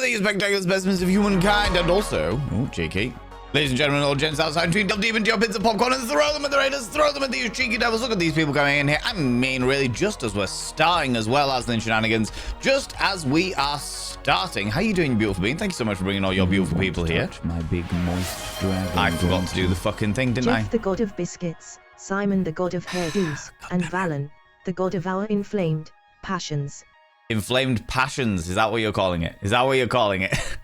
these spectacular specimens of humankind, and also, oh, cheeky. Ladies and gentlemen, all gents outside between dump deep into your pits of popcorn and throw them at the raiders, throw them at these cheeky devils. Look at these people coming in here. I mean, really, just as we're starting as well as the shenanigans, just as we are starting. How you doing, beautiful being? Thank you so much for bringing all your beautiful people here. My big moist dragon. I forgot to do the fucking thing, didn't I? Jeff, the god of biscuits, Simon, the god of hairdos, and Valen, the god of our inflamed passions. Inflamed passions, is that what you're calling it? Is that what you're calling it?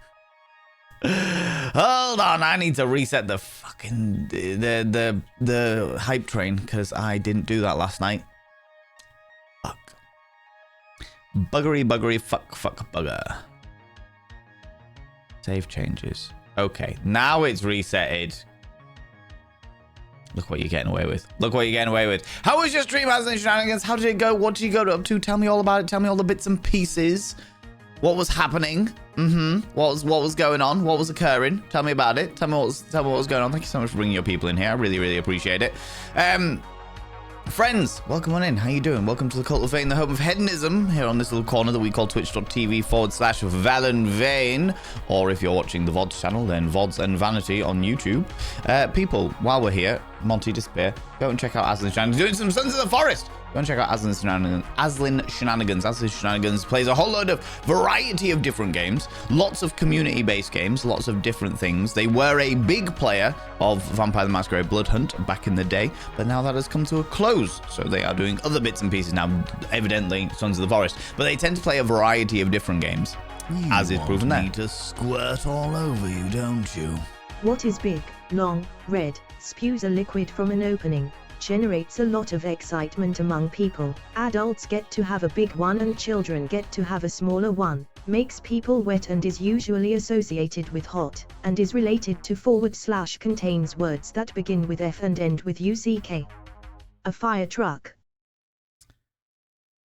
Hold on, I need to reset the fucking the hype train because I didn't do that last night. Fuck. Buggery, fuck, bugger. Save changes. Okay, now it's resetted. Look what you're getting away with. Look what you're getting away with. How was your stream, Aslan Shenanigans? How did it go? What did you go up to? Tell me all about it. Tell me all the bits and pieces. What was happening? What was going on? What was occurring? Tell me about it. Tell me what was going on. Thank you so much for bringing your people in here. I really appreciate it. Friends, welcome on in. How you doing? Welcome to the Cult of Vane, the home of hedonism, here on this little corner that we call twitch.tv/ValenVane, or if you're watching the VODs channel, then VODs and Vanity on YouTube. People, while we're here, Monty Despair, go and check out Aslan Shenanigans doing some Sons of the Forest. Go and check out Aslan Shenanigans. Aslan Shenanigans plays a whole load of variety of different games, lots of community-based games, lots of different things. They were a big player of Vampire the Masquerade Blood Hunt back in the day, but now that has come to a close, so they are doing other bits and pieces now, evidently Sons of the Forest, but they tend to play a variety of different games, as is proven there. You want me to squirt all over you, don't you? What is big, long, red, spews a liquid from an opening, generates a lot of excitement among people. Adults get to have a big one and children get to have a smaller one. Makes people wet and is usually associated with hot, and is related to / contains words that begin with F and end with UCK. A fire truck.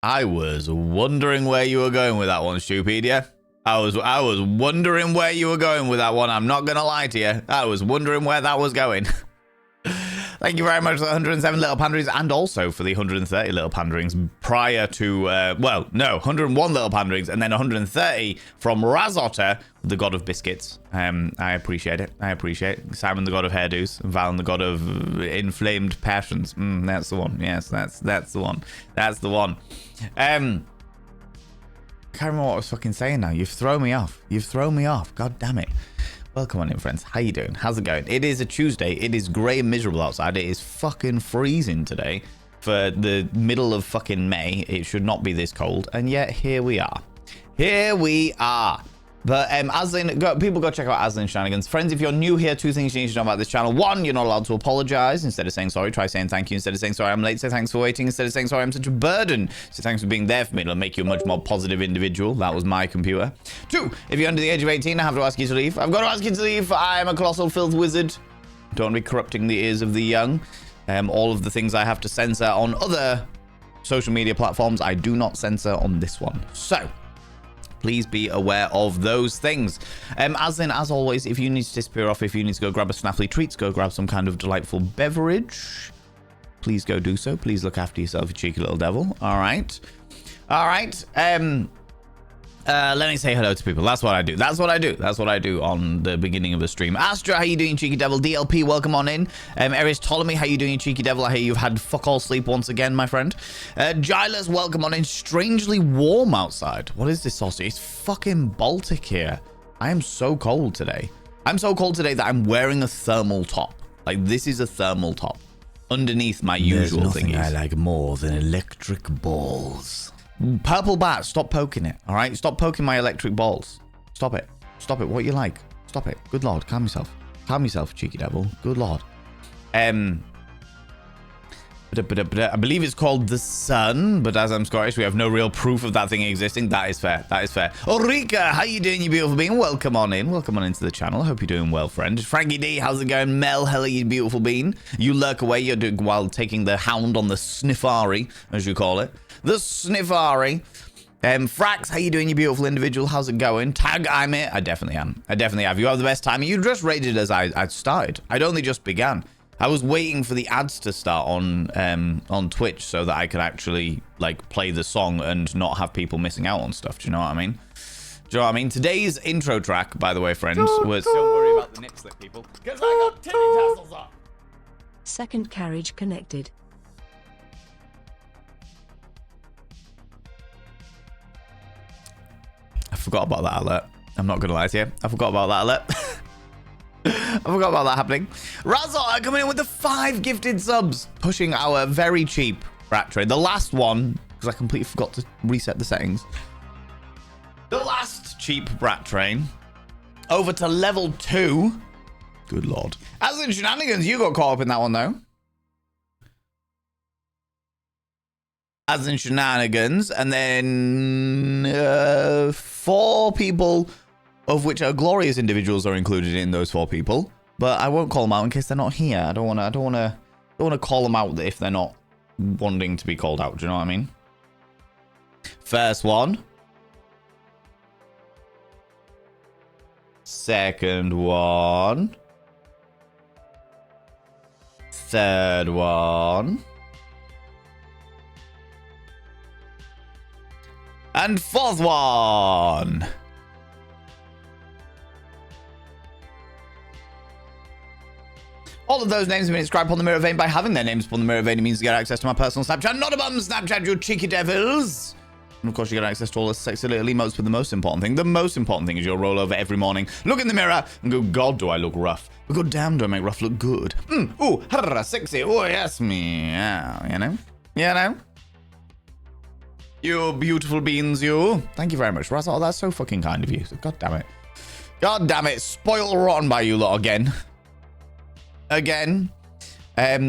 I was wondering where you were going with that one, Stupedia. I was wondering where you were going with that one. I'm not gonna lie to you. I was wondering where that was going. Thank you very much for the 107 little panderings, and also for the 130 little panderings prior to, 101 little panderings, and then 130 from Razotter, the god of biscuits. I appreciate it. I appreciate it. Simon, the god of hairdos, Valen, the god of inflamed passions. That's the one. Yes, that's the one. That's the one. I can't remember what I was fucking saying now. You've thrown me off. You've thrown me off. God damn it. Welcome on in, friends. How you doing? How's it going? It is a Tuesday. It is grey and miserable outside. It is fucking freezing today for the middle of fucking May. It should not be this cold. And yet, here we are. Here we are. But people go check out Aslan Shenanigans. Friends, if you're new here, two things you need to know about this channel. One, you're not allowed to apologize. Instead of saying sorry, try saying thank you. Instead of saying sorry, I'm late, say thanks for waiting. Instead of saying sorry, I'm such a burden, so thanks for being there for me. It'll make you a much more positive individual. That was my computer. Two, if you're under the age of 18, I have to ask you to leave. I've got to ask you to leave. I am a colossal filth wizard. Don't be corrupting the ears of the young. All of the things I have to censor on other social media platforms, I do not censor on this one. So please be aware of those things. As always, if you need to disappear off, if you need to go grab a snaffly treats, go grab some kind of delightful beverage, please go do so. Please look after yourself, you cheeky little devil. All right. Let me say hello to people. That's what I do. That's what I do on the beginning of the stream. Astra, how you doing, cheeky devil? DLP, welcome on in. Eris Ptolemy, how you doing, cheeky devil? I hear you've had fuck all sleep once again, my friend. Giles, welcome on in. Strangely warm outside. What is this, Saucy? It's fucking Baltic here. I am so cold today. I'm so cold today that I'm wearing a thermal top. Like, this is a thermal top underneath my usual thingies. There's nothing I like more than electric balls. Purple bat, stop poking it, all right? Stop poking my electric balls. Stop it. Stop it. What you like? Stop it. Good lord, calm yourself. Calm yourself, cheeky devil. Good lord. I believe it's called the Sun, but as I'm Scottish, we have no real proof of that thing existing. That is fair. That is fair. Ulrika, how you doing, you beautiful being? Welcome on in. Welcome on into the channel. I hope you're doing well, friend. Frankie D, how's it going? Mel, hello, you beautiful bean. You lurk away. You're doing while taking the hound on the sniffari, as you call it. The sniffari. Frax, how you doing, you beautiful individual? How's it going? Tag, I'm it. I definitely am. I definitely have. You have the best time. You just rated as I started. I'd only just began. I was waiting for the ads to start on Twitch so that I could actually like play the song and not have people missing out on stuff. Do you know what I mean? Do you know what I mean? Today's intro track, by the way, friends, was don't worry about the nip slip, people, because I got titty tassels on. Second carriage connected. I forgot about that alert. I'm not gonna lie to you. I forgot about that alert. I forgot about that happening. Razor coming in with the 5 gifted subs, pushing our very cheap rat trade. The last one, because I completely forgot to reset the settings. The last cheap brat train over to level 2. Good lord. As in shenanigans, you got caught up in that one though. As in shenanigans, and then 4 people, of which are glorious individuals, are included in those 4 people. But I won't call them out in case they're not here. I don't want to call them out if they're not wanting to be called out. Do you know what I mean? First one. Second one. Third one. And 4th one. All of those names have been inscribed upon the mirror vein. By having their names upon the mirror vein, it means you get access to my personal Snapchat. Not a bum Snapchat, you cheeky devils. And of course, you get access to all the sexy little emotes. But the most important thing is you'll roll over every morning, look in the mirror, and go, God, do I look rough? But God damn, do I make rough look good? Ooh, sexy. Oh, yes, me. Yeah, you know? You know? You beautiful beans, you. Thank you very much, Raz. Oh, that's so fucking kind of you. God damn it. God damn it. Spoiled rotten by you lot again.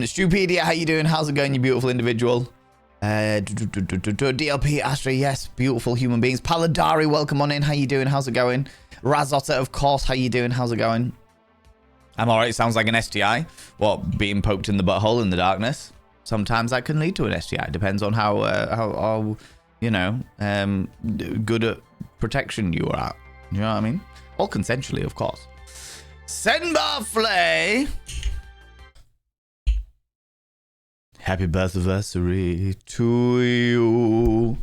Stupedia, how you doing? How's it going, you beautiful individual? DLP, Astra, yes, beautiful human beings. Paladari, welcome on in. How you doing? How's it going? Razotta, of course. How you doing? How's it going? I'm alright. Sounds like an STI. What, being poked in the butthole in the darkness? Sometimes that can lead to an STI. Depends on how you know, good at protection you are at. You know what I mean? All consensually, of course. Senbar Flay. Happy birthday to you.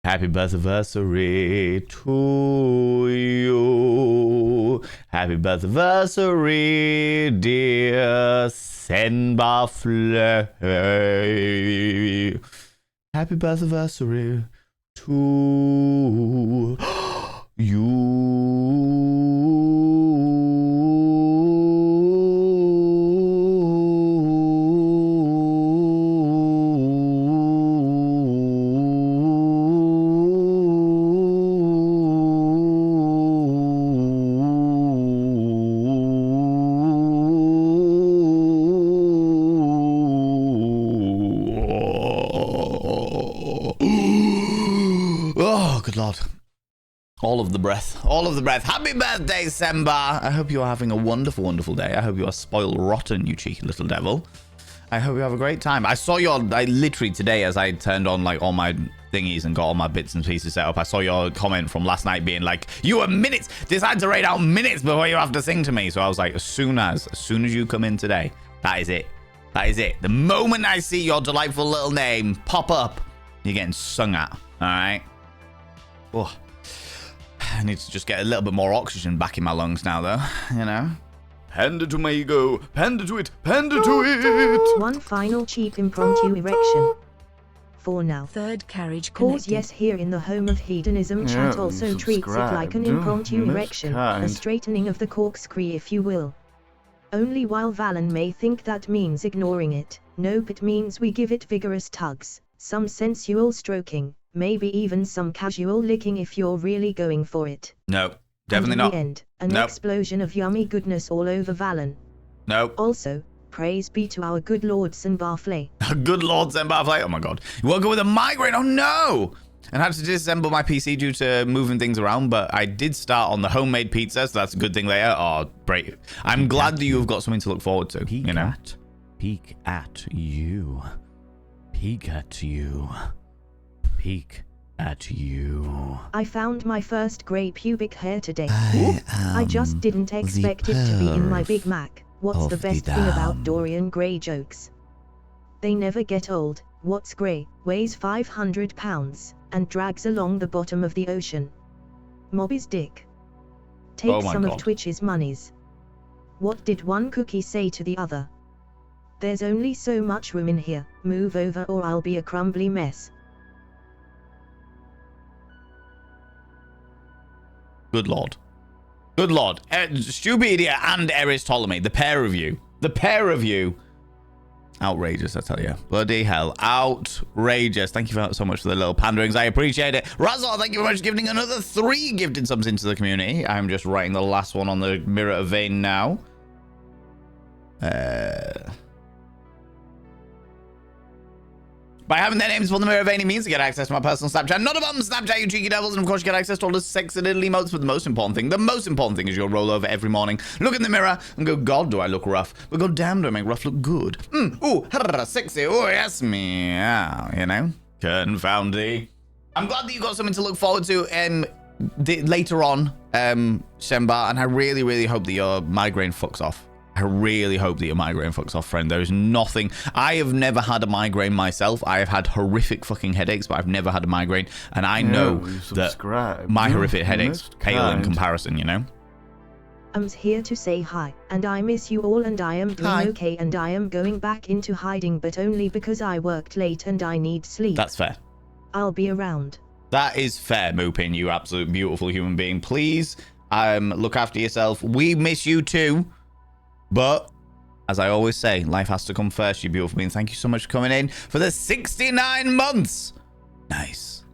Happy birthday to you. Happy birthday, dear Senbar Flay. Happy birthday to you. Oh, good lord. All of the breath. All of the breath. Happy birthday, Semba. I hope you are having a wonderful, wonderful day. I hope you are spoiled rotten, you cheeky little devil. I hope you have a great time. I literally today, as I turned on like all my thingies and got all my bits and pieces set up, I saw your comment from last night being like, you were minutes, decide to rate out minutes before you have to sing to me. So I was like, as soon as you come in today, that is it. That is it. The moment I see your delightful little name pop up, you're getting sung at. All right. Oh, I need to just get a little bit more oxygen back in my lungs now, though. You know. Panda to me go. Panda to it. Panda to it. One final cheap impromptu erection. For now. Third carriage connected. Pause yes here in the home of hedonism. Chat also treats it like an impromptu erection. A straightening of the corkscrew, if you will. Only while Valen may think that means ignoring it. Nope, it means we give it vigorous tugs. Some sensual stroking. Maybe even some casual licking if you're really going for it. No, definitely not. And in the end, an explosion of yummy goodness all over Valen. No. Also, praise be to our good Lord Senbar Flay. Good Lord Senbar Flay. Oh my god. You woke up with a migraine. Oh no. And I had to disassemble my PC due to moving things around, but I did start on the homemade pizza, so that's a good thing later. Oh, great. I'm glad that you've got something to look forward to. Peek you know? Peek at you. Peek at you. Peek at you. I found my first grey pubic hair today. I just didn't expect it to be in my Big Mac. What's the best thing about Dorian Gray jokes? They never get old. What's grey? Weighs 500 pounds. and drags along the bottom of the ocean. Mob is dick. Take Oh my some God. of Twitch's monies. What did one cookie say to the other? There's only so much room in here, move over or I'll be a crumbly mess. Good lord. Good lord. Stupidia and Eris Ptolemy, the pair of you. The pair of you. Outrageous, I tell you. Bloody hell. Outrageous. Thank you so much for the little panderings. I appreciate it. Razor, thank you very much for giving another 3 gifted subs into the community. I'm just writing the last one on the Mirror of Vein now. By having their names on the Mirror of Vein, it means to get access to my personal Snapchat. Not a bum, Snapchat, you cheeky devils. And of course, you get access to all the sexy little emotes. But the most important thing is you'll roll over every morning, look in the mirror, and go, God, do I look rough? But God damn, do I make rough look good? Ooh, sexy. Oh, yes, meow, you know? Confoundy. I'm glad that you got something to look forward to later on, Shemba. And I really, really hope that your migraine fucks off. I really hope that your migraine fucks off, friend. There is nothing. I have never had a migraine myself. I have had horrific fucking headaches, but I've never had a migraine. And I know that my horrific headaches pale in comparison, you know? I'm here to say hi, and I miss you all, and I am doing okay, and I am going back into hiding, but only because I worked late and I need sleep. That's fair. I'll be around. That is fair, Moopin, you absolute beautiful human being. Please, look after yourself. We miss you too. But, as I always say, life has to come first, you beautiful being. Thank you so much for coming in for the 69 months. Nice.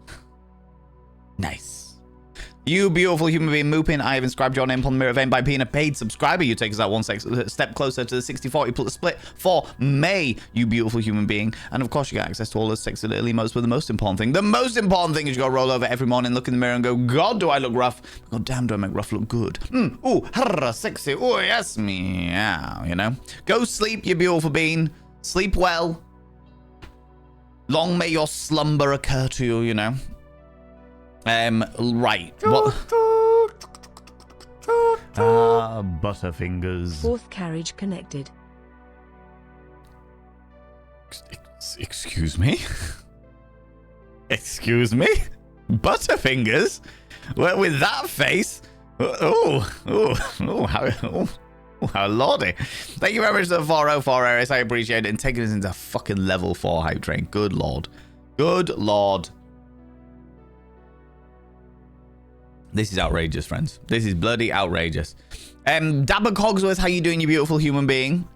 Nice. You beautiful human being, Moopin. I have inscribed your name upon the Mirror of Vein by being a paid subscriber. You take us out one step closer to the 60-40 split for May, you beautiful human being. And of course, you get access to all the sexy little emotes. But the most important thing is you got to roll over every morning, look in the mirror, and go, God, do I look rough? God damn, do I make rough look good? Ooh, sexy. Oh, yes, meow, you know? Go sleep, you beautiful being. Sleep well. Long may your slumber occur to you, you know? Right. What? Butterfingers. 4th carriage connected. Excuse me? Excuse me? Butterfingers? Well, with that face? How lordy. Thank you very much to the 404 Aries. I appreciate it. And taking us into fucking level 4 hype train. Good lord. Good lord. This is outrageous, friends. This is bloody outrageous. Dabber Cogsworth, how you doing, you beautiful human being?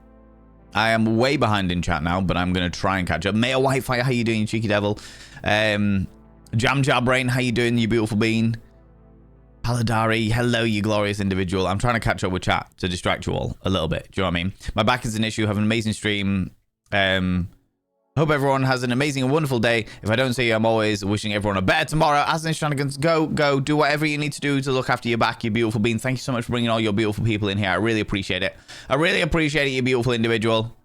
I am way behind in chat now, but I'm going to try and catch up. Maya Whitefire, how you doing, you cheeky devil? Jam Jar Brain, how you doing, you beautiful being? Paladari, hello, you glorious individual. I'm trying to catch up with chat to distract you all a little bit. Do you know what I mean? My back is an issue. Have an amazing stream. Hope everyone has an amazing and wonderful day. If I don't see you, I'm always wishing everyone a better tomorrow. As in shenanigans, go, do whatever you need to do to look after your back, you beautiful being. Thank you so much for bringing all your beautiful people in here. I really appreciate it. I really appreciate it, you beautiful individual.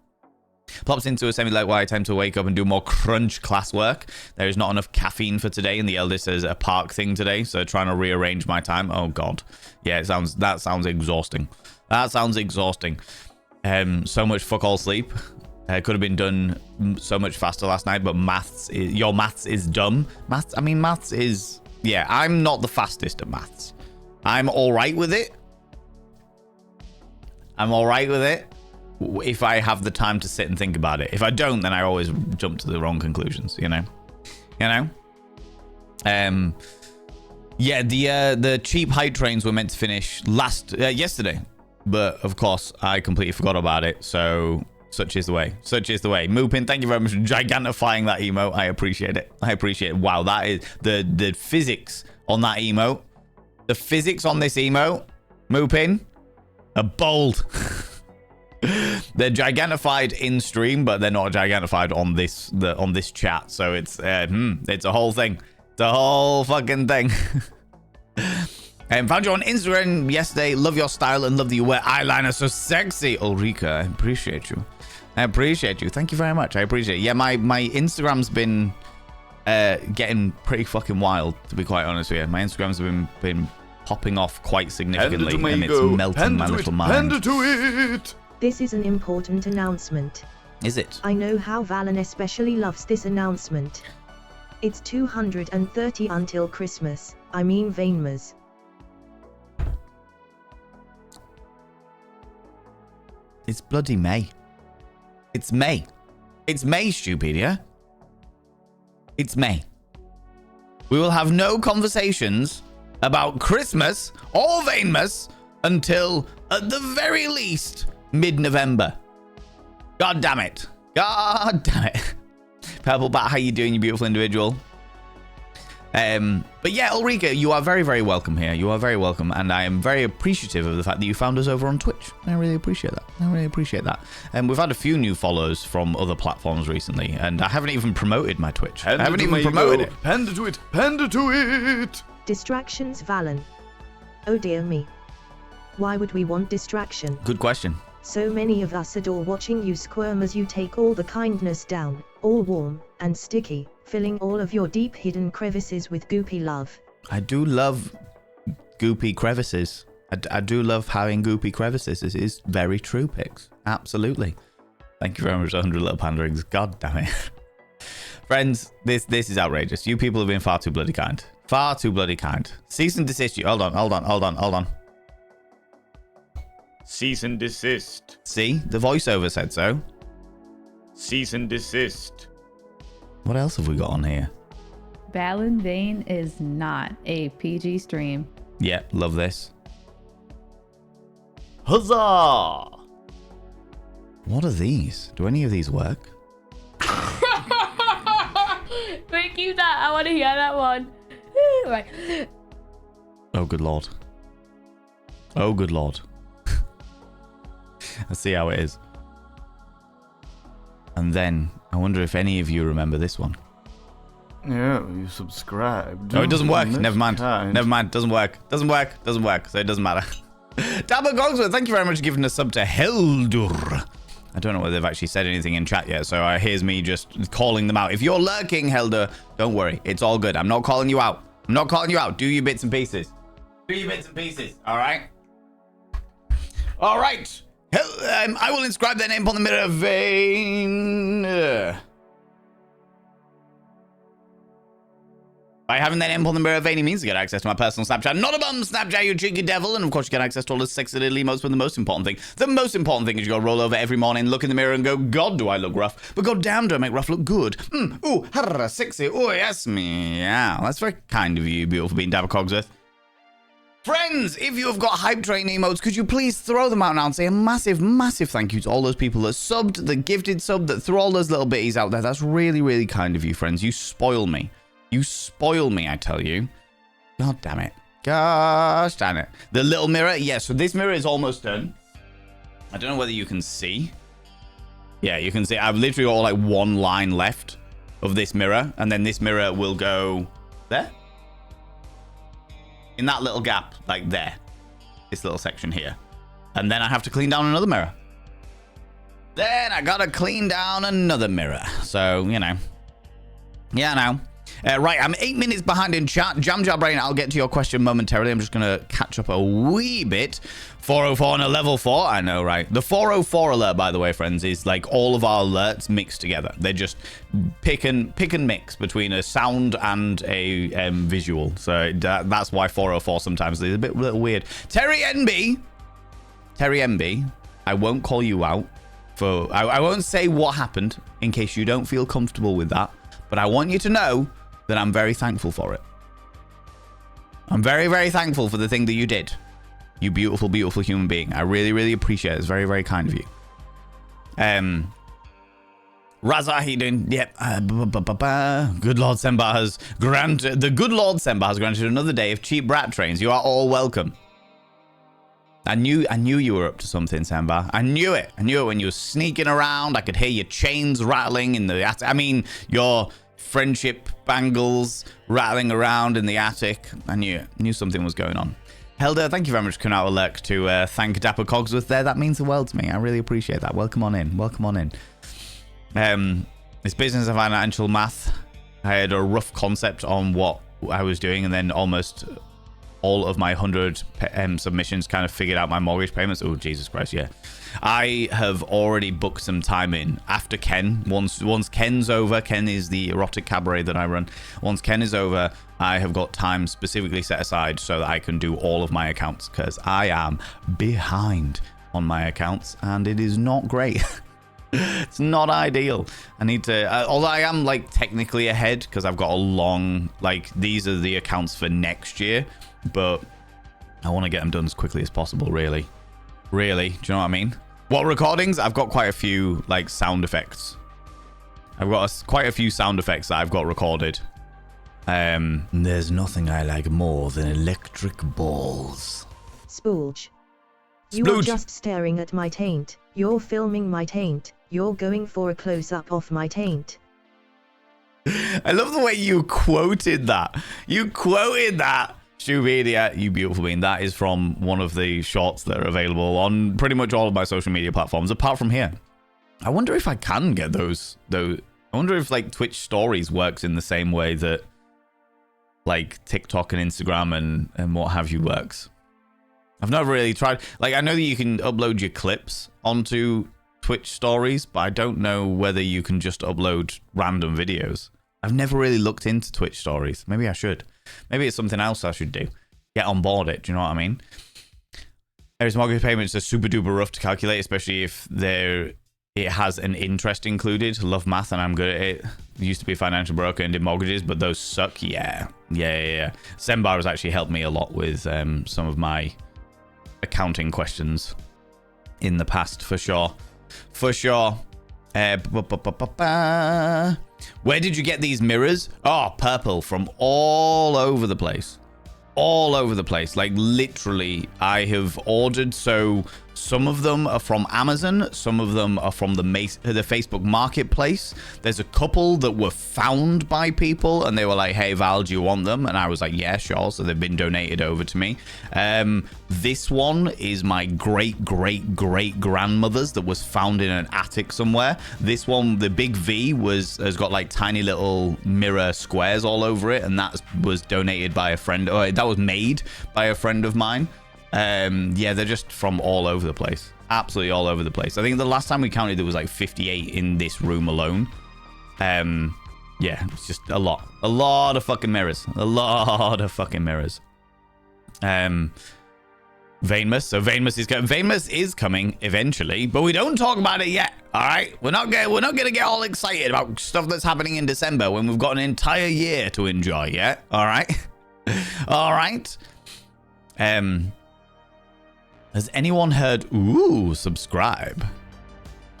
Plops into a semi-late while I attempt to wake up and do more crunch classwork. There is not enough caffeine for today, and the eldest has a park thing today, so trying to rearrange my time. Oh god, yeah, that sounds exhausting. That sounds exhausting. So much fuck all sleep. Could have been done so much faster last night, but your maths is dumb. Maths is, yeah, I'm not the fastest at maths. I'm all right with it. If I have the time to sit and think about it. If I don't, then I always jump to the wrong conclusions, you know? Yeah, the cheap hype trains were meant to finish yesterday, but of course I completely forgot about it, so such is the way. Moopin, thank you very much for gigantifying that emote. I appreciate it. Wow, that is the physics on that emote. The physics on this emote, Moopin, are bold. They're gigantified in stream, but they're not gigantified on this chat. So it's a whole thing. It's a whole fucking thing. Found you on Instagram yesterday. Love your style and love that you wear eyeliner so sexy. Ulrika, I appreciate you. Thank you very much. I appreciate it. Yeah, my Instagram's been getting pretty fucking wild, to be quite honest with you. My Instagram's been popping off quite significantly, and it's melting my little mind. Hand to it. This is an important announcement. Is it? I know how Valen especially loves this announcement. It's 230 until Christmas, I mean Vainmas. It's bloody May. It's May. It's May, Stupedia. It's May. We will have no conversations about Christmas or Vainmas until, at the very least, mid-November. God damn it. God damn it. Purple Bat, how you doing, you beautiful individual? But yeah, Ulrika, you are very, very welcome here. You are very welcome, and I am very appreciative of the fact that you found us over on Twitch. I really appreciate that. I really appreciate that. And we've had a few new follows from other platforms recently, and I haven't even promoted my Twitch. I haven't even promoted it. Panda to it. Panda to it. Distractions, Valen. Oh dear me. Why would we want distraction? Good question. So many of us adore watching you squirm as you take all the kindness down, all warm and sticky, filling all of your deep hidden crevices with goopy love. I do love goopy crevices. I do love having goopy crevices. This is very true, Pix. Absolutely. Thank you very much, 100 little panderings. God damn it. Friends, this is outrageous. You people have been far too bloody kind. Far too bloody kind. Cease and desist you. Hold on. Cease and desist. See? The voiceover said so. Cease and desist. What else have we got on here? Valen Vane is not a PG stream. Yeah, love this. Huzzah! What are these? Do any of these work? Wait, keep that. I want to hear that one. Right. Oh, good lord. Oh, good lord. Let's see how it is. And then, I wonder if any of you remember this one. Yeah, you subscribed. No, it doesn't work. Never mind. Doesn't work. So it doesn't matter. Dabba Gogsworth, thank you very much for giving a sub to Heldur. I don't know whether they've actually said anything in chat yet, so here's me just calling them out. If you're lurking, Heldur, don't worry. It's all good. I'm not calling you out. Do your bits and pieces. All right? All right. I will inscribe their name upon the mirror vein. By having their name upon the mirror vein, it means to get access to my personal Snapchat. Not a bum, Snapchat, you cheeky devil. And of course, you get access to all the sexy little emotes. But the most important thing is you got to roll over every morning, look in the mirror and go, God, do I look rough? But God damn, do I make rough look good? Ooh, harra, sexy. Oh, yes, me. Yeah, that's very kind of you, beautiful being Dabba Cogsworth. Friends, if you have got hype train emotes, could you please throw them out now and say a massive, massive thank you to all those people that subbed, that gifted sub, that threw all those little bitties out there. That's really, really kind of you, friends. You spoil me. You spoil me, I tell you. God damn it. Gosh damn it. The little mirror. Yeah, so this mirror is almost done. I don't know whether you can see. Yeah, you can see. I've literally got like one line left of this mirror. And then this mirror will go there. In that little gap, like there. This little section here. And then I have to clean down another mirror. Then I gotta clean down another mirror. So, you know. Yeah, now. Right, I'm 8 minutes behind in chat. Jam Brain, I'll get to your question momentarily. I'm just going to catch up a wee bit. 404 and a level 4. I know, right? The 404 alert, by the way, friends, is like all of our alerts mixed together. They're just pick and mix between a sound and a visual. So that's why 404 sometimes is a little weird. Terry NB, I won't call you out. I won't say what happened in case you don't feel comfortable with that. But I want you to know that I'm very thankful for it. I'm very, very thankful for the thing that you did. You beautiful, beautiful human being. I really, really appreciate it. It's very, very kind of you. Raza, how you doing? Yep. Good Lord Semba has granted... The good Lord Semba has granted another day of cheap brat trains. You are all welcome. I knew you were up to something, Samba. I knew it when you were sneaking around. I could hear your chains rattling in the attic. I mean, your friendship bangles rattling around in the attic. I knew something was going on. Helder, thank you very much for coming out of lurk to thank Dapper Cogsworth there. That means the world to me. I really appreciate that. Welcome on in. It's business and financial math. I had a rough concept on what I was doing and then almost all of my 100 submissions kind of figured out my mortgage payments. Oh, Jesus Christ, yeah. I have already booked some time in after Ken. Once Ken's over, Ken is the erotic cabaret that I run. Once Ken is over, I have got time specifically set aside so that I can do all of my accounts, because I am behind on my accounts and it is not great. It's not ideal. I need to, although I am like technically ahead because I've got a long, like these are the accounts for next year, but I want to get them done as quickly as possible, really. Really, do you know what I mean? What recordings? I've got quite a few like sound effects. I've got quite a few sound effects that I've got recorded. There's nothing I like more than electric balls. Spooge. You Splooge. are just staring at my taint. You're filming my taint. You're going for a close-up of my taint. I love the way you quoted that. You quoted that. Shoepedia, you beautiful being. That is from one of the shorts that are available on pretty much all of my social media platforms, apart from here. I wonder if I can get those. I wonder if like Twitch stories works in the same way that like TikTok and Instagram and what have you works. I've never really tried. Like, I know that you can upload your clips onto Twitch stories, but I don't know whether you can just upload random videos. I've never really looked into Twitch stories. Maybe I should. Maybe it's something else I should do. Get on board it. Do you know what I mean? There's mortgage payments are super duper rough to calculate, especially if it has an interest included. Love math and I'm good at it. Used to be a financial broker and did mortgages, but those suck. Yeah. Sembar has actually helped me a lot with some of my accounting questions in the past, for sure. Where did you get these mirrors? Oh, purple, from all over the place. Like literally I have ordered, so some of them are from Amazon, some of them are from the Facebook marketplace. There's a couple that were found by people and they were like, hey Val, do you want them? And I was like, yeah, sure. So they've been donated over to me. This one is my great grandmother's that was found in an attic somewhere. This one, the big V, has got like tiny little mirror squares all over it, and that was donated by a friend, or that was made by a friend of mine. Yeah, they're just from all over the place. Absolutely all over the place. I think the last time we counted, there was like 58 in this room alone. Yeah, it's just a lot of fucking mirrors. Vainmus. So Vainmus is coming eventually, but we don't talk about it yet. All right, we're not gonna get all excited about stuff that's happening in December when we've got an entire year to enjoy yet. All right, all right. Has anyone heard? Ooh, subscribe.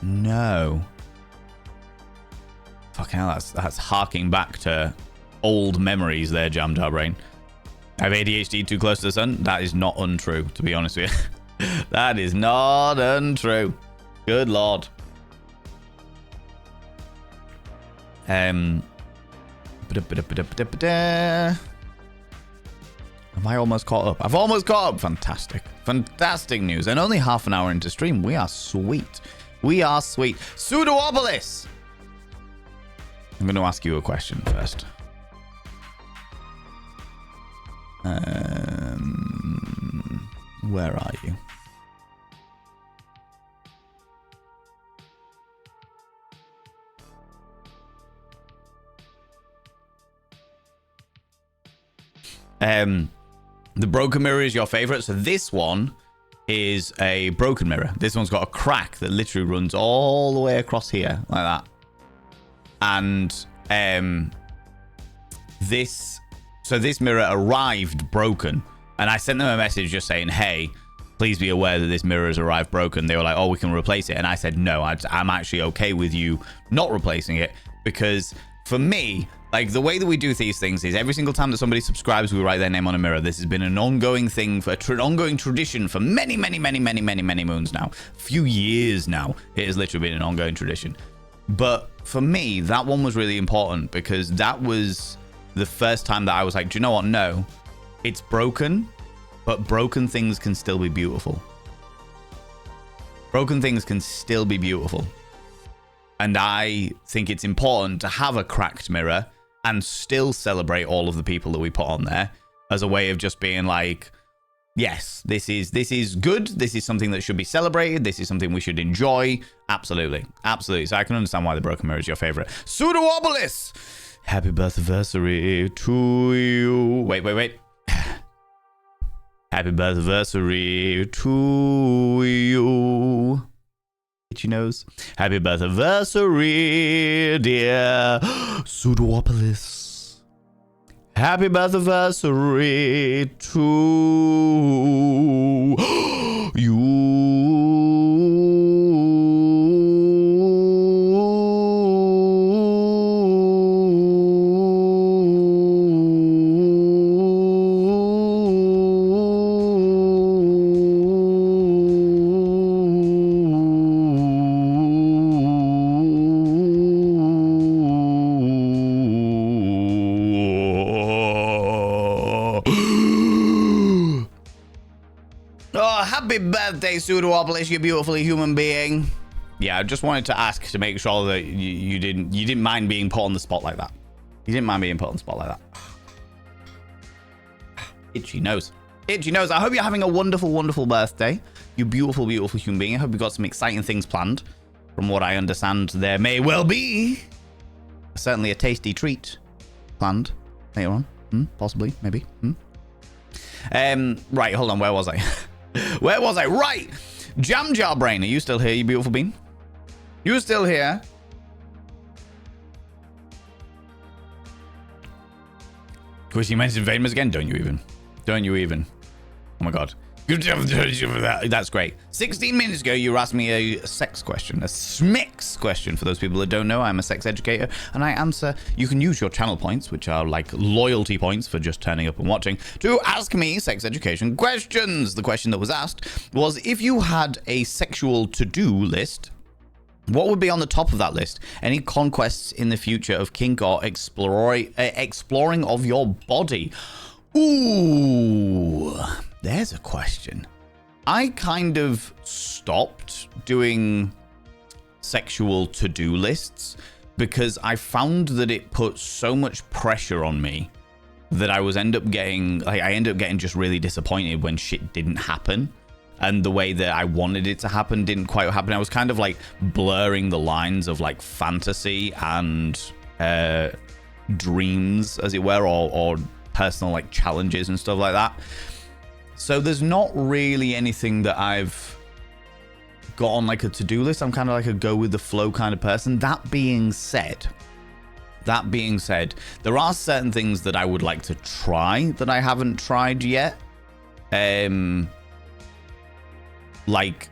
No. Fucking hell, that's harking back to old memories there, Jamjar Brain. I have ADHD too close to the sun. That is not untrue, to be honest with you. That is not untrue. Good lord. Am I almost caught up? I've almost caught up. Fantastic news. And only half an hour into stream. We are sweet. Pseudoopolis! I'm going to ask you a question first. Where are you? The broken mirror is your favorite. So this one is a broken mirror. This one's got a crack that literally runs all the way across here like that. And this mirror arrived broken, and I sent them a message just saying, hey, please be aware that this mirror has arrived broken. They were like, oh, we can replace it. And I said, no, I'm actually okay with you not replacing it, because for me, like the way that we do these things is every single time that somebody subscribes, we write their name on a mirror. This has been an ongoing thing, for an ongoing tradition for many moons now. A few years now. It has literally been an ongoing tradition. But for me, that one was really important because that was the first time that I was like, do you know what? No, it's broken, but broken things can still be beautiful. Broken things can still be beautiful. And I think it's important to have a cracked mirror and still celebrate all of the people that we put on there. as a way of just being like, yes, this is good. This is something that should be celebrated. This is something we should enjoy. Absolutely. Absolutely. So I can understand why the broken mirror is your favorite. Pseudo-Obelisk! Happy birthday to you. Wait. Happy birthday to you. Itchy nose. Happy birthday, dear Pseudo-Obelisk. Happy birthday to you. Happy birthday, Pseudo-Obelisk, you beautiful human being. Yeah, I just wanted to ask to make sure that you didn't mind being put on the spot like that. You didn't mind being put on the spot like that. Itchy nose. Itchy nose. I hope you're having a wonderful, wonderful birthday. You beautiful, beautiful human being. I hope you've got some exciting things planned. From what I understand, there may well be certainly a tasty treat planned later on. Possibly, maybe. Right, hold on. Where was I? Where was I? Right. Jam Jar Brain, are you still here, you beautiful bean? You still here? Of course, you mentioned famous again. Don't you even? Don't you even? Oh my god. That's great. 16 minutes ago, you asked me a sex question, a SMIX question. For those people that don't know, I'm a sex educator, and I answer. You can use your channel points, which are like loyalty points for just turning up and watching, to ask me sex education questions. The question that was asked was, if you had a sexual to-do list, what would be on the top of that list? Any conquests in the future of kink or exploring of your body? Ooh, there's a question. I kind of stopped doing sexual to-do lists because I found that it put so much pressure on me that I ended up getting just really disappointed when shit didn't happen. And the way that I wanted it to happen didn't quite happen. I was kind of like blurring the lines of like fantasy and dreams, as it were, or personal like challenges and stuff like that. So there's not really anything that I've got on like a to-do list. I'm kind of like a go with the flow kind of person. That being said, there are certain things that I would like to try that I haven't tried yet. Like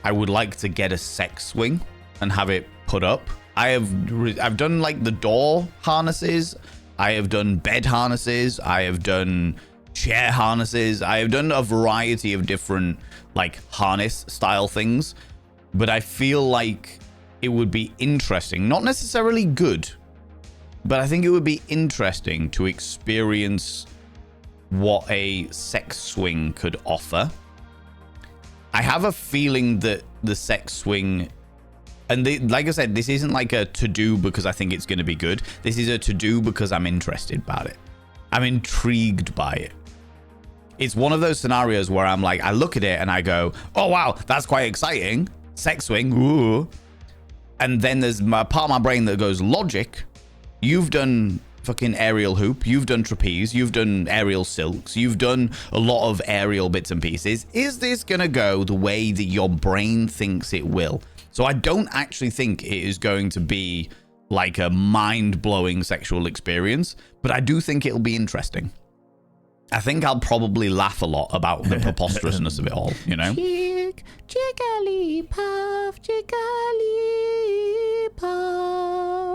I would like to get a sex swing and have it put up. I've done like the door harnesses. I have done bed harnesses. I have done chair harnesses. I have done a variety of different like harness style things, but I feel like it would be interesting, not necessarily good, but I think it would be interesting to experience what a sex swing could offer. I have a feeling that the sex swing, and like I said, this isn't like a to-do because I think it's going to be good. This is a to-do because I'm interested about it. I'm intrigued by it. It's one of those scenarios where I'm like, I look at it and I go, oh, wow, that's quite exciting. Sex swing, ooh. And then there's my part of my brain that goes, logic. You've done fucking aerial hoop. You've done trapeze. You've done aerial silks. You've done a lot of aerial bits and pieces. Is this going to go the way that your brain thinks it will? So I don't actually think it is going to be like a mind-blowing sexual experience, but I do think it'll be interesting. I think I'll probably laugh a lot about the preposterousness of it all, you know?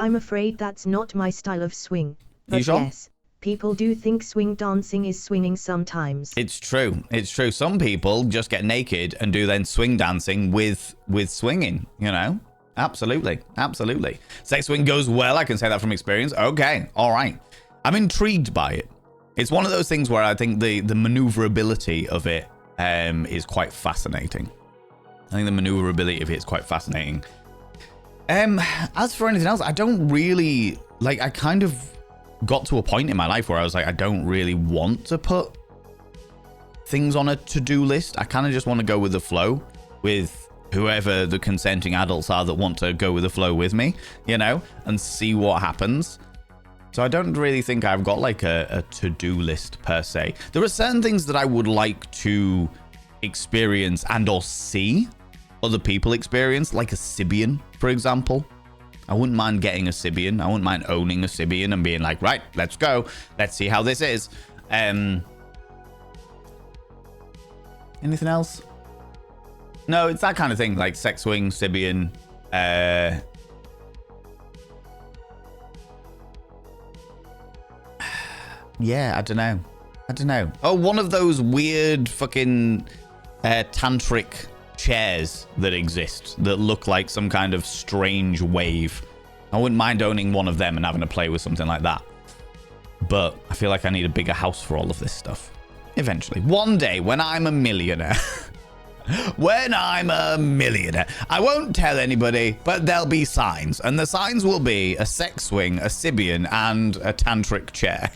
I'm afraid that's not my style of swing. But You sure? yes, people do think swing dancing is swinging sometimes. It's true. It's true. Some people just get naked and do then swing dancing with swinging, you know? Absolutely. Absolutely. Sex swing goes well. I can say that from experience. Okay. All right. I'm intrigued by it. It's one of those things where I think the maneuverability of it is quite fascinating. I think the maneuverability of it is quite fascinating. As for anything else, I don't really like. I kind of got to a point in my life where I was like, I don't really want to put things on a to-do list. I kind of just want to go with the flow with whoever the consenting adults are that want to go with the flow with me, you know, and see what happens. So I don't really think I've got like a to-do list per se. There are certain things that I would like to experience and or see other people experience, like a Sibian, for example. I wouldn't mind getting a Sibian. I wouldn't mind owning a Sibian and being like, right, let's go. Let's see how this is. Anything else? No, it's that kind of thing, like sex swing, Sibian. Yeah, I don't know. Oh, one of those weird fucking tantric chairs that exist that look like some kind of strange wave. I wouldn't mind owning one of them and having to play with something like that. But I feel like I need a bigger house for all of this stuff. Eventually. One day, when I'm a millionaire. When I'm a millionaire. I won't tell anybody, but there'll be signs. And the signs will be a sex swing, a Sibian, and a tantric chair.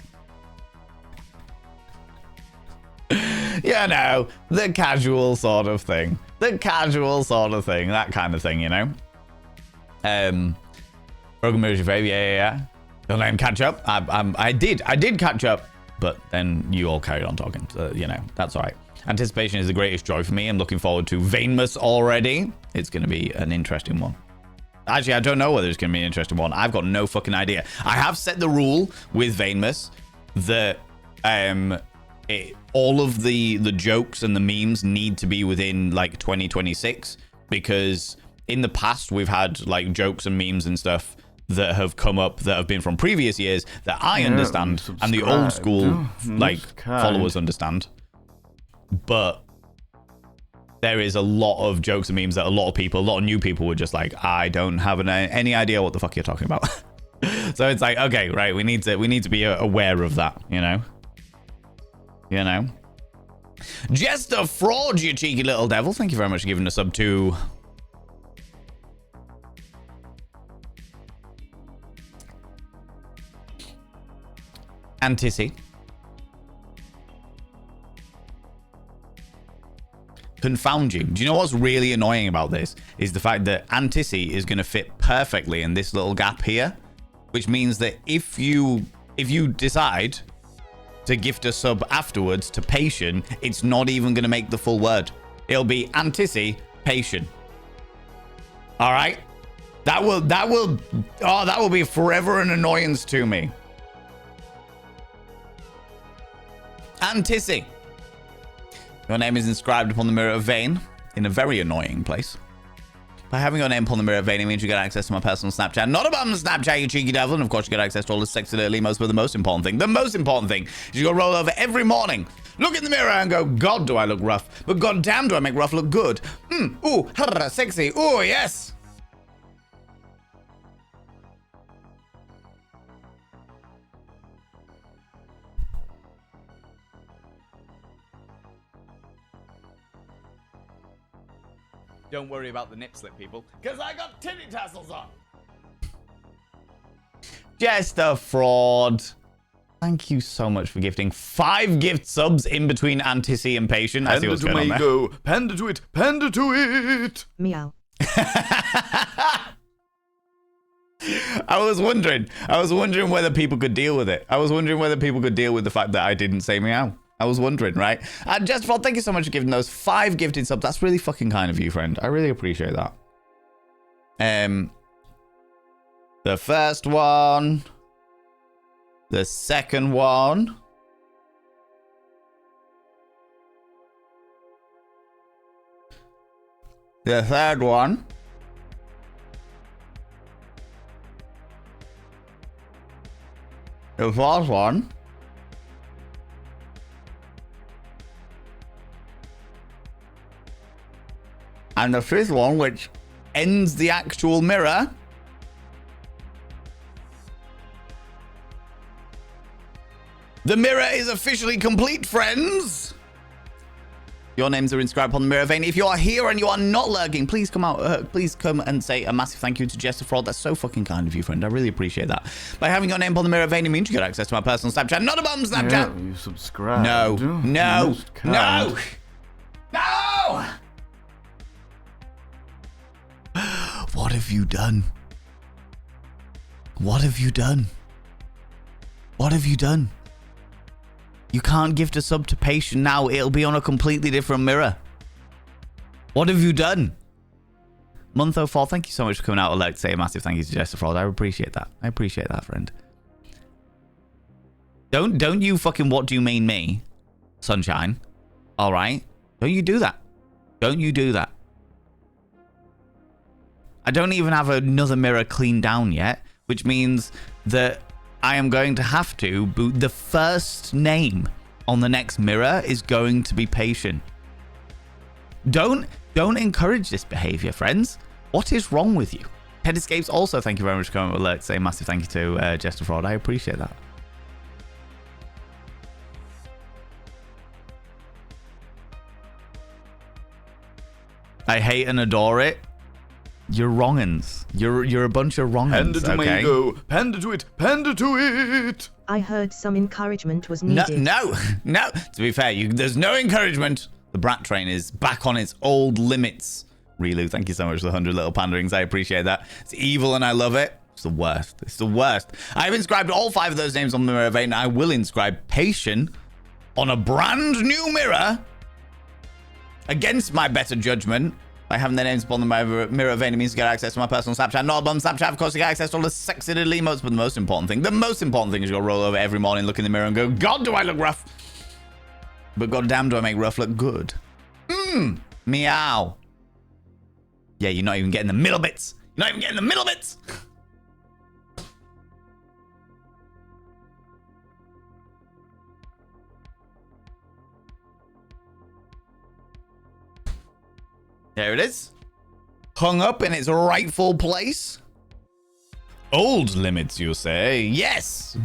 You know, the casual sort of thing. That kind of thing, you know? Broken Mirror's your favorite, yeah. Don't let him catch up. I did catch up, but then you all carried on talking, so, you know, that's all right. Anticipation is the greatest joy for me. I'm looking forward to Vainmus already. It's going to be an interesting one. Actually, I don't know whether it's going to be an interesting one. I've got no fucking idea. I have set the rule with Vainmus that all of the jokes and the memes need to be within like 2026, because in the past we've had like jokes and memes and stuff that have come up that have been from previous years that I understand and the old school like followers understand, but there is a lot of jokes and memes that a lot of new people were just like, I don't have any idea what the fuck you're talking about. So it's like, okay, right, we need to be aware of that, you know. Jester Fraud, you cheeky little devil. Thank you very much for giving a sub to Antissi. Confound you. Do you know what's really annoying about this? Is the fact that Antissi is going to fit perfectly in this little gap here, which means that if you decide to gift a sub afterwards to Patient, it's not even going to make the full word. It'll be Antissi Patient. All right, that will be forever an annoyance to me. Antissi. Your name is inscribed upon the mirror of Vane in a very annoying place. By having your name upon the mirror of Vane, it means you get access to my personal Snapchat. Not a bum Snapchat, you cheeky devil. And of course, you get access to all the sexy little emos. But the most important thing is you go roll over every morning, look in the mirror and go, God, do I look rough? But God damn, do I make rough look good? Ooh, sexy. Ooh, yes. Don't worry about the nip slip, people, because I got titty tassels on. Jester Fraud. Thank you so much for gifting 5 gift subs in between Antissi and Patient. I see what's going on there. Go. Panda to it. Panda to it. Meow. I was wondering whether people could deal with it. I was wondering whether people could deal with the fact that I didn't say meow. I was wondering, right? And Jester Fraud, thank you so much for giving those 5 gifted subs. That's really fucking kind of you, friend. I really appreciate that. The first one. The second one. The third one. The fourth one. And the fifth one, which ends the actual mirror. The mirror is officially complete, friends. Your names are inscribed upon the mirror vein. If you are here and you are not lurking, please come out. Please come and say a massive thank you to Jester Fraud. That's so fucking kind of you, friend. I really appreciate that. By having your name upon the mirror vein, it means you get access to my personal Snapchat. Not a bum Snapchat. Yeah, you subscribe. No. No. No. No. What have you done? What have you done? What have you done? You can't gift a sub to Patient now. It'll be on a completely different mirror. What have you done? Month04, thank you so much for coming out. I'd like to say a massive thank you to Jester Fraud. I appreciate that. I appreciate that, friend. Don't you fucking what do you mean me, Sunshine. All right? Don't you do that. Don't you do that. I don't even have another mirror cleaned down yet, which means that I am going to have to boot the first name on the next mirror is going to be Patient. Don't encourage this behavior, friends. What is wrong with you? Head Escapes also, thank you very much for coming. Let's say a massive thank you to Jester Fraud. I appreciate that. I hate and adore it. You're wrongins. You're a bunch of wrongins. Panda to okay? mango. Panda to it. Panda to it. I heard some encouragement was needed. No. To be fair, there's no encouragement. The brat train is back on its old limits. Relu, thank you so much for the 100 little panderings. I appreciate that. It's evil and I love it. It's the worst. It's the worst. I've inscribed all 5 of those names on the mirror vein. I will inscribe Patient on a brand new mirror against my better judgment. By having their names upon the mirror vein, it means to get access to my personal Snapchat. Not a bum Snapchat, of course, you get access to all the sexy little emotes, but the most important thing is you'll roll over every morning, look in the mirror and go, God, do I look rough? But goddamn, do I make rough look good? Meow. Yeah, you're not even getting the middle bits. You're not even getting the middle bits. There it is. Hung up in its rightful place. Old limits, you say? Yes.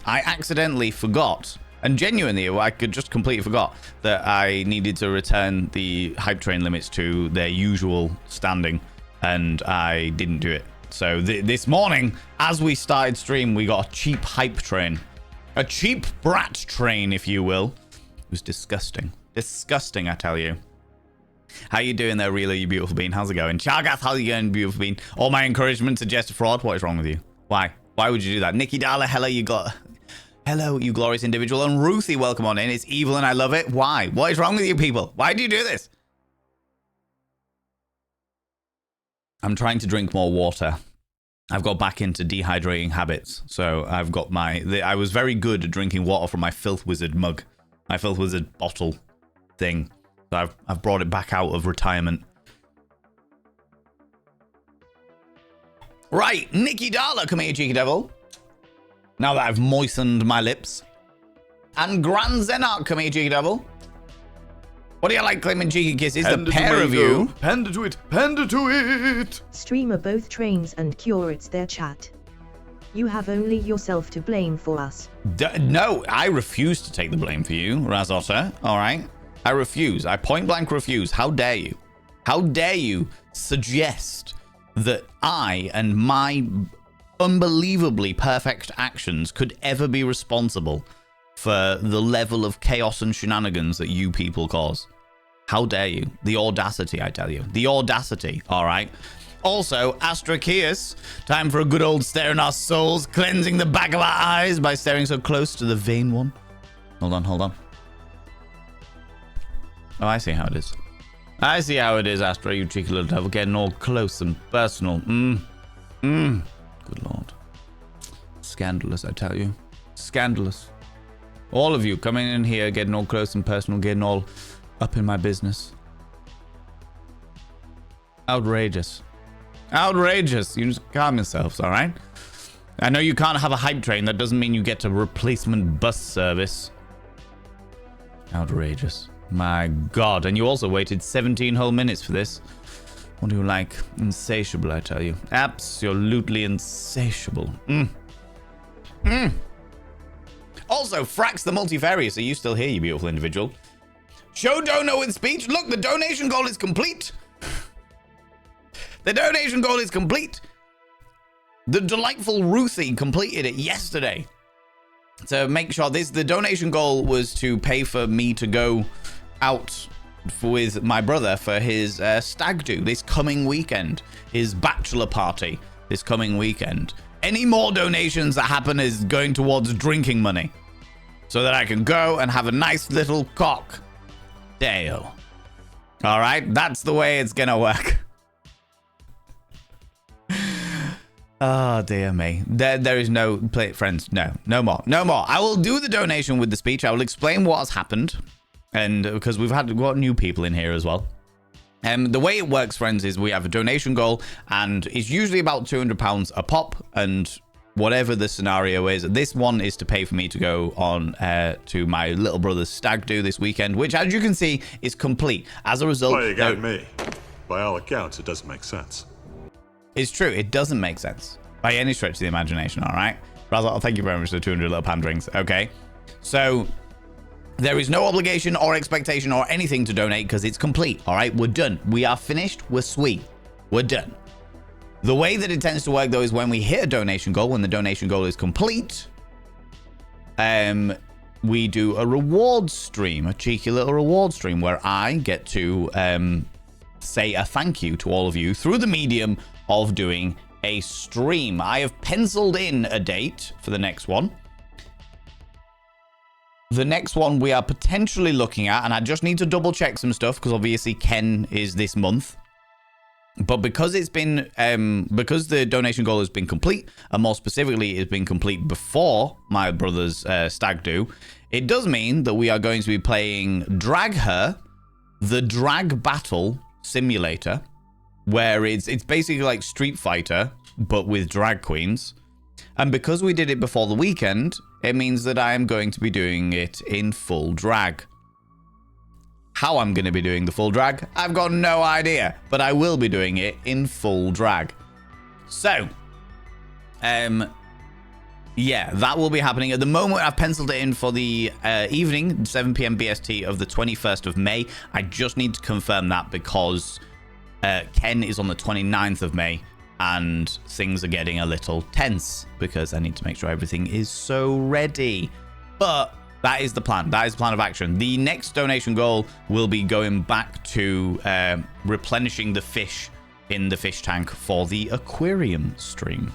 I accidentally forgot. And genuinely, I could just completely forgot that I needed to return the hype train limits to their usual standing. And I didn't do it. So this morning, as we started stream, we got a cheap hype train. A cheap brat train, if you will. It was disgusting. Disgusting, I tell you. How you doing there, Reela, you beautiful bean? How's it going? Chargath, how you going, beautiful bean? All my encouragement to Jester Fraud. What is wrong with you? Why? Why would you do that? Nikki Dala, hello, you glorious individual. And Ruthie, welcome on in. It's evil and I love it. Why? What is wrong with you people? Why do you do this? I'm trying to drink more water. I've got back into dehydrating habits. So I've got I was very good at drinking water from my Filth Wizard mug. My Filth Wizard bottle thing. So I've brought it back out of retirement. Right, Nikki Darla, come here, cheeky devil. Now that I've moistened my lips. And Grand Zenark, come here, cheeky devil. What do you like claiming cheeky kisses? The pair of you. Panda to it. Panda to it. Streamer both trains and curates their chat. You have only yourself to blame for us. No, I refuse to take the blame for you, Razotta. All right. I refuse. I point blank refuse. How dare you? How dare you suggest that I and my unbelievably perfect actions could ever be responsible for the level of chaos and shenanigans that you people cause? How dare you? The audacity, I tell you. The audacity, all right? Also, Astracheus, time for a good old stare in our souls, cleansing the back of our eyes by staring so close to the vein one. Hold on. Oh, I see how it is. I see how it is, Astra, you cheeky little devil, getting all close and personal. Good lord. Scandalous, I tell you. Scandalous. All of you coming in here, getting all close and personal, getting all up in my business. Outrageous. Outrageous. You just calm yourselves, all right? I know you can't have a hype train. That doesn't mean you get a replacement bus service. Outrageous. My God. And you also waited 17 whole minutes for this. What do you like? Insatiable, I tell you. Absolutely insatiable. Also, Frax the Multifarious. Are you still here, you beautiful individual? Show donor with speech. Look, the donation goal is complete. The donation goal is complete. The delightful Ruthie completed it yesterday. To make sure the donation goal was to pay for me to go out with my brother for his stag do this coming weekend, his bachelor party this coming weekend. Any more donations that happen is going towards drinking money so that I can go and have a nice little cocktail. All right, that's the way it's gonna work. Oh, dear me. There is no play, friends. No more. I will do the donation with the speech. I will explain what has happened. And because we've got new people in here as well. The way it works, friends, is we have a donation goal and it's usually about £200 a pop. And whatever the scenario is, this one is to pay for me to go on to my little brother's stag do this weekend, which, as you can see, is complete. As a result... Well, you got me. By all accounts, it doesn't make sense. It's true. It doesn't make sense by any stretch of the imagination. All right. Razal, thank you very much for the 200 little pan drinks. Okay. So there is no obligation or expectation or anything to donate because it's complete. All right. We're done. We are finished. We're sweet. We're done. The way that it tends to work, though, is when we hit a donation goal, when the donation goal is complete, we do a reward stream, a cheeky little reward stream where I get to say a thank you to all of you through the medium of doing a stream. I have penciled in a date for the next one. The next one we are potentially looking at, and I just need to double check some stuff because obviously Ken is this month. But because it's been, because the donation goal has been complete, and more specifically it's been complete before my brother's stag do, it does mean that we are going to be playing Drag Her, the drag battle simulator, where it's basically like Street Fighter, but with drag queens. And because we did it before the weekend, it means that I am going to be doing it in full drag. How I'm going to be doing the full drag, I've got no idea, but I will be doing it in full drag. So, yeah, that will be happening. At the moment, I've penciled it in for the evening, 7 p.m. BST of the 21st of May. I just need to confirm that because Ken is on the 29th of May and things are getting a little tense because I need to make sure everything is so ready. But that is the plan. That is the plan of action. The next donation goal will be going back to replenishing the fish in the fish tank for the aquarium stream.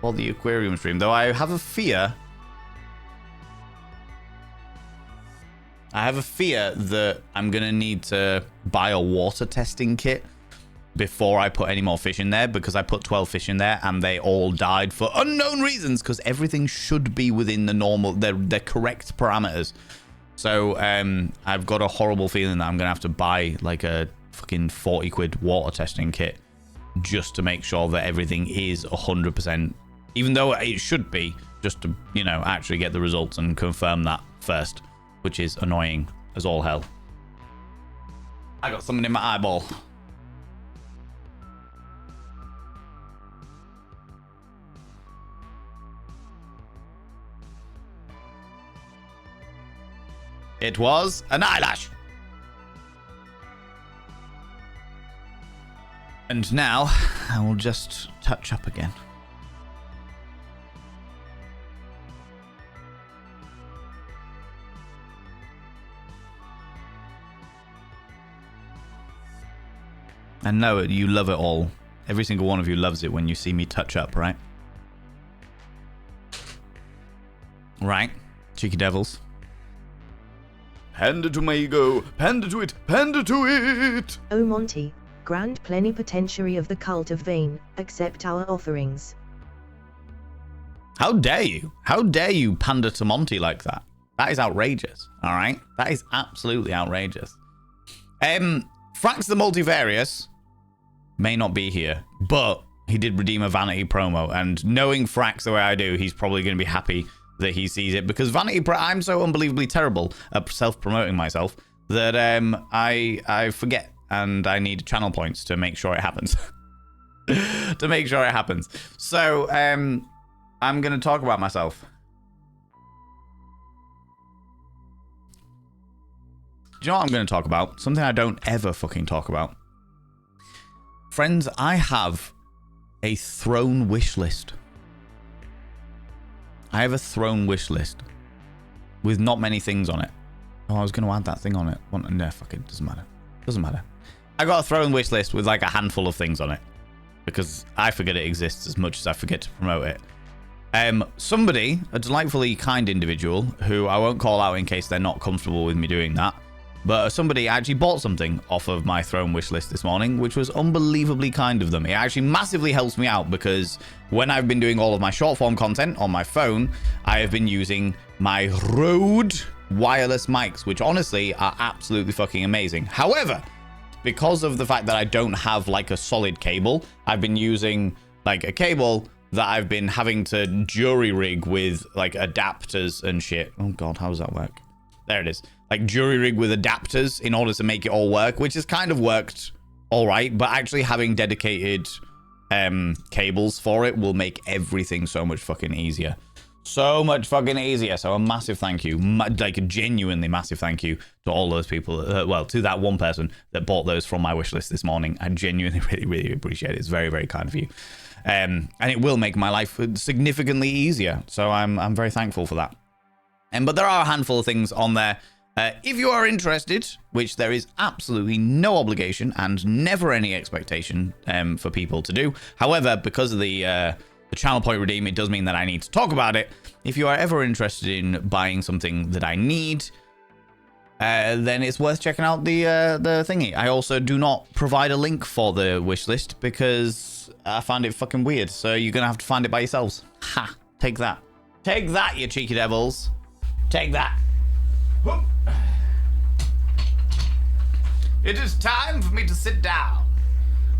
Though I have a fear. That I'm going to need to buy a water testing kit before I put any more fish in there, because I put 12 fish in there and they all died for unknown reasons, because everything should be within the normal, the correct parameters. So I've got a horrible feeling that I'm going to have to buy like a fucking 40 quid water testing kit just to make sure that everything is 100%, even though it should be, just to, you know, actually get the results and confirm that first, which is annoying as all hell. I got something in my eyeball. It was an eyelash. And now I will just touch up again. I know it, you love it all. Every single one of you loves it when you see me touch up, right? Right, cheeky devils. Pander to my ego, pander to it, pander to it! O Monty, Grand Plenipotentiary of the Cult of Vain, accept our offerings. How dare you? How dare you pander to Monty like that? That is outrageous, all right? That is absolutely outrageous. Frax the Multivarious may not be here, but he did redeem a Vanity promo, and knowing Frax the way I do, he's probably going to be happy that he sees it, because I'm so unbelievably terrible at self-promoting myself that I forget, and I need channel points to make sure it happens. To make sure it happens. So I'm going to talk about myself. Do you know what I'm going to talk about? Something I don't ever fucking talk about. Friends, I have a throne wish list. I have a throne wish list with not many things on it. Oh, I was going to add that thing on it. No, fuck it. Doesn't matter. Doesn't matter. I got a throne wish list with like a handful of things on it because I forget it exists as much as I forget to promote it. Somebody, a delightfully kind individual, who I won't call out in case they're not comfortable with me doing that, but somebody actually bought something off of my throne wish list this morning, which was unbelievably kind of them. It actually massively helps me out because when I've been doing all of my short form content on my phone, I have been using my Rode wireless mics, which honestly are absolutely fucking amazing. However, because of the fact that I don't have like a solid cable, I've been using like a cable that I've been having to jury rig with like adapters and shit. Oh god, how does that work? There it is. Like jury rig with adapters in order to make it all work, which has kind of worked all right, but actually having dedicated cables for it will make everything so much fucking easier. So much fucking easier. So a massive thank you, like a genuinely massive thank you to all those people, well, to that one person that bought those from my wish list this morning. I genuinely really appreciate it. It's very, very kind of you. And it will make my life significantly easier. So I'm very thankful for that. But there are a handful of things on there. If you are interested, which there is absolutely no obligation and never any expectation for people to do. However, because of the channel point redeem, it does mean that I need to talk about it. If you are ever interested in buying something that I need, then it's worth checking out the thingy. I also do not provide a link for the wish list because I find it fucking weird. So you're going to have to find it by yourselves. Ha! Take that. Take that, you cheeky devils. Take that. Whoop. It is time for me to sit down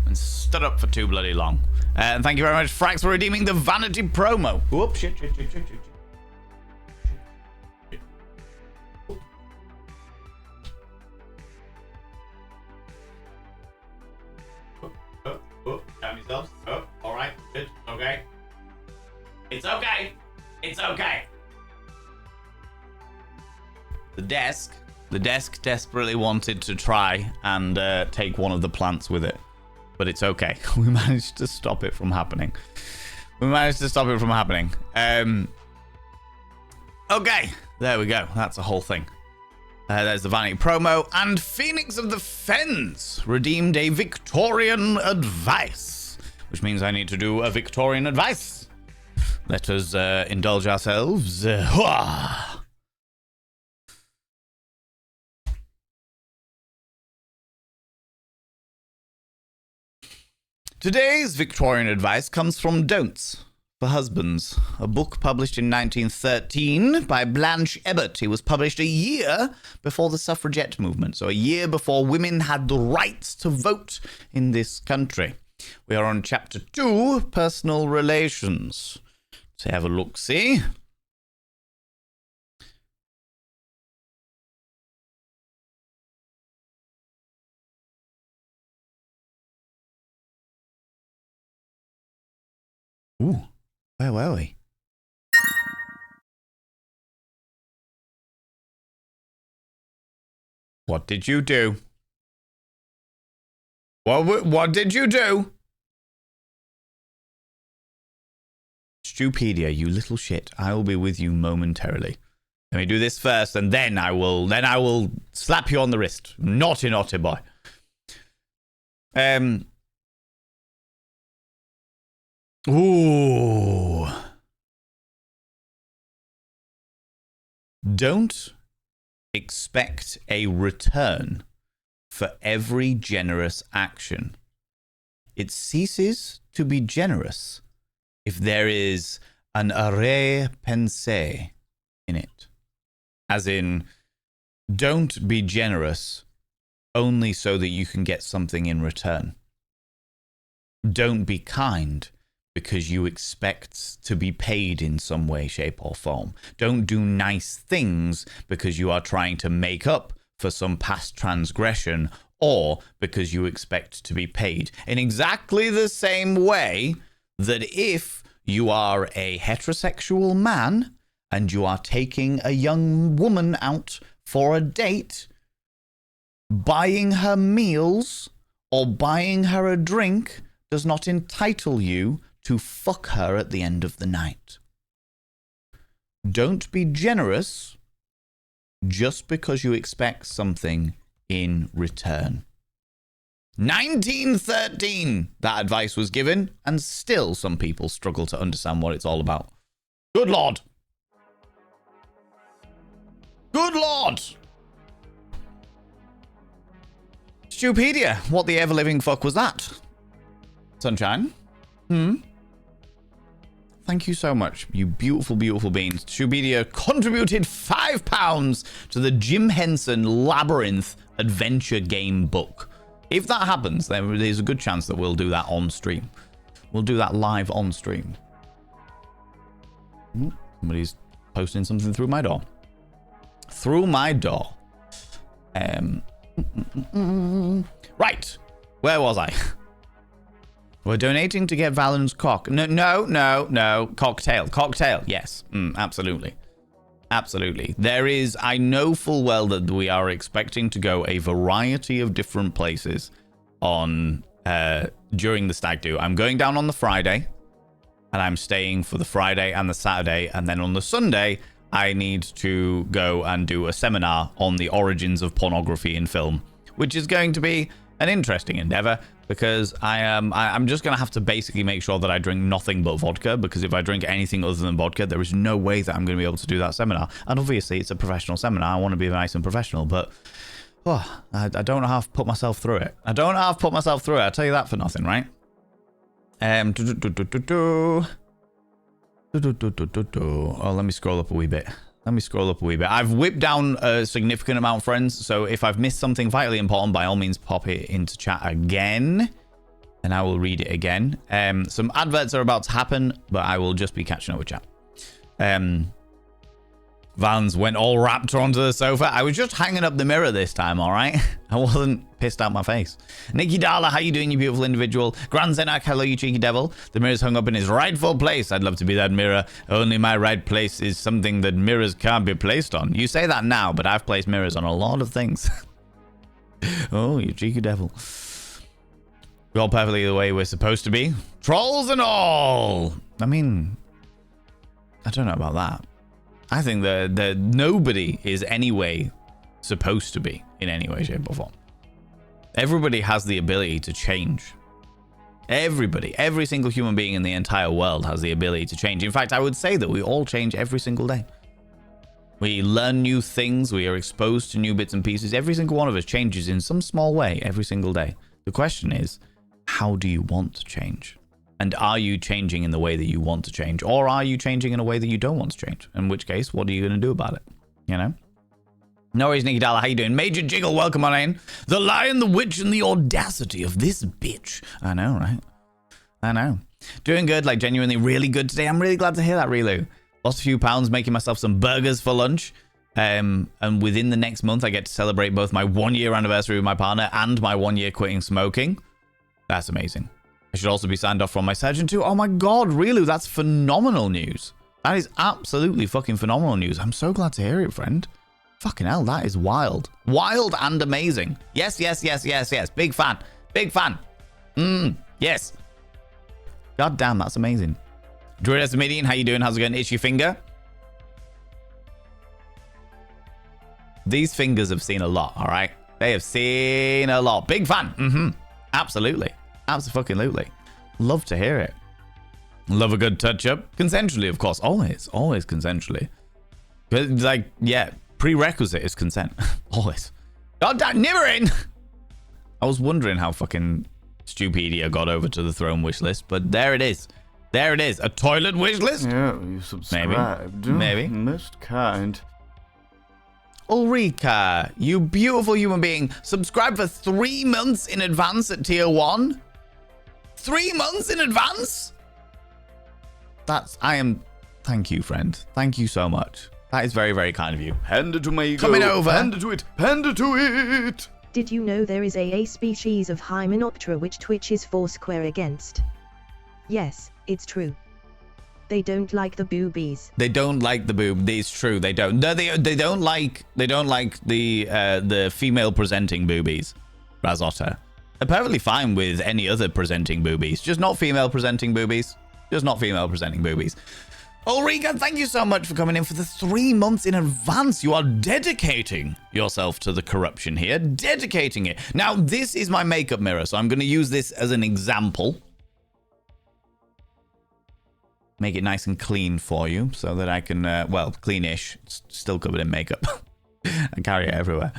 and stood up for too bloody long. And thank you very much, Frax, for redeeming the vanity promo. Whoop, shit. Calm yourselves. Oh, all right. Good. Okay. It's okay. It's okay. The desk desperately wanted to try and take one of the plants with it, but it's okay. We managed to stop it from happening. Okay, there we go. That's the whole thing. There's the vanity promo, and Phoenix of the Fens redeemed a Victorian advice, which means I need to do a Victorian advice. Let us indulge ourselves. Today's Victorian advice comes from Don'ts for Husbands, a book published in 1913 by Blanche Ebbert. It was published a year before the suffragette movement, so a year before women had the right to vote in this country. We are on chapter 2, Personal Relations. Let's have a look-see. Ooh, where were we? What did you do? What did you do? Stupedia, you little shit. I will be with you momentarily. Let me do this first, and then I will slap you on the wrist. Naughty, naughty boy. Ooh. Don't expect a return for every generous action. It ceases to be generous if there is an arrière-pensée in it. As in, don't be generous only so that you can get something in return. Don't be kind because you expect to be paid in some way, shape, or form. Don't do nice things because you are trying to make up for some past transgression or because you expect to be paid. In exactly the same way that if you are a heterosexual man and you are taking a young woman out for a date, buying her meals or buying her a drink does not entitle you to fuck her at the end of the night. Don't be generous just because you expect something in return. 1913, that advice was given, and still some people struggle to understand what it's all about. Good Lord. Good Lord. Stupedia, what the ever-living fuck was that? Sunshine? Thank you so much, you beautiful, beautiful beings. Stupedia contributed £5 to the Jim Henson Labyrinth adventure game book. If that happens, then there's a good chance that we'll do that on stream. We'll do that live on stream. Somebody's posting something through my door. Through my door. Right. Where was I? We're donating to get Valen's cock. No. Cocktail. Yes. Absolutely. Absolutely. There is, I know full well that we are expecting to go a variety of different places on during the stag do. I'm going down on the Friday, and I'm staying for the Friday and the Saturday, and then on the Sunday, I need to go and do a seminar on the origins of pornography in film, which is going to be an interesting endeavor, because I'm just going to have to basically make sure that I drink nothing but vodka, because if I drink anything other than vodka, there is no way that I'm going to be able to do that seminar. And obviously, it's a professional seminar. I want to be nice and professional, but I don't know how to put myself through it. I'll tell you that for nothing, right? Oh, let me scroll up a wee bit. I've whipped down a significant amount, friends, so if I've missed something vitally important, by all means pop it into chat again, and I will read it again. Some adverts are about to happen, but I will just be catching up with chat. Vans went all raptor onto the sofa. I was just hanging up the mirror this time, all right? I wasn't pissed out my face. Nikki Darla, how you doing, you beautiful individual? Grand Zenak, hello, you cheeky devil. The mirror's hung up in his rightful place. I'd love to be that mirror. Only my right place is something that mirrors can't be placed on. You say that now, but I've placed mirrors on a lot of things. Oh, you cheeky devil. We're all perfectly the way we're supposed to be. Trolls and all. I mean, I don't know about that. I think that nobody is anyway supposed to be in any way, shape, or form. Everybody has the ability to change. Everybody, every single human being in the entire world has the ability to change. In fact, I would say that we all change every single day. We learn new things. We are exposed to new bits and pieces. Every single one of us changes in some small way every single day. The question is, how do you want to change? And are you changing in the way that you want to change? Or are you changing in a way that you don't want to change? In which case, what are you going to do about it? You know? No worries, Nikki Dollar. How you doing? Major Jiggle, welcome on in. The Lion, the Witch, and the audacity of this bitch. I know, right? I know. Doing good, like genuinely really good today. I'm really glad to hear that, Relu. Lost a few pounds making myself some burgers for lunch. And within the next month, I get to celebrate both my 1-year anniversary with my partner and my 1 year quitting smoking. That's amazing. I should also be signed off from my surgeon too. Oh my God, Relu, that's phenomenal news. That is absolutely fucking phenomenal news. I'm so glad to hear it, friend. Fucking hell, that is wild. Wild and amazing. Yes, yes, yes, yes, yes. Big fan. Big fan. Yes. God damn, that's amazing. Druid Estimedian, how you doing? How's it going? Itchy finger. These fingers have seen a lot, all right? They have seen a lot. Big fan. Absolutely. Absolutely. Love to hear it. Love a good touch-up. Consensually, of course. Always. Always consensually. Like, yeah, prerequisite is consent. Always. God damn, Nimmering! I was wondering how fucking Stupedia got over to the throne wish list, but there it is. There it is. A toilet wish list? Yeah, you subscribed. Maybe. Most kind. Ulrika, you beautiful human being. Subscribe for 3 months in advance at tier 1. 3 months in advance? Thank you, friend. Thank you so much. That is very, very kind of you. Panda to my ego. Coming over. Panda to it. Panda to it. Did you know there is a species of Hymenoptera which Twitch is foursquare against? Yes, it's true. They don't like the boobies. They don't like the boob. It's true. They don't. No, they don't like the female presenting boobies. Razotta. They're perfectly fine with any other presenting boobies, just not female presenting boobies. Just not female presenting boobies. Ulrika, thank you so much for coming in for the 3 months in advance. You are dedicating yourself to the corruption here. Dedicating it. Now, this is my makeup mirror, so I'm going to use this as an example. Make it nice and clean for you so that I can, well, cleanish. It's still covered in makeup. I carry it everywhere.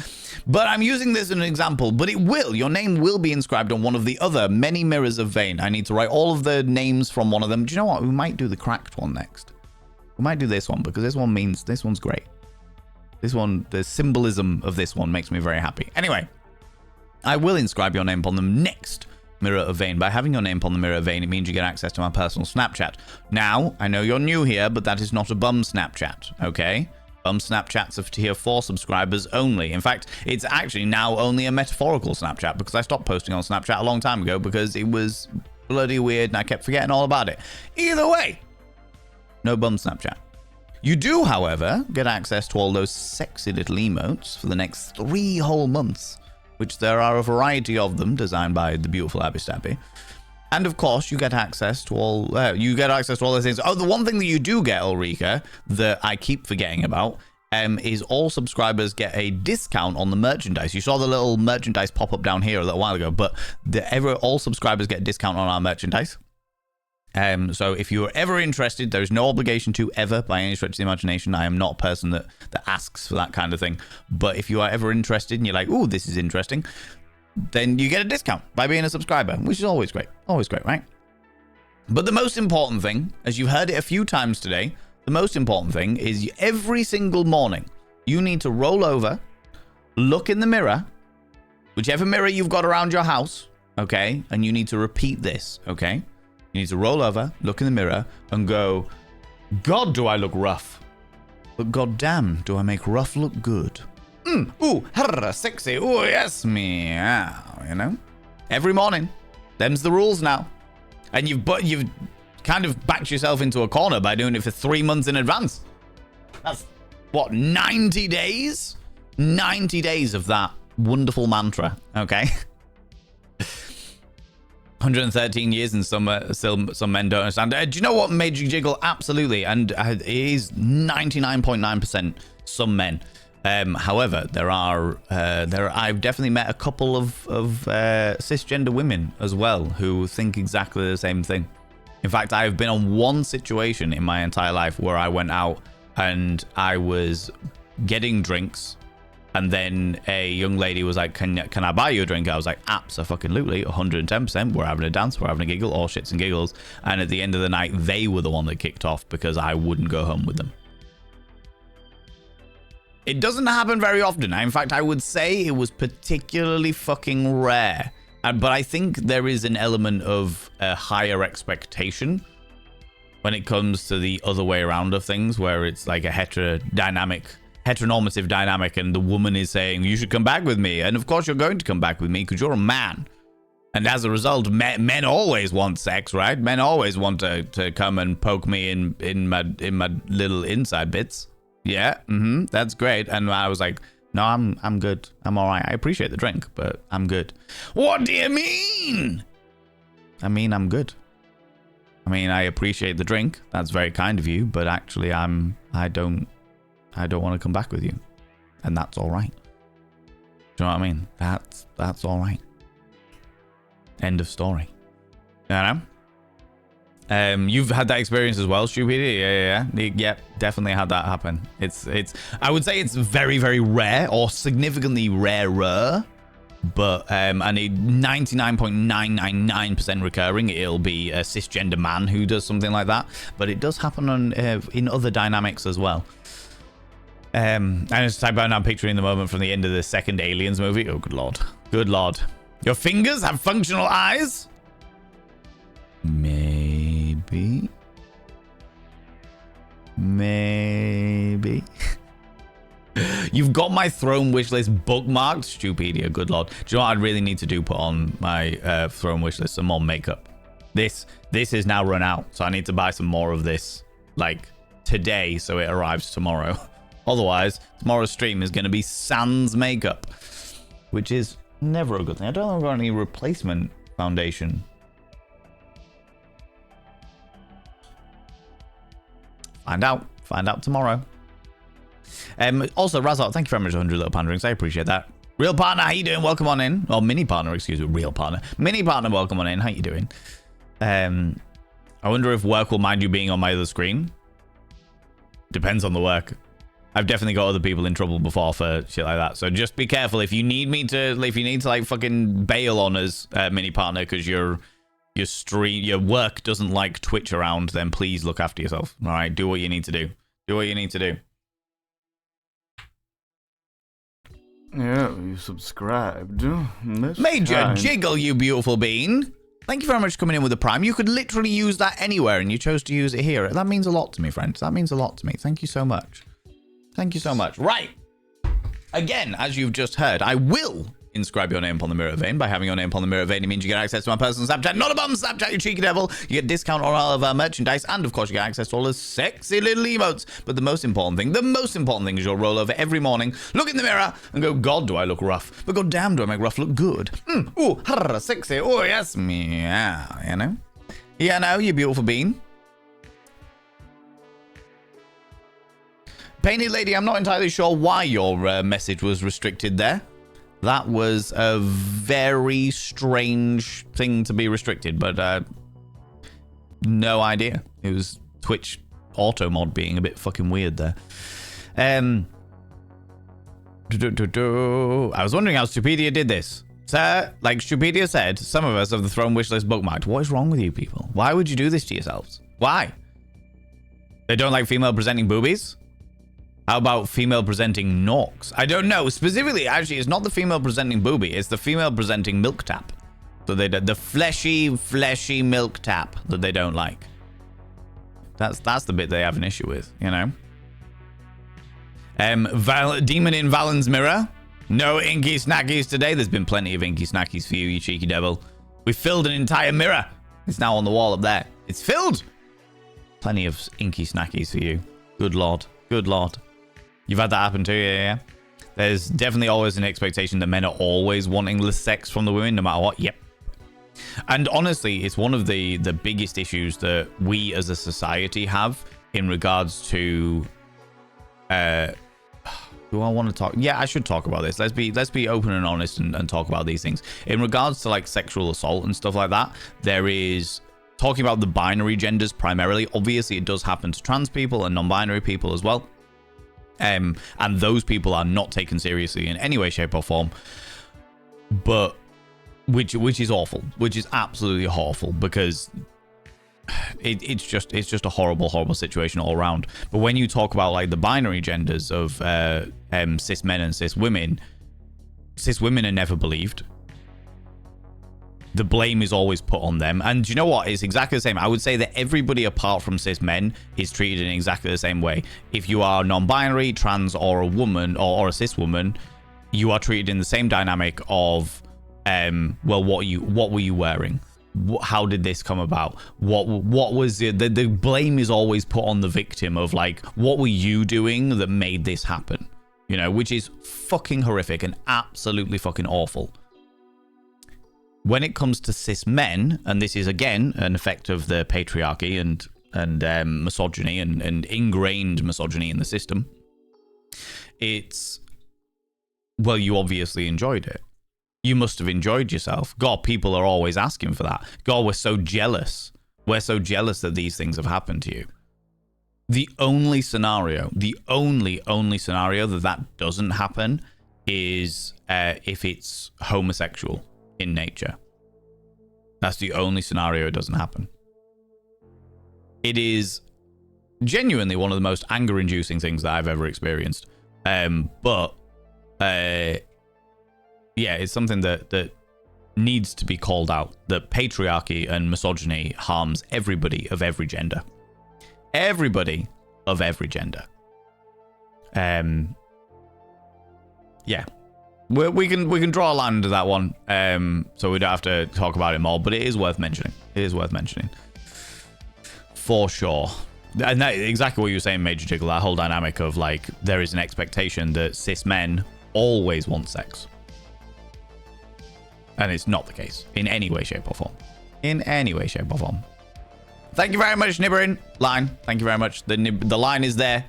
But I'm using this as an example, but your name will be inscribed on one of the other many mirrors of Vane. I need to write all of the names from one of them. Do you know what? We might do the cracked one next. We might do this one because this one's great. This one, the symbolism of this one makes me very happy. Anyway, I will inscribe your name upon the next Mirror of Vane. By having your name upon the Mirror of Vane, it means you get access to my personal Snapchat. Now, I know you're new here, but that is not a bum Snapchat, okay? Bum Snapchats are tier 4 subscribers only. In fact, it's actually now only a metaphorical Snapchat because I stopped posting on Snapchat a long time ago because it was bloody weird and I kept forgetting all about it. Either way, no bum Snapchat. You do, however, get access to all those sexy little emotes for the next 3 whole months, which there are a variety of them designed by the beautiful Abby Stabby. And of course, you get access to all those things. Oh, the one thing that you do get, Ulrika, that I keep forgetting about, is all subscribers get a discount on the merchandise. You saw the little merchandise pop up down here a little while ago, but all subscribers get a discount on our merchandise. So if you're ever interested, there's no obligation to ever, by any stretch of the imagination. I am not a person that asks for that kind of thing. But if you are ever interested and you're like, ooh, this is interesting, then you get a discount by being a subscriber, which is always great. Always great, right? But the most important thing, as you've heard it a few times today, the most important thing is every single morning, you need to roll over, look in the mirror, whichever mirror you've got around your house, okay? And you need to repeat this, okay? You need to roll over, look in the mirror, and go, God, do I look rough? But goddamn, do I make rough look good? Ooh, sexy. Ooh, yes, meow. You know, every morning. Them's the rules now. And you've kind of backed yourself into a corner by doing it for 3 months in advance. That's what, 90 days? 90 days of that wonderful mantra. Okay. 113 years and some men don't understand. Do you know what made you jiggle? Absolutely. And it is 99.9% some men. However, I've definitely met a couple of cisgender women as well who think exactly the same thing. In fact, I've been on one situation in my entire life where I went out and I was getting drinks, and then a young lady was like, "Can I buy you a drink?" I was like, "Absolutely, 110%. We're having a dance, we're having a giggle, all shits and giggles." And at the end of the night, they were the one that kicked off because I wouldn't go home with them. It doesn't happen very often. In fact, I would say it was particularly fucking rare. But I think there is an element of a higher expectation when it comes to the other way around of things, where it's like a heteronormative dynamic, and the woman is saying, you should come back with me. And of course you're going to come back with me because you're a man. And as a result, men always want sex, right? Men always want to come and poke me in my little inside bits. Yeah, that's great. And I was like, no, I'm good. I'm all right. I appreciate the drink, but I'm good. What do you mean? I mean, I'm good. I mean, I appreciate the drink. That's very kind of you, but actually I don't want to come back with you. And that's all right. Do you know what I mean? That's all right. End of story. You know? You've had that experience as well, Stupidity? Yeah, definitely had that happen. I would say it's very, very rare, or significantly rarer, but and a 99.999% recurring, it'll be a cisgender man who does something like that, but it does happen in other dynamics as well. I just type out now, picturing the moment from the end of the second Aliens movie. Oh, good lord. Good lord. Your fingers have functional eyes? Maybe. You've got my throne wishlist bookmarked, Stupedia. Good lord. Do you know what I'd really need to do? Put on my throne wishlist some more makeup. This is now run out, so I need to buy some more of this, like, today, so it arrives tomorrow. Otherwise, tomorrow's stream is going to be sans makeup, which is never a good thing. I don't think I've got any replacement foundation. Find out tomorrow. Also, Razok, thank you very much for 100 little panderings. I appreciate that. Real partner, how you doing? Welcome on in. Or mini partner, excuse me. Real partner. Mini partner, welcome on in. How you doing? I wonder if work will mind you being on my other screen. Depends on the work. I've definitely got other people in trouble before for shit like that. So just be careful. If you need to like fucking bail on us, mini partner, because your work doesn't like Twitch around, then please look after yourself. All right, do what you need to do. Do what you need to do. Yeah, you subscribed. That's Major kind. Jiggle, you beautiful bean. Thank you very much for coming in with the Prime. You could literally use that anywhere, and you chose to use it here. That means a lot to me, friends. That means a lot to me. Thank you so much. Thank you so much. Right. Again, as you've just heard, I will inscribe your name upon the mirror vein. By having your name upon the mirror vein, it means you get access to my personal Snapchat. Not a bum Snapchat, you cheeky devil. You get discount on all of our merchandise, and of course you get access to all the sexy little emotes. But the most important thing is you'll roll over every morning, look in the mirror, and go, God, do I look rough? But God damn, do I make rough look good? Ooh, harr, sexy. Oh, yes, meow, you know? Yeah, no, you beautiful bean. Painted Lady, I'm not entirely sure why your message was restricted there. That was a very strange thing to be restricted, but no idea. It was Twitch auto mod being a bit fucking weird there. I was wondering how Stupedia did this. Sir, like Stupedia said, some of us have the Throne wishlist bookmarked. What is wrong with you people? Why would you do this to yourselves? Why? They don't like female presenting boobies? How about female presenting norks? I don't know. Specifically, actually, it's not the female presenting booby. It's the female presenting milk tap. So they the fleshy milk tap that they don't like. That's the bit they have an issue with, you know. Demon in Valen's mirror. No inky snackies today. There's been plenty of inky snackies for you, you cheeky devil. We filled an entire mirror. It's now on the wall up there. It's filled. Plenty of inky snackies for you. Good lord. Good lord. You've had that happen too, yeah. There's definitely always an expectation that men are always wanting less sex from the women, no matter what. Yep. And honestly, it's one of the biggest issues that we as a society have in regards to... do I want to talk? Yeah, I should talk about this. Let's be open and honest and talk about these things. In regards to like sexual assault and stuff like that, there is... Talking about the binary genders primarily, obviously it does happen to trans people and non-binary people as well. And those people are not taken seriously in any way, shape or form. But which is awful, which is absolutely awful, because it's just a horrible situation all around. But when you talk about like the binary genders of cis men and cis women are never believed. The blame is always put on them. And you know what? It's exactly the same. I would say that everybody apart from cis men is treated in exactly the same way. If you are non-binary, trans, or a woman, or a cis woman, you are treated in the same dynamic of, well, what were you wearing? How did this come about? What was it? The blame is always put on the victim of like, what were you doing that made this happen? You know, which is fucking horrific and absolutely fucking awful. When it comes to cis men, and this is again an effect of the patriarchy and misogyny and ingrained misogyny in the system, it's, well, you obviously enjoyed it. You must have enjoyed yourself. God, people are always asking for that. God, we're so jealous. We're so jealous that these things have happened to you. The only scenario that doesn't happen is if it's homosexual in nature. That's the only scenario it doesn't happen. It is genuinely one of the most anger-inducing things that I've ever experienced. But yeah, it's something that needs to be called out. That patriarchy and misogyny harms everybody of every gender. Everybody of every gender. Yeah. We can draw a line under that one, so we don't have to talk about it more, but it is worth mentioning. It is worth mentioning. For sure. And that, exactly what you were saying, Major Jiggle, that whole dynamic of like, there is an expectation that cis men always want sex. And it's not the case in any way, shape, or form. In any way, shape, or form. Thank you very much, Nibbering Line. Thank you very much. The line is there.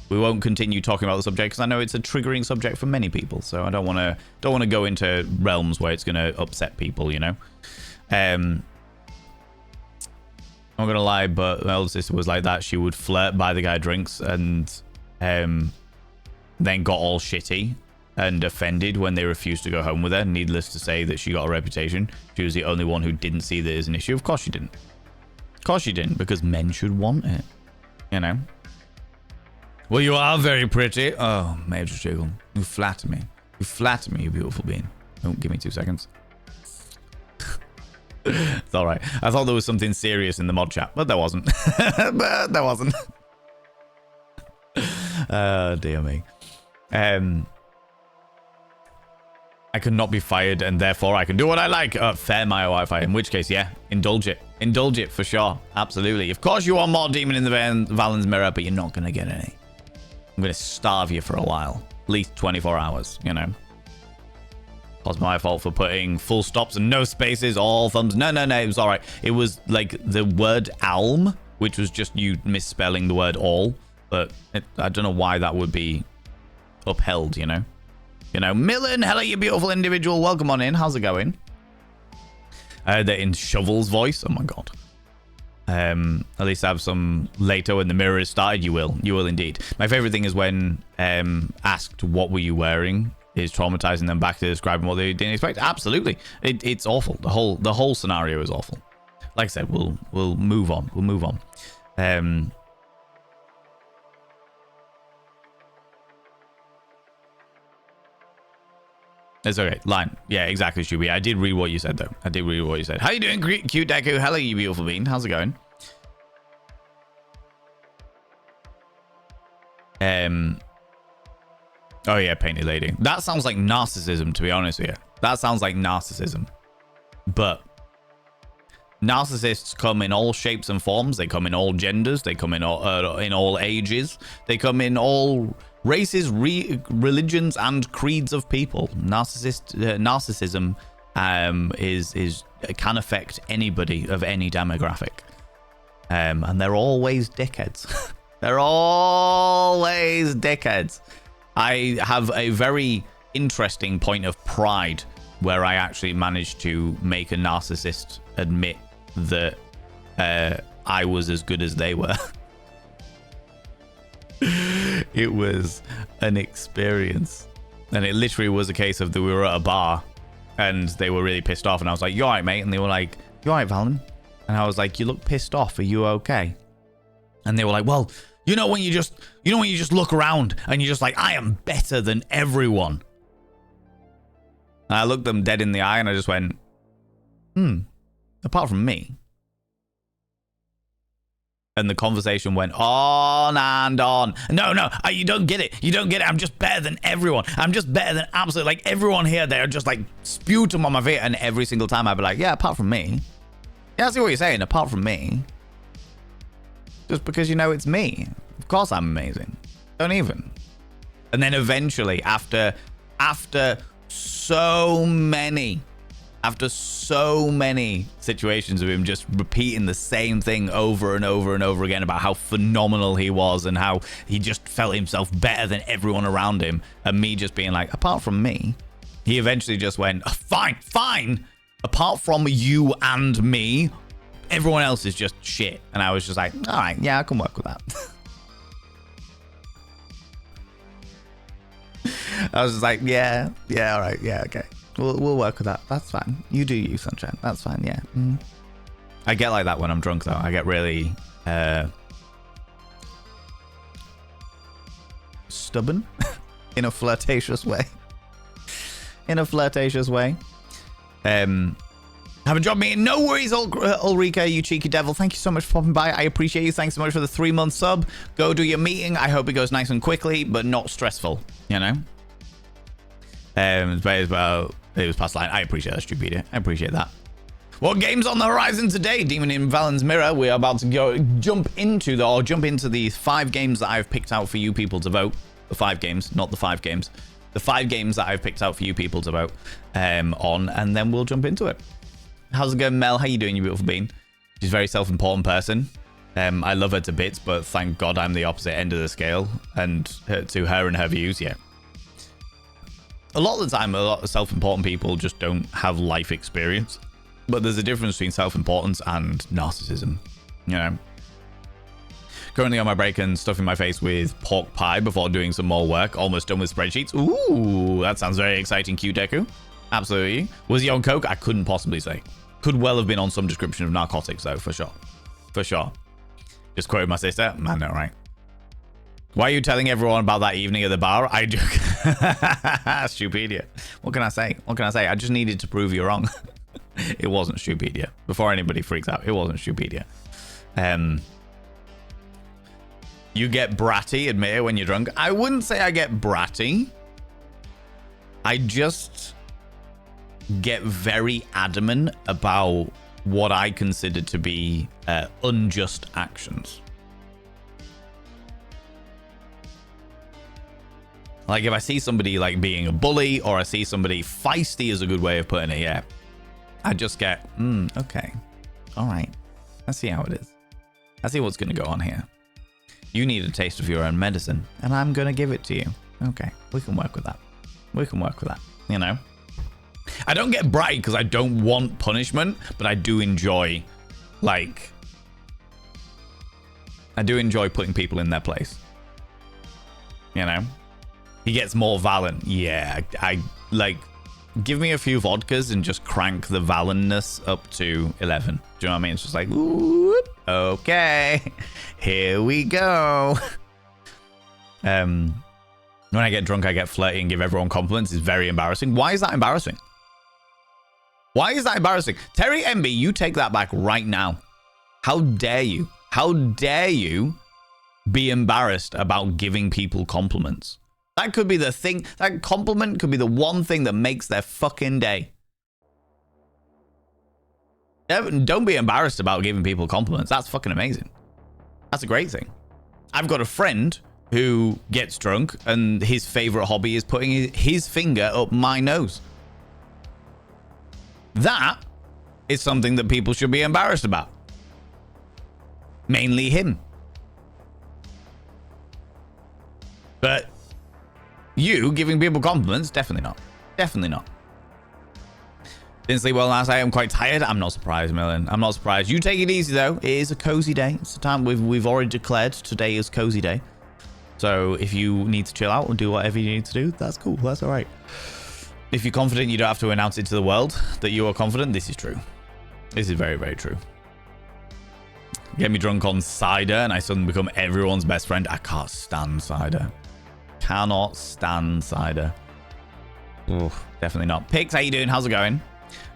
We won't continue talking about the subject because I know it's a triggering subject for many people. So I don't want to go into realms where it's going to upset people, you know. I'm not gonna lie, but my older sister was like that. She would flirt, buy the guy drinks, and then got all shitty and offended when they refused to go home with her. Needless to say that she got a reputation. She was the only one who didn't see that as an issue. Of course she didn't. Of course she didn't, because men should want it, you know. Well, you are very pretty. Oh, Major Jiggle, you flatter me. You flatter me, you beautiful being. Don't give me 2 seconds. It's all right. I thought there was something serious in the mod chat, but there wasn't. But there wasn't. Dear me. I could not be fired, and therefore I can do what I like. Fair my Wi-Fi. In which case, yeah, indulge it. Indulge it for sure. Absolutely. Of course, you want more Demon in the Valen's Mirror, but you're not going to get any. I'm going to starve you for a while. At least 24 hours, you know. It was my fault for putting full stops and no spaces, all thumbs. No, it was all right. It was like the word alm, which was just you misspelling the word all. But I don't know why that would be upheld, you know. You know, Millen, hello, you beautiful individual. Welcome on in. How's it going? They're in Shovel's voice. Oh, my God. At least have some later when the mirror is started. You will. You will indeed. My favorite thing is when asked, what were you wearing? Is traumatizing them back to describing what they didn't expect. Absolutely. It's awful. The whole scenario is awful. Like I said, we'll move on. We'll move on. It's okay. Line. Yeah, exactly, Shuby. I did read what you said, though. I did read what you said. How you doing, cute Deku? Hello, you beautiful bean. How's it going? Oh, yeah, Painted Lady. That sounds like narcissism, to be honest with you. That sounds like narcissism. But narcissists come in all shapes and forms. They come in all genders. They come in all ages. They come in all races, religions, and creeds of people. Narcissism can affect anybody of any demographic. And they're always dickheads. They're always dickheads. I have a very interesting point of pride where I actually managed to make a narcissist admit that I was as good as they were. It was an experience. And it literally was a case of that we were at a bar and they were really pissed off. And I was like, you all right, mate? And they were like, you all right, Valen? And I was like, you look pissed off. Are you okay? And they were like, well, you know when you just look around and you're just like, I am better than everyone. And I looked them dead in the eye and I just went, apart from me. And the conversation went on and on. No, you don't get it. You don't get it. I'm just better than everyone. I'm just better than absolutely, like, everyone here. They're just like sputum on my feet. And every single time I'd be like, yeah, apart from me. Yeah, I see what you're saying. Apart from me. Just because you know it's me. Of course I'm amazing. Don't even. And then eventually, after so many situations of him just repeating the same thing over and over and over again about how phenomenal he was and how he just felt himself better than everyone around him, and me just being like, apart from me, he eventually just went, fine. Apart from you and me, everyone else is just shit. And I was just like, all right, yeah, I can work with that. I was just like, yeah, all right, yeah, okay. We'll work with that. That's fine. You do you, Sunshine. That's fine, yeah. I get like that when I'm drunk, though. I get really stubborn in a flirtatious way. Haven't dropped me in. No worries, Ulrika, you cheeky devil. Thank you so much for popping by. I appreciate you. Thanks so much for the 3-month sub. Go do your meeting. I hope it goes nice and quickly, but not stressful, you know? It was past line. I appreciate that, Stupidia. I appreciate that. What game's on the horizon today? Demon in Valen's Mirror. We're about to jump into the 5 games that I've picked out for you people to vote. The 5 games, not the 5 games. The 5 games that I've picked out for you people to vote on, and then we'll jump into it. How's it going, Mel? How you doing, you beautiful bean? She's a very self-important person. I love her to bits, but thank God I'm the opposite end of the scale. And to her and her views, yeah. A lot of the time, a lot of self-important people just don't have life experience. But there's a difference between self-importance and narcissism, you know. Currently on my break and stuffing my face with pork pie before doing some more work. Almost done with spreadsheets. Ooh, that sounds very exciting, Q-Deku. Absolutely. Was he on coke? I couldn't possibly say. Could well have been on some description of narcotics, though, for sure. For sure. Just quoted my sister. Man, no, right. Why are you telling everyone about that evening at the bar? I joke. Stupidia. What can I say? What can I say? I just needed to prove you wrong. It wasn't Stupidia. Before anybody freaks out, it wasn't Stupidia. You get bratty, admit it, when you're drunk. I wouldn't say I get bratty. I just get very adamant about what I consider to be unjust actions. Like if I see somebody like being a bully, or I see somebody feisty is a good way of putting it, yeah. I just get, okay. All right. I see how it is. I see what's going to go on here. You need a taste of your own medicine, and I'm going to give it to you. Okay. We can work with that. We can work with that, you know? I don't get bratty because I don't want punishment, but I do enjoy, like... I do enjoy putting people in their place. You know? He gets more Valen. Yeah, I like... Give me a few vodkas and just crank the Valenness up to 11. Do you know what I mean? It's just like, ooh, okay, here we go. When I get drunk, I get flirty and give everyone compliments. It's very embarrassing. Why is that embarrassing? Why is that embarrassing? Terry MB, you take that back right now. How dare you? How dare you be embarrassed about giving people compliments? That could be the thing. That compliment could be the one thing that makes their fucking day. Don't be embarrassed about giving people compliments. That's fucking amazing. That's a great thing. I've got a friend who gets drunk and his favorite hobby is putting his finger up my nose. That is something that people should be embarrassed about. Mainly him. But you giving people compliments, definitely not. Definitely not. Didn't sleep well last night. I'm quite tired. I'm not surprised, Millen. I'm not surprised. You take it easy, though. It is a cozy day. It's the time we've already declared today is cozy day. So if you need to chill out and do whatever you need to do, that's cool. That's all right. If you're confident, you don't have to announce it to the world that you are confident. This is true. This is very, very true. Get me drunk on cider and I suddenly become everyone's best friend. I can't stand cider. Cannot stand cider. Oof, definitely not. Pix, how you doing? How's it going?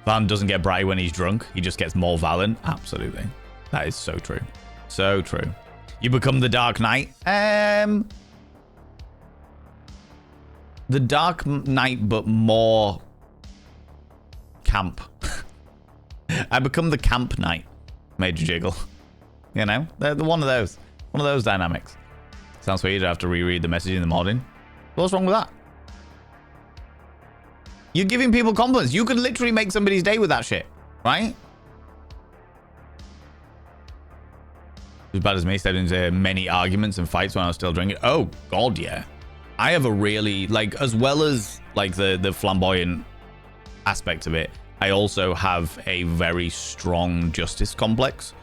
Van doesn't get bratty when he's drunk. He just gets more Valen. Absolutely. That is so true. So true. You become the Dark Knight. The Dark Knight, but more camp. I become the Camp Knight. Major Jiggle. You know? They're one of those. One of those dynamics. Sounds sweet. I have to reread the message in the morning. What's wrong with that? You're giving people compliments. You could literally make somebody's day with that shit, right? As bad as me, stepped into many arguments and fights when I was still drinking. Oh, God, yeah. I have a really, like, as well as, like, the flamboyant aspect of it, I also have a very strong justice complex.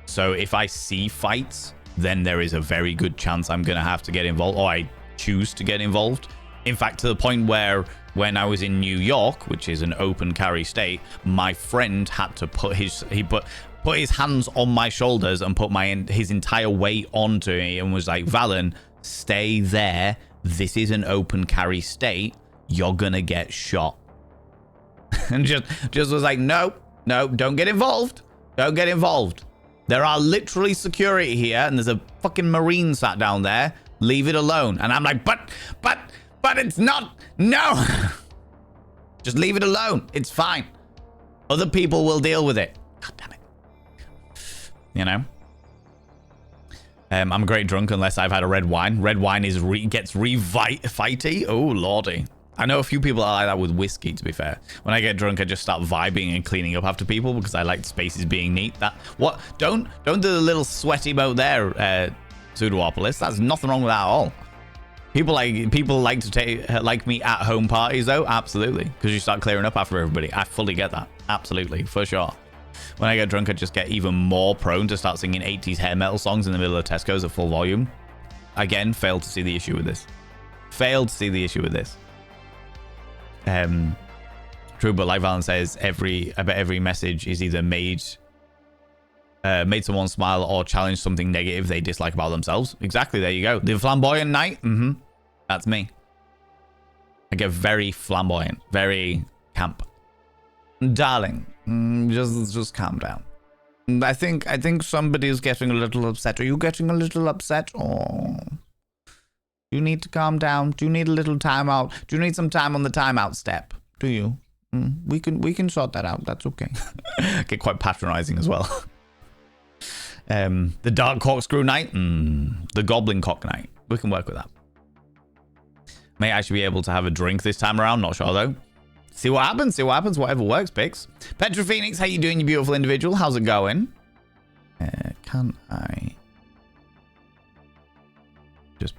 So if I see fights, then there is a very good chance I'm going to have to get involved, or I choose to get involved. In fact, to the point where when I was in New York, which is an open carry state, my friend had to put his hands on my shoulders and put his entire weight onto me and was like, Valen, stay there. This is an open carry state. You're going to get shot. And just was like, no, don't get involved. Don't get involved. There are literally security here, and there's a fucking Marine sat down there. Leave it alone. And I'm like, but it's not. No. Just leave it alone. It's fine. Other people will deal with it. God damn it. You know? I'm a great drunk unless I've had a red wine. Red wine gets fighty. Oh, lordy. I know a few people are like that with whiskey, to be fair. When I get drunk, I just start vibing and cleaning up after people because I like spaces being neat. Don't do the little sweaty boat there, Pseudoopolis. There's nothing wrong with that at all. People like to take like me at home parties though, absolutely, because you start clearing up after everybody. I fully get that, absolutely, for sure. When I get drunk, I just get even more prone to start singing 80s hair metal songs in the middle of Tesco's at full volume. Again, failed to see the issue with this. Failed to see the issue with this. True, but like Valen says, I bet every message is either made someone smile or challenge something negative they dislike about themselves. Exactly, there you go. The flamboyant knight, that's me. I get very flamboyant, very camp. Darling, just calm down. I think somebody's getting a little upset. Are you getting a little upset? Oh. You need to calm down. Do you need a little time out? Do you need some time on the timeout step? Do you? We can sort that out. That's okay. Get quite patronizing as well. The dark corkscrew knight, the goblin cock knight. We can work with that. May actually be able to have a drink this time around. Not sure though. See what happens. See what happens. Whatever works, Pix. Petra Phoenix, how you doing, you beautiful individual? How's it going? Can I just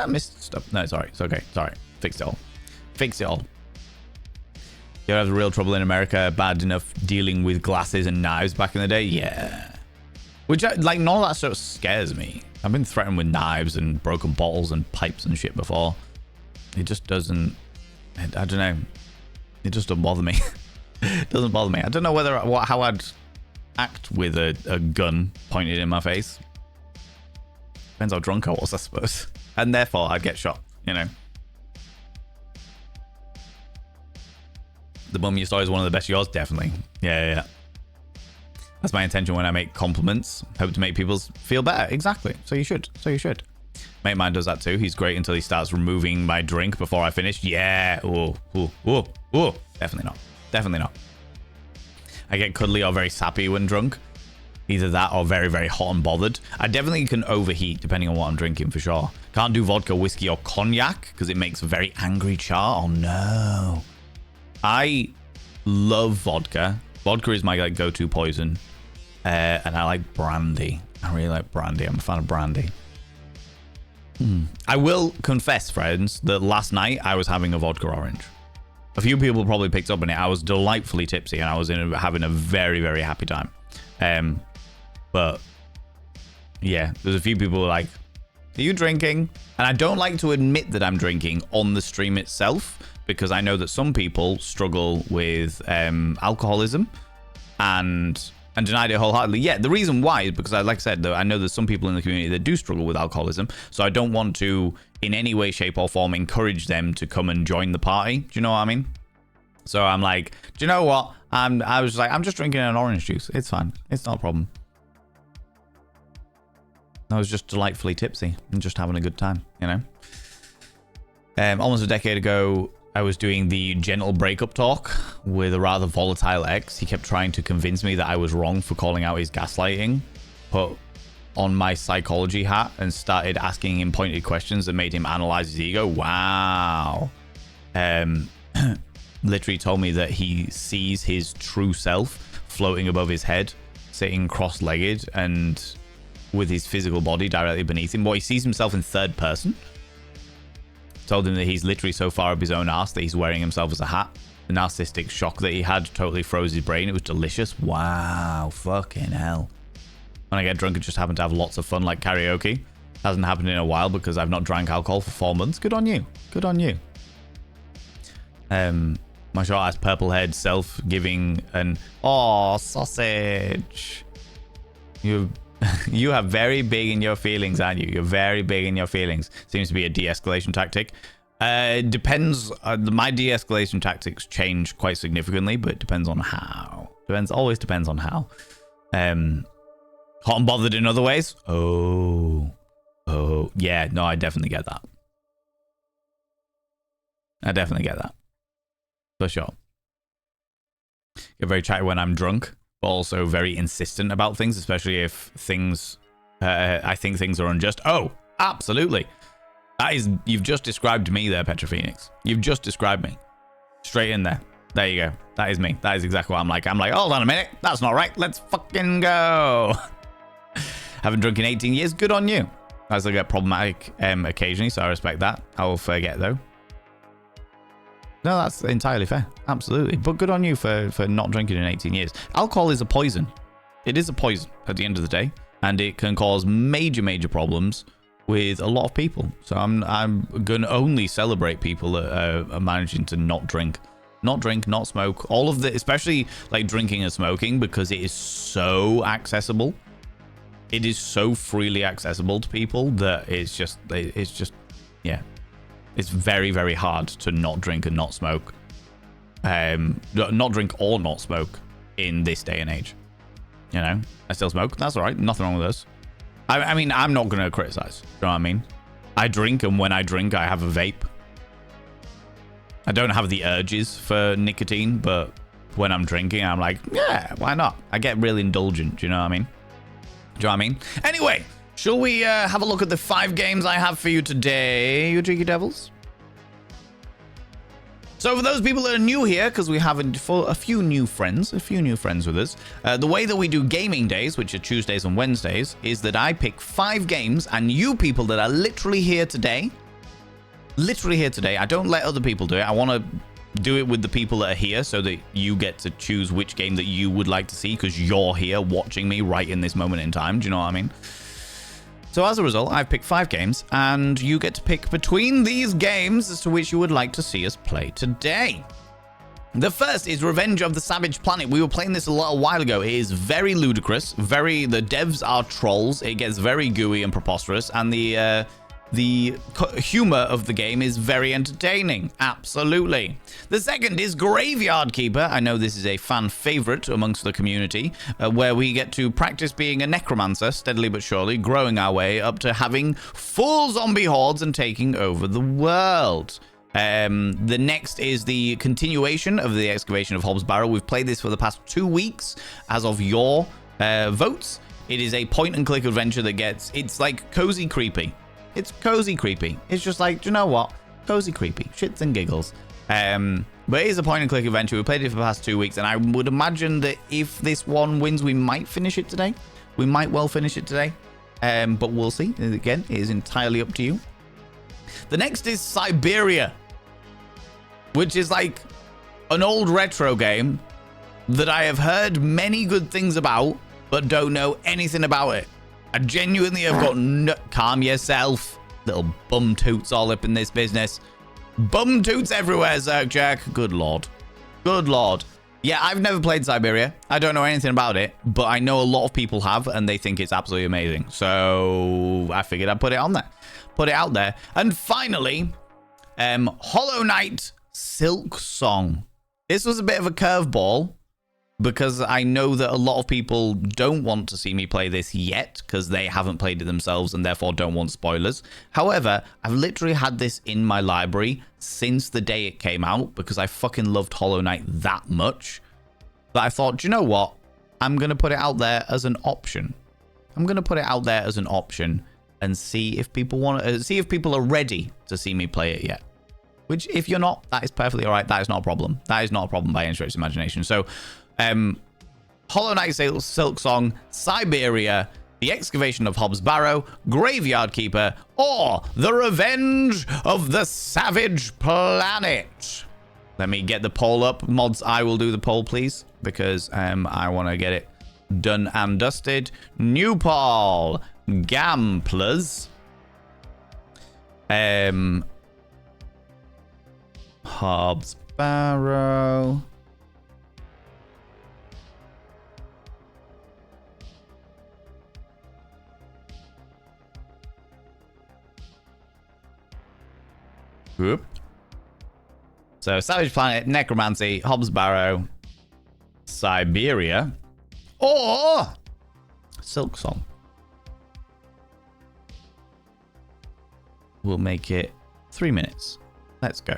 missed stuff? No, sorry. It's okay. Sorry. Fixed it all. Fix it all. You have real trouble in America. Bad enough dealing with glasses and knives back in the day. Yeah. Which, like, none of that stuff scares me. I've been threatened with knives and broken bottles and pipes and shit before. It just doesn't. I don't know. It just doesn't bother me. It doesn't bother me. I don't know how I'd act with a gun pointed in my face. Depends how drunk I was, I suppose. And therefore, I'd get shot, you know. The Mummy story is one of the best of yours, definitely. Yeah. That's my intention when I make compliments. Hope to make people feel better. Exactly. So you should. Mate mine does that too. He's great until he starts removing my drink before I finish. Yeah. Ooh. Definitely not. I get cuddly or very sappy when drunk. Either that or very, very hot and bothered. I definitely can overheat depending on what I'm drinking for sure. Can't do vodka, whiskey, or cognac because it makes a very angry char. Oh no. I love vodka. Vodka is my go-to poison. And I like brandy. I really like brandy. I'm a fan of brandy. I will confess, friends, that last night I was having a vodka orange. A few people probably picked up on it. I was delightfully tipsy and I was having a very, very happy time. But yeah, there's a few people who are like, are you drinking? And I don't like to admit that I'm drinking on the stream itself because I know that some people struggle with alcoholism and denied it wholeheartedly. Yeah, the reason why is because, like I said, I know there's some people in the community that do struggle with alcoholism, so I don't want to, in any way, shape, or form, encourage them to come and join the party. Do you know what I mean? So I'm like, do you know what? I was like, I'm just drinking an orange juice. It's fine. It's not a problem. I was just delightfully tipsy and just having a good time, you know? Almost a decade ago, I was doing the gentle breakup talk with a rather volatile ex. He kept trying to convince me that I was wrong for calling out his gaslighting, put on my psychology hat and started asking him pointed questions that made him analyze his ego. Wow. Literally told me that he sees his true self floating above his head, sitting cross-legged and with his physical body directly beneath him. Well, he sees himself in third person. Told him that he's literally so far up his own ass that he's wearing himself as a hat. The narcissistic shock that he had totally froze his brain. It was delicious. Wow, fucking hell. When I get drunk, I just happen to have lots of fun like karaoke. Hasn't happened in a while because I've not drank alcohol for 4 months. Good on you. Good on you. My short-ass purple-haired self giving an sausage. You are very big in your feelings, aren't you? You're very big in your feelings. Seems to be a de-escalation tactic. Depends. My de-escalation tactics change quite significantly, but it depends on how. Always depends on how. Hot and bothered in other ways. Oh, yeah. No, I definitely get that. For sure. Get very chatty when I'm drunk, but also very insistent about things, especially if things, I think things are unjust. Oh, absolutely. That is, you've just described me there, Petra Phoenix. You've just described me. Straight in there. There you go. That is me. That is exactly what I'm like. I'm like, hold on a minute. That's not right. Let's fucking go. Haven't drunk in 18 years. Good on you. As I get problematic occasionally, so I respect that. I will forget, though. No, that's entirely fair. Absolutely. But good on you for not drinking in 18 years. Alcohol is a poison. It is a poison at the end of the day. And it can cause major, major problems with a lot of people. So I'm going to only celebrate people that are managing to not drink. Not drink, not smoke. All of the, especially like drinking and smoking, because it is so accessible. It is so freely accessible to people that it's just, yeah. It's very, very hard to not drink and not smoke. Not drink or not smoke in this day and age. You know, I still smoke. That's all right. Nothing wrong with this. I mean, I'm not going to criticize. You know what I mean? I drink, and when I drink, I have a vape. I don't have the urges for nicotine, but when I'm drinking, I'm like, yeah, why not? I get real indulgent. Do you know what I mean? Do you know what I mean? Anyway. Shall we have a look at the 5 games I have for you today, you cheeky devils? So for those people that are new here, because we have a few new friends with us, the way that we do gaming days, which are Tuesdays and Wednesdays, is that I pick 5 games, and you people that are literally here today, I don't let other people do it. I want to do it with the people that are here so that you get to choose which game that you would like to see because you're here watching me right in this moment in time. Do you know what I mean? So as a result, I've picked 5 games, and you get to pick between these games as to which you would like to see us play today. The first is Revenge of the Savage Planet. We were playing this a little while ago. It is very ludicrous. The devs are trolls. It gets very gooey and preposterous, and the humor of the game is very entertaining. Absolutely. The second is Graveyard Keeper. I know this is a fan favorite amongst the community, where we get to practice being a necromancer, steadily but surely, growing our way up to having full zombie hordes and taking over the world. The next is the continuation of the Excavation of Hobb's Barrow. We've played this for the past 2 weeks as of your votes. It is a point-and-click adventure that it's like cozy creepy. It's cozy creepy. It's just like, do you know what? Cozy creepy. Shits and giggles. But it is a point-and-click adventure. We played it for the past 2 weeks, and I would imagine that if this one wins, we might finish it today. We might well finish it today. But we'll see. Again, it is entirely up to you. The next is Siberia, which is like an old retro game that I have heard many good things about, but don't know anything about it. I genuinely have got no... Calm yourself. Little bum toots all up in this business. Bum toots everywhere, Zerkjack. Good lord. Good lord. Yeah, I've never played Siberia. I don't know anything about it, but I know a lot of people have, and they think it's absolutely amazing. So I figured I'd put it on there. Put it out there. And finally, Hollow Knight Silk Song. This was a bit of a curveball, because I know that a lot of people don't want to see me play this yet because they haven't played it themselves and therefore don't want spoilers. However, I've literally had this in my library since the day it came out because I fucking loved Hollow Knight that much that I thought, do you know what? I'm going to put it out there as an option. I'm going to put it out there as an option and see if people want to see if people are ready to see me play it yet. Which, if you're not, that is perfectly all right. That is not a problem. That is not a problem by any stretch of imagination. So, Hollow Knight Silk Song, Siberia, The Excavation of Hobb's Barrow, Graveyard Keeper, or The Revenge of the Savage Planet. Let me get the poll up. Mods, I will do the poll, please, because I want to get it done and dusted. New poll. Gamplers. Hobb's Barrow. Whoop. So, Savage Planet, Necromancy, Hobb's Barrow, Siberia, or Silk Song. We'll make it 3 minutes. Let's go.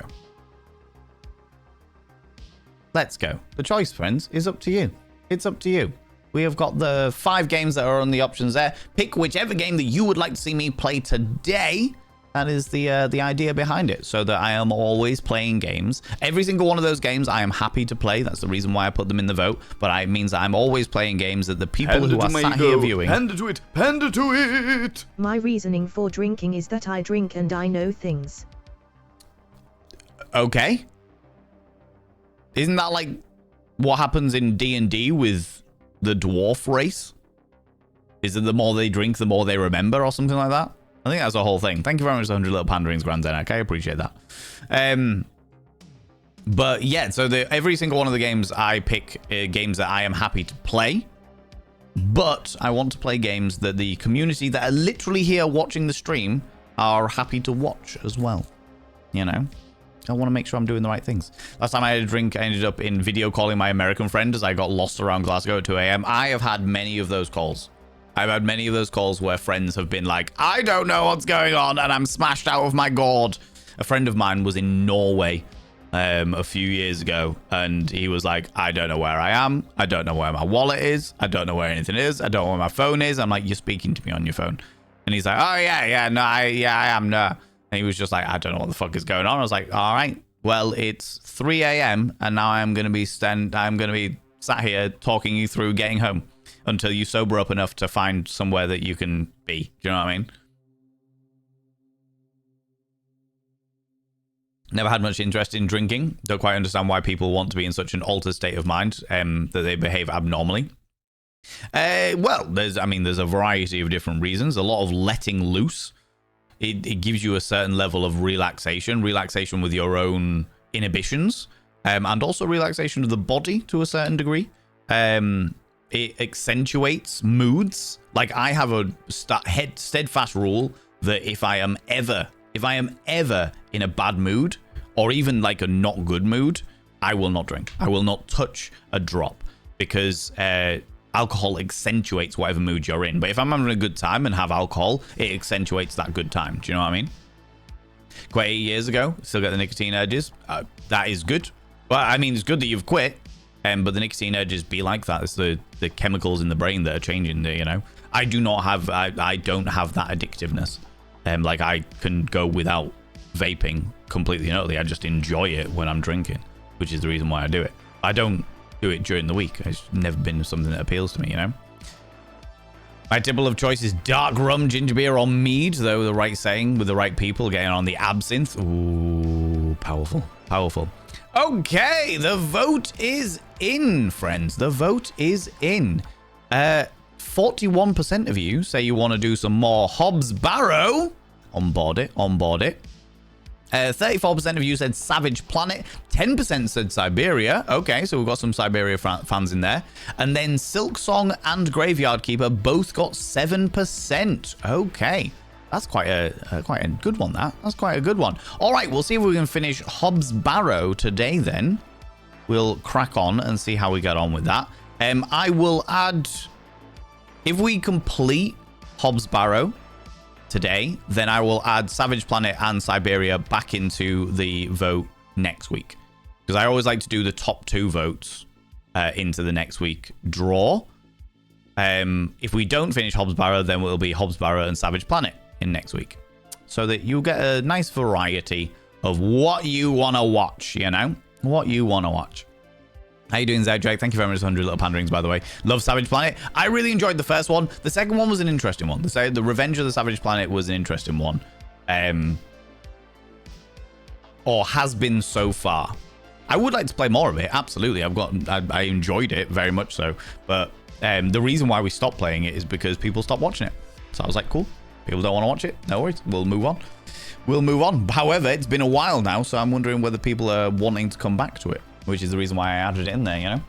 Let's go. The choice, friends, is up to you. It's up to you. We have got the 5 games that are on the options there. Pick whichever game that you would like to see me play today. That is the idea behind it, so that I am always playing games. Every single one of those games I am happy to play. That's the reason why I put them in the vote. But it means that I'm always playing games that the people who are sat here viewing. Panda to it! Panda to it! My reasoning for drinking is that I drink and I know things. Okay. Isn't that like what happens in D&D with the dwarf race? Is it the more they drink, the more they remember, or something like that? I think that's the whole thing. Thank you very much for 100 little panderings, Granddad. I appreciate that. But yeah, so every single one of the games I pick games that I am happy to play. But I want to play games that the community that are literally here watching the stream are happy to watch as well. You know? I want to make sure I'm doing the right things. Last time I had a drink, I ended up in video calling my American friend as I got lost around Glasgow at 2 a.m. I have had many of those calls. I've had many of those calls where friends have been like, I don't know what's going on and I'm smashed out of my gourd. A friend of mine was in Norway a few years ago and he was like, I don't know where I am. I don't know where my wallet is. I don't know where anything is. I don't know where my phone is. I'm like, you're speaking to me on your phone. And he's like, oh I am. No. And he was just like, I don't know what the fuck is going on. I was like, all right, well, it's 3 a.m. and now I'm going to be sat here talking you through getting home until you sober up enough to find somewhere that you can be. Do you know what I mean? Never had much interest in drinking. Don't quite understand why people want to be in such an altered state of mind that they behave abnormally. Well, there's a variety of different reasons. A lot of letting loose. It gives you a certain level of relaxation with your own inhibitions, and also relaxation of the body to a certain degree. It accentuates moods. Like I have a steadfast rule that if I am ever in a bad mood or even like a not good mood, I will not drink. I will not touch a drop because alcohol accentuates whatever mood you're in. But if I'm having a good time and have alcohol, it accentuates that good time. Do you know what I mean? Quit 8 years ago, still get the nicotine urges. That is good. Well, I mean, it's good that you've quit. But the nicotine urges be like that. It's the chemicals in the brain that are changing. You know, I don't have that addictiveness. Like I can go without vaping completely and utterly. I just enjoy it when I'm drinking, which is the reason why I do it. I don't do it during the week. It's never been something that appeals to me. You know. My tipple of choice is dark rum, ginger beer, or mead. Though the right saying with the right people, getting on the absinthe. Ooh, powerful, powerful. Okay, the vote is in, friends. The vote is in. 41% of you say you want to do some more Hobbs Barrow. On board it. 34% of you said Savage Planet. 10% said Siberia. Okay, so we've got some Siberia fans in there. And then Silk Song and Graveyard Keeper both got 7%. Okay. That's quite a good one, That's quite a good one. All right, we'll see if we can finish Hobbs Barrow today then. We'll crack on and see how we get on with that. I will add... If we complete Hobbs Barrow today, then I will add Savage Planet and Siberia back into the vote next week. Because I always like to do the top 2 votes into the next week draw. If we don't finish Hobbs Barrow, then it will be Hobbs Barrow and Savage Planet in next week, so that you'll get a nice variety of what you want to watch, you know? What you want to watch. How you doing, Zedrek? Thank you very much for 100 little panderings, by the way. Love Savage Planet. I really enjoyed the first one. The second one was an interesting one. The Revenge of the Savage Planet was an interesting one. Or has been so far. I would like to play more of it, absolutely. I enjoyed it very much so. But the reason why we stopped playing it is because people stopped watching it. So I was like, cool. People don't want to watch it. No worries. We'll move on. However, it's been a while now, so I'm wondering whether people are wanting to come back to it, which is the reason why I added it in there,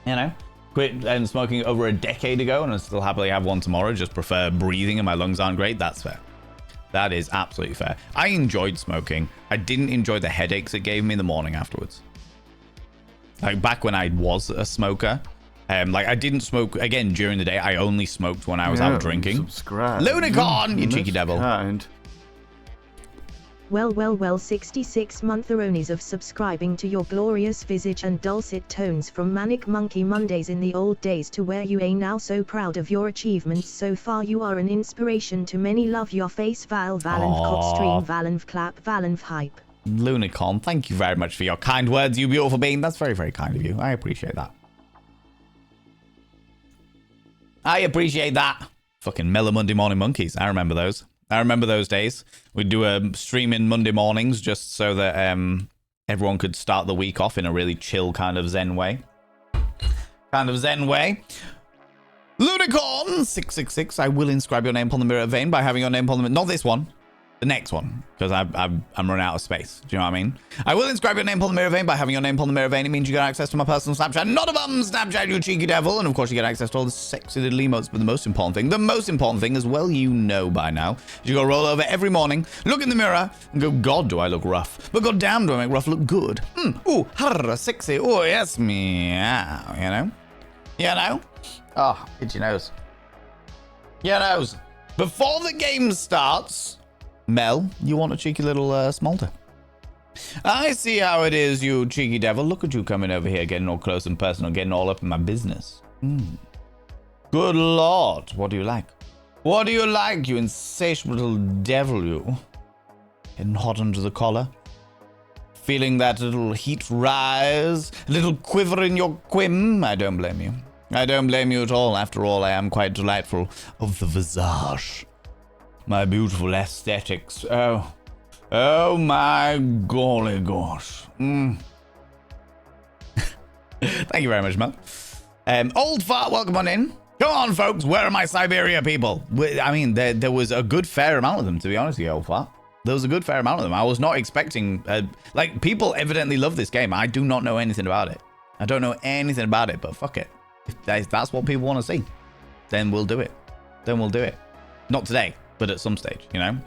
you know? Quit smoking over a decade ago, and I still happily have one tomorrow. Just prefer breathing and my lungs aren't great. That's fair. That is absolutely fair. I enjoyed smoking. I didn't enjoy the headaches it gave me in the morning afterwards. Like back when I was a smoker, like I didn't smoke again during the day. I only smoked when I was out drinking. Subscribe. Lunicorn, you cheeky devil. Well, 66 montheronies of subscribing to your glorious visage and dulcet tones from Manic Monkey Mondays in the old days to where you ain't now so proud of your achievements so far. You are an inspiration to many. Love your face, Valenv Cop Stream, Valenv Clap, Valenv Hype. Lunicon, thank you very much for your kind words, you beautiful being. That's very, very kind of you. I appreciate that. I appreciate that. Fucking Mellow Monday Morning Monkeys. I remember those. I remember those days. We'd do a stream in Monday mornings just so that everyone could start the week off in a really chill kind of zen way. Lunicorn 666. I will inscribe your name upon the mirror vein by having your name upon the... Not this one. The next one, because I'm running out of space. Do you know what I mean? I will inscribe your name upon the mirror vein by having your name upon the mirror vein. It means you get access to my personal Snapchat. Not a bum Snapchat, you cheeky devil. And of course, you get access to all the sexy little emotes. But the most important thing, as well you know by now, is you go roll over every morning, look in the mirror, and go, God, do I look rough? But God damn, do I make rough look good? Ooh, harr, sexy. Oh, yes, meow. You know? You know? Oh, itchy nose. Your nose. Before the game starts... Mel, you want a cheeky little smolder? I see how it is, you cheeky devil. Look at you coming over here, getting all close and personal, getting all up in my business. Good Lord. What do you like? What do you like, you insatiable little devil, you? Getting hot under the collar? Feeling that little heat rise? A little quiver in your quim? I don't blame you. I don't blame you at all. After all, I am quite delightful of the visage. My beautiful aesthetics. Oh my golly gosh. Thank you very much, Mel. Old Fart, welcome on in. Come on, folks. Where are my Siberia people? I mean, there was a good fair amount of them, to be honest with you, Old Fart. There was a good fair amount of them. I was not expecting... like, people evidently love this game. I do not know anything about it. I don't know anything about it, but fuck it. If that's what people want to see, then we'll do it. Not today. But at some stage, you know?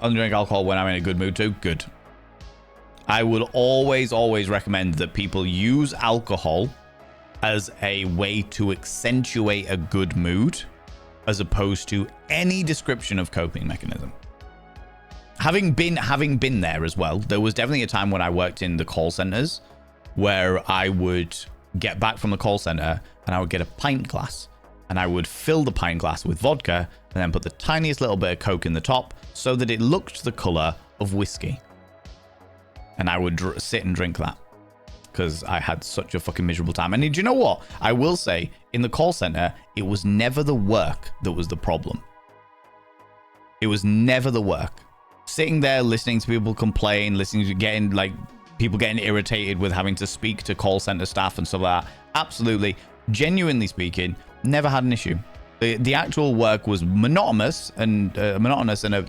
Only drink alcohol when I'm in a good mood too. Good. I would always recommend that people use alcohol as a way to accentuate a good mood, as opposed to any description of coping mechanism. Having been there as well, there was definitely a time when I worked in the call centers where I would get back from the call center and I would get a pint glass. And I would fill the pint glass with vodka and then put the tiniest little bit of Coke in the top so that it looked the color of whiskey. And I would sit and drink that because I had such a fucking miserable time. And do you know what? I will say, in the call center, it was never the work that was the problem. It was never the work. Sitting there listening to people complain, listening to people getting irritated with having to speak to call center staff and stuff like that. Absolutely. Genuinely speaking, never had an issue. The actual work was monotonous and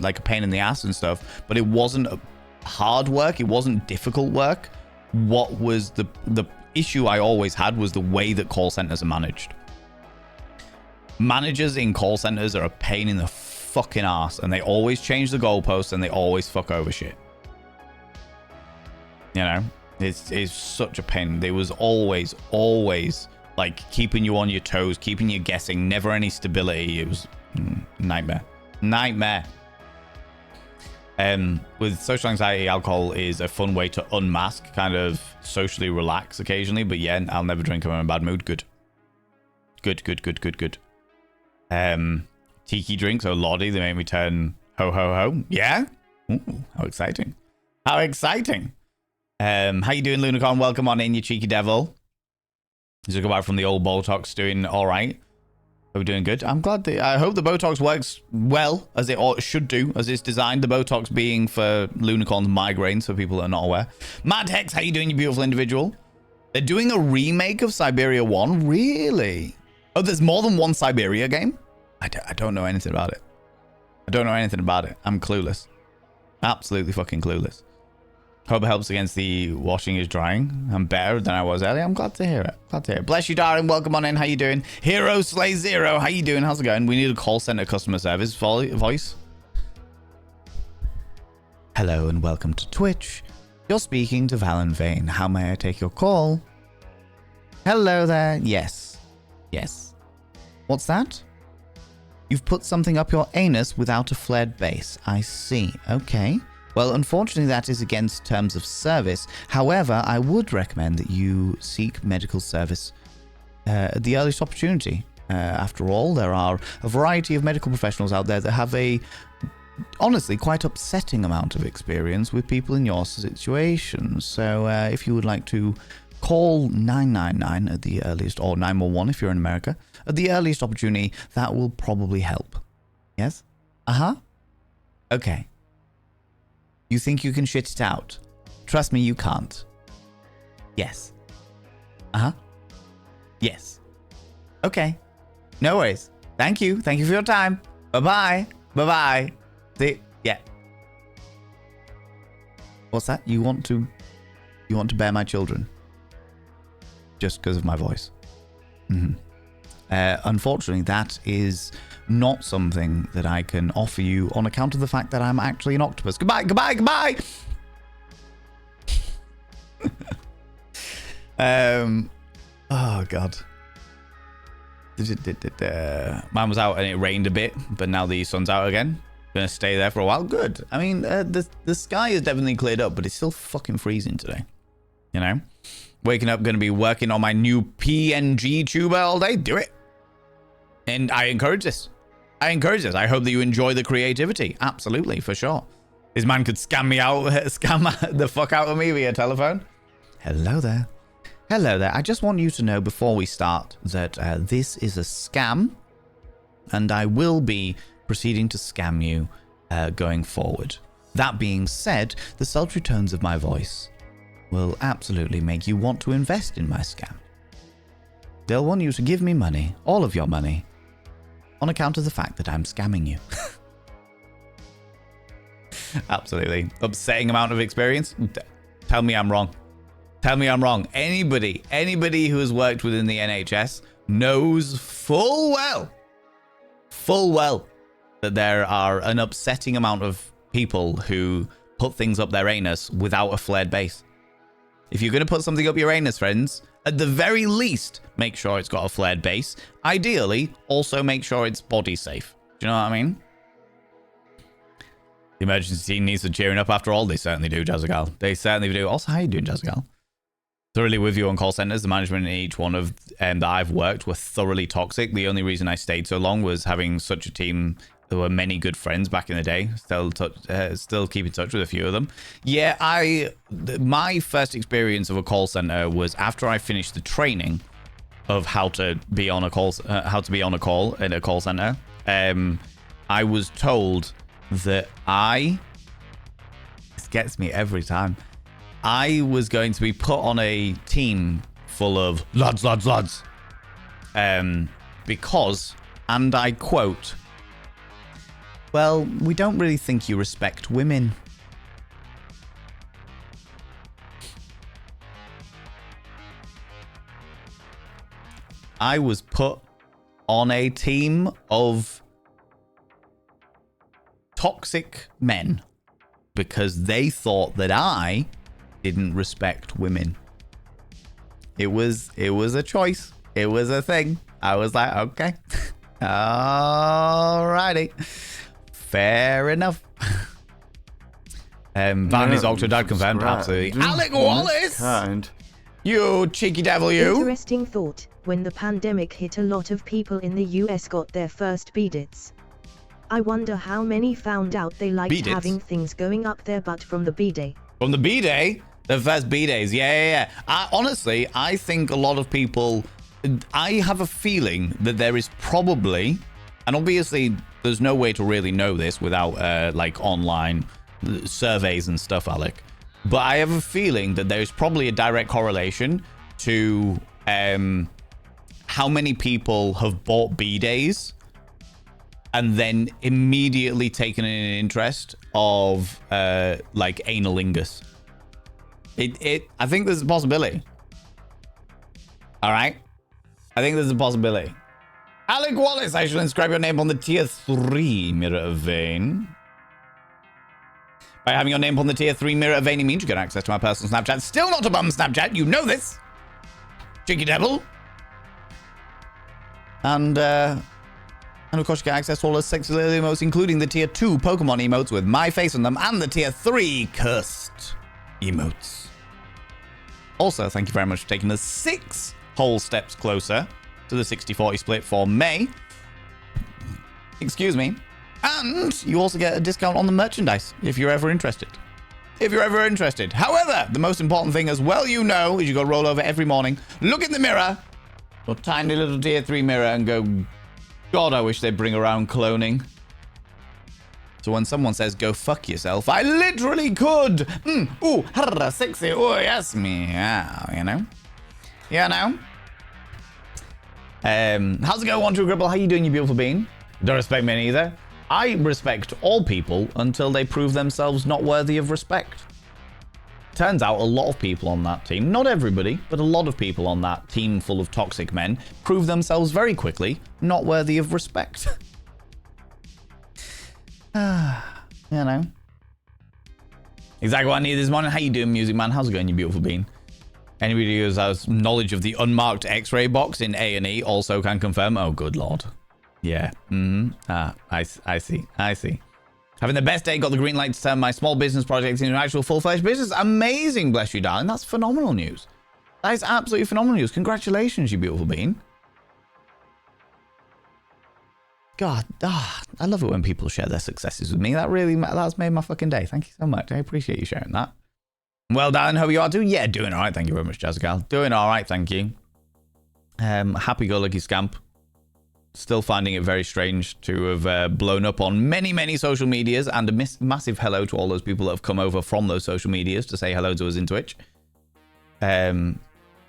like a pain in the ass and stuff, but it wasn't hard work. It wasn't difficult work. What was the issue I always had was the way that call centers are managed. Managers in call centers are a pain in the fucking ass, and they always change the goalposts and they always fuck over shit. You know, it's such a pain. There was always like keeping you on your toes, keeping you guessing, never any stability. It was nightmare. With social anxiety, alcohol is a fun way to unmask, kind of socially relax occasionally. But yeah, I'll never drink if I'm in a bad mood. Good. Tiki drinks, oh lordy, they make me turn ho ho ho. Yeah? Ooh, how exciting. How you doing, Lunicon? Welcome on in, you cheeky devil. Just go back from the old Botox, doing all right. Are we doing good? I'm glad. I hope the Botox works well, as it should do, as it's designed. The Botox being for Lunicorn's migraines, for people that are not aware. Mad Hex, how you doing, you beautiful individual? They're doing a remake of Siberia 1? Really? Oh, there's more than one Siberia game? I don't know anything about it. I'm clueless. Absolutely fucking clueless. Hope it helps against the washing is drying. I'm better than I was earlier. I'm glad to hear it. Bless you, darling. Welcome on in. How you doing? Hero Slay Zero. How you doing? How's it going? We need a call center customer service voice. Hello and welcome to Twitch. You're speaking to Valen Vane. How may I take your call? Hello there. Yes. What's that? You've put something up your anus without a flared base. I see. Okay. Well, unfortunately, that is against terms of service. However, I would recommend that you seek medical service at the earliest opportunity. After all, there are a variety of medical professionals out there that have a, honestly, quite upsetting amount of experience with people in your situation. So if you would like to call 999 at the earliest, or 911 if you're in America, at the earliest opportunity, that will probably help. Yes? Uh-huh. Okay. You think you can shit it out? Trust me, you can't. Yes. Uh-huh. Yes. Okay. No worries. Thank you. Thank you for your time. Bye-bye. Bye-bye. See? Yeah. What's that? You want to bear my children? Just because of my voice. Unfortunately, that is not something that I can offer you on account of the fact that I'm actually an octopus. Goodbye, goodbye, goodbye! Oh, God. Mine was out and it rained a bit, but now the sun's out again. Gonna stay there for a while. Good. I mean, the sky is definitely cleared up, but it's still fucking freezing today. You know? Waking up, gonna be working on my new PNG tuber all day. Do it. And I encourage this. I hope that you enjoy the creativity. Absolutely, for sure. This man could scam the fuck out of me via telephone. Hello there. Hello there. I just want you to know before we start that this is a scam, and I will be proceeding to scam you going forward. That being said, the sultry tones of my voice will absolutely make you want to invest in my scam. They'll want you to give me money, all of your money, on account of the fact that I'm scamming you. Absolutely. Upsetting amount of experience. Tell me I'm wrong. Tell me I'm wrong. Anybody who has worked within the NHS knows full well that there are an upsetting amount of people who put things up their anus without a flared base. If you're going to put something up your anus, friends, at the very least, make sure it's got a flared base. Ideally, also make sure it's body safe. Do you know what I mean? The emergency team needs some cheering up after all. They certainly do, Jazzagal. They certainly do. Also, how are you doing, Jazzagal? Thoroughly with you on call centers. The management in each one of that I've worked were thoroughly toxic. The only reason I stayed so long was having such a team. There were many good friends back in the day. Still keep in touch with a few of them. Yeah, my first experience of a call center was after I finished the training of how to be on a call in a call center. I was told that this gets me every time. I was going to be put on a team full of lads. Because, and I quote, well, we don't really think you respect women. I was put on a team of toxic men because they thought that I didn't respect women. It was a choice. It was a thing. I was like, okay. Alrighty. Fair enough. Vandy's Octodad confirmed. Absolutely. Alec Wallace! You cheeky devil, you. Interesting thought. When the pandemic hit, a lot of people in the US got their first B-dits. I wonder how many found out they liked B-dits? having things going up their butt from the B-day. From the B-day? The first B-days. Yeah. Honestly, I think a lot of people... I have a feeling that there is probably... And obviously, there's no way to really know this without, like, online surveys and stuff, Alec. But I have a feeling that there's probably a direct correlation to how many people have bought B-days and then immediately taken an interest of, like, analingus. I think there's a possibility. All right? I think there's a possibility. Alec Wallace, I shall inscribe your name on the tier 3 mirror vein. By having your name on the tier 3 mirror vein, it means you get access to my personal Snapchat. Still not a bum Snapchat, you know this. Cheeky devil. And And of course, you get access to all the sexy little emotes, including the tier 2 Pokemon emotes with my face on them and the tier 3 cursed emotes. Also, thank you very much for taking us 6 whole steps closer to the 60-40 split for May. Excuse me. And you also get a discount on the merchandise if you're ever interested. However, the most important thing as well, you know, is you got to roll over every morning, look in the mirror, your tiny little tier 3 mirror, and go, God, I wish they'd bring around cloning. So when someone says, go fuck yourself, I literally could. Ooh, harra, sexy, oh, yes, meow, you know? How's it going, One True Gribble? How you doing, you beautiful being? Don't respect me neither. I respect all people until they prove themselves not worthy of respect. Turns out a lot of people on that team, not everybody, but a lot of people on that team full of toxic men, prove themselves very quickly not worthy of respect. You know. Exactly what I need this morning. How you doing, Music Man? How's it going, you beautiful being? Anybody who has knowledge of the unmarked X-ray box in A&E also can confirm. Oh, good lord. Yeah. I see. Having the best day, got the green light to turn my small business project into an actual full-fledged business. Amazing, bless you, darling. That's phenomenal news. That is absolutely phenomenal news. Congratulations, you beautiful being. God, I love it when people share their successes with me. That's made my fucking day. Thank you so much. I appreciate you sharing that. Well, darling, how you are doing? Yeah, doing all right. Thank you very much, Jazzagal. Doing all right, thank you. Happy-go-lucky scamp. Still finding it very strange to have blown up on many social medias, and a massive hello to all those people that have come over from those social medias to say hello to us in Twitch. You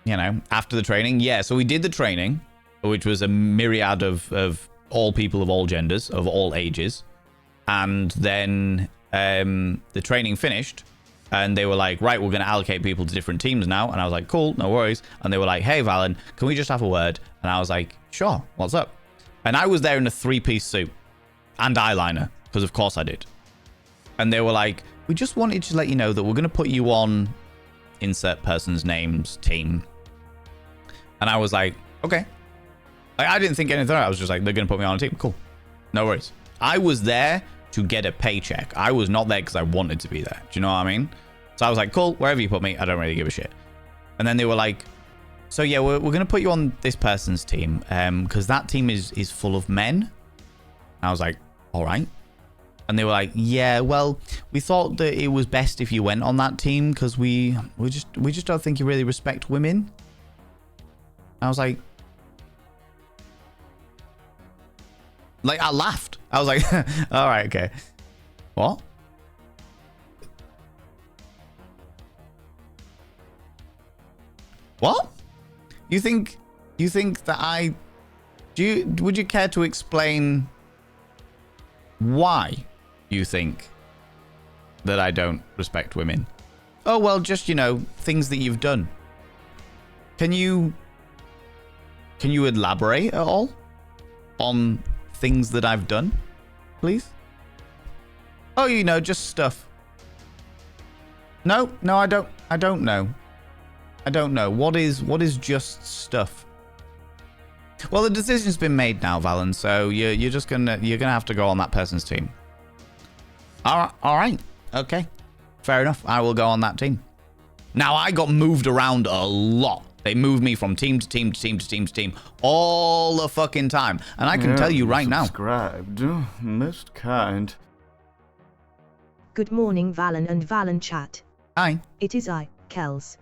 know, after the training. Yeah, so we did the training, which was a myriad of all people of all genders, of all ages. And then the training finished, and they were like, right, we're going to allocate people to different teams now. And I was like, cool, no worries. And they were like, hey, Valen, can we just have a word? And I was like, sure, what's up? And I was there in a 3-piece suit and eyeliner, because of course I did. And they were like, we just wanted to let you know that we're going to put you on insert person's name's team. And I was like, okay. Like, I didn't think anything. I was just like, they're going to put me on a team. Cool. No worries. I was there to get a paycheck. I was not there because I wanted to be there. Do you know what I mean? So I was like, cool, wherever you put me, I don't really give a shit. And then they were like, so yeah, we're going to put you on this person's team because that team is full of men. And I was like, all right. And they were like, yeah, well, we thought that it was best if you went on that team because we just don't think you really respect women. I was like, I laughed. I was like, all right, okay. What? What? You think that would you care to explain why you think that I don't respect women? Oh, well, just, you know, things that you've done. Can you elaborate at all on things that I've done, please? Oh, you know, just stuff. No, I don't know. I don't know. What is just stuff? Well, the decision's been made now, Valen, so you're gonna have to go on that person's team. All right. Okay. Fair enough. I will go on that team. Now, I got moved around a lot. They moved me from team to team to team to team to team all the fucking time. And I can tell you right now. Subscribed. Most kind. Good morning, Valen and Valen chat. Hi. It is I, Kels.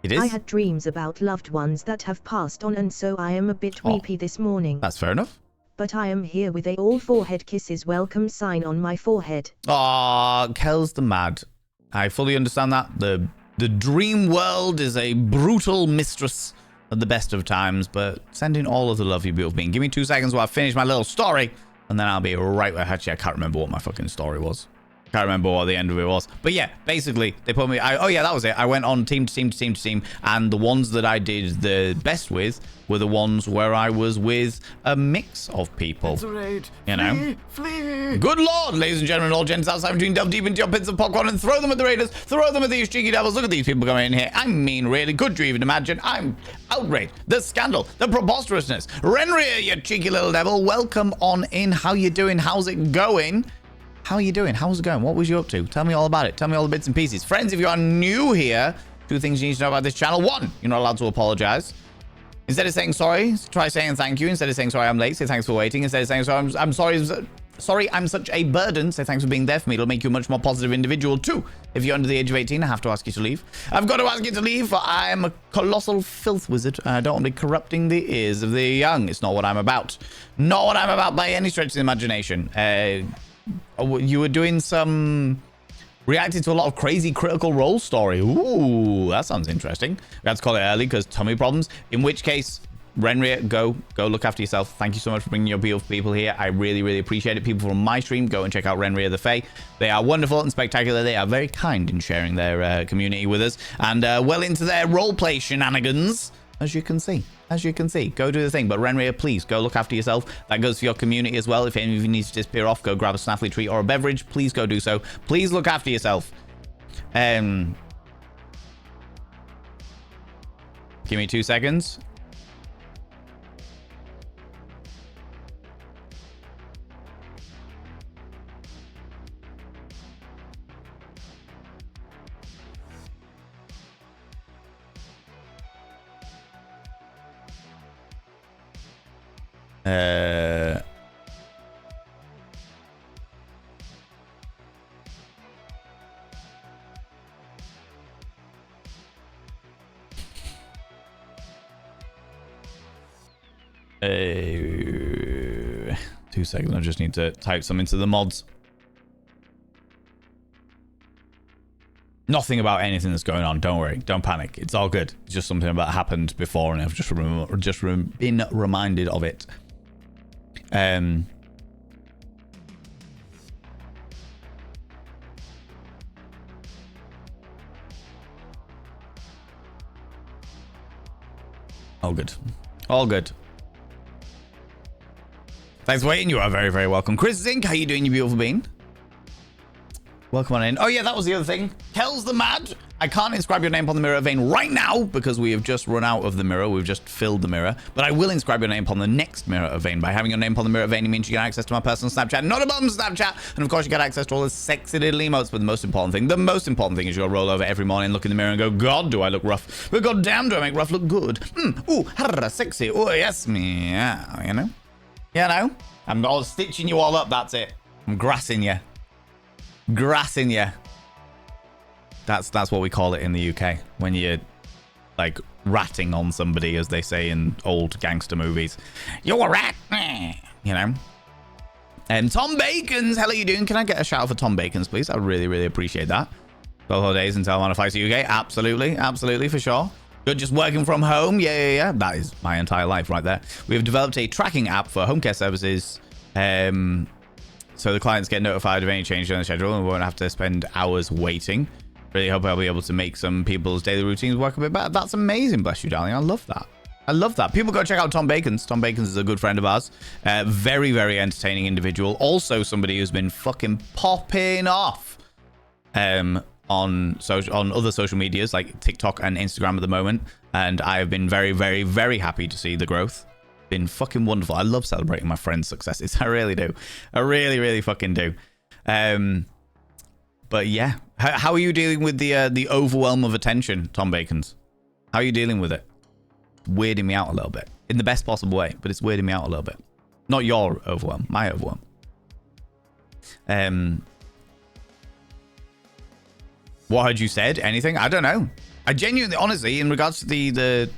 It is? I had dreams about loved ones that have passed on, and so I am a bit weepy this morning. That's fair enough. But I am here with a all forehead kisses welcome sign on my forehead. Aw, Kel's the mad. I fully understand that. The dream world is a brutal mistress at the best of times, but send in all of the love you beautiful being. Give me 2 seconds while I finish my little story, and then I'll be right back. Actually, I can't remember what my fucking story was. Can't remember what the end of it was. But yeah, basically, they put me... oh, yeah, that was it. I went on team to team to team to team. And the ones that I did the best with were the ones where I was with a mix of people. It's a raid. You know? Flee! Good lord, ladies and gentlemen, all gents outside between, delve deep into your pits of popcorn and throw them at the raiders. Throw them at these cheeky devils. Look at these people coming in here. I mean, really, could you even imagine? I'm outraged. The scandal, the preposterousness. Renrir, you cheeky little devil. Welcome on in. How you doing? How's it going? How are you doing? How's it going? What was you up to? Tell me all about it. Tell me all the bits and pieces. Friends, if you are new here, 2 things you need to know about this channel. 1, you're not allowed to apologize. Instead of saying sorry, try saying thank you. Instead of saying sorry, I'm late, say thanks for waiting. Instead of saying sorry, I'm sorry, I'm such a burden, say thanks for being there for me. It'll make you a much more positive individual. 2, if you're under the age of 18, I have to ask you to leave. I've got to ask you to leave, for I am a colossal filth wizard. I don't want to be corrupting the ears of the young. It's not what I'm about. Not what I'm about by any stretch of the imagination. You were doing some... reacting to a lot of crazy Critical Role story. Ooh, that sounds interesting. We had to call it early because tummy problems. In which case, Renrir, go look after yourself. Thank you so much for bringing your beautiful people here. I really, really appreciate it. People from my stream, go and check out Renrir the Fae. They are wonderful and spectacular. They are very kind in sharing their community with us. And well into their roleplay shenanigans, as you can see. As you can see, go do the thing. But Renrir, please go look after yourself. That goes for your community as well. If any of you need to disappear off, go grab a snaffly treat or a beverage. Please go do so. Please look after yourself. Give me 2 seconds. Two seconds. I just need to type something to the mods. Nothing about anything that's going on. Don't worry. Don't panic. It's all good. It's just something that happened before, and I've just been reminded of it. All good. All good. Thanks for waiting. You are very, very welcome. Chris Zink, how you doing, you beautiful bean? Welcome on in. Oh, yeah, that was the other thing. Kells the Mad. I can't inscribe your name on the mirror vein right now because we have just run out of the mirror. We've just filled the mirror. But I will inscribe your name on the next mirror vein. By having your name on the mirror vein, it means you get access to my personal Snapchat, not a bum Snapchat. And of course, you get access to all the sexy little emotes. But the most important thing is you'll roll over every morning, look in the mirror and go, God, do I look rough? But God damn, do I make rough look good? Ooh, sexy. Oh, yes, me. Yeah, you know? You know? I'm all stitching you all up. That's it. I'm grassing you. Grassing you. That's what we call it in the UK when you're like ratting on somebody, as they say in old gangster movies. You're a rat, you know. And Tom Bacons, how are you doing? Can I get a shout out for Tom Bacons, please? I would really, really appreciate that. 12 whole days until I want to fly to UK. Absolutely, for sure. Good, just working from home. Yeah. That is my entire life right there. We have developed a tracking app for home care services. So the clients get notified of any change in the schedule and we won't have to spend hours waiting. Really hope I'll be able to make some people's daily routines work a bit better. That's amazing, bless you, darling. I love that. I love that. People go check out Tom Bacons. Tom Bacons is a good friend of ours. Very, very entertaining individual. Also somebody who's been fucking popping off on other social medias like TikTok and Instagram at the moment. And I have been very, very, very happy to see the growth. Been fucking wonderful. I love celebrating my friends' successes. I really do. I really, really fucking do. But yeah, how are you dealing with the overwhelm of attention, Tom Bacons? How are you dealing with it? Weirding me out a little bit in the best possible way, but it's weirding me out a little bit. Not your overwhelm, my overwhelm. What had you said? Anything? I don't know. I genuinely, honestly, in regards to the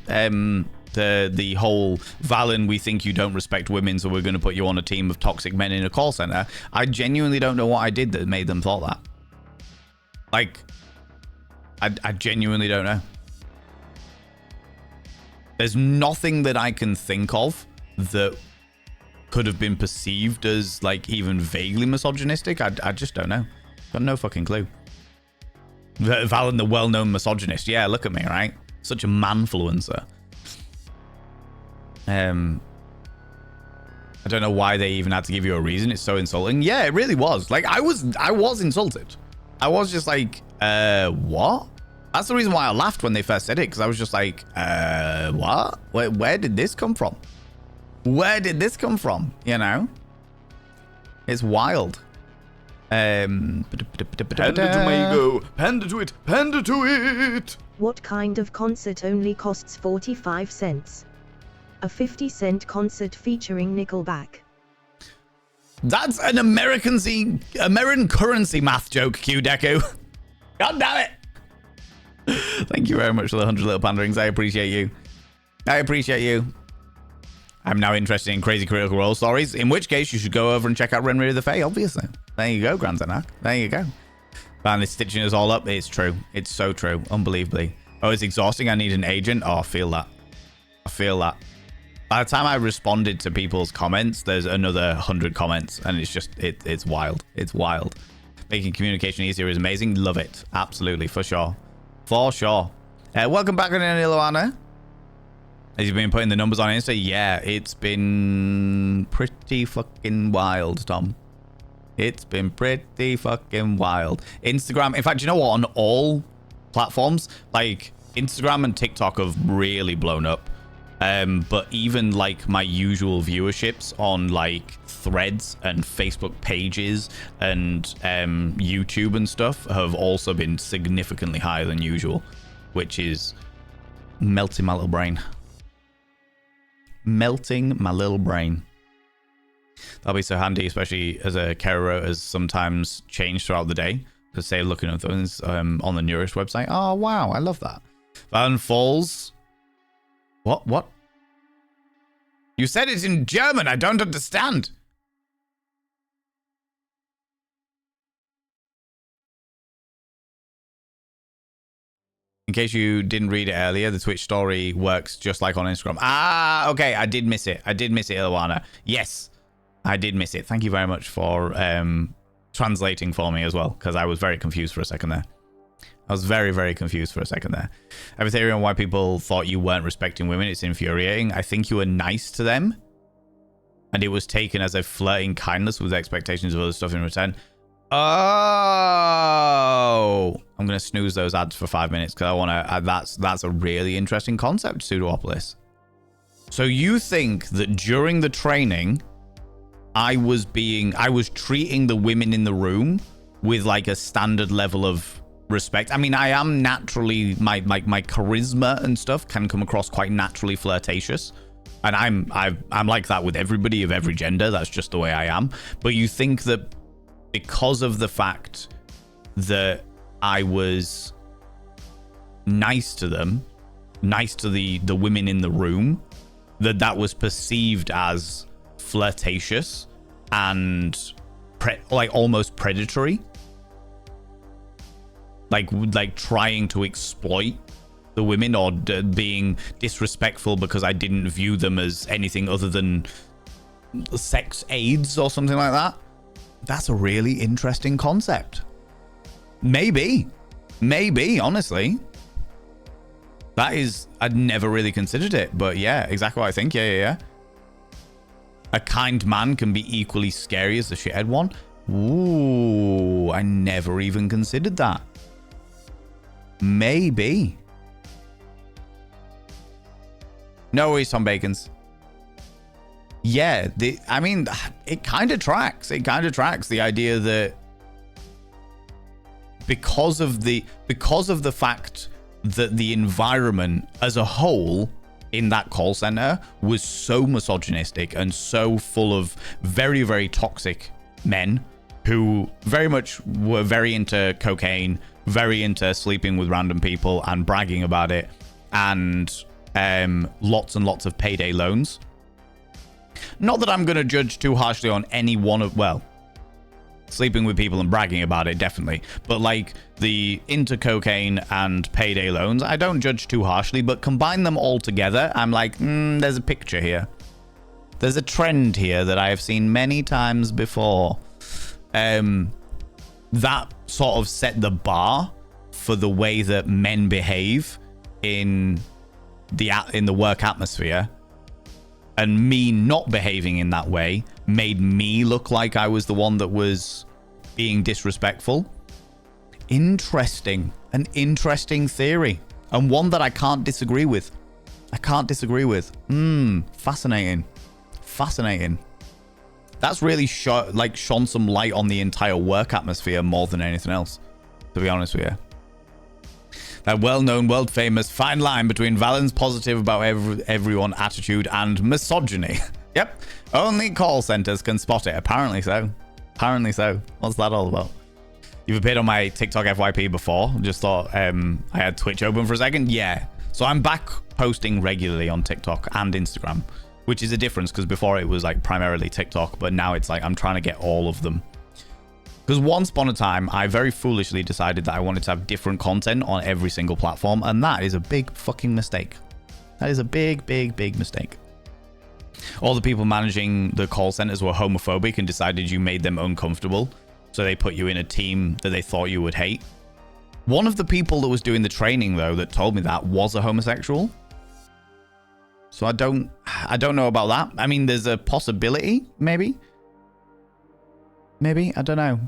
whole Valen, we think you don't respect women, so we're going to put you on a team of toxic men in a call center. I genuinely don't know what I did that made them thought that. Like, I genuinely don't know. There's nothing that I can think of that could have been perceived as like even vaguely misogynistic. I just don't know. Got no fucking clue. Valen, the well-known misogynist. Yeah, look at me, right? Such a manfluencer. I don't know why they even had to give you a reason. It's so insulting. Yeah, it really was. Like, I was insulted. I was just like, what? That's the reason why I laughed when they first said it, because I was just like, what? Where did this come from? Where did this come from? You know? It's wild. Panda to Mago. Panda to it. Panda to it. What kind of concert only costs 45 cents? A 50-cent concert featuring Nickelback. That's an American currency math joke, Q Deku. God damn it. Thank you very much for the 100 little panderings. I appreciate you. I appreciate you. I'm now interested in crazy critical role stories, in which case you should go over and check out Renry of the Fae, obviously. There you go, Grand Zenak. There you go. Man, it's stitching us all up. It's true. It's so true. Unbelievably. Oh, it's exhausting. I need an agent. Oh, I feel that. I feel that. By the time I responded to people's comments, there's another 100 comments, and it's just, it's wild. It's wild. Making communication easier is amazing. Love it. Absolutely. For sure. For sure. Welcome back on Iloana. Has he been putting the numbers on Insta? Yeah, it's been pretty fucking wild, Tom. It's been pretty fucking wild. Instagram, in fact, you know what? On all platforms, like Instagram and TikTok have really blown up. But even like my usual viewerships on like threads and Facebook pages and YouTube and stuff have also been significantly higher than usual, which is melting my little brain. Melting my little brain. That'll be so handy, especially as a carer has sometimes changed throughout the day. Because say looking at things on the Neurist website. Oh wow, I love that. Van Falls. What? You said it in German. I don't understand. In case you didn't read it earlier, the Twitch story works just like on Instagram. Ah, okay. I did miss it. Ilwana. Yes, I did miss it. Thank you very much for translating for me as well, because I was very confused for a second there. I was very, very confused for a second there. I have a theory on why people thought you weren't respecting women. It's infuriating. I think you were nice to them, and it was taken as a flirting kindness with expectations of other stuff in return. Oh, I'm going to snooze those ads for 5 minutes because I want to... That's a really interesting concept, Pseudoopolis. So you think that during the training, I was treating the women in the room with like a standard level of respect. I mean, I am naturally, my charisma and stuff can come across quite naturally flirtatious, and I'm like that with everybody of every gender. That's just the way I am. But you think that because of the fact that I was nice to them, nice to the women in the room, that was perceived as flirtatious and like almost predatory? Like trying to exploit the women, or being disrespectful because I didn't view them as anything other than sex aids or something like that? That's a really interesting concept. Maybe, honestly. That is, I'd never really considered it, but yeah, exactly what I think. Yeah. A kind man can be equally scary as the shithead one. Ooh, I never even considered that. Maybe. No worries, Tom Bacons. Yeah, I mean, it kind of tracks. It kind of tracks the idea that because of the fact that the environment as a whole in that call center was so misogynistic and so full of very, very toxic men who very much were very into cocaine, very into sleeping with random people and bragging about it, and lots and lots of payday loans. Not that I'm going to judge too harshly on any one of, well, sleeping with people and bragging about it, definitely. But like the into cocaine and payday loans, I don't judge too harshly, but combine them all together, I'm like, there's a picture here. There's a trend here that I have seen many times before. that sort of set the bar for the way that men behave in the work atmosphere, and me not behaving in that way made me look like I was the one that was being disrespectful. Interesting. An interesting theory, and one that I can't disagree with. Fascinating. That's really shone some light on the entire work atmosphere more than anything else, to be honest with you. That well-known, world-famous fine line between Valen's positive about everyone attitude and misogyny. Yep. Only call centers can spot it. Apparently so. What's that all about? You've appeared on my TikTok FYP before. Just thought I had Twitch open for a second. Yeah. So I'm back posting regularly on TikTok and Instagram, which is a difference because before it was like primarily TikTok, but now it's like I'm trying to get all of them. Because once upon a time, I very foolishly decided that I wanted to have different content on every single platform, and that is a big fucking mistake. That is a big mistake. All the people managing the call centers were homophobic and decided you made them uncomfortable, so they put you in a team that they thought you would hate. One of the people that was doing the training, though, that told me that was a homosexual. So I don't know about that. I mean, there's a possibility, maybe. I don't know.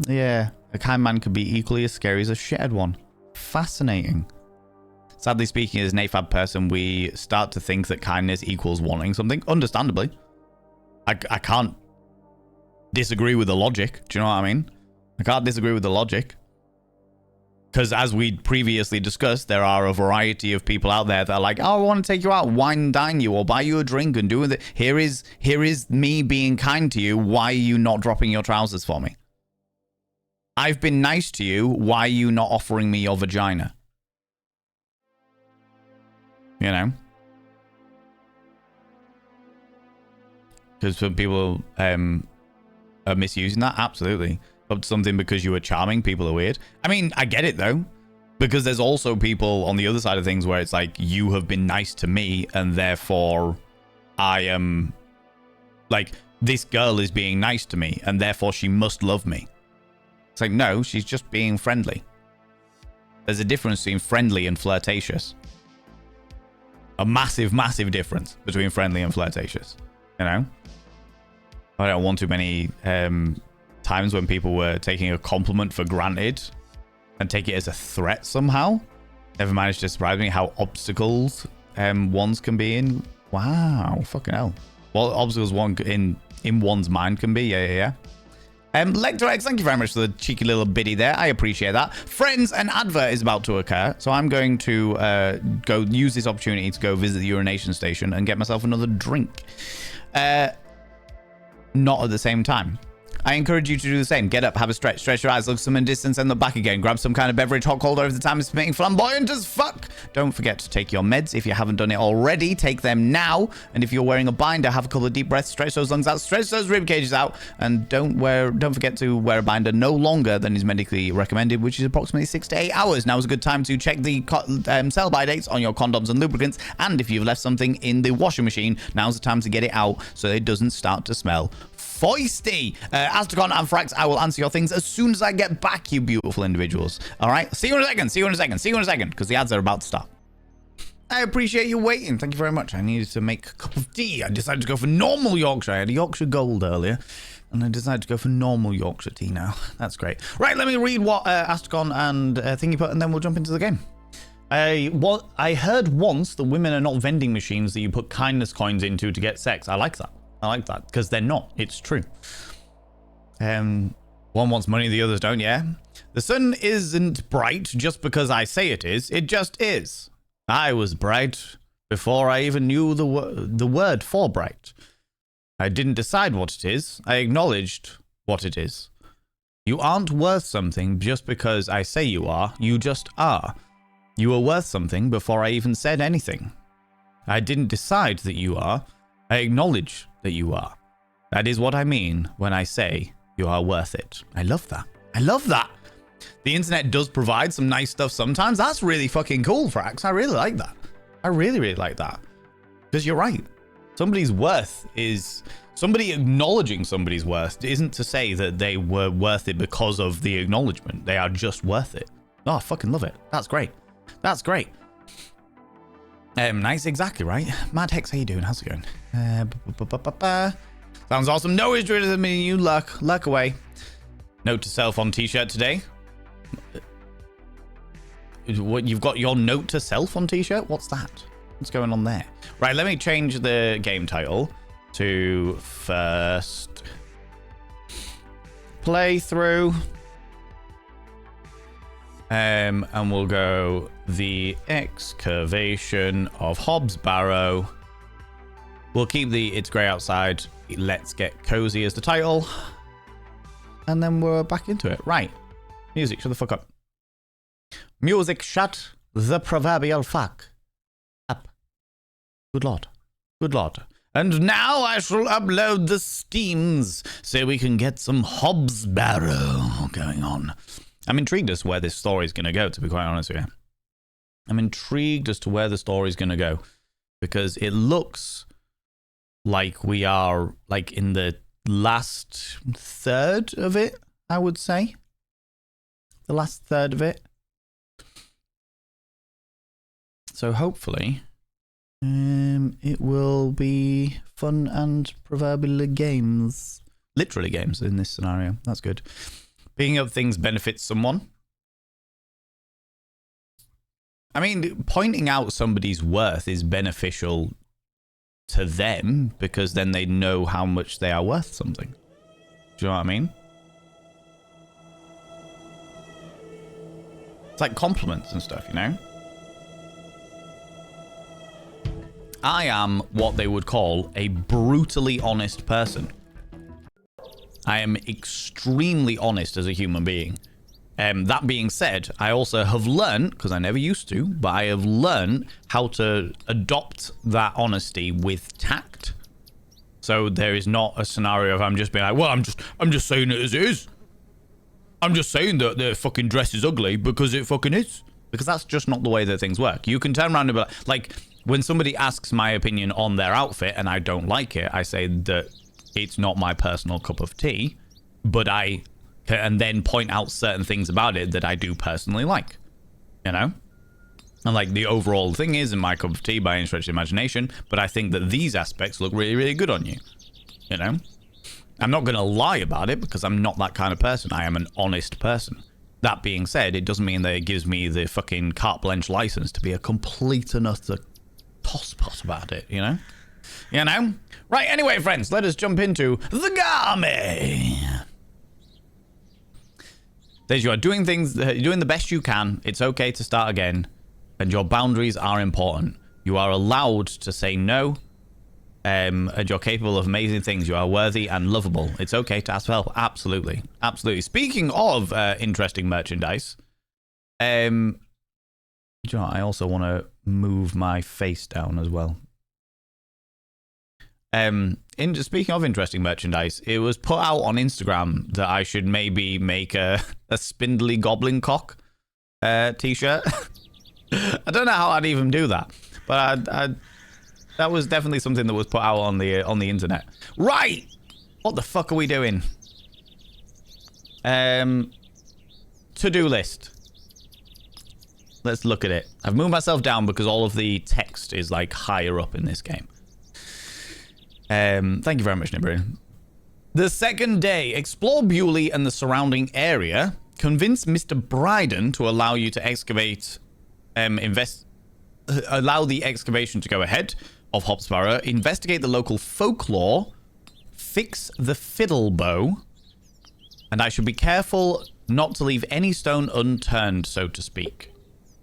Yeah, a kind man could be equally as scary as a shithead one. Fascinating. Sadly speaking, as an AFAB person, we start to think that kindness equals wanting something. Understandably. I can't disagree with the logic. Do you know what I mean? I can't disagree with the logic. Because as we previously discussed, there are a variety of people out there that are like, oh, I want to take you out, wine and dine you, or buy you a drink and do it. Here is me being kind to you. Why are you not dropping your trousers for me? I've been nice to you. Why are you not offering me your vagina? You know? Because some people are misusing that. Absolutely. Up to something because you were charming. People are weird. I mean, I get it though. Because there's also people on the other side of things where it's like, you have been nice to me and therefore I am like, this girl is being nice to me and therefore she must love me. It's like, no, she's just being friendly. There's a difference between friendly and flirtatious. A massive difference between friendly and flirtatious. You know? I don't want too many times when people were taking a compliment for granted and take it as a threat somehow. Never managed to surprise me how obstacles ones can be in. Wow, fucking hell. Well, obstacles one in one's mind can be. Yeah. Lector X, thank you very much for the cheeky little biddy there. I appreciate that. Friends, an advert is about to occur, so I'm going to go use this opportunity to go visit the urination station and get myself another drink. Not at the same time. I encourage you to do the same. Get up, have a stretch your eyes, look some in distance, and look back again. Grab some kind of beverage, hot, cold, or if the time is permitting, flamboyant as fuck. Don't forget to take your meds. If you haven't done it already, take them now. And if you're wearing a binder, have a couple of deep breaths, stretch those lungs out, stretch those rib cages out, and don't forget to wear a binder no longer than is medically recommended, which is approximately 6 to 8 hours. Now is a good time to check the sell-by dates on your condoms and lubricants, and if you've left something in the washing machine, now's the time to get it out so it doesn't start to smell foisty. Astacon and Frax, I will answer your things as soon as I get back, you beautiful individuals. All right, see you in a second, because the ads are about to start. I appreciate you waiting. Thank you very much. I needed to make a cup of tea. I decided to go for normal Yorkshire. I had a Yorkshire Gold earlier, and I decided to go for normal Yorkshire tea now. That's great. Right, let me read what Astacon and Thingy put, and then we'll jump into the game. I heard once that women are not vending machines that you put kindness coins into to get sex. I like that, because they're not. It's true. One wants money, the others don't, yeah? The sun isn't bright just because I say it is. It just is. I was bright before I even knew the word for bright. I didn't decide what it is. I acknowledged what it is. You aren't worth something just because I say you are. You just are. You are worth something before I even said anything. I didn't decide that you are. I acknowledge that you are. That is what I mean when I say you are worth it. I love that. I love that. The internet does provide some nice stuff sometimes. That's really fucking cool, Frax. I really like that. I really like that. Because you're right. Somebody's worth is... Somebody acknowledging somebody's worth isn't to say that they were worth it because of the acknowledgement. They are just worth it. Oh, I fucking love it. That's great. That's great. Nice, exactly right. Mad Hex, how you doing? How's it going? Sounds awesome. No issue with me. You luck away. Note to self on t-shirt today. What, you've got your note to self on t-shirt? What's that? What's going on there? Right, let me change the game title to first playthrough. And we'll go the excavation of Hobb's Barrow. We'll keep the It's Grey Outside, Let's Get Cozy as the title. And then we're back into it. Right. Music, shut the fuck up. Music, shut the proverbial fuck up. Good lord. Good lord. And now I shall upload the steams so we can get some Hobb's Barrow going on. I'm intrigued as to where this story is going to go, to be quite honest with you. I'm intrigued as to where the story is going to go. Because it looks like we are like in the last third of it, I would say. The last third of it. So hopefully, it will be fun and proverbially games. Literally games in this scenario. That's good. Picking up things benefits someone. I mean, pointing out somebody's worth is beneficial to them because then they know how much they are worth something. Do you know what I mean? It's like compliments and stuff, you know? I am what they would call a brutally honest person. I am extremely honest as a human being. That being said, I also have learned, because I never used to, but I have learned how to adopt that honesty with tact. So there is not a scenario of I'm just being like, well, I'm just saying it as it is. I'm just saying that the fucking dress is ugly because it fucking is. Because that's just not the way that things work. You can turn around and be like when somebody asks my opinion on their outfit and I don't like it, I say that it's not my personal cup of tea, but and then point out certain things about it that I do personally like, you know? And like the overall thing is in my cup of tea by any stretch of imagination, but I think that these aspects look really, really good on you, you know? I'm not going to lie about it because I'm not that kind of person. I am an honest person. That being said, it doesn't mean that it gives me the fucking carte blanche license to be a complete and utter tosspot about it, you know? You know? Right, anyway, friends, let us jump into the Garmy. Says you are doing things, you're doing the best you can. It's okay to start again. And your boundaries are important. You are allowed to say no. And you're capable of amazing things. You are worthy and lovable. It's okay to ask for help. Absolutely. Absolutely. Speaking of interesting merchandise, you know, I also want to move my face down as well. Speaking of interesting merchandise, it was put out on Instagram that I should maybe make a spindly goblin cock t-shirt. I don't know how I'd even do that, but that was definitely something that was put out on the internet. Right, what the fuck are we doing? To-do list. Let's look at it. I've moved myself down because all of the text is like higher up in this game. Thank you very much, Nibru. The second day, explore Bewley and the surrounding area. Convince Mr. Bryden to allow you to excavate, allow the excavation to go ahead of Hobb's Barrow. Investigate the local folklore. Fix the fiddle bow. And I should be careful not to leave any stone unturned, so to speak.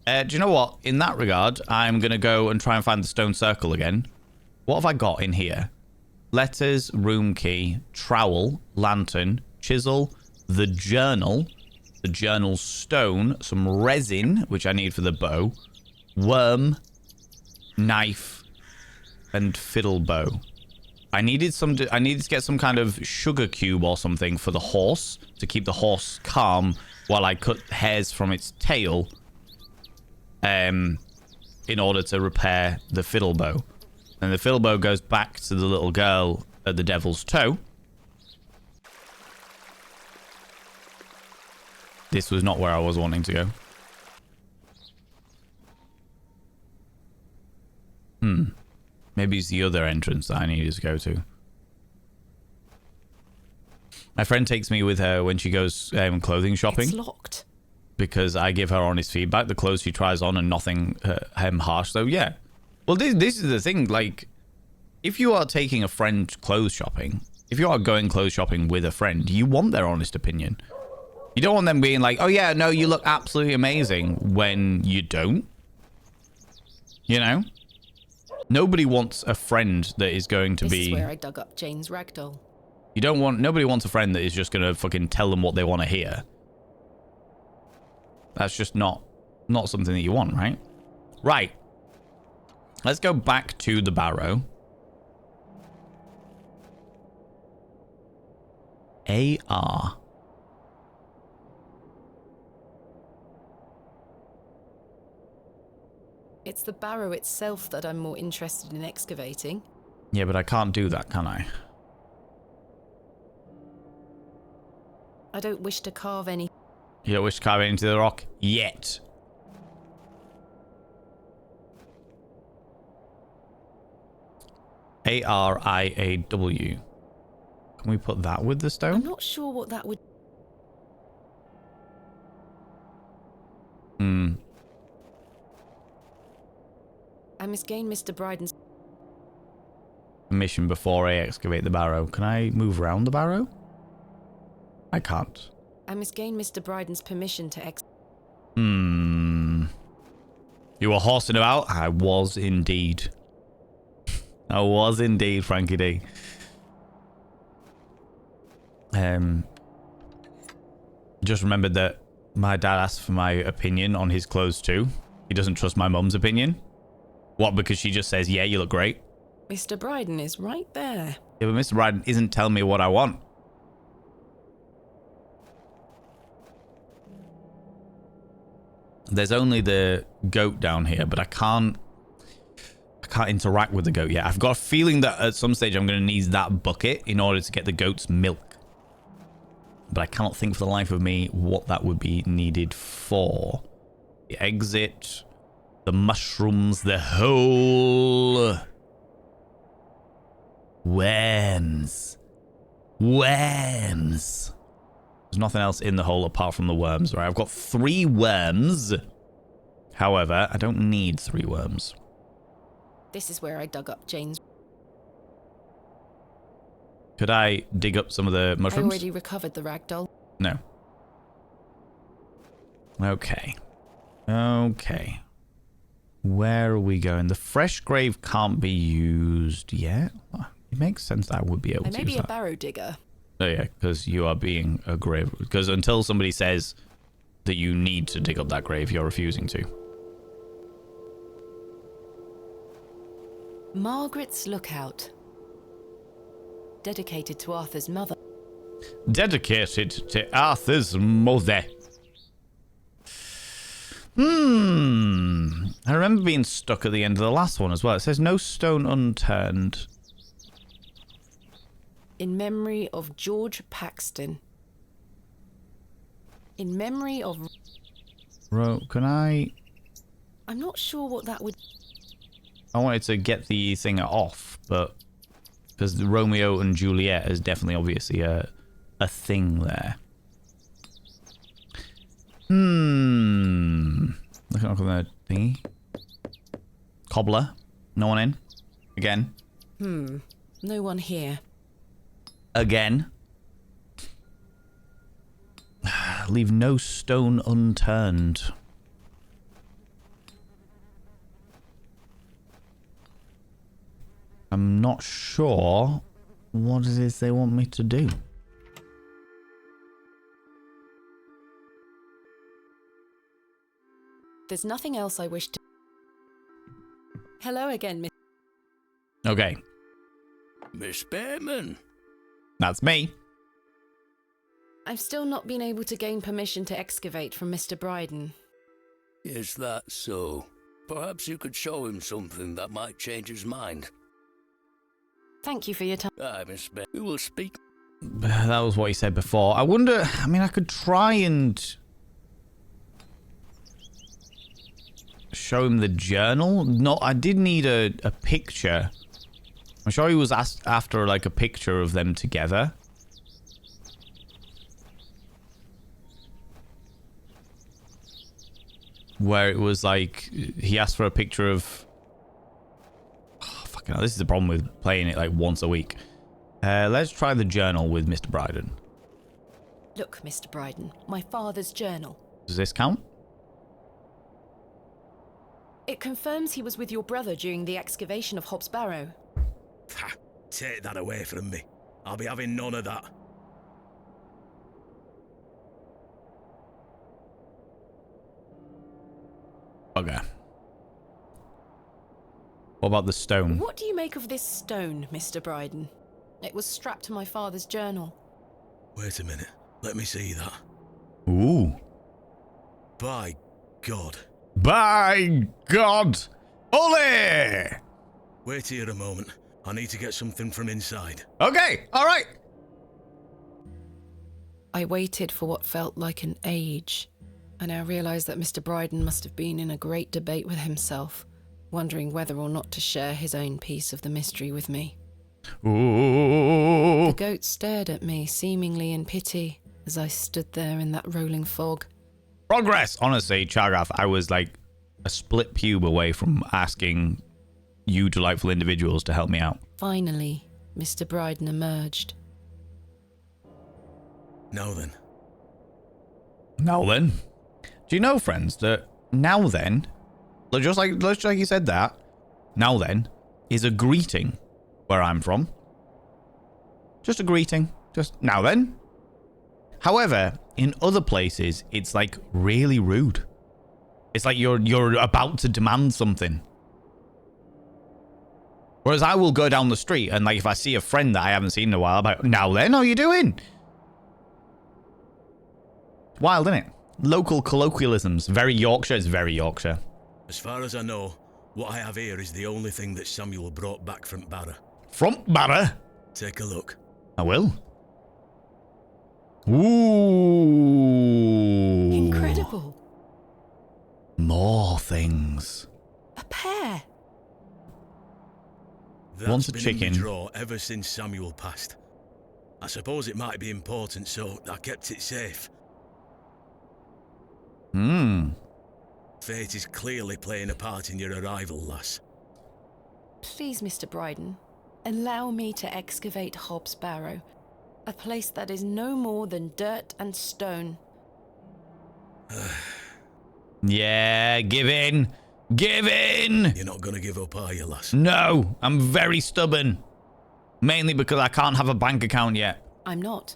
Do you know what? In that regard, I'm going to go and try and find the stone circle again. What have I got in here? Letters, room key, trowel, lantern, chisel, the journal stone, some resin, which I need for the bow, worm, knife, and fiddle bow. I needed to get some kind of sugar cube or something for the horse to keep the horse calm while I cut hairs from its tail, in order to repair the fiddle bow. And the Filbo goes back to the little girl at the Devil's Toe. This was not where I was wanting to go. Maybe it's the other entrance that I needed to go to. My friend takes me with her when she goes clothing shopping. It's locked. Because I give her honest feedback. The clothes she tries on and nothing harsh. So, yeah. Well, this is the thing. Like, if you are taking a friend clothes shopping, if you are going clothes shopping with a friend, you want their honest opinion. You don't want them being like, oh, yeah, no, you look absolutely amazing when you don't. You know? Nobody wants a friend that is going to be... This is where I dug up Jane's ragdoll. You don't want... Nobody wants a friend that is just going to fucking tell them what they want to hear. That's just not something that you want, right? Right. Let's go back to the barrow. AR. It's the barrow itself that I'm more interested in excavating. Yeah, but I can't do that, can I? I don't wish to carve any... You don't wish to carve it into the rock yet. ARIAW. Can we put that with the I'm stone? not sure what that would... I must gain Mr. Bryden's... Mission before I excavate the barrow. Can I move around the barrow? I can't. I must gain Mr. Bryden's permission to You were horsing about? I was indeed. I was indeed, Frankie D. Just remembered that my dad asked for my opinion on his clothes too. He doesn't trust my mum's opinion. What, because she just says, yeah, you look great? Mr. Bryden is right there. Yeah, but Mr. Bryden isn't telling me what I want. There's only the goat down here, but I can't interact with the goat yet. I've got a feeling that at some stage I'm going to need that bucket in order to get the goat's milk. But I cannot think for the life of me what that would be needed for. The exit, the mushrooms, the hole. Worms. Worms. There's nothing else in the hole apart from the worms, right? I've got 3 worms. However, I don't need 3 worms. This is where I dug up Jane's... Could I dig up some of the I mushrooms? already recovered the ragdoll. No. Okay. Okay. Where are we going? The fresh grave can't be used yet. It makes sense that I would be able I to may use be a that. barrow digger. Oh yeah, because you are being a grave. Because until somebody says that you need to dig up that grave, you're refusing to. Margaret's Lookout. Dedicated to Arthur's mother. Dedicated to Arthur's mother. I remember being stuck at the end of the last one as well. It says no stone unturned. In memory of George Paxton. In memory of... Can I... I'm not sure what that would... I wanted to get the thing off, but... Because Romeo and Juliet is definitely obviously a thing there. Looking up on the thingy. Cobbler. No one in. Again. No one here. Again. Leave no stone unturned. I'm not sure what it is they want me to do. There's nothing else I wish to... Hello again, Miss... Okay. Miss Behrman. That's me. I've still not been able to gain permission to excavate from Mr. Bryden. Is that so? Perhaps you could show him something that might change his mind. Thank you for your time. Aye, Miss Bearman. We will speak. That was what he said before. I wonder, I mean, I could try and show him the journal. No, I did need a picture. I'm sure he was asked after like a picture of them together. Where it was like, he asked for a picture of... Oh, fucking hell, this is the problem with playing it like once a week. Let's try the journal with Mr. Bryden. Look, Mr. Bryden, my father's journal. Does this count? It confirms he was with your brother during the excavation of Hobb's Barrow. Ha! Take that away from me. I'll be having none of that. Okay. What about the stone? What do you make of this stone, Mr. Bryden? It was strapped to my father's journal. Wait a minute. Let me see that. Ooh. By God. By God! Ole! Wait here a moment. I need to get something from inside. Okay, alright. I waited for what felt like an age. I now realise that Mr. Bryden must have been in a great debate with himself, wondering whether or not to share his own piece of the mystery with me. Ooh. The goat stared at me, seemingly in pity, as I stood there in that rolling fog. Progress! Honestly, Chagath, I was like a split pube away from asking you delightful individuals to help me out. Finally, Mr. Bryden emerged. Now then. Now then. Do you know, friends, that now then, just like you said that, now then is a greeting where I'm from. Just a greeting. Just now then. However, in other places, it's like really rude. It's like you're about to demand something. Whereas I will go down the street and like if I see a friend that I haven't seen in a while, I'm like, now then, how you doing? It's wild, isn't it? Local colloquialisms. Very Yorkshire. It's very Yorkshire. As far as I know, what I have here is the only thing that Samuel brought back from Barrow. From Barrow? Take a look. I will. Ooh. Incredible. More things. A pear. That's Once a been chicken. in the drawer ever since Samuel passed. I suppose it might be important, so I kept it safe. Fate is clearly playing a part in your arrival, lass. Please, Mr. Bryden, allow me to excavate Hobb's Barrow, a place that is no more than dirt and stone. Yeah, give in. Give in! You're not gonna give up, are you, lass? No, I'm very stubborn. Mainly because I can't have a bank account yet. I'm not.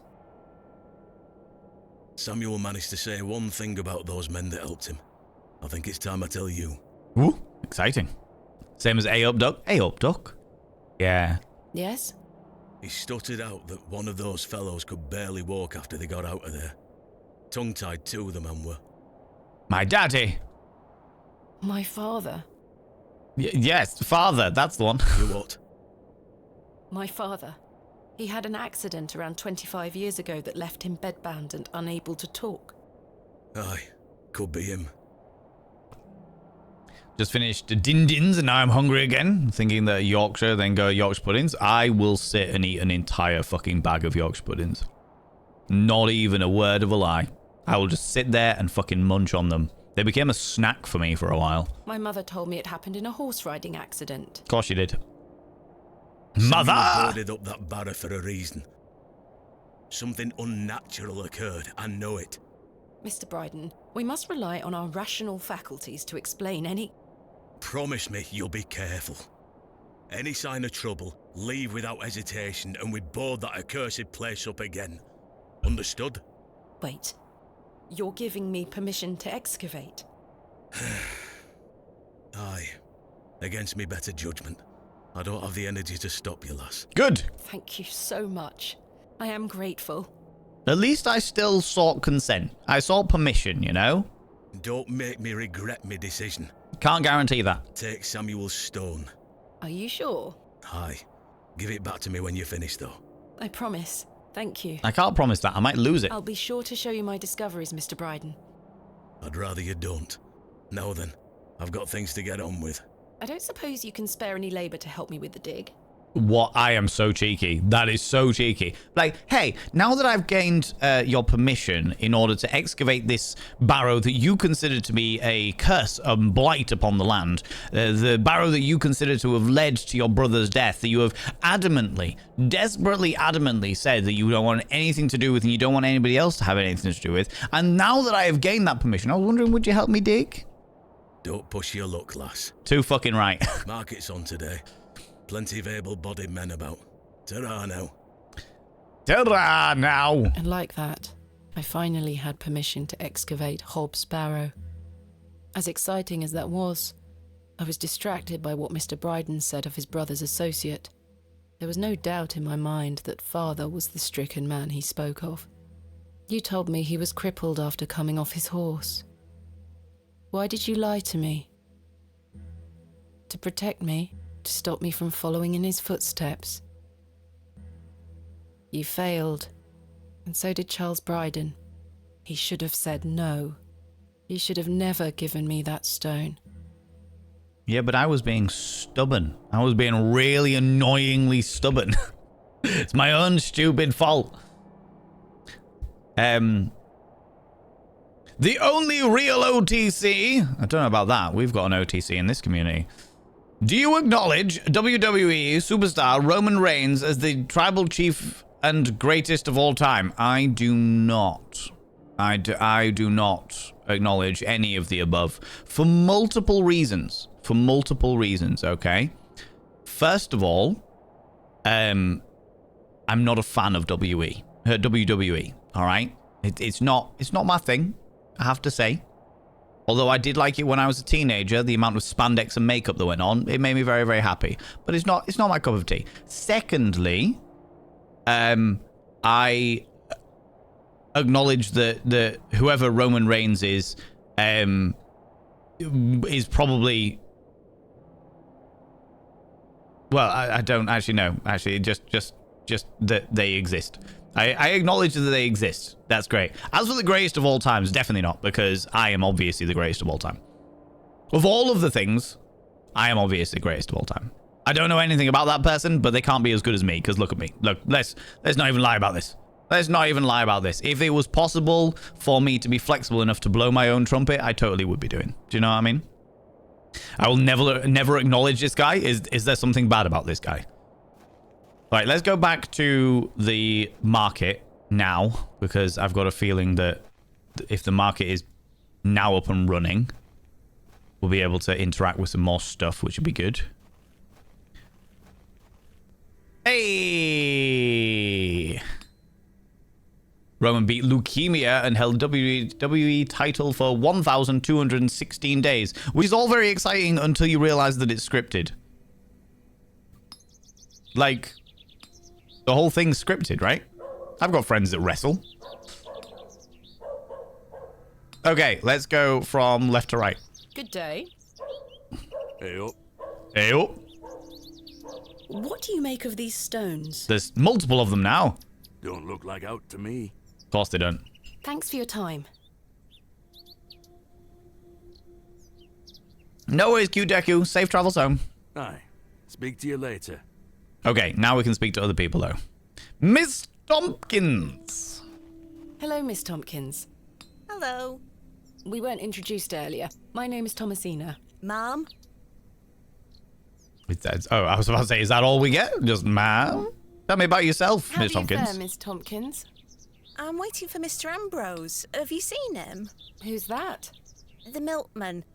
Samuel managed to say one thing about those men that helped him. I think it's time I tell you. Ooh, exciting. Same as A up duck. A up duck. Yeah. Yes? He stuttered out that one of those fellows could barely walk after they got out of there. Tongue-tied too, the man were. My daddy. My father. Yes, father. That's the one. You what? My father. He had an accident around 25 years ago that left him bedbound and unable to talk. Aye, could be him. Just finished din-dins and now I'm hungry again. Thinking that Yorkshire, then go Yorkshire puddings. I will sit and eat an entire fucking bag of Yorkshire puddings. Not even a word of a lie. I will just sit there and fucking munch on them. They became a snack for me for a while. My mother told me it happened in a horse riding accident. Of course you did. Samuel Mother! boarded up that barrow for a reason. Something unnatural occurred, I know it. Mr. Bryden, we must rely on our rational faculties to explain any... Promise me you'll be careful. Any sign of trouble, leave without hesitation and we board that accursed place up again. Understood? Wait. You're giving me permission to excavate? Aye. Against me better judgment. I don't have the energy to stop you, lass. Good. Thank you so much. I am grateful. At least I still sought consent. I sought permission, you know? Don't make me regret my decision. Can't guarantee that. Take Samuel's stone. Are you sure? Aye. Give it back to me when you're finished, though. I promise. Thank you. I can't promise that. I might lose it. I'll be sure to show you my discoveries, Mr. Bryden. I'd rather you don't. Now then, I've got things to get on with. I don't suppose you can spare any labour to help me with the dig. What? I am so cheeky. That is so cheeky. Like, hey, now that I've gained your permission in order to excavate this barrow that you consider to be a curse, a blight upon the land, the barrow that you consider to have led to your brother's death, that you have adamantly, desperately adamantly said that you don't want anything to do with and you don't want anybody else to have anything to do with, and now that I have gained that permission, I was wondering, would you help me dig? Don't push your luck, lass. Too fucking right. Market's on today. Plenty of able-bodied men about. Ta-ra now. Ta-da now. And like that, I finally had permission to excavate Hobb's Barrow. As exciting as that was, I was distracted by what Mr. Bryden said of his brother's associate. There was no doubt in my mind that father was the stricken man he spoke of. You told me he was crippled after coming off his horse. Why did you lie to me? To protect me? To stop me from following in his footsteps? You failed, and so did Charles Bryden. He should have said no. He should have never given me that stone. Yeah, but I was being stubborn. I was being really annoyingly stubborn. It's my own stupid fault. The only real OTC... I don't know about that. We've got an OTC in this community. Do you acknowledge WWE superstar Roman Reigns as the tribal chief and greatest of all time? I do not. I do not acknowledge any of the above for multiple reasons. For multiple reasons, okay? First of all, I'm not a fan of WWE, all right? It's not my thing, I have to say. Although I did like it when I was a teenager, the amount of spandex and makeup that went on, it made me very, very happy. But it's not my cup of tea. Secondly, I acknowledge that whoever Roman Reigns is probably... Well, I don't actually know. Actually, just that they exist. I acknowledge that they exist. That's great. As for the greatest of all times, definitely not, because I am obviously the greatest of all time. Of all of the things, I am obviously the greatest of all time. I don't know anything about that person, but they can't be as good as me, because look at me. Look, let's not even lie about this. Let's not even lie about this. If it was possible for me to be flexible enough to blow my own trumpet, I totally would be doing. Do you know what I mean? I will never acknowledge this guy. Is there something bad about this guy? All right, let's go back to the market now, because I've got a feeling that if the market is now up and running, we'll be able to interact with some more stuff, which would be good. Hey! Roman beat leukemia and held WWE title for 1,216 days, which is all very exciting until you realize that it's scripted. Like... the whole thing's scripted, right? I've got friends that wrestle. Okay, let's go from left to right. Good day. Hey up. Hey, oh. What do you make of these stones? There's multiple of them now. Don't look like out to me. Of course they don't. Thanks for your time. No worries, Q-Deku. Safe travels home. Aye. Speak to you later. Okay, now we can speak to other people, though. Miss Tompkins. Hello, Miss Tompkins. Hello. We weren't introduced earlier. My name is Thomasina. Mom? Oh, I was about to say, is that all we get? Just ma'am? Tell me about yourself, How Miss do you Tompkins. fare, Miss Tompkins? I'm waiting for Mr. Ambrose. Have you seen him? Who's that? The milkman.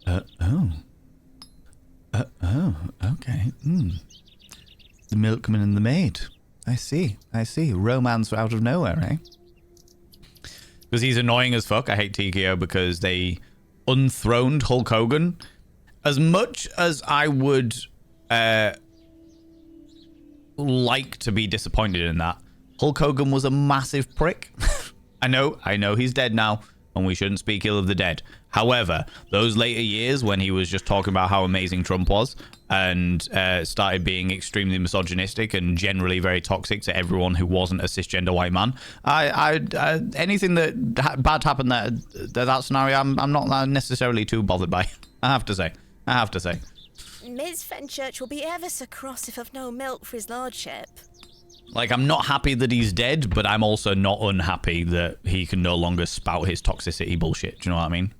Oh, okay. The milkman and the maid. I see. Romance out of nowhere, eh? Because he's annoying as fuck. I hate TKO because they unthroned Hulk Hogan. As much as I would like to be disappointed in that, Hulk Hogan was a massive prick. I know he's dead now. and we shouldn't speak ill of the dead. However, those later years when he was just talking about how amazing Trump was and started being extremely misogynistic and generally very toxic to everyone who wasn't a cisgender white man, anything that bad happened that scenario, I'm not necessarily too bothered by. I have to say. Ms. Fenchurch will be ever so cross if I've no milk for his lordship. Like, I'm not happy that he's dead, but I'm also not unhappy that he can no longer spout his toxicity bullshit. Do you know what I mean?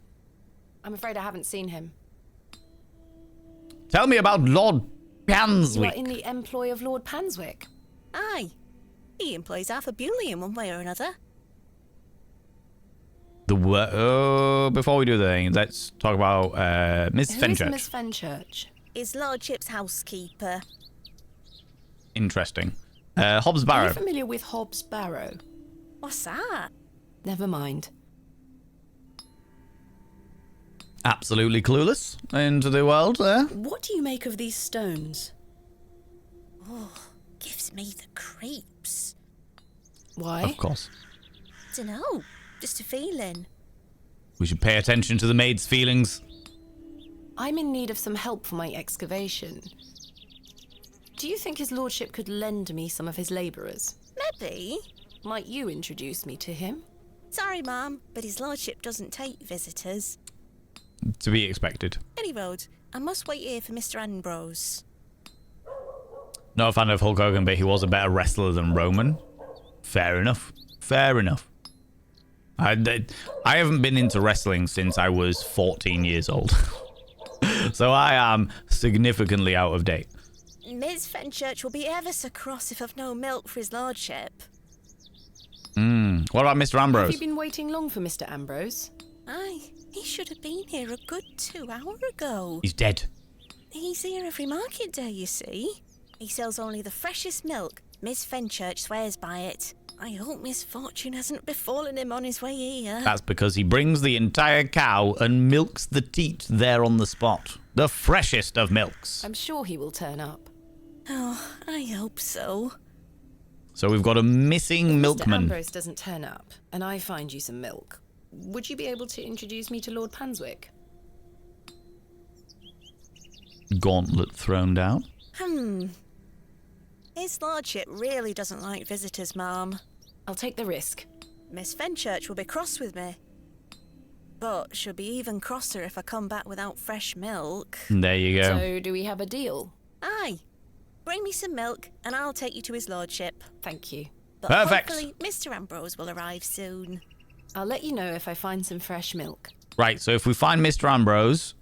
I'm afraid I haven't seen him. Tell me about Lord You are Panswick. in the employ of Lord Panswick. Aye. He employs Arthur Bewley in one way or another. Before we do the thing, let's talk about Miss Who is Fenchurch. Miss Fenchurch? His lordship's housekeeper. Interesting. Hobbs Are Barrow. you familiar with Hobb's Barrow? What's that? Never mind. Absolutely clueless into the world there. What do you make of these stones? Oh, gives me the creeps. Why? Of course. Dunno, just a feeling. We should pay attention to the maid's feelings. I'm in need of some help for my excavation. Do you think his lordship could lend me some of his labourers? Maybe. Might you introduce me to him? Sorry, Ma'am, but his lordship doesn't take visitors. To be expected. Any road, I must wait here for Mr. Ambrose. Not a fan of Hulk Hogan, but he was a better wrestler than Roman. Fair enough. I haven't been into wrestling since I was 14 years old. So I am significantly out of date. Ms. Fenchurch will be ever so cross if I've no milk for his lordship. What about Mr. Ambrose? Have you been waiting long for Mr. Ambrose? Aye, he should have been here a good 2 hours ago. He's dead. He's here every market day, you see. He sells only the freshest milk. Miss Fenchurch swears by it. I hope misfortune hasn't befallen him on his way here. That's because he brings the entire cow and milks the teat there on the spot. The freshest of milks. I'm sure he will turn up. Oh, I hope so. So we've got a missing Mr. milkman. Ambrose doesn't turn up, and I find you some milk. Would you be able to introduce me to Lord Panswick? Gauntlet thrown down. His lordship really doesn't like visitors, Ma'am. I'll take the risk. Miss Fenchurch will be cross with me. But she'll be even crosser if I come back without fresh milk. There you go. So, do we have a deal? Aye. Bring me some milk and I'll take you to his lordship. Thank you. But Perfect. hopefully Mr. Ambrose will arrive soon. I'll let you know if I find some fresh milk. Right, so if we find Mr. Ambrose,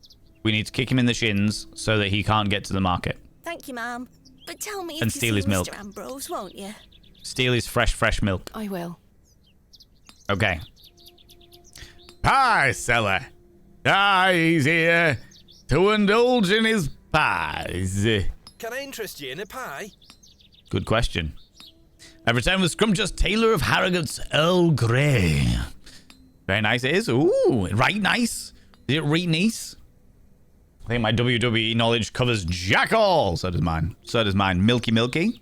we need to kick him in the shins so that he can't get to the market. Thank you, Ma'am. But tell me And if you steal see his milk. Mr. Ambrose, won't you? Steal his fresh milk. I will. Okay. Pie seller. He's here to indulge in his pies. Can I interest you in a pie? Good question. I've returned with scrumptious Taylor of Harrogate's Earl Grey. Very nice it is. Ooh, right nice. Is it right nice? I think my WWE knowledge covers jack all. So does mine. Milky.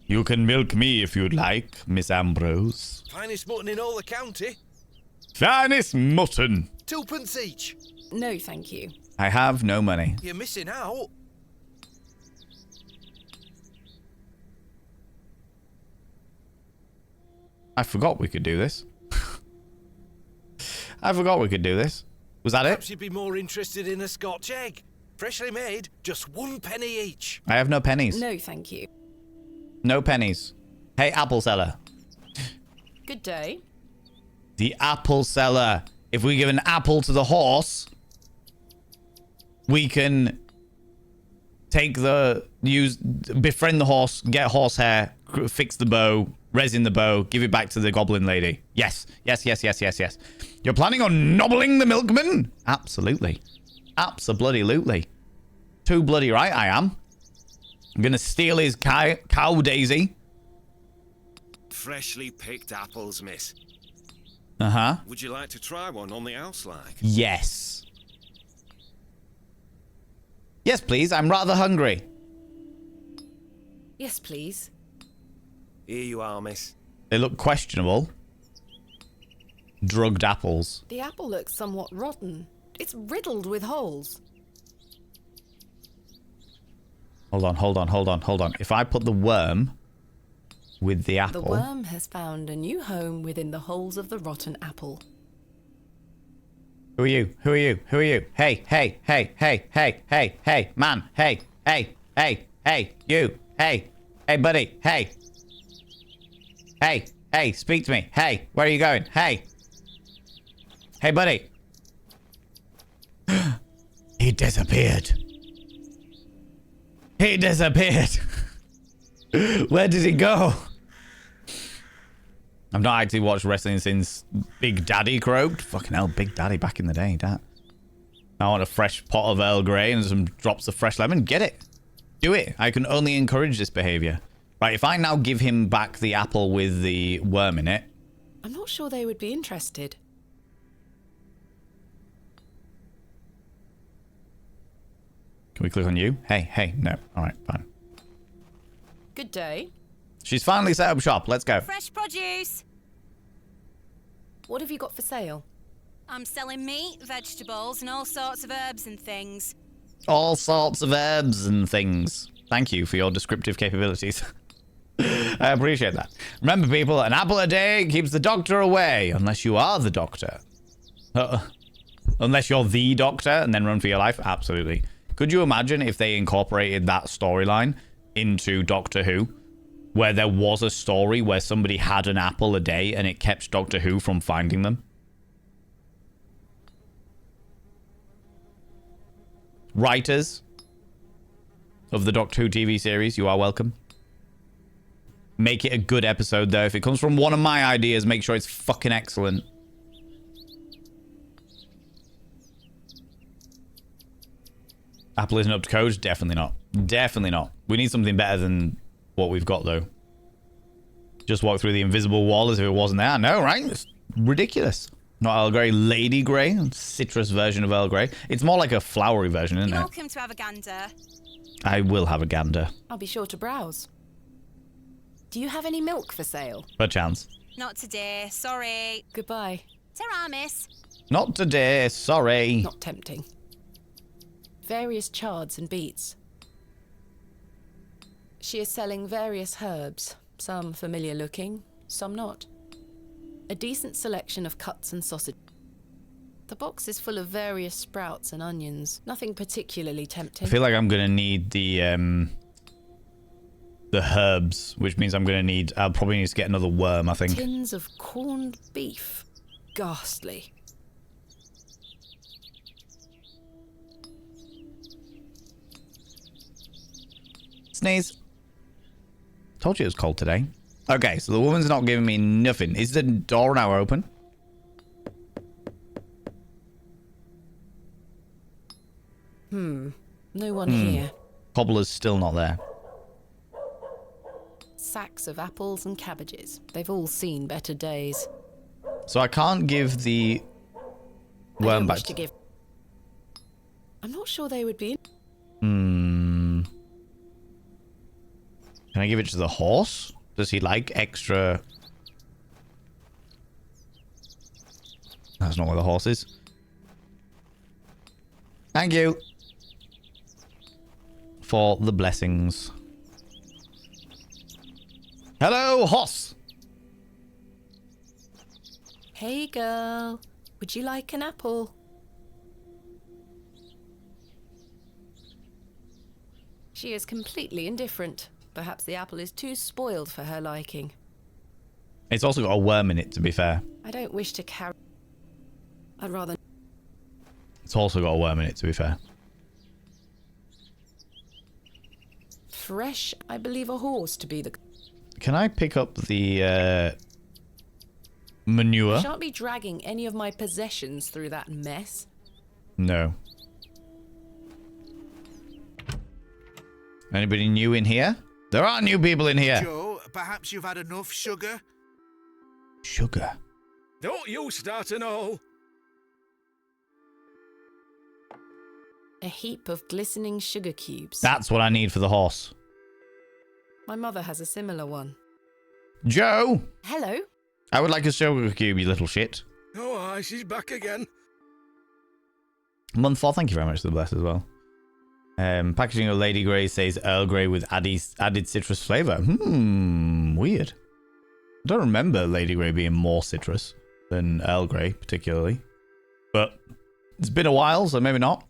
You can milk me if you'd like, Miss Ambrose. Finest mutton in all the county. Finest mutton. 2p each. No, thank you. I have no money. You're missing out. I forgot we could do this. Was that it? Perhaps you'd be more interested in a Scotch egg. Freshly made, just 1p each. I have no pennies. No, thank you. No pennies. Hey, apple seller. Good day. The apple seller. If we give an apple to the horse, we can befriend the horse, get horse hair, fix the bow, resin the bow, give it back to the goblin lady. Yes. You're planning on nobbling the milkman? Absolutely. Abso-bloody-lutely. Too bloody right I am. I'm gonna steal his cow Daisy. Freshly picked apples, miss. Uh-huh. Would you like to try one on the house like? Yes. Yes, please. I'm rather hungry. Yes, please. Here you are, miss. They look questionable. Drugged apples. The apple looks somewhat rotten. It's riddled with holes. Hold on. If I put the worm with the apple... The worm has found a new home within the holes of the rotten apple. Who are you? Hey, man. Hey, you. Hey, buddy. Hey, speak to me. Hey, where are you going? Hey, buddy. He disappeared. Where did he go? I've not actually watched wrestling since Big Daddy croaked. Fucking hell, Big Daddy back in the day, that. I want a fresh pot of Earl Grey and some drops of fresh lemon. Get it. Do it. I can only encourage this behavior. Right, if I now give him back the apple with the worm in it... I'm not sure they would be interested. Can we click on you? Hey, no. All right, fine. Good day. She's finally set up shop. Let's go. Fresh produce. What have you got for sale? I'm selling meat, vegetables, and all sorts of herbs and things. All sorts of herbs and things. Thank you for your descriptive capabilities. I appreciate that. Remember, people, an apple a day keeps the doctor away, unless you are the doctor. Unless you're the doctor and then run for your life. Absolutely. Could you imagine if they incorporated that storyline into Doctor Who? Where there was a story where somebody had an apple a day and it kept Doctor Who from finding them? Writers of the Doctor Who TV series, you are welcome. Make it a good episode, though. If it comes from one of my ideas, make sure it's fucking excellent. Apple isn't up to code? Definitely not. Definitely not. We need something better than what we've got, though. Just walk through the invisible wall as if it wasn't there. I know, right? It's ridiculous. Not Earl Grey, Lady Grey. Citrus version of Earl Grey. It's more like a flowery version, isn't it? You're welcome to have a gander. I will have a gander. I'll be sure to browse. Do you have any milk for sale? Perchance. Not today, sorry. Goodbye. Ta-ra, miss. Not today, sorry. Not tempting. Various chards and beets. She is selling various herbs, some familiar looking, some not. A decent selection of cuts and sausage. The box is full of various sprouts and onions, nothing particularly tempting. I feel like I'm gonna need the herbs, which means I'll probably need to get another worm, I think. Tins of corned beef. Ghastly. Sneeze. Told you it was cold today. Okay, so the woman's not giving me nothing. Is the door now open? No one here. Cobbler's still not there. Sacks of apples and cabbages. They've all seen better days. So I can't give the I worm don't back wish to give. I'm not sure they would be. Can I give it to the horse? Does he like extra? That's not where the horse is. Thank you for the blessings. Hello, horse. Hey girl, would you like an apple? She is completely indifferent. Perhaps the apple is too spoiled for her liking. It's also got a worm in it, to be fair. I don't wish to carry. I'd rather. It's also got a worm in it, to be fair. Fresh, I believe a horse to be the. Can I pick up the manure? I shan't be dragging any of my possessions through that mess. No. Anybody new in here? There are new people in here. Joe, perhaps you've had enough sugar? Sugar. Don't you start to know. A heap of glistening sugar cubes. That's what I need for the horse. My mother has a similar one. Joe! Hello? I would like a sugar cube, you little shit. Oh, aye, she's back again. Month 4, thank you very much for the bless as well. Packaging of Lady Grey says Earl Grey with added citrus flavor. Weird. I don't remember Lady Grey being more citrus than Earl Grey, particularly. But it's been a while, so maybe not.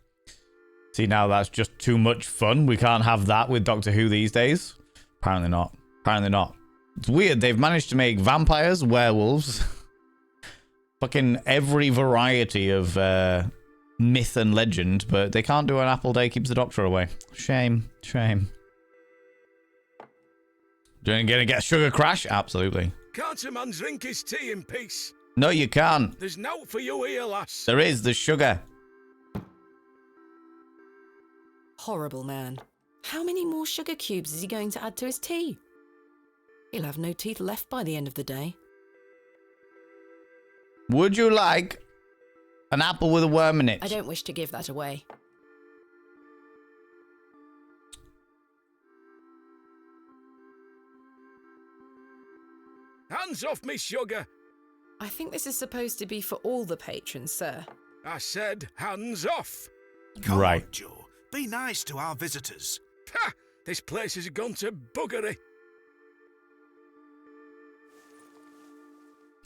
See, now that's just too much fun. We can't have that with Doctor Who these days. Apparently not. Apparently not. It's weird. They've managed to make vampires, werewolves, fucking every variety of myth and legend, but they can't do an apple day keeps the doctor away. Shame. Shame. Gonna get a sugar crash? Absolutely. Can't a man drink his tea in peace? No, you can't. There's nought for you here, lass. There is. There's sugar. Horrible man. How many more sugar cubes is he going to add to his tea? He'll have no teeth left by the end of the day. Would you like an apple with a worm in it? I don't wish to give that away. Hands off me, sugar. I think this is supposed to be for all the patrons, sir. I said hands off. Come Right. on, Joe. Be nice to our visitors. Ha! This place has gone to buggery.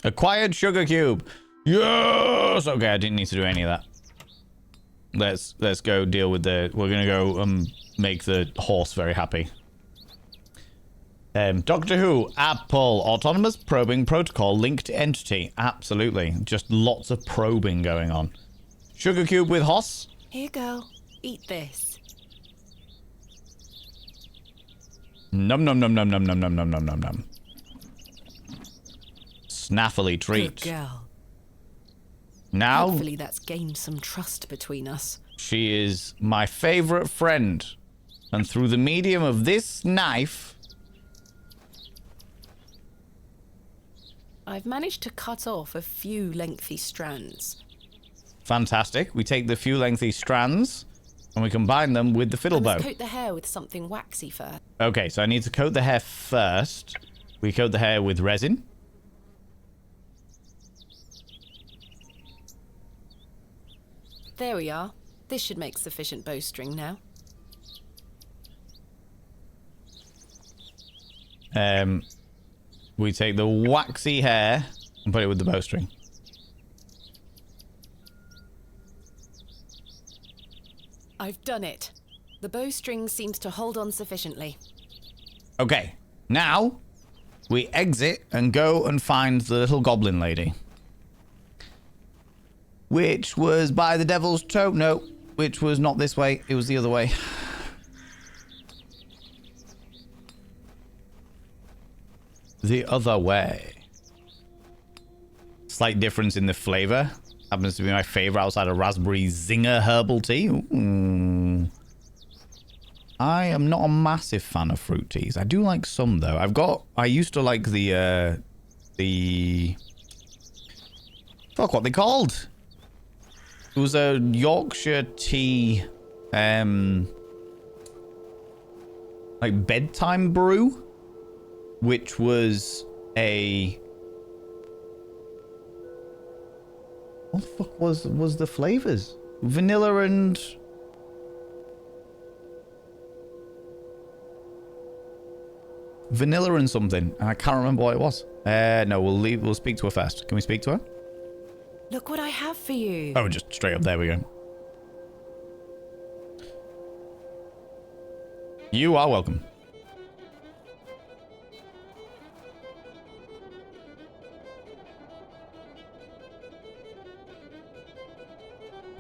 Acquired sugar cube. Yes. Okay, I didn't need to do any of that. Let's go deal with the. We're gonna go make the horse very happy. Doctor Who, Apple, autonomous probing protocol linked entity. Absolutely, just lots of probing going on. Sugar cube with Hoss. Here, girl. Eat this. Num num num num num num num num num num num. Snaffily treat. Good girl. Now, Hopefully that's gained some trust between us. she is my favorite friend, and through the medium of this knife, I've managed to cut off a few lengthy strands. fantastic. We take the few lengthy strands and we combine them with the fiddle I bow. must coat the hair with something waxy first. Okay, so I need to coat the hair first. We coat the hair with resin. There we are. This should make sufficient bowstring now. We take the waxy hair and put it with the bowstring. I've done it. The bowstring seems to hold on sufficiently. Okay, now we exit and go and find the little goblin lady. Which was by the devil's toe. No, which was not this way. It was the other way. The other way. Slight difference in the flavor. Happens to be my favorite outside of raspberry zinger herbal tea. Ooh. I am not a massive fan of fruit teas. I do like some though. I used to like the fuck, what they called? It was a Yorkshire tea, like bedtime brew, which was a. What the fuck was the flavors? Vanilla and. Vanilla and something, and I can't remember what it was. No, we'll speak to her first. Can we speak to her? Look what I have for you. Oh, just straight up. There we go. You are welcome.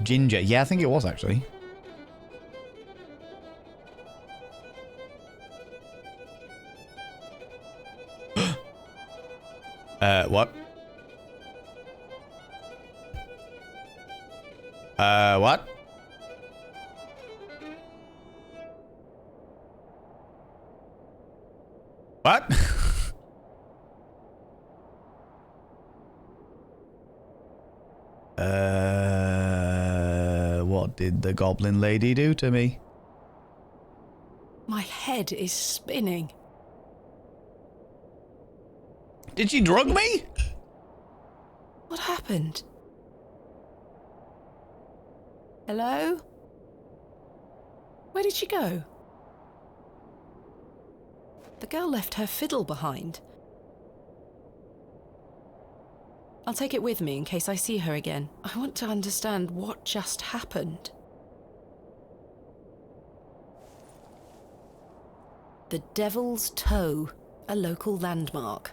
Ginger. Yeah, I think it was actually. What? What? What? What did the goblin lady do to me? My head is spinning. Did she drug me? What happened? Hello? Where did she go? The girl left her fiddle behind. I'll take it with me in case I see her again. I want to understand what just happened. The Devil's Toe, a local landmark.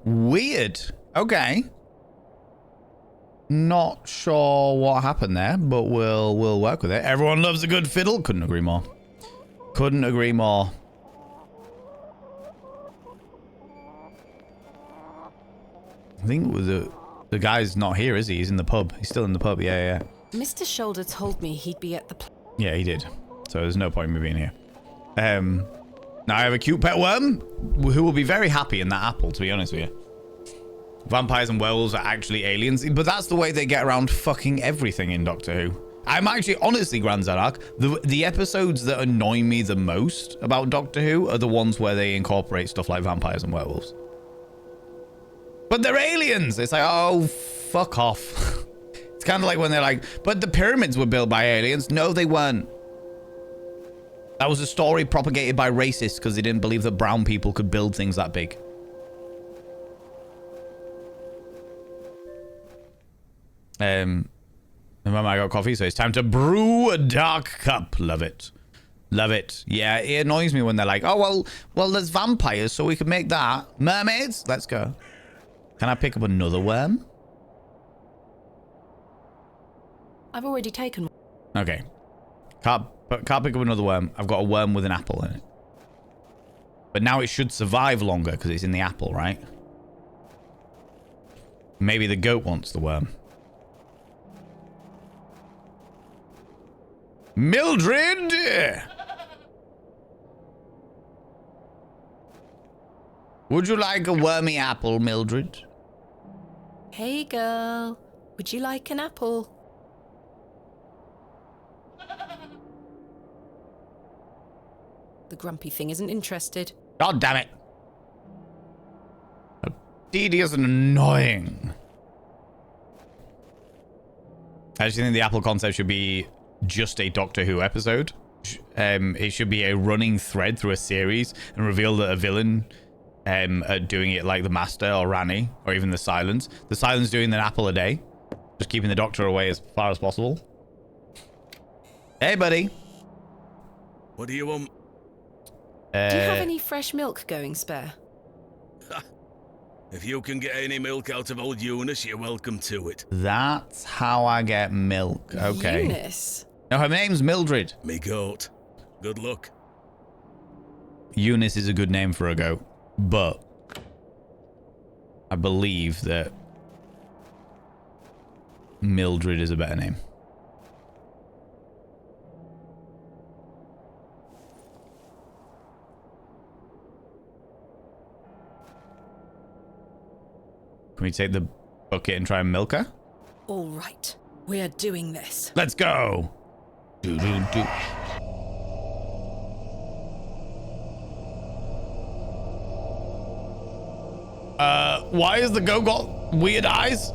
Weird. Okay. Not sure what happened there, but we'll work with it. Everyone loves a good fiddle. Couldn't agree more. Couldn't agree more. I think it was the guy's not here, is he? He's in the pub. He's still in the pub. Yeah. Mr. Shoulder told me he'd be at the... Yeah, he did. So there's no point in me being here. Now I have a cute pet worm who will be very happy in that apple, to be honest with you. Vampires and werewolves are actually aliens, but that's the way they get around fucking everything in Doctor Who. I'm actually, honestly, Grand Zarak, the episodes that annoy me the most about Doctor Who are the ones where they incorporate stuff like vampires and werewolves. But they're aliens! It's like, oh, fuck off. It's kind of like when they're like, but the pyramids were built by aliens. No, they weren't. That was a story propagated by racists because they didn't believe that brown people could build things that big. Remember, I got coffee, so it's time to brew a dark cup. Love it. Love it. Yeah, it annoys me when they're like, oh, well, there's vampires, so we can make that. Mermaids? Let's go. Can I pick up another worm? I've already taken one. Okay. Can't pick up another worm. I've got a worm with an apple in it. But now it should survive longer because it's in the apple, right? Maybe the goat wants the worm. Mildred! Would you like a wormy apple, Mildred? Hey, girl. Would you like an apple? The grumpy thing isn't interested. God damn it. Tedious and annoying. I actually think the apple concept should be just a Doctor Who episode. It should be a running thread through a series and reveal that a villain are doing it like the Master or Rani or even the Silence. The Silence doing an apple a day. Just keeping the Doctor away as far as possible. Hey, buddy. What do you want? Do you have any fresh milk going spare? If you can get any milk out of old Eunice, you're welcome to it. That's how I get milk. Okay. Eunice? No, her name's Mildred. Me goat. Good luck. Eunice is a good name for a goat, but I believe that Mildred is a better name. Can we take the bucket and try and milk her? All right. We are doing this. Let's go. Do. Why has the goat got weird eyes?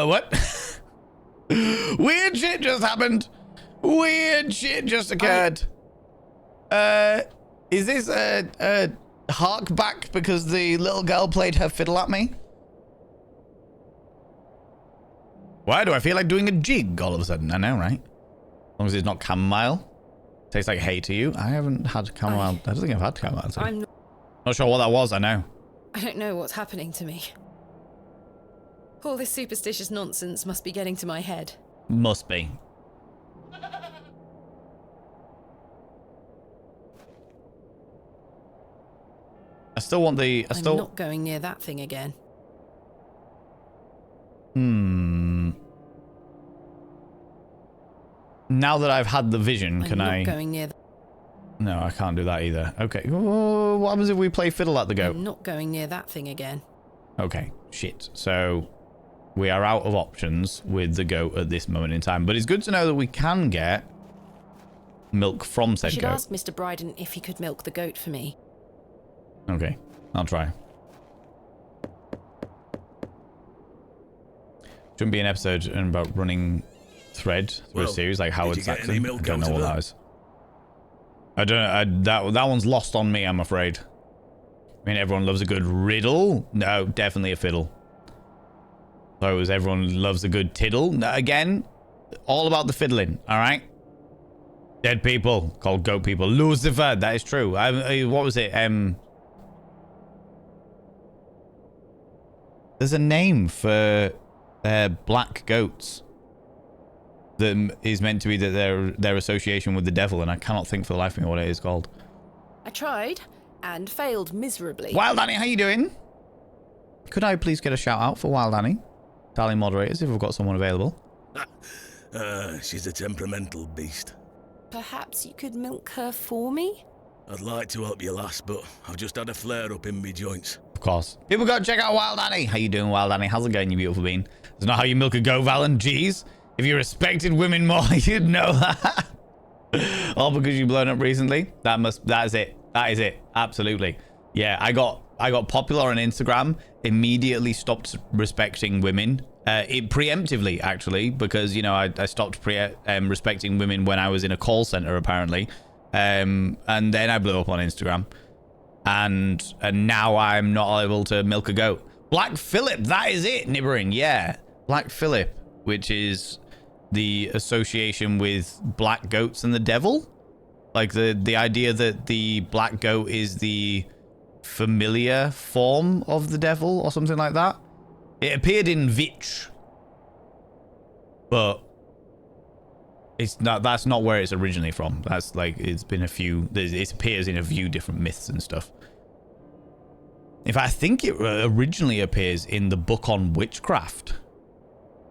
What? Weird shit just happened. Weird shit just occurred. Is this a hark back because the little girl played her fiddle at me? Why do I feel like doing a jig all of a sudden? I know, right? As long as it's not chamomile. Tastes like hay to you. I haven't had chamomile. I don't think I've had chamomile. I'm not sure what that was, I know. I don't know what's happening to me. All this superstitious nonsense must be getting to my head. Must be. I still want the... I'm not going near that thing again. Now that I've had the vision, can I... I'm not going near... No, I can't do that either. Okay. Oh, what happens if we play fiddle at the goat? I'm not going near that thing again. Okay. Shit. So we are out of options with the goat at this moment in time. But it's good to know that we can get milk from I said should goat. ask Mr. Bryden if he could milk the goat for me. Okay, I'll try. Shouldn't be an episode about running thread through a series like Howard Saxon. I don't know what that is. I don't. That one's lost on me, I'm afraid. I mean, everyone loves a good riddle. No, definitely a fiddle. So it was everyone loves a good tiddle. No, again, all about the fiddling. All right. Dead people called goat people. Lucifer. That is true. What was it? There's a name for black goats that is meant to be that their association with the devil, and I cannot think for the life of me what it is called. I tried and failed miserably. Wild Annie, how you doing? Could I please get a shout out for Wild Annie? Darling moderators, if we've got someone available. She's a temperamental beast. Perhaps you could milk her for me? I'd like to help you, lass, but I've just had a flare-up in me joints. Of course. People go check out Wild Annie. How you doing, Wild Annie? How's it going, you beautiful bean? That's not how you milk a goat, Valen. Jeez. If you respected women more, you'd know that. All because you blown up recently? That is it. That is it. Absolutely. Yeah, I got popular on Instagram, immediately stopped respecting women. Preemptively, actually, because, you know, I stopped respecting women when I was in a call center, apparently. And then I blew up on Instagram. And now I'm not able to milk a goat. Black Phillip, that is it, Nibbering. Yeah. Black Phillip, which is the association with black goats and the devil. Like the idea that the black goat is the familiar form of the devil or something like that. It appeared in Vitch, but it's not. That's not where it's originally from. That's like it's been a few. It appears in a few different myths and stuff. In fact, I think it originally appears in the book on witchcraft.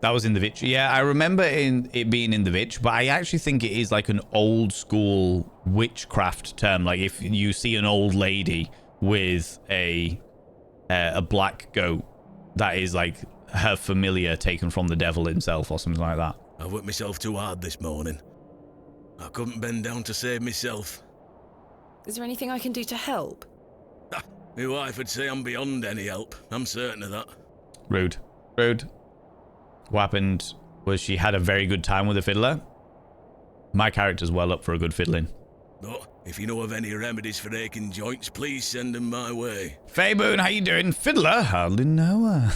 That was in the Vitch. Yeah, I remember it being in the Vitch, but I actually think it is like an old school witchcraft term. Like if you see an old lady with a black goat, that is like her familiar taken from the devil himself or something like that. I worked myself too hard this morning. I couldn't bend down to save myself. Is there anything I can do to help? My wife would say I'm beyond any help. I'm certain of that. Rude. Rude. What happened was she had a very good time with the fiddler. My character's well up for a good fiddling. But if you know of any remedies for aching joints, please send them my way. Fayboon, how you doing? Fiddler? Hardly know her.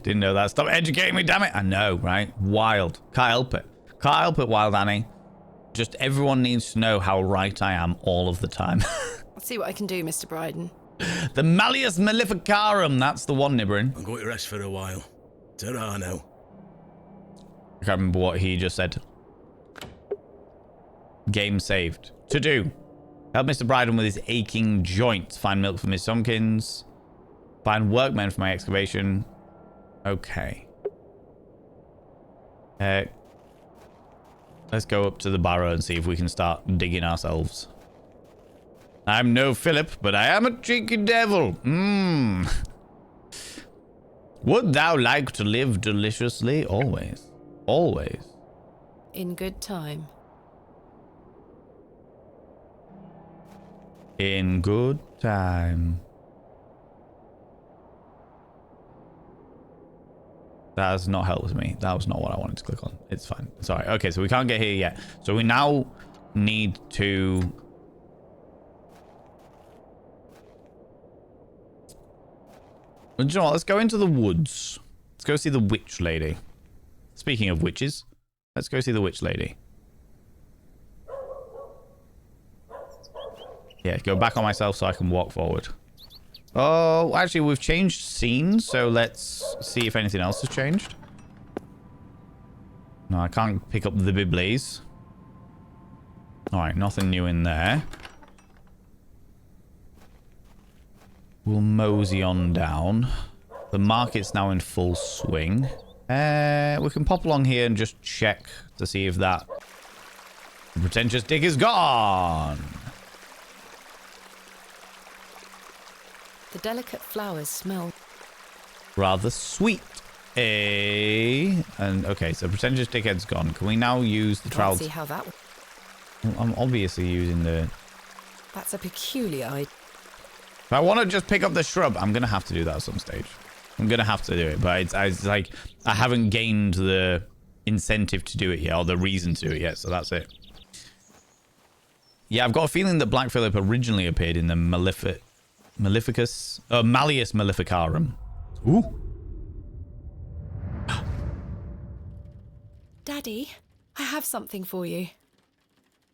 Didn't know that. Stop educating me, damn it. I know, right? Wild. Can't help it. Can't help it, Wild Annie. Just everyone needs to know how right I am all of the time. I'll see what I can do, Mr. Bryden. The Malleus Maleficarum. That's the one, Nibbering. I'm going to rest for a while. Ta-ra now. I can't remember what he just said. Game saved. To do. Help Mr. Bryden with his aching joints. Find milk for Miss Tompkins. Find workmen for my excavation. Okay. Let's go up to the barrow and see if we can start digging ourselves. I'm no Philip, but I am a cheeky devil. Would thou like to live deliciously? Always. Always. In good time. In good time. That has not helped me. That was not what I wanted to click on. It's fine. Sorry. Okay, so we can't get here yet. So we now need to... Do you know what? Let's go into the woods. Let's go see the witch lady. Speaking of witches, let's go see the witch lady. Yeah, go back on myself so I can walk forward. Oh, actually, we've changed scenes, so let's see if anything else has changed. No, I can't pick up the bibblies. Alright, nothing new in there. We'll mosey on down. The market's now in full swing. We can pop along here and just check to see if that pretentious dick is gone. The delicate flowers smell rather sweet. And okay, so pretentious dickhead's gone. Can we now use the trowel? See how that works. I'm obviously using the... That's a peculiar idea. If I want to just pick up the shrub, I'm going to have to do that at some stage. I'm going to have to do it, but it's like I haven't gained the incentive to do it yet, or the reason to do it yet, so that's it. Yeah, I've got a feeling that Black Phillip originally appeared in the Malleus Maleficarum. Ooh. Daddy, I have something for you.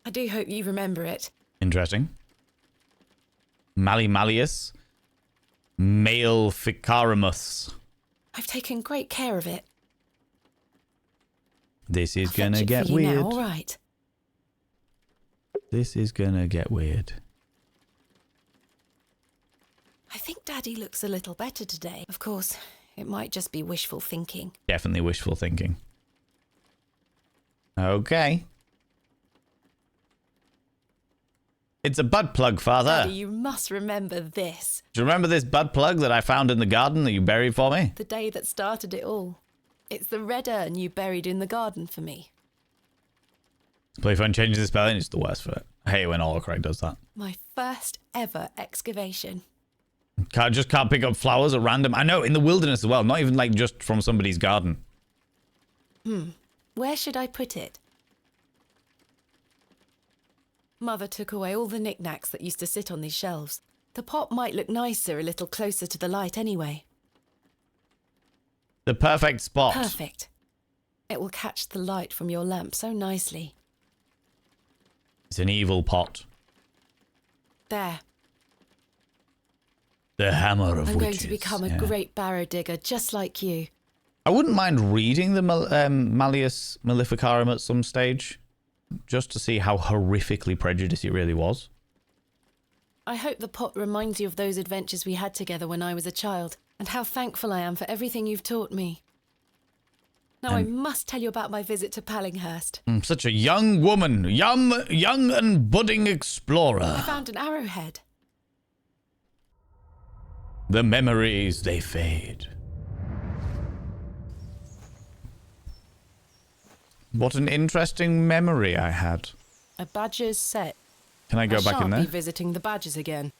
I do hope you remember it. Interesting. Malleus Maleficarumus. I've taken great care of it. This is I'll gonna fetch it get for you weird. now, all right. This is gonna get weird. I think Daddy looks a little better today. Of course, it might just be wishful thinking. Definitely wishful thinking. Okay. It's a bud plug, Father. Daddy, you must remember this. Do you remember this bud plug that I found in the garden that you buried for me? The day that started it all. It's the red urn you buried in the garden for me. Play fun changes the spelling. It's the worst for it. I hate it when autocorrect does that. My first ever excavation. Just can't pick up flowers at random. I know, in the wilderness as well. Not even like just from somebody's garden. Where should I put it? Mother took away all the knickknacks that used to sit on these shelves. The pot might look nicer a little closer to the light anyway. The perfect spot. Perfect. It will catch the light from your lamp so nicely. It's an evil pot. There. The hammer of I'm witches. going to become a great barrow digger just like you. I wouldn't mind reading the Malleus Maleficarum at some stage. Just to see how horrifically prejudiced it really was. I hope the pot reminds you of those adventures we had together when I was a child, and how thankful I am for everything you've taught me. Now I must tell you about my visit to Pallinghurst. Such a young woman. Young and budding explorer. I found an arrowhead. The memories, they fade. What an interesting memory I had. A badger's set. Can I go back in I there? shan't be visiting the badgers again.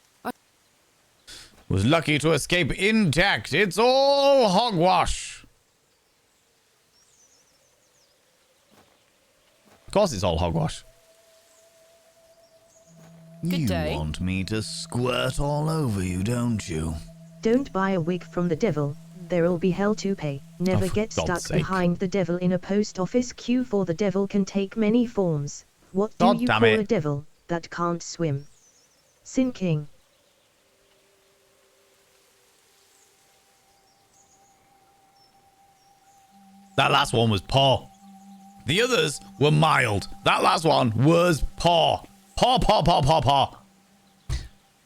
Was lucky to escape intact. It's all hogwash. Of course it's all hogwash. Good day. You want me to squirt all over you, don't you? Don't buy a wig from the devil. There'll be hell to pay. Never Oh, for get God's stuck sake. behind the devil in a post office queue, for the devil can take many forms. What do God you damn call it. a devil that can't swim? Sinking. That last one was poor. The others were mild. That last one was poor. Poor.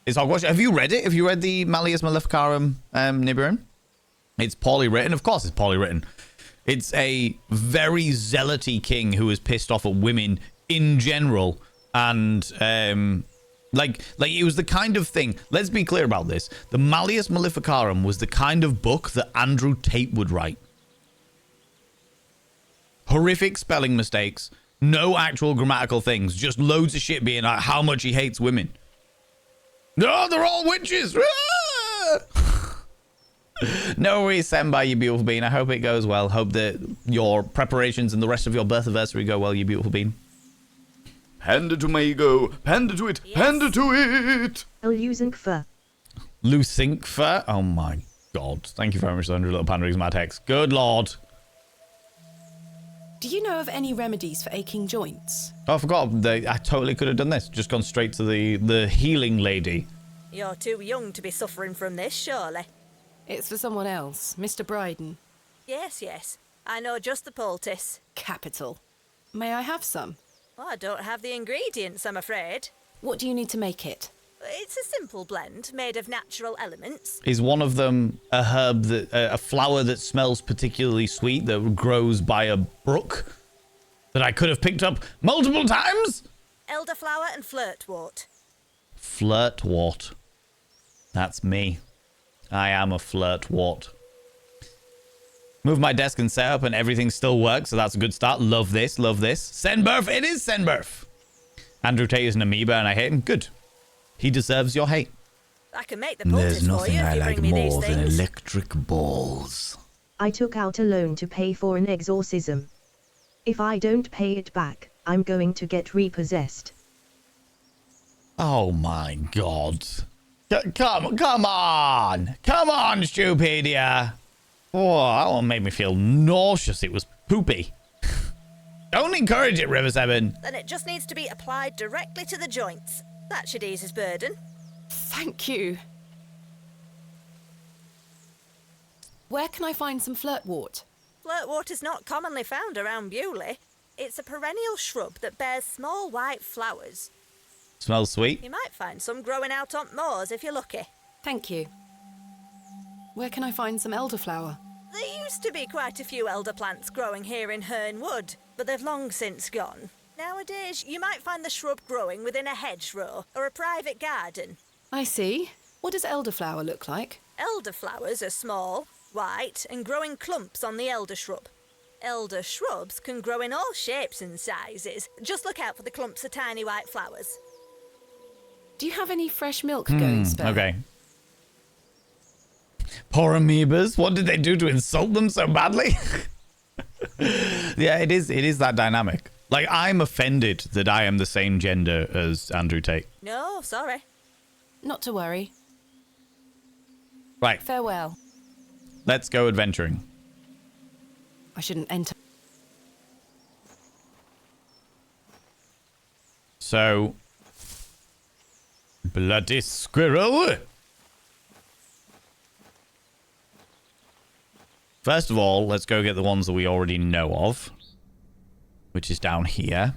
It's hogwash. Have you read it? Have you read the Malleus Maleficarum, Nibirin? It's poorly written. Of course it's poorly written. It's a very zealoty king who is pissed off at women in general. And, like it was the kind of thing. Let's be clear about this. The Malleus Maleficarum was the kind of book that Andrew Tate would write. Horrific spelling mistakes. No actual grammatical things. Just loads of shit being like how much he hates women. No, they're all witches. No worries, send by you beautiful bean. I hope it goes well. Hope that your preparations and the rest of your birth anniversary go well, you beautiful bean. Panda to Mago. Panda to it. Yes. Panda to it. Lucinkfer. Lucinkfer. Oh my god. Thank you very much, 100 little pandas, my text. Good lord. Do you know of any remedies for aching joints? Oh, I forgot. I totally could have done this. Just gone straight to the healing lady. You're too young to be suffering from this, surely. It's for someone else, Mr. Bryden. Yes. I know just the poultice. Capital. May I have some? Well, I don't have the ingredients, I'm afraid. What do you need to make it? It's a simple blend made of natural elements. Is one of them a herb that a flower that smells particularly sweet that grows by a brook that I could have picked up multiple times? Elderflower and flirtwort. Flirtwort. That's me. I am a flirtwort. Move my desk and set up and everything still works, so that's a good start. Love this. Senberf. It is Senberf. Andrew Tate is an amoeba and I hate him. Good. He deserves your hate. I can make the poultice for you if you bring me these things. electric balls. I took out a loan to pay for an exorcism. If I don't pay it back, I'm going to get repossessed. Oh my god. Come on! Come on, Stupedia! Oh, that one made me feel nauseous. It was poopy. Don't encourage it, River 7. Then it just needs to be applied directly to the joints. That should ease his burden. Thank you. Where can I find some flirtwort? Flirtwort is not commonly found around Bewley. It's a perennial shrub that bears small white flowers. Smells sweet. You might find some growing out on moors if you're lucky. Thank you. Where can I find some elderflower? There used to be quite a few elder plants growing here in Herne Wood, but they've long since gone. Nowadays, you might find the shrub growing within a hedgerow or a private garden. I see. What does elderflower look like? Elder flowers are small, white, and grow in clumps on the elder shrub. Elder shrubs can grow in all shapes and sizes. Just look out for the clumps of tiny white flowers. Do you have any fresh milk going spare? Okay. Poor amoebas. What did they do to insult them so badly? Yeah, it is that dynamic. Like, I'm offended that I am the same gender as Andrew Tate. No, sorry. Not to worry. Right. Farewell. Let's go adventuring. I shouldn't enter. So, bloody squirrel. First of all, let's go get the ones that we already know of, which is down here.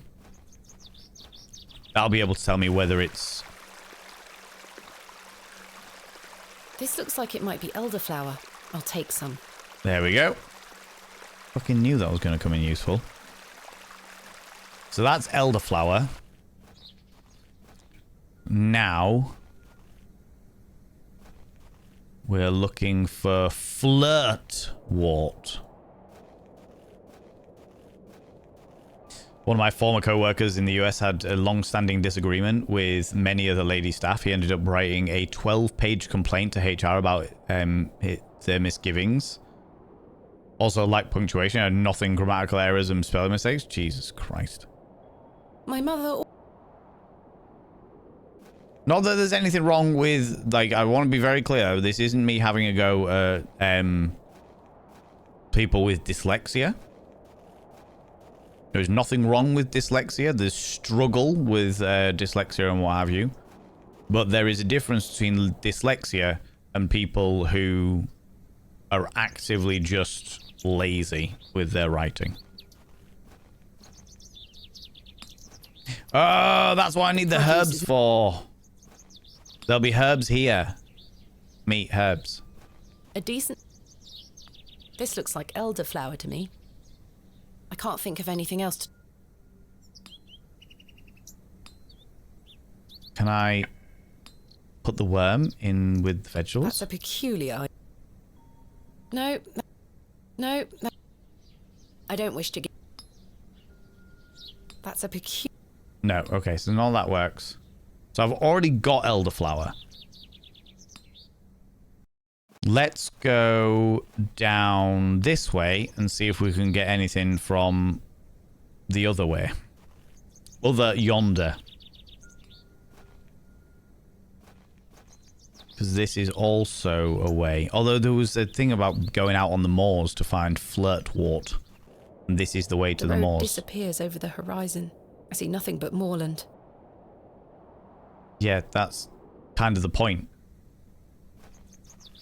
That'll be able to tell me whether it's... This looks like it might be elderflower. I'll take some. There we go. Fucking knew that was going to come in useful. So that's elderflower. Now, we're looking for flirtwort. One of my former co-workers in the US had a long-standing disagreement with many of the lady staff. He ended up writing a 12-page complaint to HR about their misgivings. Also, like punctuation, had nothing grammatical errors and spelling mistakes. Jesus Christ. My mother... Not that there's anything wrong with, like, I want to be very clear. This isn't me having a go at people with dyslexia. There's nothing wrong with dyslexia. There's struggle with dyslexia and what have you. But there is a difference between dyslexia and people who are actively just lazy with their writing. Oh, that's what I need the herbs for. There'll be herbs here. Meat herbs. A decent... This looks like elderflower to me. I can't think of anything else to... Can I put the worm in with the vegetables? That's a peculiar... No. No. No. I don't wish to get... That's a peculiar... No, okay, so none of that works. So I've already got elderflower. Let's go down this way and see if we can get anything from the other way. Other yonder. Because this is also a way. Although there was a thing about going out on the moors to find flirtwort. And this is the way to the road moors. Disappears over the horizon. I see nothing but moorland. Yeah, that's kind of the point.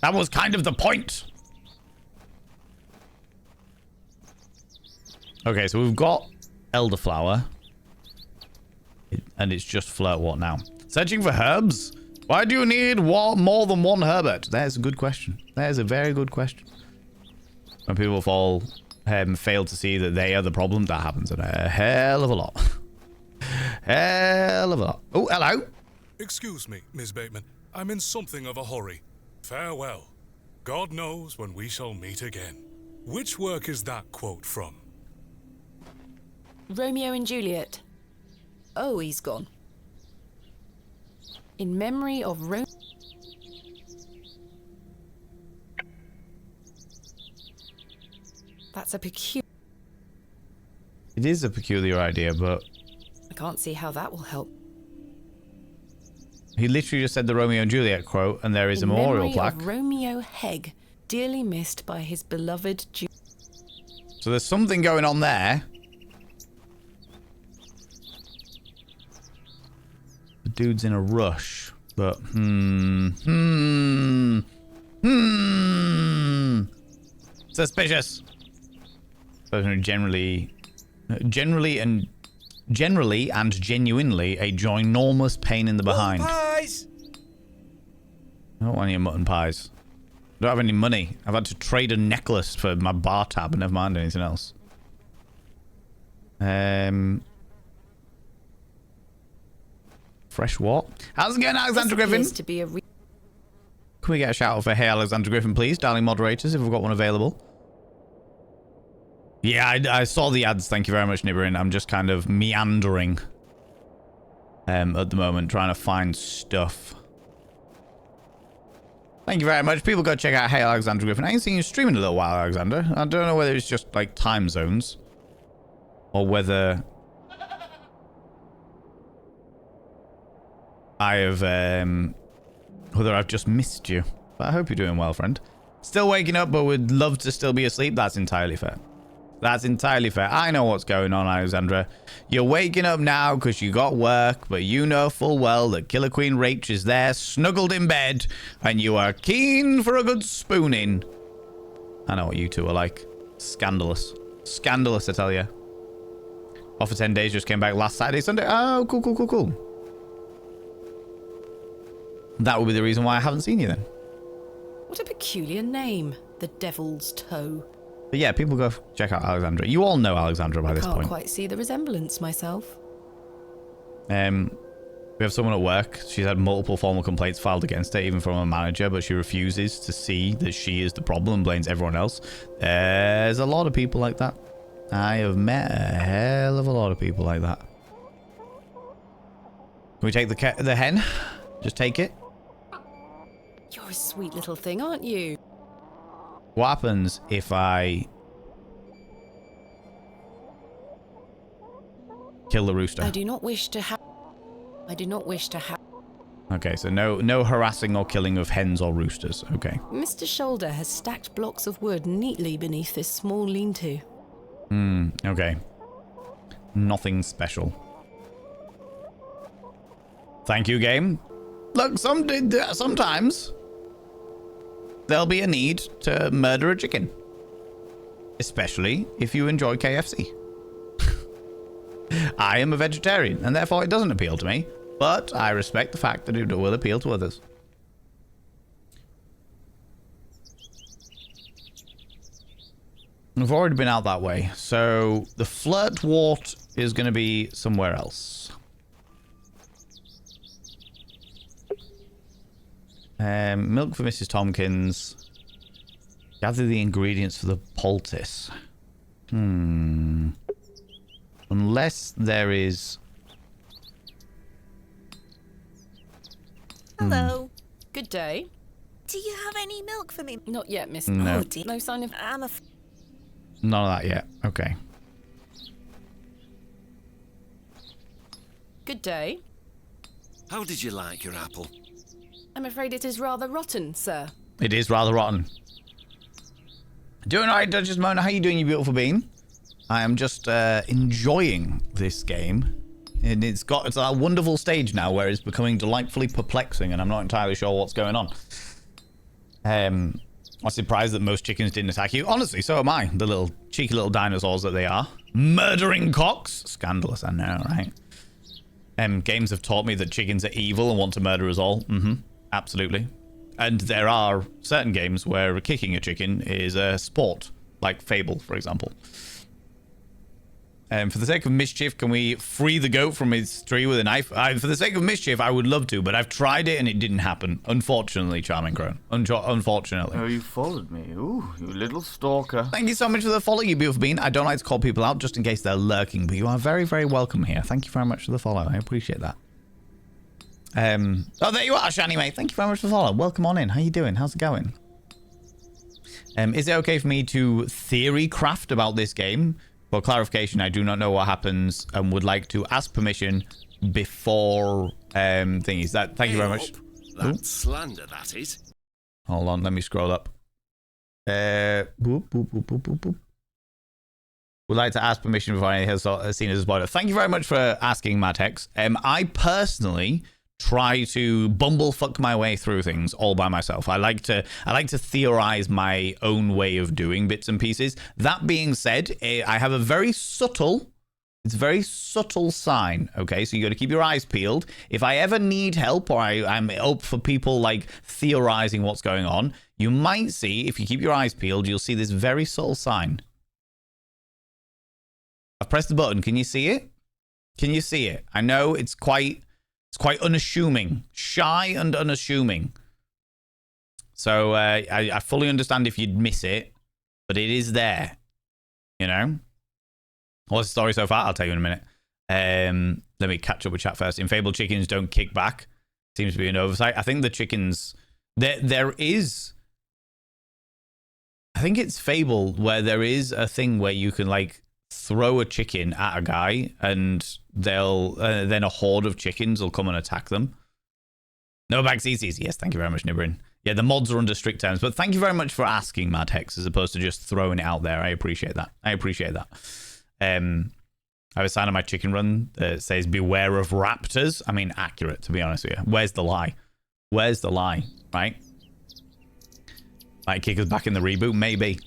That was kind of the point. Okay, so we've got elderflower. And it's just flirtwort now. Searching for herbs? Why do you need more than one Herbert? There's a good question. There's a very good question. When people fail to see that they are the problem, that happens a hell of a lot. Hell of a lot. Oh, hello. Excuse me, Miss Bateman. I'm in something of a hurry. Farewell. God knows when we shall meet again. Which work is that quote from? Romeo and Juliet. Oh, he's gone. In memory of That's a peculiar... It is a peculiar idea, but... I can't see how that will help. He literally just said the Romeo and Juliet quote, and there is a memorial plaque. Of Romeo Hegg, dearly missed by his beloved So there's something going on there. The dude's in a rush, but suspicious. Generally and genuinely a ginormous pain in the behind. Pies! I don't want any mutton pies. I don't have any money. I've had to trade a necklace for my bar tab, never mind anything else. Fresh what? How's it going, Alexander Griffin? to be a Can we get a shout out for Hey Alexander Griffin, please? Darling moderators, if we've got one available. Yeah, I saw the ads. Thank you very much, Nibberin. I'm just kind of meandering at the moment, trying to find stuff. Thank you very much. People go check out Hey Alexander Griffin. I ain't seen you streaming in a little while, Alexander. I don't know whether it's just like time zones or whether I have whether I've just missed you. But I hope you're doing well, friend. Still waking up, but would love to still be asleep. That's entirely fair. That's entirely fair. I know what's going on, Alexandra. You're waking up now because you got work, but you know full well that Killer Queen Rach is there, snuggled in bed, and you are keen for a good spooning. I know what you two are like. Scandalous. Scandalous, I tell you. Off for 10 days, just came back last Saturday, Sunday. Oh, cool, cool, cool, cool. That would be the reason why I haven't seen you then. What a peculiar name. The Devil's Toe. But yeah, people go check out Alexandra. You all know Alexandra by this point. I can't quite see the resemblance myself. We have someone at work. She's had multiple formal complaints filed against her, even from a manager, but she refuses to see that she is the problem and blames everyone else. There's a lot of people like that. I have met a hell of a lot of people like that. Can we take the hen? Just take it. You're a sweet little thing, aren't you? What happens if I kill the rooster? I do not wish to have... Okay, so no harassing or killing of hens or roosters. Okay. Mr. Shoulder has stacked blocks of wood neatly beneath this small lean-to. Okay. Nothing special. Thank you, game. Look, sometimes there'll be a need to murder a chicken. Especially if you enjoy KFC. I am a vegetarian, and therefore it doesn't appeal to me. But I respect the fact that it will appeal to others. We've already been out that way. So the flirtwort is going to be somewhere else. Milk for Mrs. Tompkins. Gather the ingredients for the poultice. Unless there is... Hello. Good day. Do you have any milk for me? Not yet, miss. No. Oh, dear. No sign of... None of that yet. Okay. Good day. How did you like your apple? I'm afraid it is rather rotten, sir. It is rather rotten. Doing all right, Duchess Mona. How you doing, you beautiful bean? I am just enjoying this game. And it's a wonderful stage now where it's becoming delightfully perplexing and I'm not entirely sure what's going on. I'm surprised that most chickens didn't attack you. Honestly, so am I. The little cheeky little dinosaurs that they are. Murdering cocks. Scandalous, I know, right? Games have taught me that chickens are evil and want to murder us all. Absolutely. And there are certain games where kicking a chicken is a sport. Like Fable, for example. For the sake of mischief, can we free the goat from its tree with a knife? For the sake of mischief, I would love to, but I've tried it and it didn't happen. Unfortunately, Charming Crone. Unfortunately. Oh, you followed me. Ooh, you little stalker. Thank you so much for the follow, you beautiful bean. I don't like to call people out just in case they're lurking, but you are very, very welcome here. Thank you very much for the follow. I appreciate that. Oh, there you are, Shani, mate. Thank you very much for the follow. Welcome on in. How you doing? How's it going? Is it okay for me to theory craft about this game? For clarification, I do not know what happens and would like to ask permission before thingies. Thank you very much. That's slander, that is. Hold on, let me scroll up. Boop, boop, boop, boop, boop, boop. Would like to ask permission before anything has seen as a spoiler. Thank you very much for asking, Mad Hex. I personally try to bumblefuck my way through things all by myself. I like to theorize my own way of doing bits and pieces. That being said, I have a very subtle sign, okay? So you got to keep your eyes peeled. If I ever need help or I'm up for people like theorizing what's going on, you might see, if you keep your eyes peeled, you'll see this very subtle sign. I've pressed the button. Can you see it? Can you see it? I know it's quite unassuming, shy and unassuming. So I fully understand if you'd miss it, but it is there, you know? What's the story so far? I'll tell you in a minute. Let me catch up with chat first. Infable chickens don't kick back. Seems to be an oversight. I think the chickens... There is... I think it's Fable where there is a thing where you can, like, throw a chicken at a guy and they'll... then a horde of chickens will come and attack them. No back CCs. Yes, thank you very much, Nibrin. Yeah, the mods are under strict terms, but thank you very much for asking, Mad Hex, as opposed to just throwing it out there. I appreciate that. I appreciate that. I have a sign on my chicken run that says beware of raptors. I mean, accurate, to be honest with you. Where's the lie? Where's the lie, right? Might kick us back in the reboot, maybe.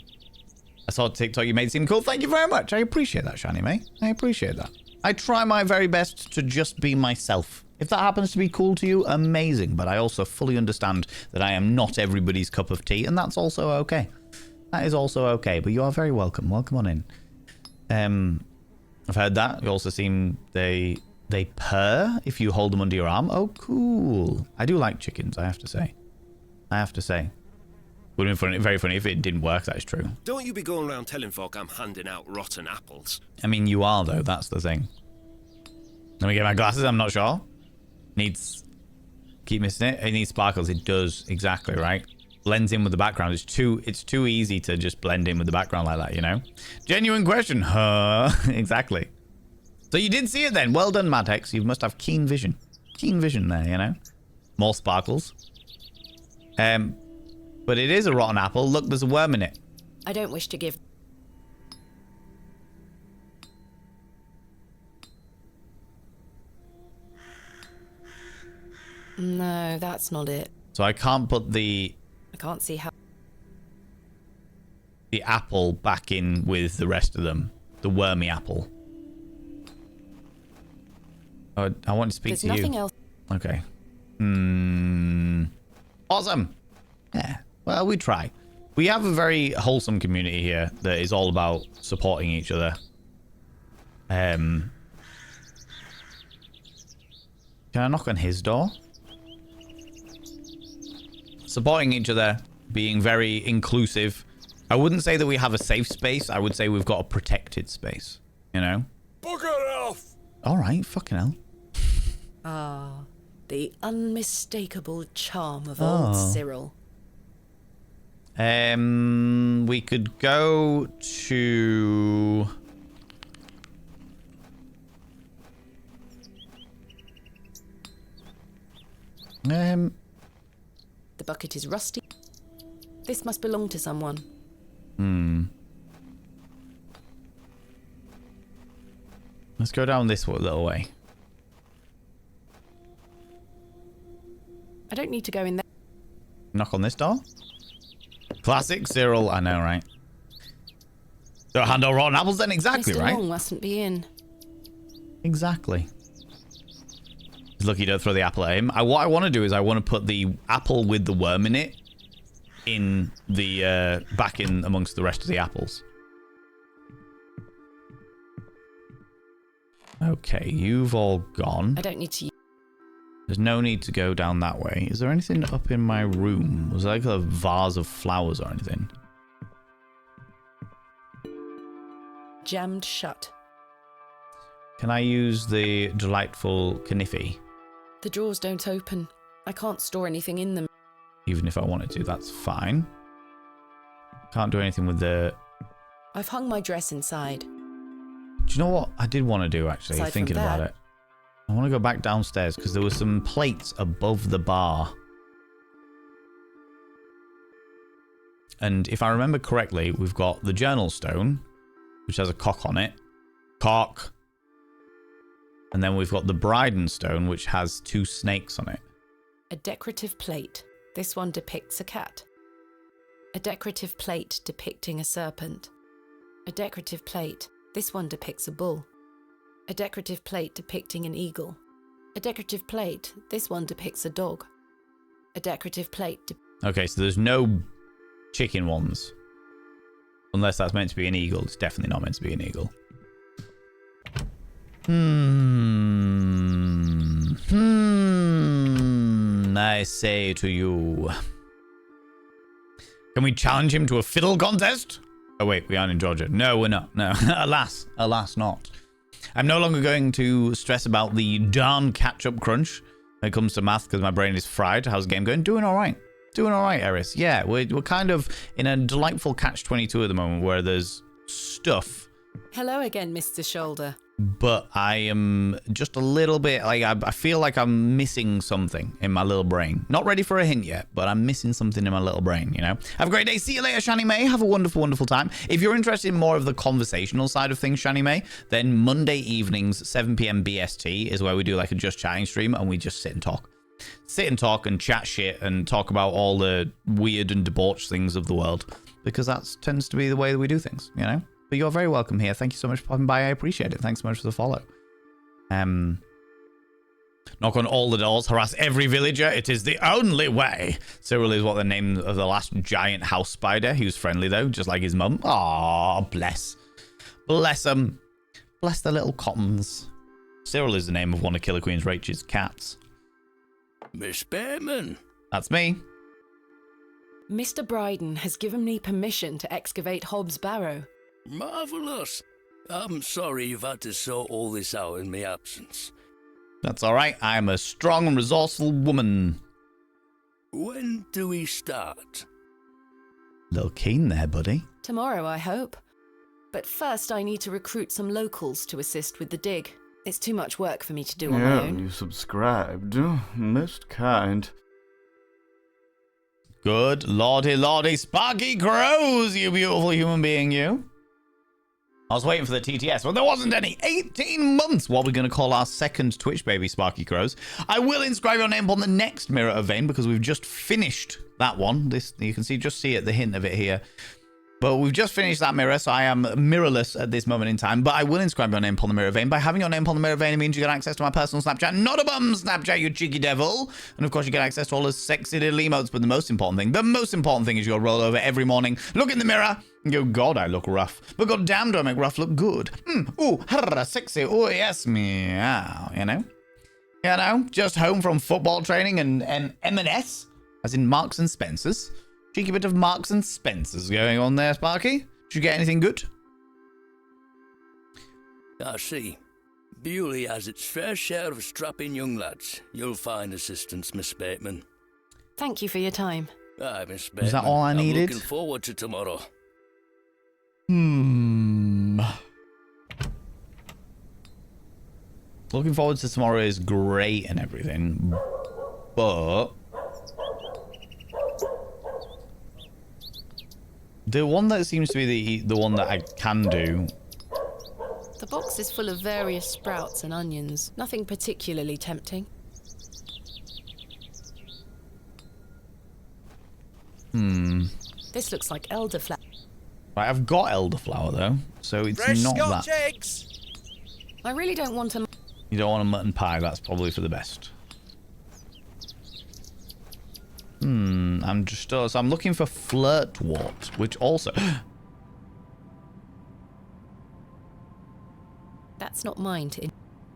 I saw TikTok you made seem cool. Thank you very much. I appreciate that, Shani, mate. I appreciate that. I try my very best to just be myself. If that happens to be cool to you, amazing. But I also fully understand that I am not everybody's cup of tea, and that's also okay. That is also okay, but you are very welcome. Welcome on in. I've heard that. You also seem they purr if you hold them under your arm. Oh, cool. I do like chickens, I have to say. Would have been funny, very funny if it didn't work, that is true. Don't you be going around telling folk I'm handing out rotten apples. I mean, you are, though. That's the thing. Let me get my glasses. I'm not sure. Needs... Keep missing it. It needs sparkles. It does. Exactly, right? Blends in with the background. It's too easy to just blend in with the background like that, you know? Genuine question. Huh? Exactly. So you did see it then. Well done, Mad Hex. You must have keen vision. Keen vision there, you know? More sparkles. But it is a rotten apple. Look, there's a worm in it. I don't wish to give... No, that's not it. So I can't put the... I can't see how... the apple back in with the rest of them. The wormy apple. Oh, I want to speak to you. There's nothing else. Okay. Awesome. Yeah. Well, we try. We have a very wholesome community here that is all about supporting each other. Can I knock on his door? Supporting each other, being very inclusive. I wouldn't say that we have a safe space. I would say we've got a protected space. You know? Bugger off! All right, fucking hell. Ah, the unmistakable charm of old Cyril. We could go to... The bucket is rusty. This must belong to someone. Let's go down this little way. I don't need to go in there. Knock on this door. Classic Cyril. I know, right? So handle rotten apples then? Exactly, Mr. right? Long mustn't be in. Exactly. He's lucky you don't throw the apple at him. What I want to do is I want to put the apple with the worm in it in the back in amongst the rest of the apples. Okay, you've all gone. I don't need to. There's no need to go down that way. Is there anything up in my room? Was there like a vase of flowers or anything? Jammed shut. Can I use the delightful kniffy? The drawers don't open. I can't store anything in them. Even if I wanted to, that's fine. Can't do anything with the... I've hung my dress inside. Do you know what I did want to do, actually, Aside thinking from about that- it? I want to go back downstairs because there were some plates above the bar. And if I remember correctly, we've got the journal stone, which has a cock on it. Cock. And then we've got the Bryden stone, which has 2 snakes on it. A decorative plate. This one depicts a cat. A decorative plate depicting a serpent. A decorative plate. This one depicts a bull. A decorative plate depicting an eagle. A decorative plate. This one depicts a dog. A decorative plate. Okay, so there's no chicken ones. Unless that's meant to be an eagle. It's definitely not meant to be an eagle. I say to you. Can we challenge him to a fiddle contest? Oh wait, we aren't in Georgia. No, we're not. No, alas not. I'm no longer going to stress about the darn catch-up crunch when it comes to math because my brain is fried. How's the game going? Doing all right. Doing all right, Eris. Yeah, we're kind of in a delightful catch-22 at the moment where there's stuff. Hello again, Mr. Shoulder. But I am just a little bit, like, I feel like I'm missing something in my little brain. Not ready for a hint yet, but I'm missing something in my little brain, you know? Have a great day. See you later, Shani May. Have a wonderful, wonderful time. If you're interested in more of the conversational side of things, Shani May, then Monday evenings, 7 p.m. BST is where we do like a just chatting stream and we just sit and talk. Sit and talk and chat shit and talk about all the weird and debauched things of the world. Because that tends to be the way that we do things, you know? But you're very welcome here. Thank you so much for popping by. I appreciate it. Thanks so much for the follow. Knock on all the doors. Harass every villager. It is the only way. Cyril is what the name of the last giant house spider. He was friendly, though, just like his mum. Aw, bless. Bless them. Bless the little cottons. Cyril is the name of one of Killer Queen Rachel's cats. Miss Bateman. That's me. Mr. Bryden has given me permission to excavate Hobb's Barrow. Marvellous. I'm sorry you've had to sort all this out in my absence. That's all right. I'm a strong and resourceful woman. When do we start? Little keen there, buddy. Tomorrow, I hope. But first, I need to recruit some locals to assist with the dig. It's too much work for me to do on my own. You subscribed. Most kind. Good lordy, lordy, Sparky Crows, you beautiful human being, you. I was waiting for the TTS, but there wasn't any. 18 months. What we're going to call our second Twitch baby, Sparky Crows. I will inscribe your name on the next Mirror of Vein because we've just finished that one. This, you can see, just see it, the hint of it here. But we've just finished that mirror, so I am mirrorless at this moment in time. But I will inscribe your name upon the Mirror of Vein. By having your name upon the Mirror of Vein, it means you get access to my personal Snapchat. Not a bum Snapchat, you cheeky devil. And of course, you get access to all the sexy little emotes. But the most important thing is you'll roll over every morning, look in the mirror, and go, God, I look rough. But God damn, do I make rough look good. Ooh, sexy. Oh, yes, meow. You know, just home from football training and M&S, as in Marks and Spencer's. Cheeky bit of Marks and Spencer's going on there, Sparky. Did you get anything good? I see. Bewley has its fair share of strapping young lads. You'll find assistance, Miss Bateman. Thank you for your time. Aye, Miss Bateman. Is that all I needed? I'm looking forward to tomorrow. Looking forward to tomorrow is great and everything, but the one that seems to be the one that I can do. The box is full of various sprouts and onions. Nothing particularly tempting. This looks like elderflower. Right, I've got elderflower though, so it's Fresh not Scotch that. eggs. I really don't want a... You don't want a mutton pie, that's probably for the best. I'm just so I'm looking for flirtwort, which also That's not mine to...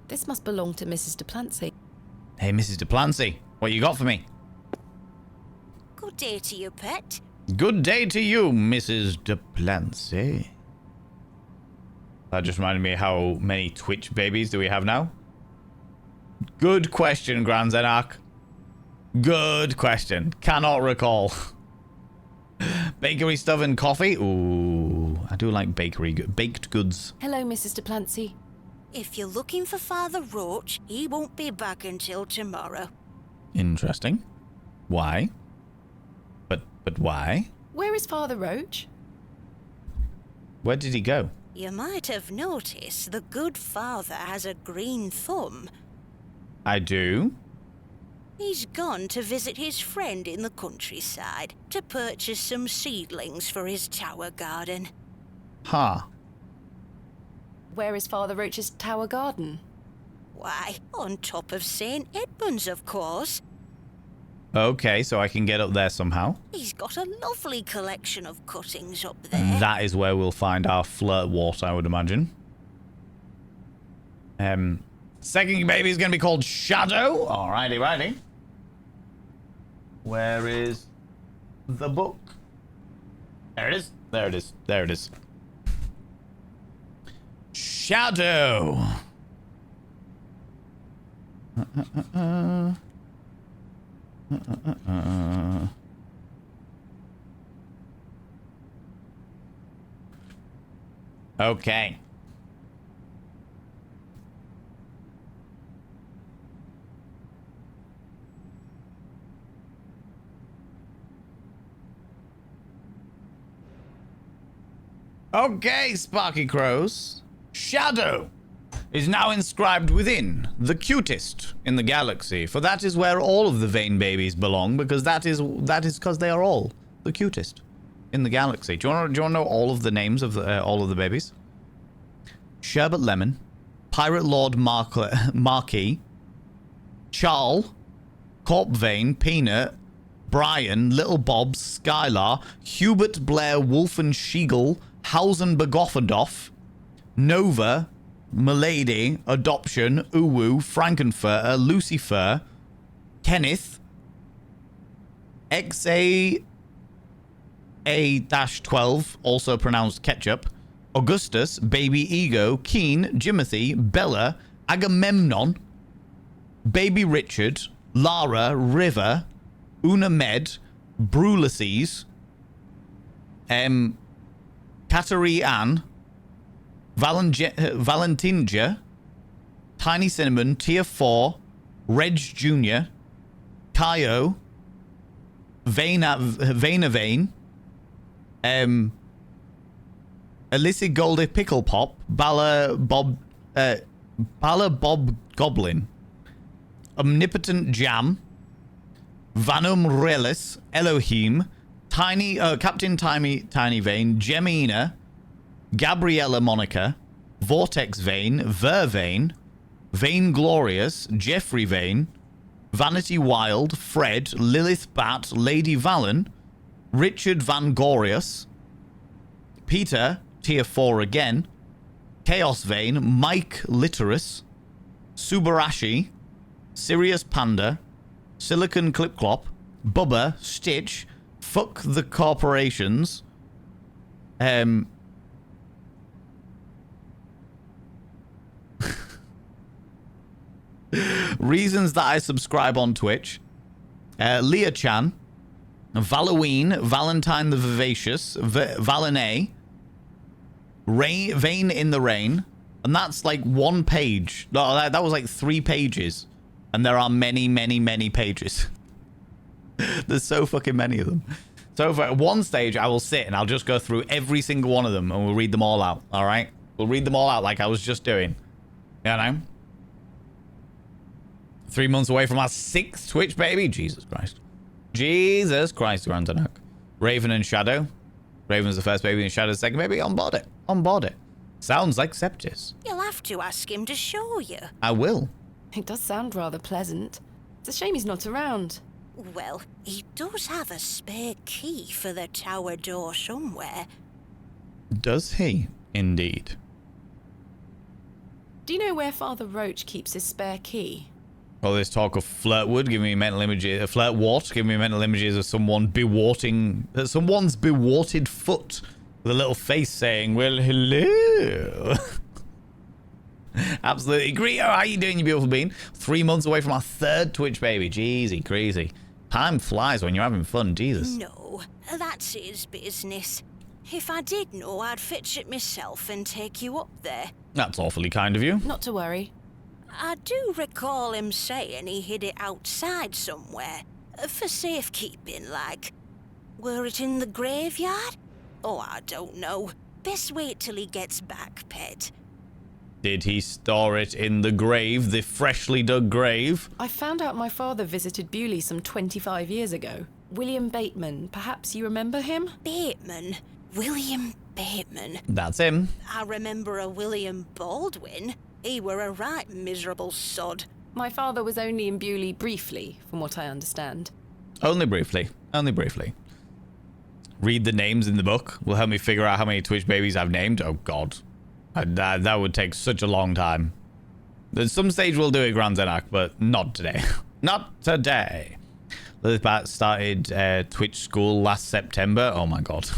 This must belong to Mrs. Duplancy. Hey, Mrs. Duplancy, what you got for me? Good day to you, pet. Good day to you, Mrs. Duplancy. That just reminded me how many Twitch babies do we have now? Good question, Grand Zenarch. Good question. Cannot recall. Bakery stuff and coffee? Ooh, I do like baked goods. Hello, Mrs. Duplancy. If you're looking for Father Roach, he won't be back until tomorrow. Interesting. Why? But why? Where is Father Roach? Where did he go? You might have noticed the good father has a green thumb. I do. He's gone to visit his friend in the countryside to purchase some seedlings for his tower garden. Huh. Where is Father Roach's tower garden? Why, on top of St. Edmund's, of course. Okay, so I can get up there somehow. He's got a lovely collection of cuttings up there. That is where we'll find our flirtwort, I would imagine. Second baby is going to be called Shadow. Alrighty, righty. Where is the book? There it is. There it is. There it is. Shadow. Okay. Okay, Sparky Crows. Shadow is now inscribed within the cutest in the galaxy, for that is where all of the Vane babies belong, because that is because they are all the cutest in the galaxy. Do you want to know all of the names of all of the babies? Sherbet Lemon, Pirate Lord Marquis, Charles, Corp Vane, Peanut, Brian, Little Bobs, Skylar, Hubert Blair, Wolfenschiegel, Hausen Begoffendoff, Nova, Milady, Adoption, Uwu, Frankenfurter, Lucifer, Kenneth, XA-12, also pronounced Ketchup, Augustus, Baby Ego, Keen, Jimothy, Bella, Agamemnon, Baby Richard, Lara, River, Una Med, Brulices, Katari Ann, Valentinja, Tiny Cinnamon, Tier 4, Reg Jr., Kaio, Vane, Alyssa Goldie Pickle Pop, Bala Bob Goblin, Omnipotent Jam, Vanum Relis, Elohim, Tiny Captain Tiny Vane, Gemina, Gabriella Monica, Vortex Vane, Vervain, Vane Glorious, Jeffrey Vane, Vanity Wild, Fred, Lilith Bat, Lady Valen, Richard Van Gorius, Peter, Tier 4 again, Chaos Vane, Mike Litterus, Subarashi, Sirius Panda, Silicon Clip-Clop, Bubba, Stitch, Fuck the Corporations, reasons that I subscribe on Twitch, Leah Chan, Halloween, Valentine the Vivacious, Valenay, Vane in the Rain, and that's like one page. No, that was like 3 pages, and there are many, many, many pages. There's so fucking many of them. So for one stage, I will sit and I'll just go through every single one of them, and we'll read them all out. All right, we'll read them all out like I was just doing. You know. 3 months away from our 6th Twitch baby. Jesus Christ. Jesus Christ, Grandanak. Raven and Shadow. Raven's the first baby and Shadow's the second baby. On board it. On board it. Sounds like Septis. You'll have to ask him to show you. I will. It does sound rather pleasant. It's a shame he's not around. Well, he does have a spare key for the tower door somewhere. Does he? Indeed. Do you know where Father Roach keeps his spare key? All this talk of flirtwood giving me mental images, flirtwort giving me mental images of someone someone's bewarted foot with a little face saying, well, hello. Absolutely. Grio, how you doing, you beautiful bean? 3 months away from our 3rd Twitch baby. Jeezy, crazy. Time flies when you're having fun, Jesus. No, that's his business. If I did know, I'd fetch it myself and take you up there. That's awfully kind of you. Not to worry. I do recall him saying he hid it outside somewhere, for safekeeping, like. Were it in the graveyard? Oh, I don't know. Best wait till he gets back, pet. Did he store it in the grave, the freshly dug grave? I found out my father visited Bewley some 25 years ago. William Bateman, perhaps you remember him? Bateman? William Bateman? That's him. I remember a William Baldwin. He were a right miserable sod. My father was only in Bewley briefly, from what I understand. Only briefly. Only briefly. Read the names in the book. Will help me figure out how many Twitch babies I've named. Oh, God. That would take such a long time. At some stage we'll do it, Grand Zenak, but not today. Not today. Lilith Bat started Twitch school last September. Oh, my God.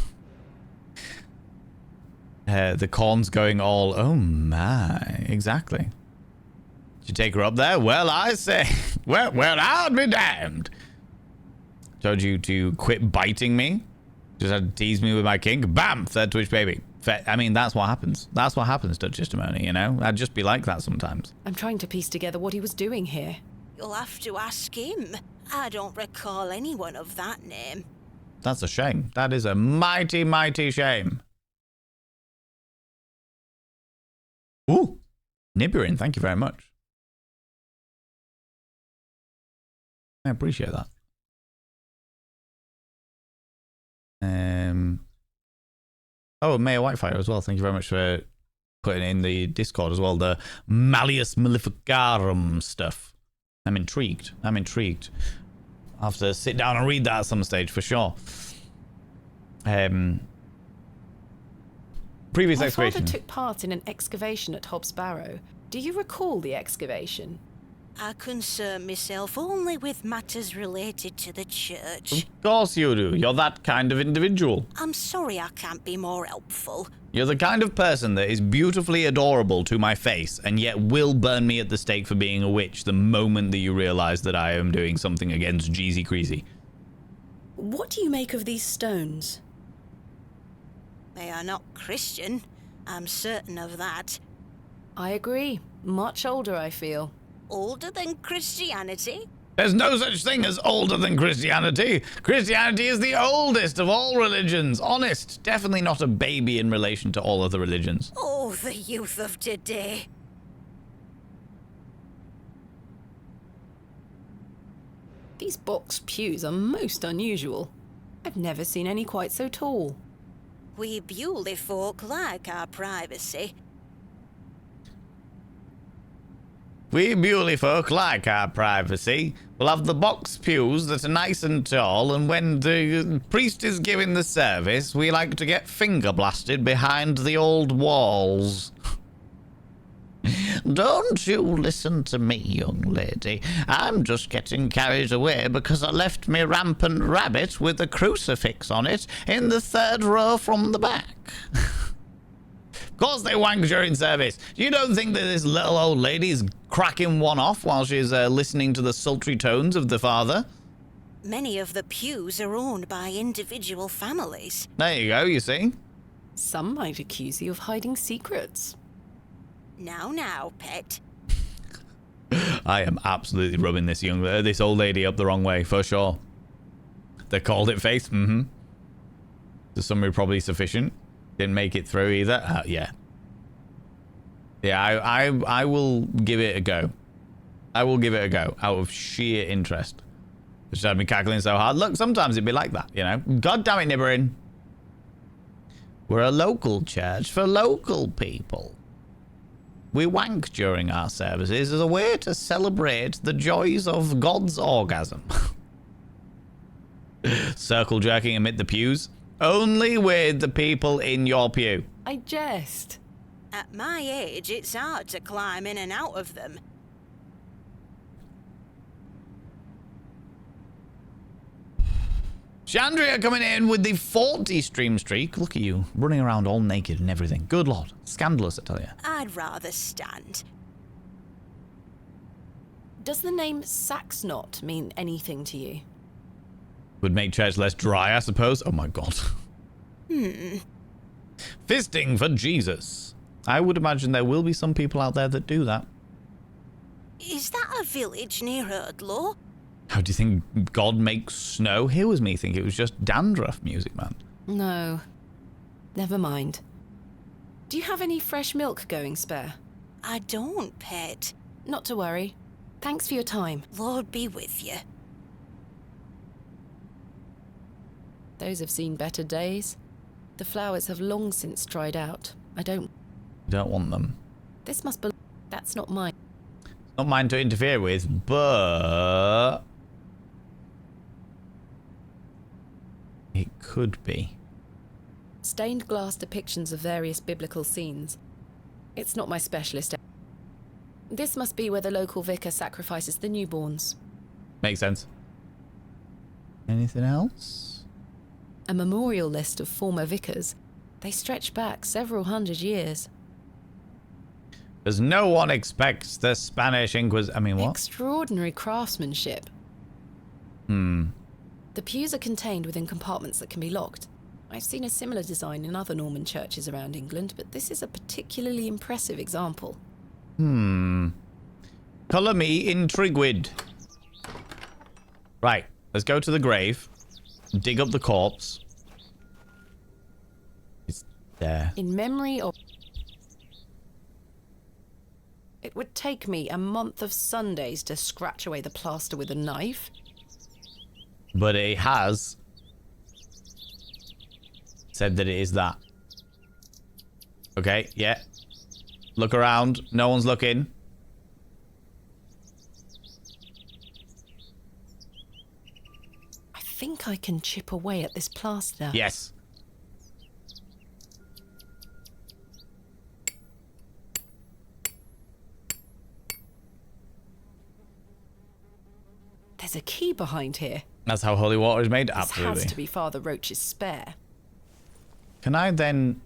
The corn's going all, oh my, exactly. Did you take her up there? Well, I say, well, I'll be damned. Told you to quit biting me. Just had to tease me with my kink. Bam, 3rd Twitch baby. I mean, that's what happens. That's what happens, Duchestimony, you know? I'd just be like that sometimes. I'm trying to piece together what he was doing here. You'll have to ask him. I don't recall anyone of that name. That's a shame. That is a mighty, mighty shame. Ooh, Nibirin, thank you very much. I appreciate that. Oh, Mayor Whitefire as well. Thank you very much for putting in the Discord as well. The Malleus Maleficarum stuff. I'm intrigued. I'm intrigued. I'll have to sit down and read that at some stage for sure. Previous excavation. My father took part in an excavation at Hobb's Barrow. Do you recall the excavation? I concern myself only with matters related to the church. Of course you do. You're that kind of individual. I'm sorry I can't be more helpful. You're the kind of person that is beautifully adorable to my face and yet will burn me at the stake for being a witch the moment that you realize that I am doing something against Jeezy Creasy. What do you make of these stones? They are not Christian. I'm certain of that. I agree. Much older, I feel. Older than Christianity? There's no such thing as older than Christianity. Christianity is the oldest of all religions. Honest. Definitely not a baby in relation to all other religions. Oh, the youth of today. These box pews are most unusual. I've never seen any quite so tall. We Bewley folk like our privacy. We Bewley folk like our privacy. We'll have the box pews that are nice and tall, and when the priest is giving the service, we like to get finger blasted behind the old walls. Don't you listen to me, young lady. I'm just getting carried away because I left me rampant rabbit with a crucifix on it in the 3rd row from the back. Of course they wank during service. You don't think that this little old lady is cracking one off while she's listening to the sultry tones of the father? Many of the pews are owned by individual families. There you go, you see. Some might accuse you of hiding secrets. Now, pet. I am absolutely rubbing this old lady up the wrong way, for sure. They called it face, To summary probably sufficient. Didn't make it through either. Yeah. Yeah, I will give it a go. I will give it a go out of sheer interest. Just had me cackling so hard. Look, sometimes it'd be like that, you know. God damn it, Nibberin. We're a local church for local people. We wank during our services as a way to celebrate the joys of God's orgasm. Circle jerking amid the pews. Only with the people in your pew. I jest. At my age, it's hard to climb in and out of them. Chandria coming in with the 40 stream streak. Look at you, running around all naked and everything. Good lord. Scandalous, I tell you. I'd rather stand. Does the name Saxnot mean anything to you? Would make church less dry, I suppose. Oh my god. Fisting for Jesus. I would imagine there will be some people out there that do that. Is that a village near Erdlow? How do you think God makes snow? Here was me thinking it was just dandruff music, man. No. Never mind. Do you have any fresh milk going spare? I don't, pet. Not to worry. Thanks for your time. Lord be with you. Those have seen better days. The flowers have long since dried out. I don't want them. This must be... That's not mine. Not mine to interfere with, but... it could be. Stained glass depictions of various biblical scenes. It's not my specialist. This must be where the local vicar sacrifices the newborns. Makes sense. Anything else? A memorial list of former vicars. They stretch back several hundred years. Because no one expects the Spanish Inquisition. I mean, what? Extraordinary craftsmanship. The pews are contained within compartments that can be locked. I've seen a similar design in other Norman churches around England, but this is a particularly impressive example. Colour me intrigued. Right, let's go to the grave. Dig up the corpse. It's there. In memory of... It would take me a month of Sundays to scratch away the plaster with a knife. But it has said that it is that. Okay, yeah. Look around. No one's looking. I think I can chip away at this plaster. Yes. There's a key behind here. That's how holy water is made? This Absolutely. has to be Father Roach's spare. Can I then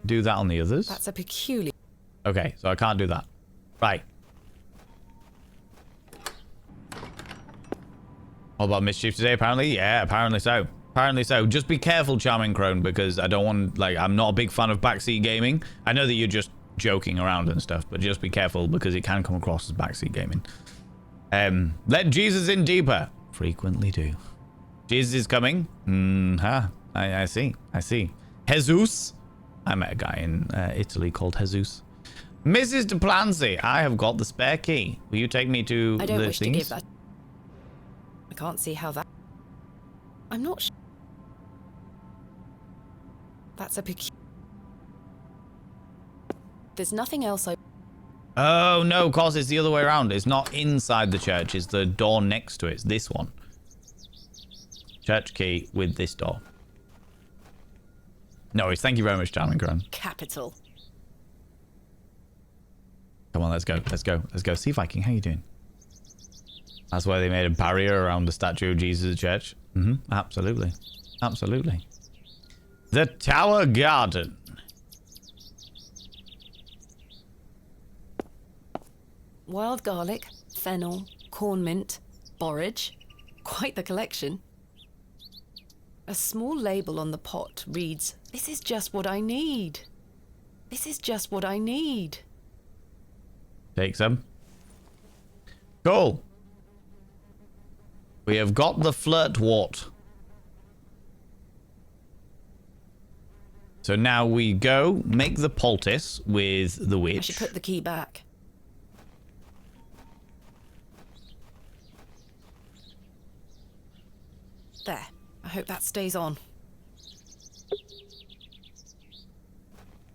do that on the others? That's a peculiar... Okay, so I can't do that. Right. All about mischief today, apparently? Yeah, apparently so. Apparently so. Just be careful, Charming Crone, because I don't want... like, I'm not a big fan of backseat gaming. I know that you're just joking around and stuff, but just be careful because it can come across as backseat gaming. Let Jesus in deeper. Frequently do. Jesus is coming. I see. I see. Jesus. I met a guy in Italy called Jesus. Mrs. Duplancy, I have got the spare key. Will you take me to I don't the wish things? to give that... I can't see how that... I'm not sure. That's a peculiar... There's nothing else I... Oh, no, of course, it's the other way around. It's not inside the church. It's the door next to it. It's this one. Church key with this door. No worries. Thank you very much, Charming Crown. Capital. Come on, let's go. Let's go. Let's go. Sea Viking, how you doing? That's why they made a barrier around the statue of Jesus at church. Absolutely. Absolutely. The Tower Garden. Wild garlic, fennel, corn mint, borage. Quite the collection. A small label on the pot reads, "This is just what I need. This is just what I need." Take some. Cool. We have got the flirtwort. So now we go make the poultice with the witch. I should put the key back. There. I hope that stays on.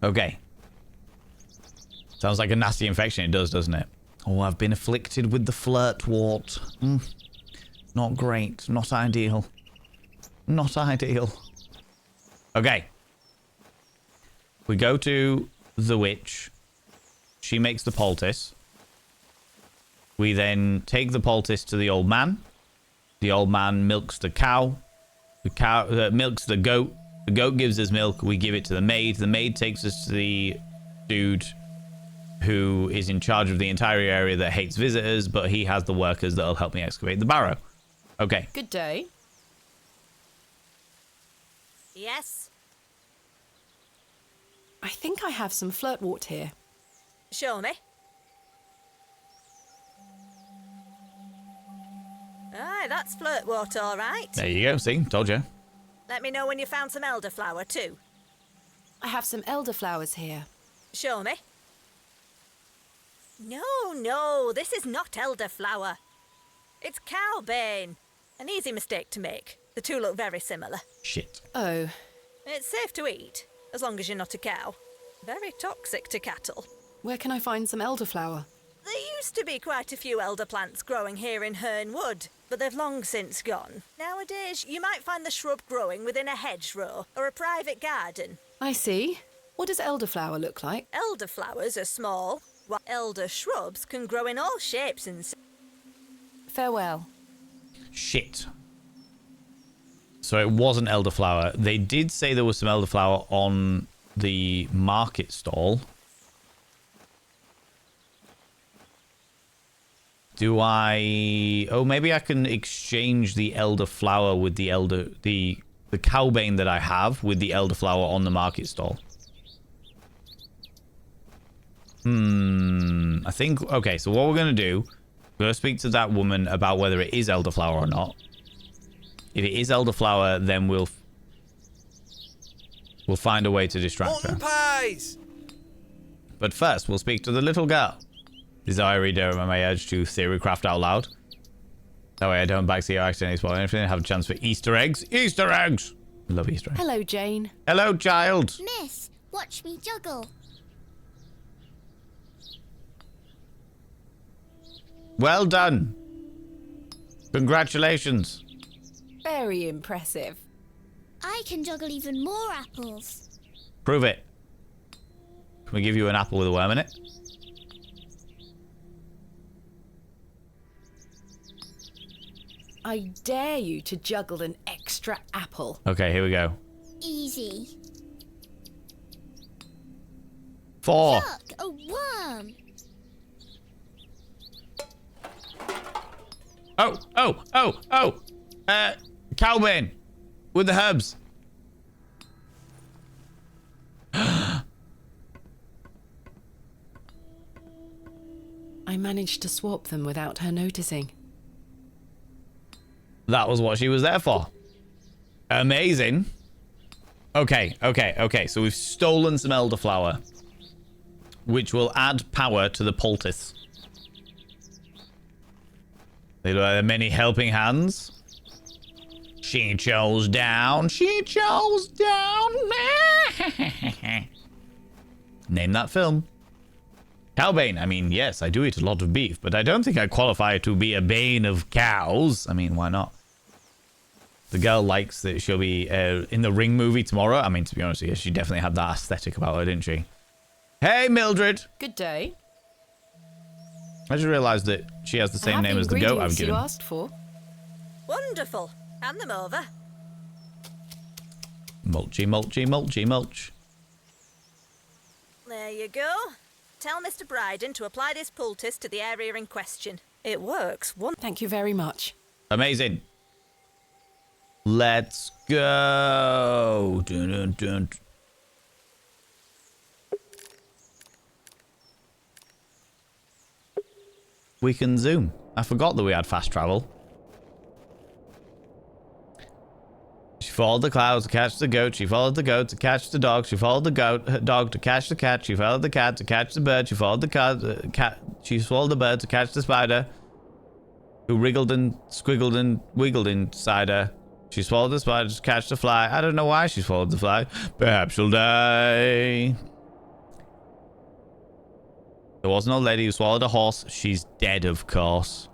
Okay. Sounds like a nasty infection. It does, doesn't it? Oh, I've been afflicted with the flirtwort. Not great. Not ideal. Not ideal. Okay. We go to the witch. She makes the poultice. We then take the poultice to the old man. The old man milks the cow. The cow milks the goat. The goat gives us milk. We give it to the maid. The maid takes us to the dude who is in charge of the entire area that hates visitors, but he has the workers that'll help me excavate the barrow. Okay. Good day. Yes? I think I have some flirtwort here. Show me. Aye, that's flirtwort, all right. There you go. See? Told you. Let me know when you found some elderflower, too. I have some elderflowers here. Show me. No, this is not elderflower. It's cowbane. An easy mistake to make. The two look very similar. Shit. Oh. It's safe to eat, as long as you're not a cow. Very toxic to cattle. Where can I find some elderflower? There used to be quite a few elder plants growing here in Herne Wood, but they've long since gone. Nowadays, you might find the shrub growing within a hedgerow or a private garden. I see. What does elderflower look like? Elderflowers are small, while elder shrubs can grow in all shapes and Farewell. Shit. So it wasn't elderflower. They did say there was some elderflower on the market stall. Do I... Oh, maybe I can exchange the elderflower with the the cowbane that I have with the elderflower on the market stall. I think... Okay, so what we're going to do... We're going to speak to that woman about whether it is elderflower or not. If it is elderflower, then we'll find a way to distract her. Pies! But first, we'll speak to the little girl. This is how I read my urge to theorycraft out loud. That way I don't backseat or accidentally spoil anything. Have a chance for Easter eggs. Easter eggs! I love Easter eggs. Hello, Jane. Hello, child. Miss, watch me juggle. Well done. Congratulations. Very impressive. I can juggle even more apples. Prove it. Can we give you an apple with a worm in it? I dare you to juggle an extra apple. Okay, here we go. Easy. 4. Look, a worm. Oh. Cowbane. With the herbs. I managed to swap them without her noticing. That was what she was there for. Amazing. Okay. So we've stolen some elderflower, which will add power to the poultice. They look like many helping hands. She chose down. Name that film. Cowbane. I mean, yes, I do eat a lot of beef, but I don't think I qualify to be a bane of cows. I mean, why not? The girl likes that she'll be in the Ring movie tomorrow. I mean, to be honest with you, she definitely had that aesthetic about her, didn't she? Hey, Mildred. Good day. I just realised that she has the same name as the goat I've given. You asked for. Wonderful. Hand them over. Mulch. There you go. Tell Mr. Bryden to apply this poultice to the area in question. It works. Thank you very much. Amazing. Let's go. Dun. We can zoom. I forgot that we had fast travel. She followed the clouds to catch the goat. She followed the goat to catch the dog. She followed the dog to catch the cat. She followed the cat to catch the bird. She followed the cat. She followed the bird to catch the spider, who wriggled and squiggled and wiggled inside her. She swallowed the spider to catch the fly. I don't know why she swallowed the fly. Perhaps she'll die. There was an old lady who swallowed a horse. She's dead, of course.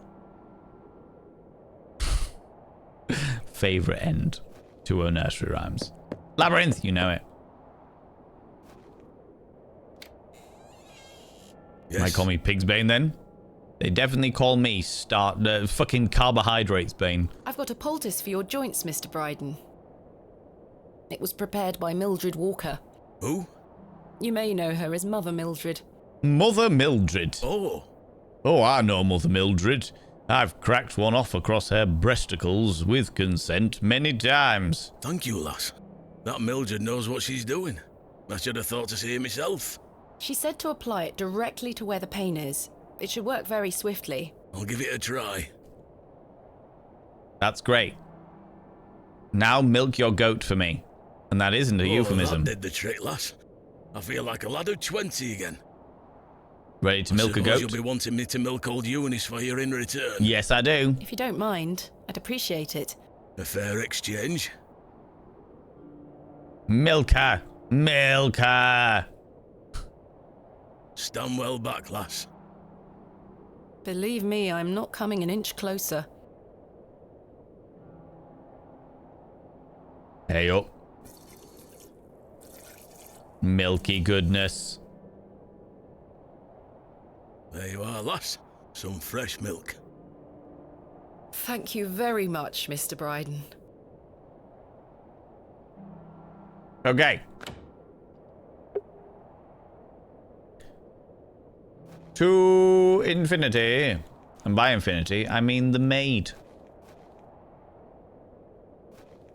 Favorite end to her nursery rhymes. Labyrinth, you know it. Yes. Might call me Pigsbane then. They definitely call me fucking carbohydrates Bane. I've got a poultice for your joints, Mr. Bryden. It was prepared by Mildred Walker. Who? You may know her as Mother Mildred. Mother Mildred. Oh. Oh, I know Mother Mildred. I've cracked one off across her breasticles with consent many times. Thank you, lass. That Mildred knows what she's doing. I should have thought to see it myself. She said to apply it directly to where the pain is. It should work very swiftly. I'll give it a try. That's great. Now milk your goat for me. And that isn't a euphemism. That did the trick, lass. I feel like a lad of 20 again. Ready to milk a goat? You'll be wanting me to milk old Eunice for you in return. Yes, I do. If you don't mind, I'd appreciate it. A fair exchange. Milk her. Milk her. Stand well back, lass. Believe me, I'm not coming an inch closer. Hey up. Milky goodness. There you are, lass. Some fresh milk. Thank you very much, Mr. Bryden. Okay. To infinity. And by infinity, I mean the maid.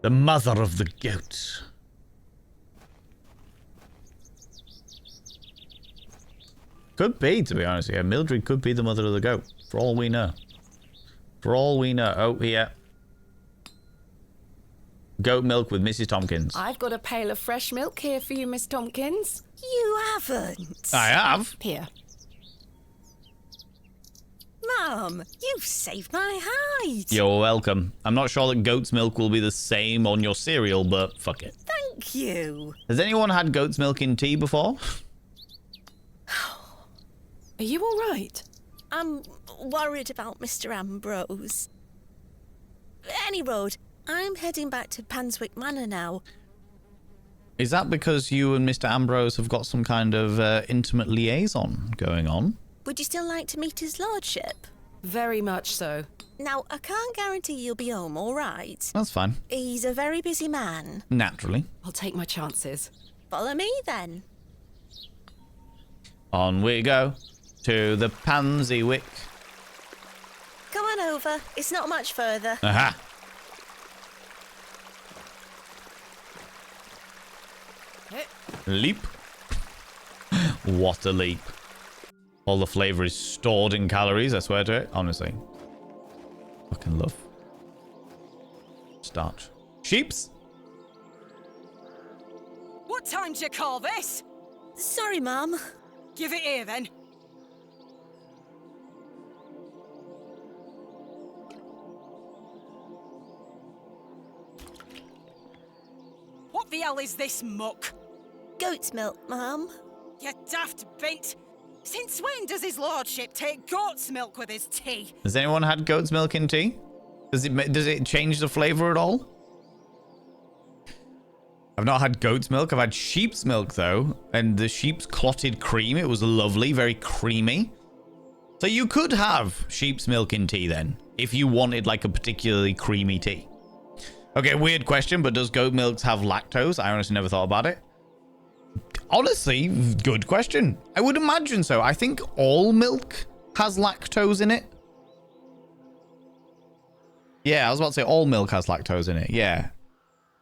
The mother of the goats. Could be, to be honest. Yeah, Mildred could be the mother of the goat. For all we know. For all we know. Oh, here. Goat milk with Mrs. Tompkins. I've got a pail of fresh milk here for you, Miss Tompkins. You haven't. I have. Here. Mum, you've saved my hide. You're welcome. I'm not sure that goat's milk will be the same on your cereal, but fuck it. Thank you. Has anyone had goat's milk in tea before? Are you all right? I'm worried about Mr. Ambrose. Any road, I'm heading back to Panswick Manor now. Is that because you and Mr. Ambrose have got some kind of intimate liaison going on? Would you still like to meet his lordship? Very much so. Now, I can't guarantee you'll be home, all right? That's fine. He's a very busy man. Naturally. I'll take my chances. Follow me, then. On we go to the Pansy Wick. Come on over. It's not much further. Aha. Leap. What a leap. All the flavor is stored in calories, I swear to it. Honestly. Fucking love. Starch. Sheeps. What time do you call this? Sorry, Mum. Give it here, then. What the hell is this muck? Goat's milk, Mum. You daft bint. Since when does his lordship take goat's milk with his tea? Has anyone had goat's milk in tea? Does it change the flavor at all? I've not had goat's milk. I've had sheep's milk, though. And the sheep's clotted cream. It was lovely. Very creamy. So you could have sheep's milk in tea, then. If you wanted, like, a particularly creamy tea. Okay, weird question, but does goat milk have lactose? I honestly never thought about it. Honestly, good question. I would imagine so. I think all milk has lactose in it. Yeah, I was about to say all milk has lactose in it. Yeah.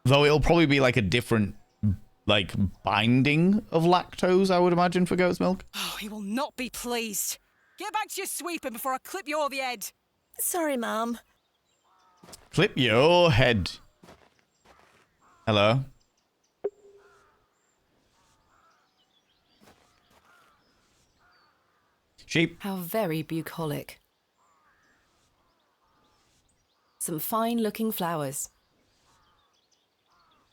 Though it'll probably be like a different, like, binding of lactose, I would imagine, for goat's milk. Oh, he will not be pleased. Get back to your sweeping before I clip you over the head. Sorry, Mum. Clip your head. Hello. Sheep. How very bucolic. Some fine-looking flowers.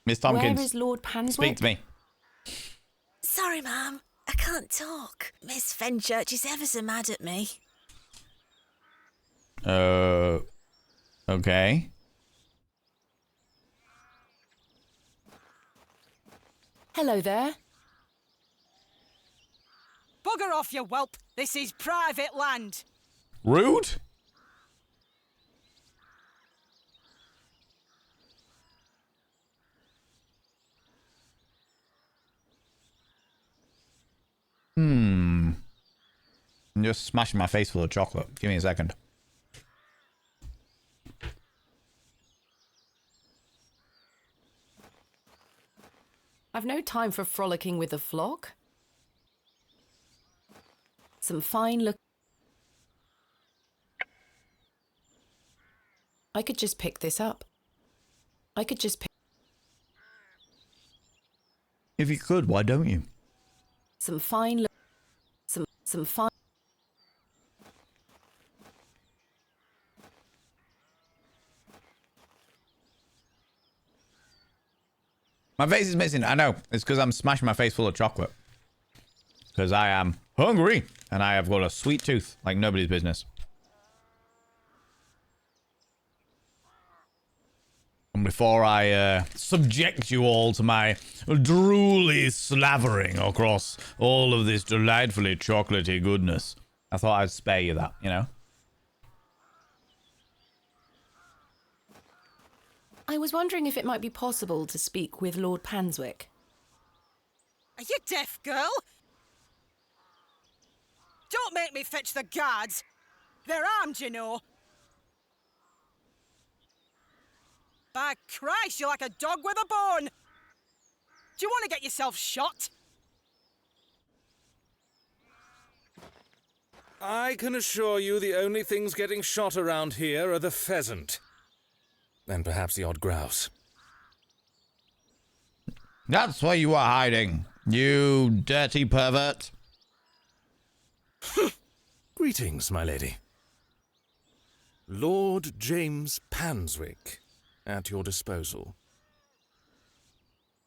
Miss Tompkins. Where is Lord Panswick? Speak to me. Sorry, Mum. I can't talk. Miss Fenchurch is ever so mad at me. Okay. Hello there. Bugger Bugger off, you whelp. This is private land. Rude. I'm just smashing my face full of chocolate. Give me a second. I've no time for frolicking with the flock. Some fine look. I could just pick this up. I could just pick. If you could, why don't you? Some fine look. Some fine. My face is missing. I know. It's because I'm smashing my face full of chocolate. Because I am hungry. And I have got a sweet tooth like nobody's business. And before I subject you all to my drooly slavering across all of this delightfully chocolatey goodness, I thought I'd spare you that, you know? I was wondering if it might be possible to speak with Lord Panswick. Are you deaf, girl? Don't make me fetch the guards. They're armed, you know. By Christ, you're like a dog with a bone. Do you want to get yourself shot? I can assure you the only things getting shot around here are the pheasant. And perhaps the odd grouse. That's where you are hiding, you dirty pervert. Greetings, my lady. Lord James Panswick, at your disposal.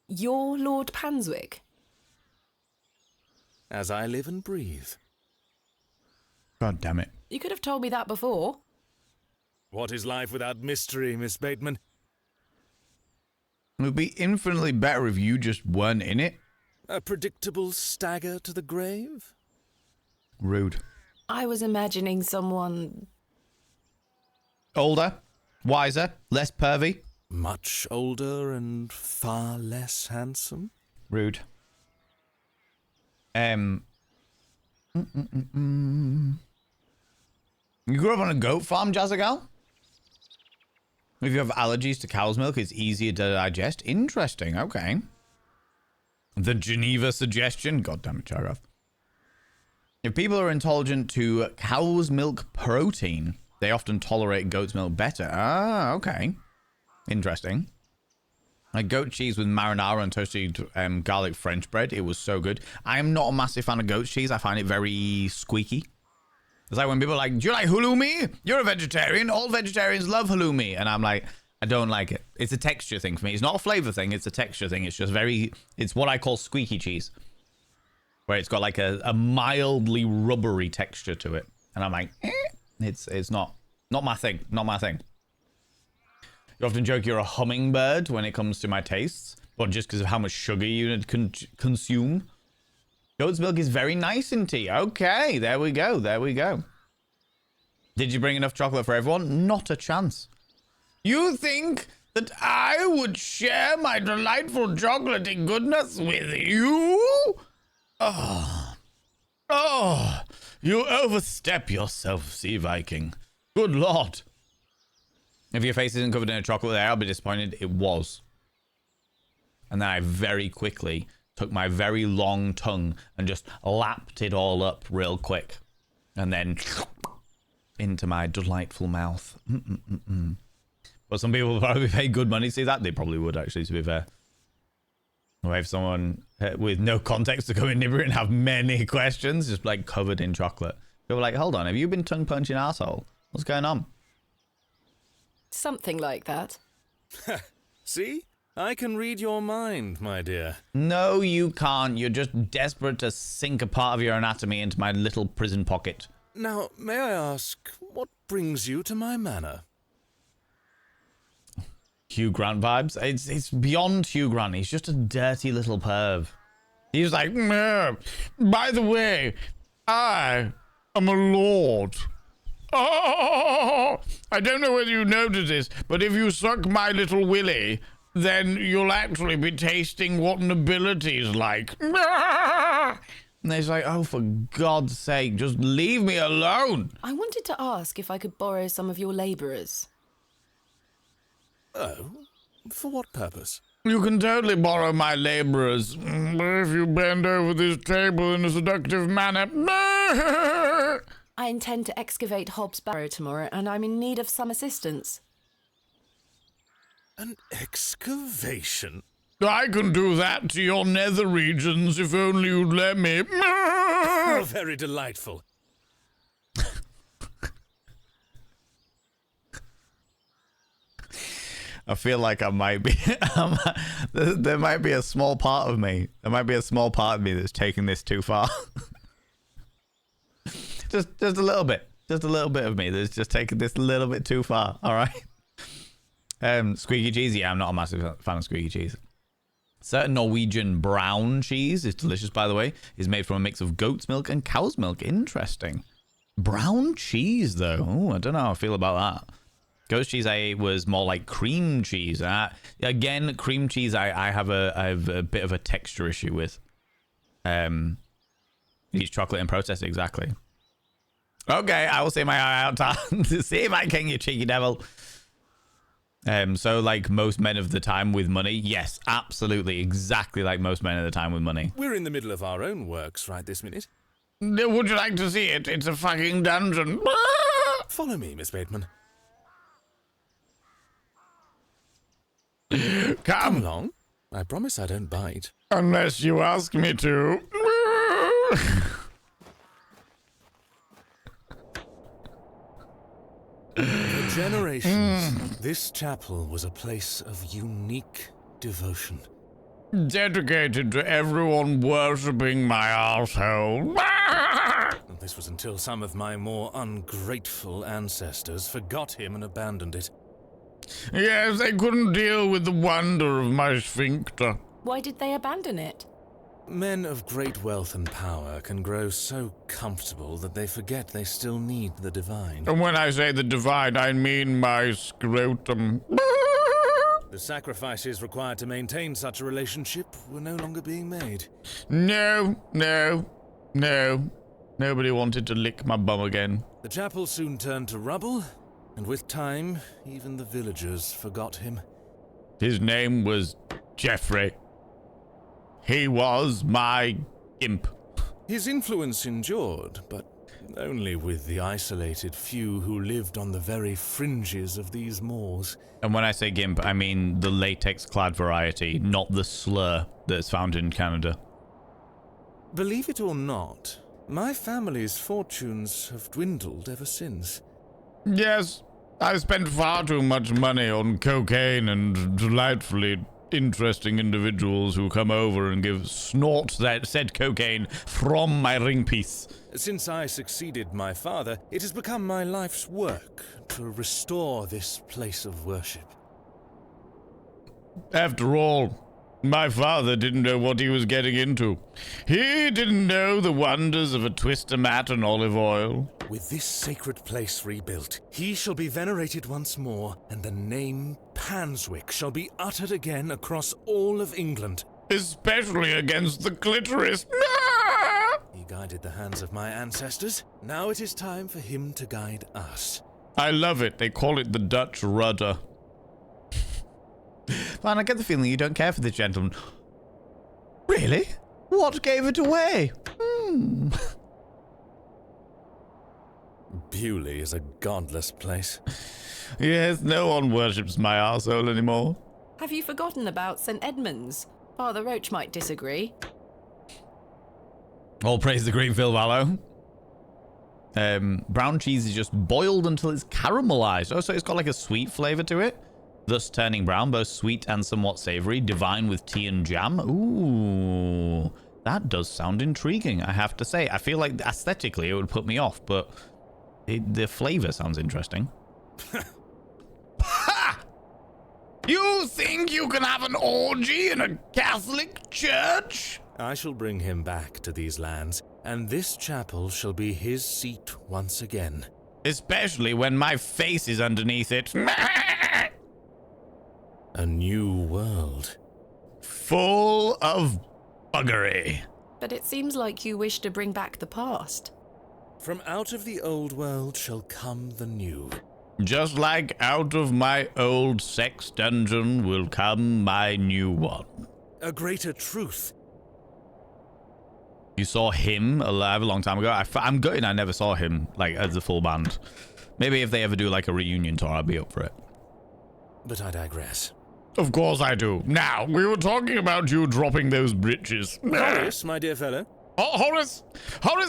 You're Lord Panswick? As I live and breathe. God damn it. You could have told me that before. What is life without mystery, Miss Bateman? It would be infinitely better if you just weren't in it. A predictable stagger to the grave? Rude. I was imagining someone... Older, wiser, less pervy. Much older and far less handsome? Rude. You grew up on a goat farm, Jazzagal? If you have allergies to cow's milk, it's easier to digest. Interesting, okay. The Geneva suggestion. God damn it, Charath. If people are intolerant to cow's milk protein, they often tolerate goat's milk better. Ah, okay. Interesting. Like goat cheese with marinara and toasted garlic French bread. It was so good. I am not a massive fan of goat cheese. I find it very squeaky. It's like when people are like, do you like halloumi? You're a vegetarian. All vegetarians love halloumi. And I'm like, I don't like it. It's a texture thing for me. It's not a flavor thing. It's a texture thing. It's just very, it's what I call squeaky cheese. Where it's got like a mildly rubbery texture to it. And I'm like, it's not my thing. Not my thing. You often joke you're a hummingbird when it comes to my tastes. But just because of how much sugar you consume. Goat's milk is very nice in tea. Okay, there we go. There we go. Did you bring enough chocolate for everyone? Not a chance. You think that I would share my delightful chocolatey goodness with you? Oh, you overstep yourself, Sea Viking. Good Lord. If your face isn't covered in a chocolate there, I'll be disappointed. It was. And then I very quickly took my very long tongue and just lapped it all up real quick. And then into my delightful mouth. But some people would probably pay good money to see that. They probably would, actually, to be fair. Or if someone with no context to come in near and have many questions, just like covered in chocolate. People are like, hold on, have you been tongue punching arsehole? What's going on? Something like that. See? I can read your mind, my dear. No, you can't. You're just desperate to sink a part of your anatomy into my little prison pocket. Now, may I ask, what brings you to my manor? Hugh Grant vibes? It's beyond Hugh Grant. He's just a dirty little perv. He's like, by the way, I am a lord. Oh, I don't know whether you noticed this, but if you suck my little willy, then you'll actually be tasting what nobility is like. And it's like, oh, for God's sake, just leave me alone. I wanted to ask if I could borrow some of your labourers. Oh? For what purpose? You can totally borrow my labourers, but if you bend over this table in a seductive manner... I intend to excavate Hobb's Barrow tomorrow, and I'm in need of some assistance. An excavation? I can do that to your nether regions if only you'd let me. Oh, very delightful. I feel like I might be... there might be a small part of me. There might be a small part of me that's taking this too far. just a little bit. Just a little bit of me that's just taking this a little bit too far. All right? Squeaky cheese. Yeah, I'm not a massive fan of squeaky cheese. Certain Norwegian brown cheese is delicious, by the way. Is made from a mix of goat's milk and cow's milk. Interesting. Brown cheese, though. Oh, I don't know how I feel about that. Goat's cheese I ate was more like cream cheese. Again, cream cheese I have a bit of a texture issue with. Eats chocolate and processed, exactly. Okay, I will say my eye out to see my king, you cheeky devil. So like most men of the time with money, yes, absolutely, exactly like most men of the time with money. We're in the middle of our own works right this minute. Would you like to see it? It's a fucking dungeon. Follow me, Miss Bateman. Come along. I promise I don't bite. Unless you ask me to. For generations, this chapel was a place of unique devotion. Dedicated to everyone worshipping my arsehole. This was until some of my more ungrateful ancestors forgot him and abandoned it. Yes, they couldn't deal with the wonder of my sphincter. Why did they abandon it? Men of great wealth and power can grow so comfortable that they forget they still need the divine. And when I say the divine, I mean my scrotum. The sacrifices required to maintain such a relationship were no longer being made. No. Nobody wanted to lick my bum again. The chapel soon turned to rubble, and with time, even the villagers forgot him. His name was Geoffrey. He was my imp. His influence endured, but only with the isolated few who lived on the very fringes of these moors. And when I say gimp, I mean the latex-clad variety, not the slur that's found in Canada. Believe it or not, my family's fortunes have dwindled ever since. Yes, I've spent far too much money on cocaine and delightfully interesting individuals who come over and give snorts that said cocaine from my ring piece. Since I succeeded my father, it has become my life's work to restore this place of worship. After all, my father didn't know what he was getting into. He didn't know the wonders of a twister mat and olive oil. With this sacred place rebuilt, he shall be venerated once more, and the name Panswick shall be uttered again across all of England. Especially against the clitoris. He guided the hands of my ancestors. Now it is time for him to guide us. I love it. They call it the Dutch rudder. Man, I get the feeling you don't care for this gentleman. Really? What gave it away? Bewley is a godless place. Yes, no one worships my arsehole anymore. Have you forgotten about St. Edmunds? Father Roach might disagree. All praise the great Phil Vallow. Brown cheese is just boiled until it's caramelized. Oh, so it's got like a sweet flavor to it, thus turning brown, both sweet and somewhat savory, divine with tea and jam. Ooh, that does sound intriguing, I have to say. I feel like aesthetically it would put me off, but the flavor sounds interesting. Ha! You think you can have an orgy in a Catholic church? I shall bring him back to these lands, and this chapel shall be his seat once again. Especially when my face is underneath it. A new world. Full of buggery. But it seems like you wish to bring back the past. From out of the old world shall come the new. Just like out of my old sex dungeon will come my new one. A greater truth. You saw him alive a long time ago. I'm gutted I never saw him, like, as a full band. Maybe if they ever do, like, a reunion tour, I'd be up for it. But I digress. Of course I do. Now, we were talking about you dropping those britches. Horace, my dear fellow. Oh, Horace,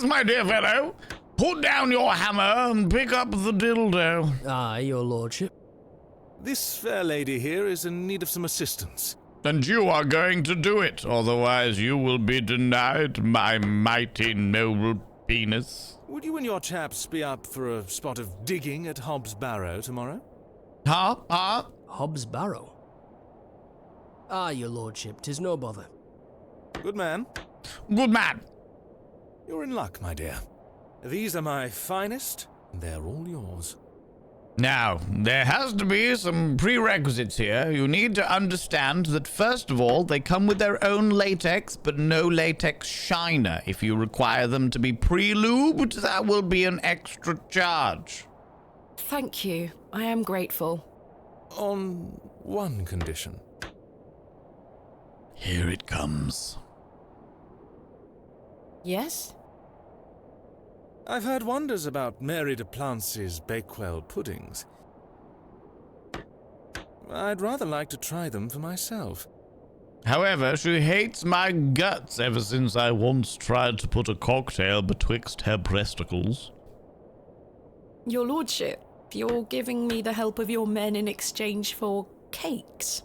my dear fellow. Put down your hammer and pick up the dildo. Aye, your lordship. This fair lady here is in need of some assistance. And you are going to do it, otherwise you will be denied my mighty noble penis. Would you and your chaps be up for a spot of digging at Hobb's Barrow tomorrow? Huh? Hobb's Barrow? Aye, your lordship, 'tis no bother. Good man. Good man. You're in luck, my dear. These are my finest, and they're all yours. Now, there has to be some prerequisites here. You need to understand that, first of all, they come with their own latex, but no latex shiner. If you require them to be pre-lubed, that will be an extra charge. Thank you. I am grateful. On one condition. Here it comes. Yes? I've heard wonders about Mary de Plancy's Bakewell puddings. I'd rather like to try them for myself. However, she hates my guts ever since I once tried to put a cocktail betwixt her breasticles. Your lordship, you're giving me the help of your men in exchange for cakes.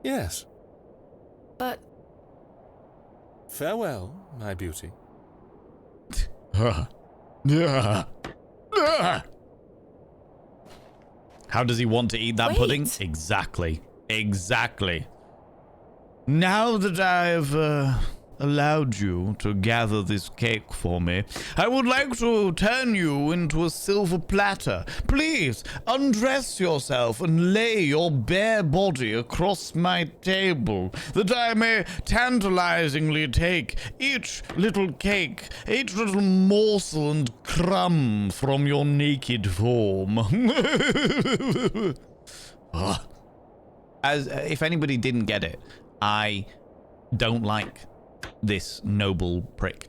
Yes. But... Farewell, my beauty. How does he want to eat that pudding? Exactly. Now that I've allowed you to gather this cake for me, I would like to turn you into a silver platter. Please, undress yourself and lay your bare body across my table, that I may tantalizingly take each little cake, each little morsel and crumb from your naked form. As if anybody didn't get it, I don't like this noble prick.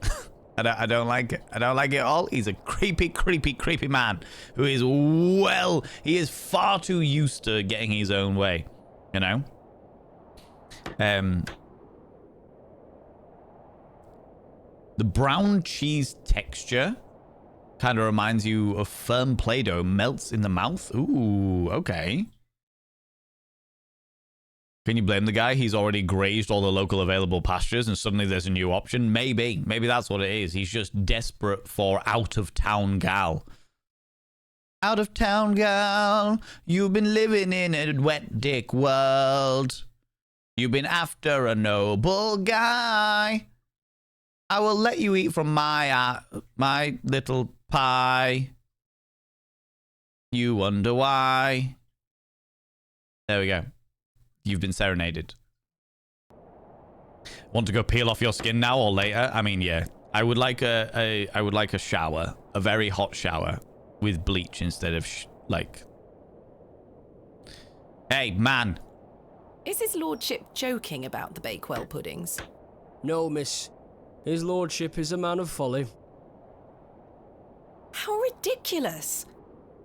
I don't like it. I don't like it at all. He's a creepy man who is he is far too used to getting his own way, you know? The brown cheese texture kind of reminds you of firm Play-Doh, melts in the mouth. Ooh, okay. Can you blame the guy? He's already grazed all the local available pastures and suddenly there's a new option. Maybe that's what it is. He's just desperate for out-of-town gal. Out-of-town gal, you've been living in a wet dick world. You've been after a noble guy. I will let you eat from my little pie. You wonder why. There we go. You've been serenaded. Want to go peel off your skin now or later? I mean, yeah. I would like a shower, a very hot shower with bleach instead of like. Hey, man. Is his lordship joking about the Bakewell puddings? No, miss. His lordship is a man of folly. How ridiculous.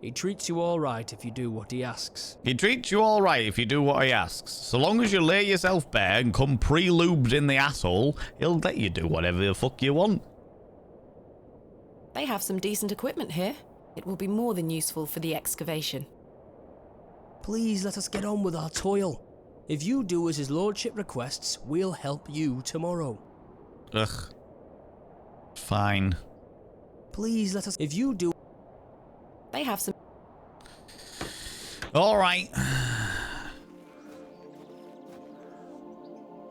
He treats you all right if you do what he asks. He treats you all right if you do what he asks. So long as you lay yourself bare and come pre-lubed in the asshole, he'll let you do whatever the fuck you want. They have some decent equipment here. It will be more than useful for the excavation. Please let us get on with our toil. If you do as his lordship requests, we'll help you tomorrow. Ugh. Fine. Please let us... If you do... They have some... All right.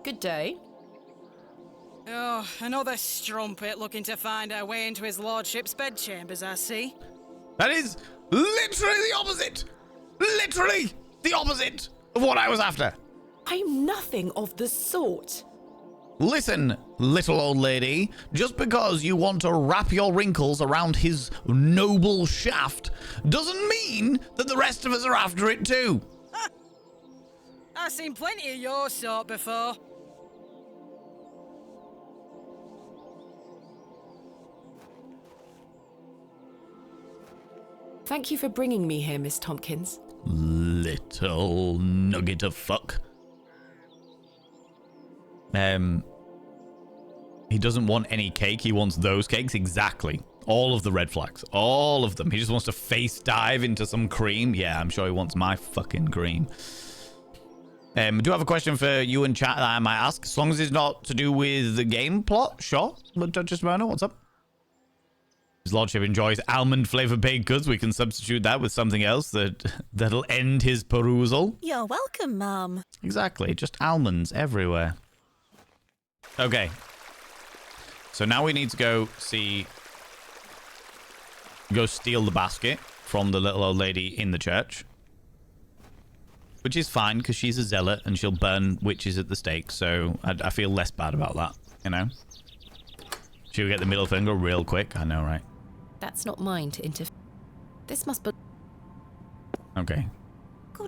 Good day. Oh, another strumpet looking to find her way into his lordship's bedchambers, I see. That is literally the opposite. Literally the opposite of what I was after. I'm nothing of the sort. Listen, little old lady, just because you want to wrap your wrinkles around his noble shaft doesn't mean that the rest of us are after it too. I've seen plenty of your sort before. Thank you for bringing me here, Miss Tompkins. Little nugget of fuck. He doesn't want any cake. He wants those cakes. Exactly. All of the red flags. All of them. He just wants to face dive into some cream. Yeah, I'm sure he wants my fucking cream. I do have a question for you in chat that I might ask. As long as it's not to do with the game plot, sure. But just Mona, what's up? His lordship enjoys almond-flavored baked goods. We can substitute that with something else that'll end his perusal. You're welcome, Mom. Exactly. Just almonds everywhere. Okay. So now we need to go steal the basket from the little old lady in the church. Which is fine, because she's a zealot and she'll burn witches at the stake. So I feel less bad about that, you know? She'll get the middle finger real quick. I know, right? That's not mine to interfere. This must be... Okay.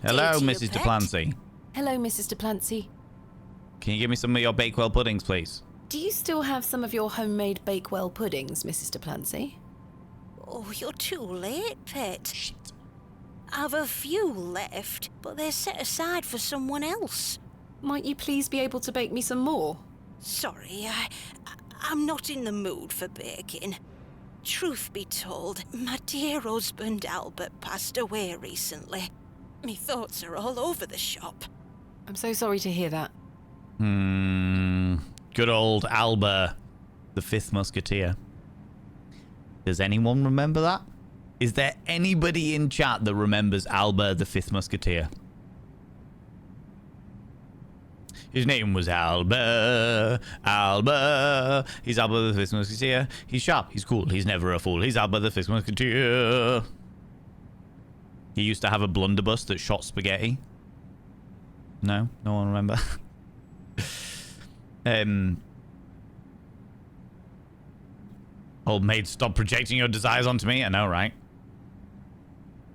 Hello, Mrs. Duplancy. Hello, Mrs. Duplancy. Can you give me some of your Bakewell puddings, please? Do you still have some of your homemade Bakewell puddings, Mrs. Duplancy? Oh, you're too late, Pet. Shit. I've a few left, but they're set aside for someone else. Might you please be able to bake me some more? Sorry, I'm not in the mood for baking. Truth be told, my dear husband Albert passed away recently. Me thoughts are all over the shop. I'm so sorry to hear that. Good old Albert, the fifth musketeer. Does anyone remember that? Is there anybody in chat that remembers Albert, the fifth musketeer? His name was Albert. Albert. He's Albert, the fifth musketeer. He's sharp. He's cool. He's never a fool. He's Albert, the fifth musketeer. He used to have a blunderbuss that shot spaghetti. No? No one remember? Old maid, stop projecting your desires onto me. I know, right?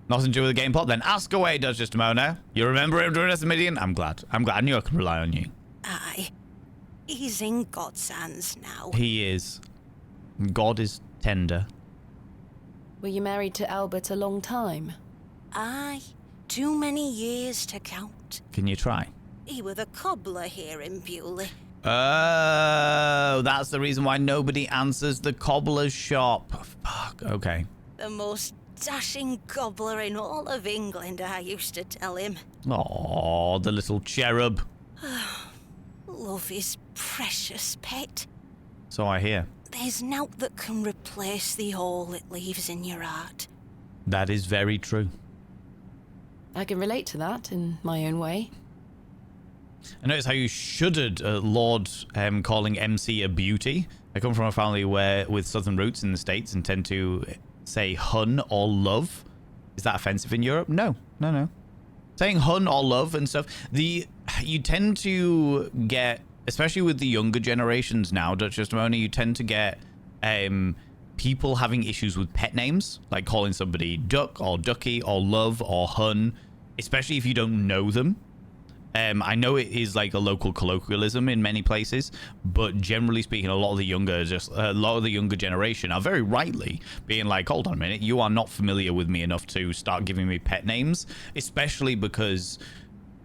Nothing to do with the game plot? Then ask away, Duchess Demona. You remember him during the Midian? I'm glad. I knew I could rely on you. Aye. He's in God's hands now. He is. God is tender. Were you married to Albert a long time? Aye. Too many years to count. Can you try? He were the cobbler here in Bewley. Oh, that's the reason why nobody answers the cobbler's shop. Fuck, okay. The most dashing cobbler in all of England, I used to tell him. Oh, the little cherub. Love is precious, Pet. So I hear. There's naught that can replace the hole it leaves in your heart. That is very true. I can relate to that in my own way. I notice how you shuddered at Lord calling MC a beauty. I come from a family with southern roots in the States and tend to say hun or love. Is that offensive in Europe? No. Saying hun or love and stuff. You tend to get, especially with the younger generations now, Duchess Demona, you tend to get people having issues with pet names, like calling somebody duck or ducky or love or hun, especially if you don't know them. I know it is like a local colloquialism in many places, but generally speaking, a lot of the younger generation are very rightly being like, hold on a minute, you are not familiar with me enough to start giving me pet names, especially because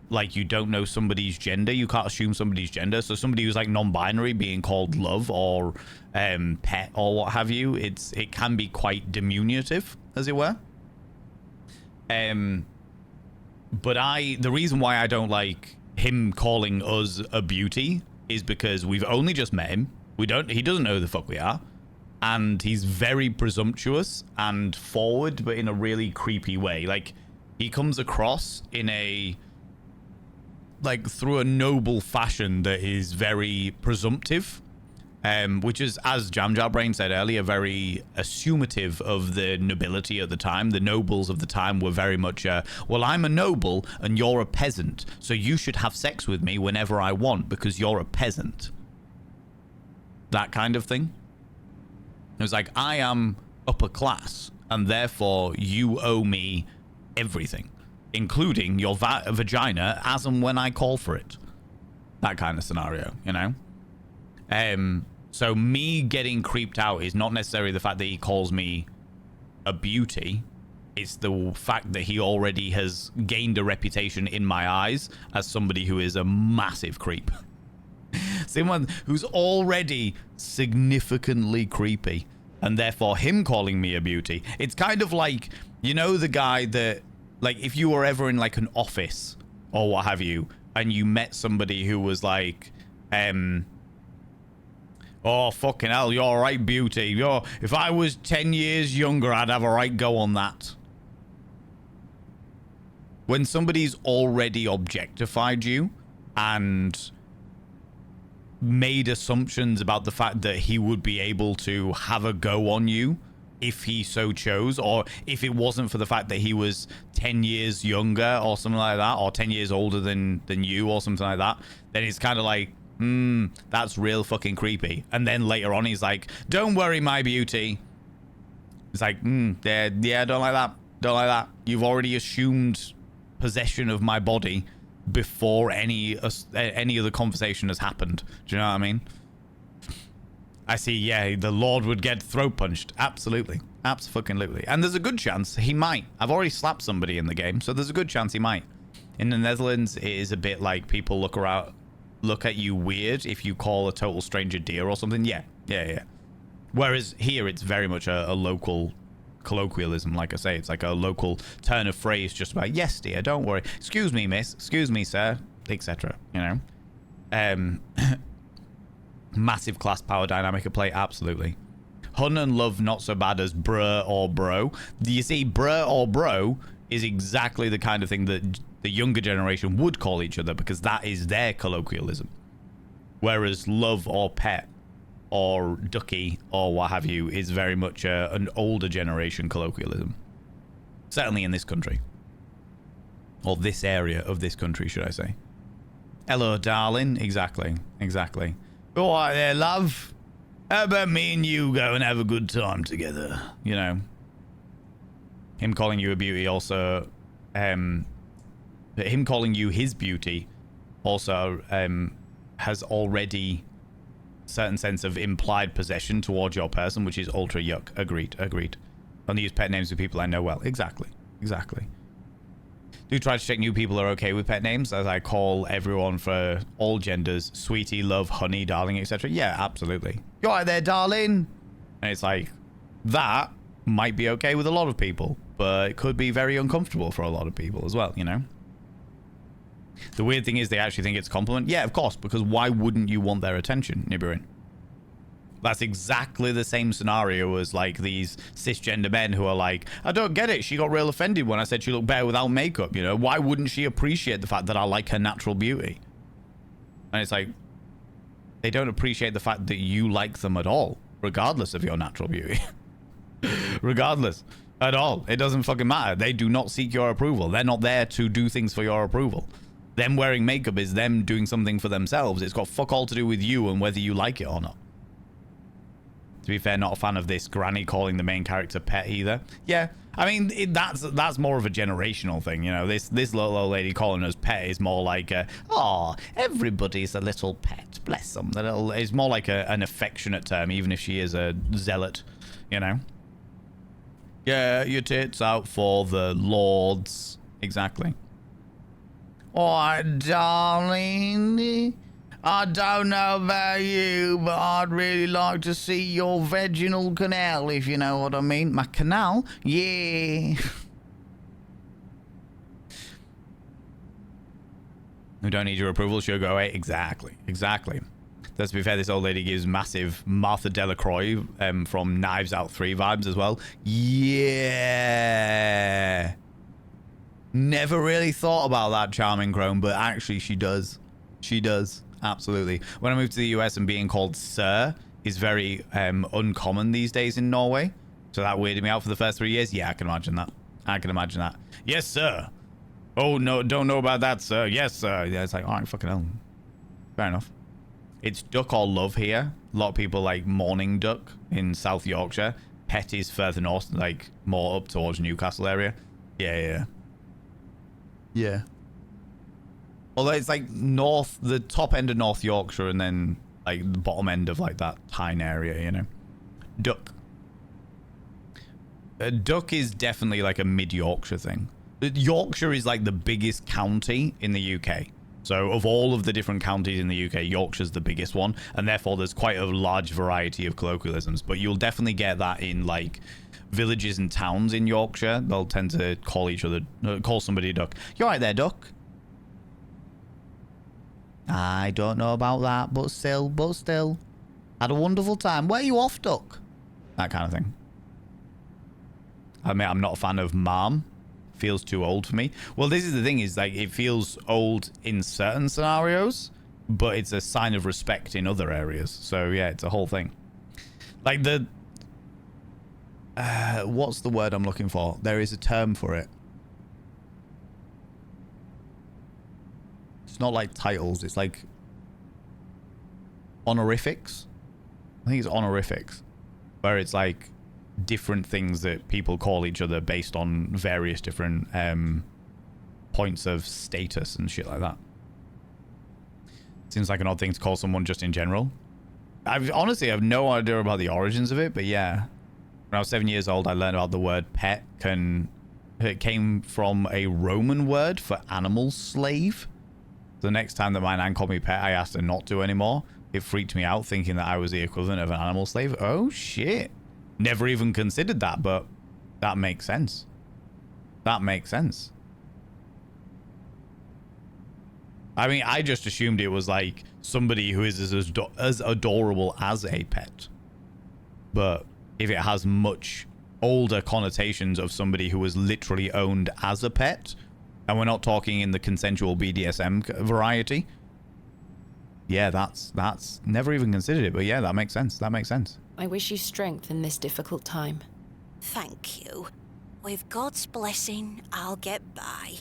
like you don't know somebody's gender. You can't assume somebody's gender. So somebody who's like non-binary being called love or pet or what have you, it can be quite diminutive, as it were. But the reason why I don't like him calling us a beauty is because we've only just met him. He doesn't know who the fuck we are. And he's very presumptuous and forward, but in a really creepy way. Like, he comes across through a noble fashion that is very presumptive. which is, as Jamjar Brain said earlier, very assumative of the nobility at the time. The nobles of the time were very much, well, I'm a noble and you're a peasant, so you should have sex with me whenever I want because you're a peasant. That kind of thing. It was like, I am upper class and therefore you owe me everything, including your vagina as and when I call for it. That kind of scenario, you know? So me getting creeped out is not necessarily the fact that he calls me a beauty. It's the fact that he already has gained a reputation in my eyes as somebody who is a massive creep. Someone who's already significantly creepy, and therefore him calling me a beauty. It's kind of like, you know, the guy that, like, if you were ever in like an office or what have you, and you met somebody who was like, oh, fucking hell, you're a right beauty. If I was 10 years younger, I'd have a right go on that. When somebody's already objectified you and made assumptions about the fact that he would be able to have a go on you if he so chose, or if it wasn't for the fact that he was 10 years younger or something like that, or 10 years older than you or something like that, then it's kind of like, that's real fucking creepy. And then later on he's like, don't worry, my beauty. It's like, yeah, don't like that. Don't like that. You've already assumed possession of my body before any other conversation has happened. Do you know what I mean? I see, yeah, the Lord would get throat punched. Absolutely. Absolutely. And there's a good chance he might. I've already slapped somebody in the game, so there's a good chance he might. In the Netherlands, it is a bit like people look at you weird if you call a total stranger dear or something. Yeah. Whereas here, it's very much a local colloquialism. Like I say, it's like a local turn of phrase just about, yes, dear, don't worry. Excuse me, miss. Excuse me, sir, etc. You know? Massive class power dynamic at play, absolutely. Hun and love not so bad as bruh or bro. You see, bruh or bro is exactly the kind of thing that the younger generation would call each other because that is their colloquialism. Whereas love or pet or ducky or what have you is very much an older generation colloquialism. Certainly in this country. Or this area of this country, should I say. Hello, darling. Exactly. All right there, love. How about me and you go and have a good time together? You know. Him calling you a beauty also... him calling you his beauty also has already certain sense of implied possession towards your person, which is ultra yuck. Agreed. Only use pet names with people I know well. Exactly. Do try to check new people are okay with pet names, as I call everyone for all genders sweetie, love, honey, darling, etc. Yeah, absolutely. You're right there, darling. And it's like, that might be okay with a lot of people, but it could be very uncomfortable for a lot of people as well, you know? The weird thing is they actually think it's a compliment. Yeah, of course, because why wouldn't you want their attention, Nibirin? That's exactly the same scenario as like these cisgender men who are like, I don't get it. She got real offended when I said she looked better without makeup, you know? Why wouldn't she appreciate the fact that I like her natural beauty? And it's like, they don't appreciate the fact that you like them at all, regardless of your natural beauty. Regardless. At all. It doesn't fucking matter. They do not seek your approval. They're not there to do things for your approval. Them wearing makeup is them doing something for themselves. It's got fuck all to do with you and whether you like it or not. To be fair, not a fan of this granny calling the main character pet either. Yeah, I mean, that's more of a generational thing, you know. This little old lady calling us pet is more like, oh, everybody's a little pet. Bless them. It's more like an affectionate term, even if she is a zealot, you know. Yeah, your tits out for the lords. Exactly. Oh, darling, I don't know about you, but I'd really like to see your vaginal canal, if you know what I mean. My canal? Yeah. We don't need your approval, she'll go away. Exactly. Let's be fair, this old lady gives massive Martha Delacroix from Knives Out 3 vibes as well. Yeah. Never really thought about that, Charming Crone, but actually she does. She does. Absolutely. When I moved to the US and being called sir is very uncommon these days in Norway. So that weirded me out for the first 3 years. Yeah, I can imagine that. I can imagine that. Yes, sir. Oh, no, don't know about that, sir. Yes, sir. Yeah, it's like, all right, fucking hell. Fair enough. It's duck or love here. A lot of people like morning duck in South Yorkshire. Pet is further north, like more up towards Newcastle area. Yeah. Although it's like north, the top end of North Yorkshire, and then like the bottom end of like that Tyne area, you know. Duck. Duck is definitely like a mid-Yorkshire thing. Yorkshire is like the biggest county in the UK. So of all of the different counties in the UK, Yorkshire's the biggest one, and therefore there's quite a large variety of colloquialisms. But you'll definitely get that in like villages and towns in Yorkshire. They'll tend to call each other, call somebody a duck. You all right there, duck? I don't know about that, but still. Had a wonderful time. Where are you off, duck? That kind of thing. I mean, I'm not a fan of mom. Feels too old for me. Well, this is the thing, is like it feels old in certain scenarios, but it's a sign of respect in other areas. So yeah, it's a whole thing. Like the what's the word I'm looking for? There is a term for it. It's not like titles, it's like honorifics. I think it's honorifics, where it's like different things that people call each other based on various different points of status and shit like that. Seems like an odd thing to call someone just in general. I honestly have no idea about the origins of it, but yeah. When I was 7 years old, I learned about the word pet. It came from a Roman word for animal slave. The next time that my nan called me pet, I asked her not to anymore. It freaked me out, thinking that I was the equivalent of an animal slave. Oh, shit. Never even considered that, but that makes sense. That makes sense. I mean, I just assumed it was like somebody who is as adorable as a pet. But if it has much older connotations of somebody who was literally owned as a pet, and we're not talking in the consensual BDSM variety, yeah, that's never even considered it. But yeah, that makes sense. That makes sense. I wish you strength in this difficult time. Thank you. With God's blessing, I'll get by.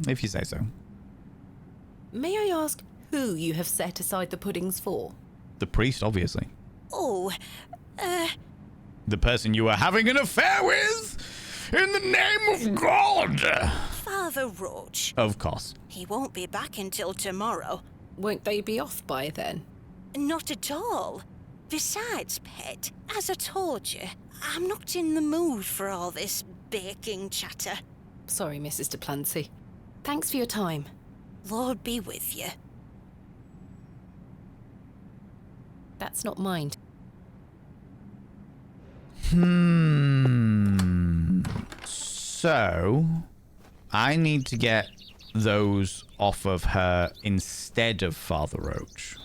If you say so. May I ask who you have set aside the puddings for? The priest, obviously. Oh, the person you were having an affair with? In the name of God! Father Roach. Of course. He won't be back until tomorrow. Won't they be off by then? Not at all. Besides, Pet, as I told you, I'm not in the mood for all this baking chatter. Sorry, Mrs. Duplancy. Thanks for your time. Lord be with you. That's not mine. So, I need to get those off of her instead of Father Roach.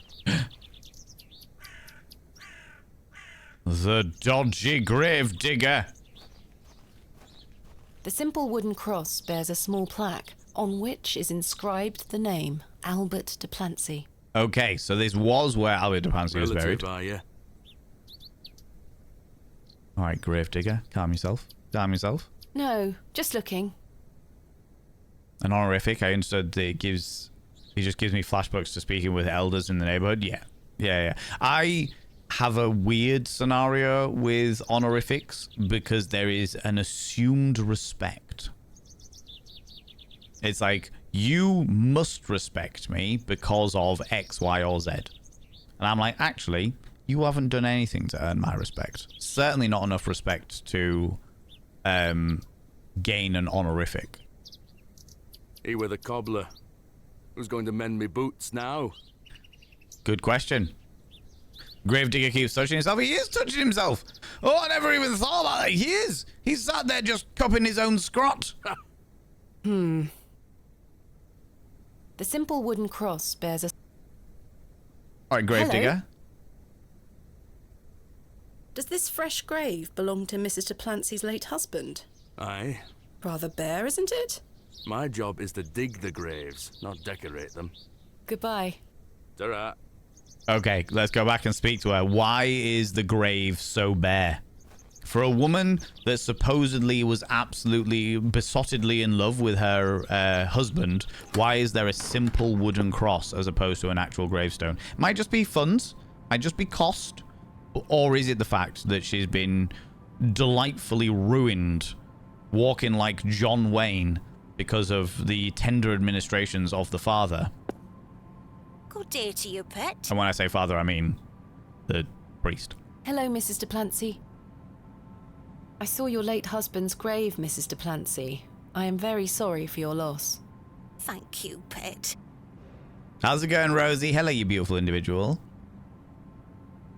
The dodgy grave digger. The simple wooden cross bears a small plaque on which is inscribed the name Albert Duplancy. Okay, so this was where Albert Duplancy was buried. Are you? All right, grave digger, calm yourself. Calm yourself. No, just looking. An honorific, I understood that he just gives me flashbacks to speaking with elders in the neighborhood. Yeah. I have a weird scenario with honorifics because there is an assumed respect. It's like, you must respect me because of X, Y, or Z. And I'm like, actually, you haven't done anything to earn my respect. Certainly not enough respect to gain an honorific. He were the cobbler. Who's going to mend me boots now? Good question. Gravedigger keeps touching himself. He is touching himself. Oh, I never even thought about that. He is. He's sat there just cupping his own scrot. The simple wooden cross bears a... All right, Gravedigger. Hello? Does this fresh grave belong to Mrs. Duplancy's late husband? Aye. Rather bare, isn't it? My job is to dig the graves, not decorate them. Goodbye. Ta-ra. Okay, let's go back and speak to her. Why is the grave so bare? For a woman that supposedly was absolutely besottedly in love with her husband, why is there a simple wooden cross as opposed to an actual gravestone? Might just be funds, might just be cost, or is it the fact that she's been delightfully ruined, walking like John Wayne because of the tender administrations of the father? Good day to you, pet. And when I say father, I mean the priest. Hello, Mrs. Duplancy. I saw your late husband's grave, Mrs. Duplancy. I am very sorry for your loss. Thank you, pet. How's it going, Rosie? Hello, you beautiful individual.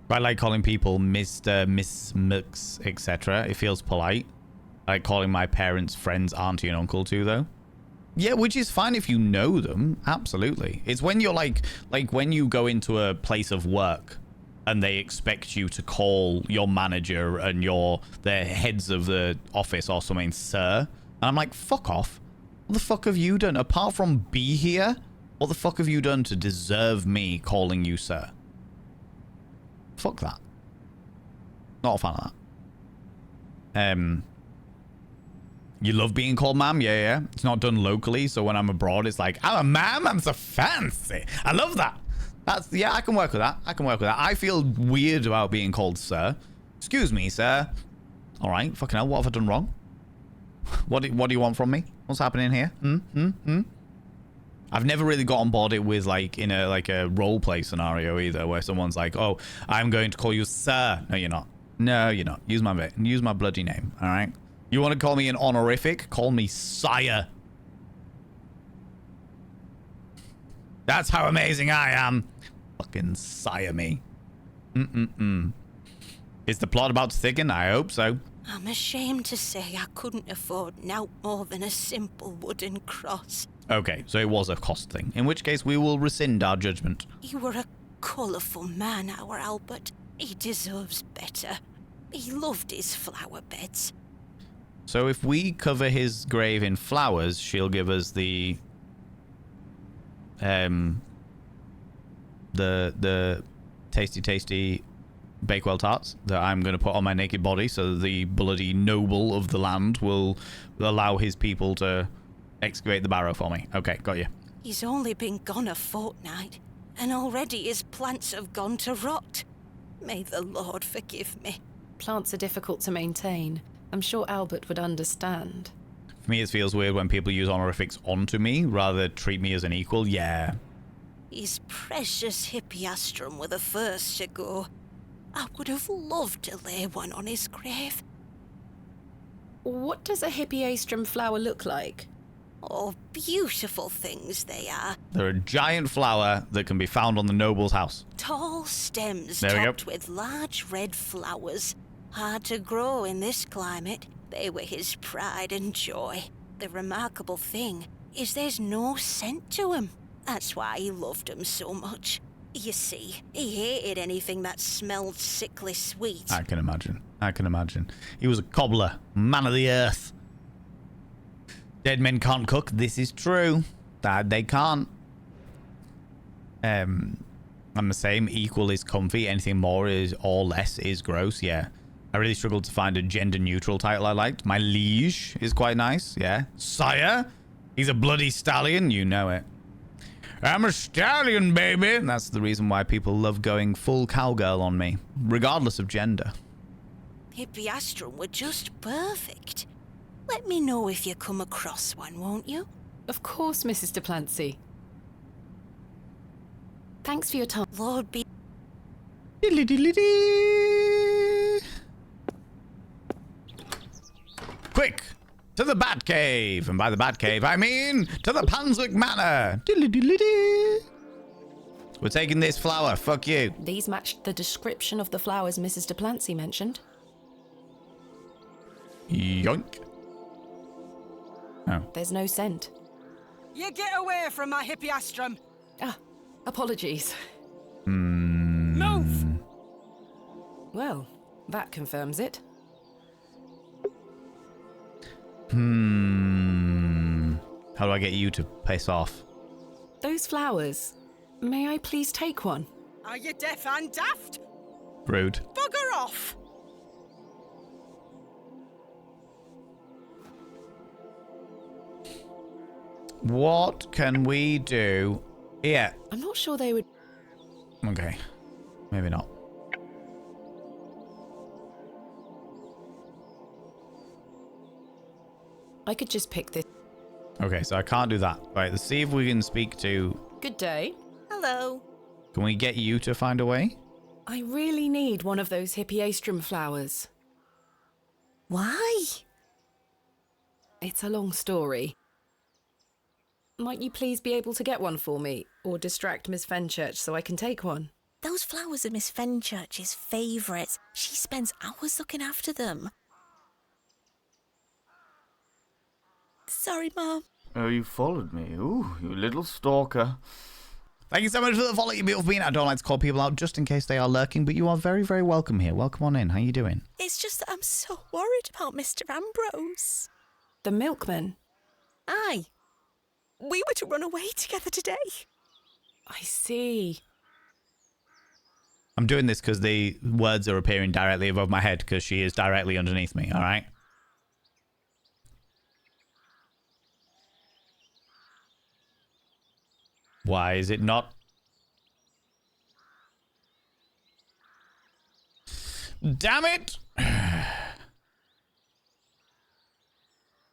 I like calling people Mr., Miss, Mux, etc. It feels polite. I like calling my parents friends, auntie, and uncle too, though. Yeah, which is fine if you know them. Absolutely. It's when you're like when you go into a place of work and they expect you to call your manager and the heads of the office or something, sir. And I'm like, fuck off. What the fuck have you done? Apart from be here, what the fuck have you done to deserve me calling you sir? Fuck that. Not a fan of that. You love being called ma'am? Yeah. It's not done locally, so when I'm abroad, it's like, I'm a ma'am? I'm so fancy. I love that. Yeah, I can work with that. I feel weird about being called sir. Excuse me, sir. All right, fucking hell, what have I done wrong? What do you want from me? What's happening here? I've never really got on board it with in a role play scenario either, where someone's like, oh, I'm going to call you sir. No, you're not. No, you're not. Use my bloody name, all right? You want to call me an honorific? Call me sire. That's how amazing I am. Fucking sire me. Is the plot about to thicken? I hope so. I'm ashamed to say I couldn't afford naught more than a simple wooden cross. Okay, so it was a cost thing. In which case, we will rescind our judgment. You were a colourful man, our Albert. He deserves better. He loved his flower beds. So if we cover his grave in flowers, she'll give us the tasty Bakewell tarts that I'm going to put on my naked body, so the bloody noble of the land will allow his people to excavate the barrow for me. Okay, got you. He's only been gone a fortnight, and already his plants have gone to rot. May the Lord forgive me. Plants are difficult to maintain. I'm sure Albert would understand. For me, it feels weird when people use honorifics onto me rather than treat me as an equal. Yeah. His precious hippiastrum were the first to go. I would have loved to lay one on his grave. What does a hippiastrum flower look like? Oh, beautiful things they are. They're a giant flower that can be found on the noble's house. Tall stems there topped with large red flowers. Hard to grow in this climate. They were his pride and joy. The remarkable thing is there's no scent to 'em. That's why he loved 'em so much. You see, he hated anything that smelled sickly sweet. I can imagine. He was a cobbler, man of the earth. Dead men can't cook. This is true. That they can't. I'm the same. Equal is comfy. Anything more is or less is gross. Yeah. I really struggled to find a gender-neutral title I liked. My liege is quite nice, yeah. Sire? He's a bloody stallion, you know it. I'm a stallion, baby. And that's the reason why people love going full cowgirl on me, regardless of gender. Hippiastrum were just perfect. Let me know if you come across one, won't you? Of course, Mrs. Duplancy. Thanks for your time. Lord be... Quick! To the Batcave! And by the Batcave, I mean to the Panswick Manor! We're taking this flower, fuck you. These matched the description of the flowers Mrs. Duplancy mentioned. Yoink. Oh. There's no scent. You get away from my hippiastrum! Ah, apologies. Move! Well, that confirms it. How do I get you to piss off? Those flowers. May I please take one? Are you deaf and daft? Rude. Bugger off! What can we do here? I'm not sure they would... Okay. Maybe not. I could just pick this. Okay, so I can't do that. Right, let's see if we can speak to... Good day. Hello. Can we get you to find a way? I really need one of those hippiastrum flowers. Why? It's a long story. Might you please be able to get one for me, or distract Miss Fenchurch so I can take one? Those flowers are Miss Fenchurch's favourites. She spends hours looking after them. Sorry, Mom. Oh, you followed me. Ooh, you little stalker. Thank you so much for the follow, you beautiful being. I don't like to call people out just in case they are lurking, but you are very, very welcome here. Welcome on in. How you doing? It's just that I'm so worried about Mr. Ambrose. The milkman? Aye. We were to run away together today. I see. I'm doing this because the words are appearing directly above my head because she is directly underneath me, all right? Why is it not? Damn it!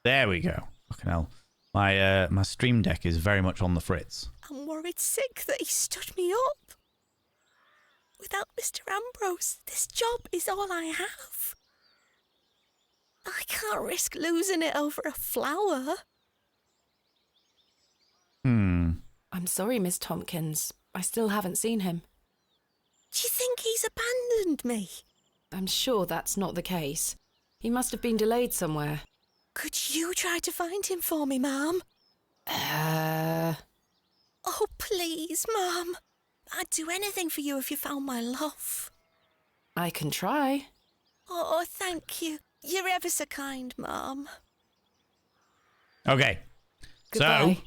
There we go. Fucking hell. My stream deck is very much on the fritz. I'm worried sick that he stood me up. Without Mr. Ambrose, this job is all I have. I can't risk losing it over a flower. I'm sorry, Miss Tompkins. I still haven't seen him. Do you think he's abandoned me? I'm sure that's not the case. He must have been delayed somewhere. Could you try to find him for me, Mum? Oh, please, Mum. I'd do anything for you if you found my love. I can try. Oh, thank you. You're ever so kind, Mum. Okay. Goodbye. So,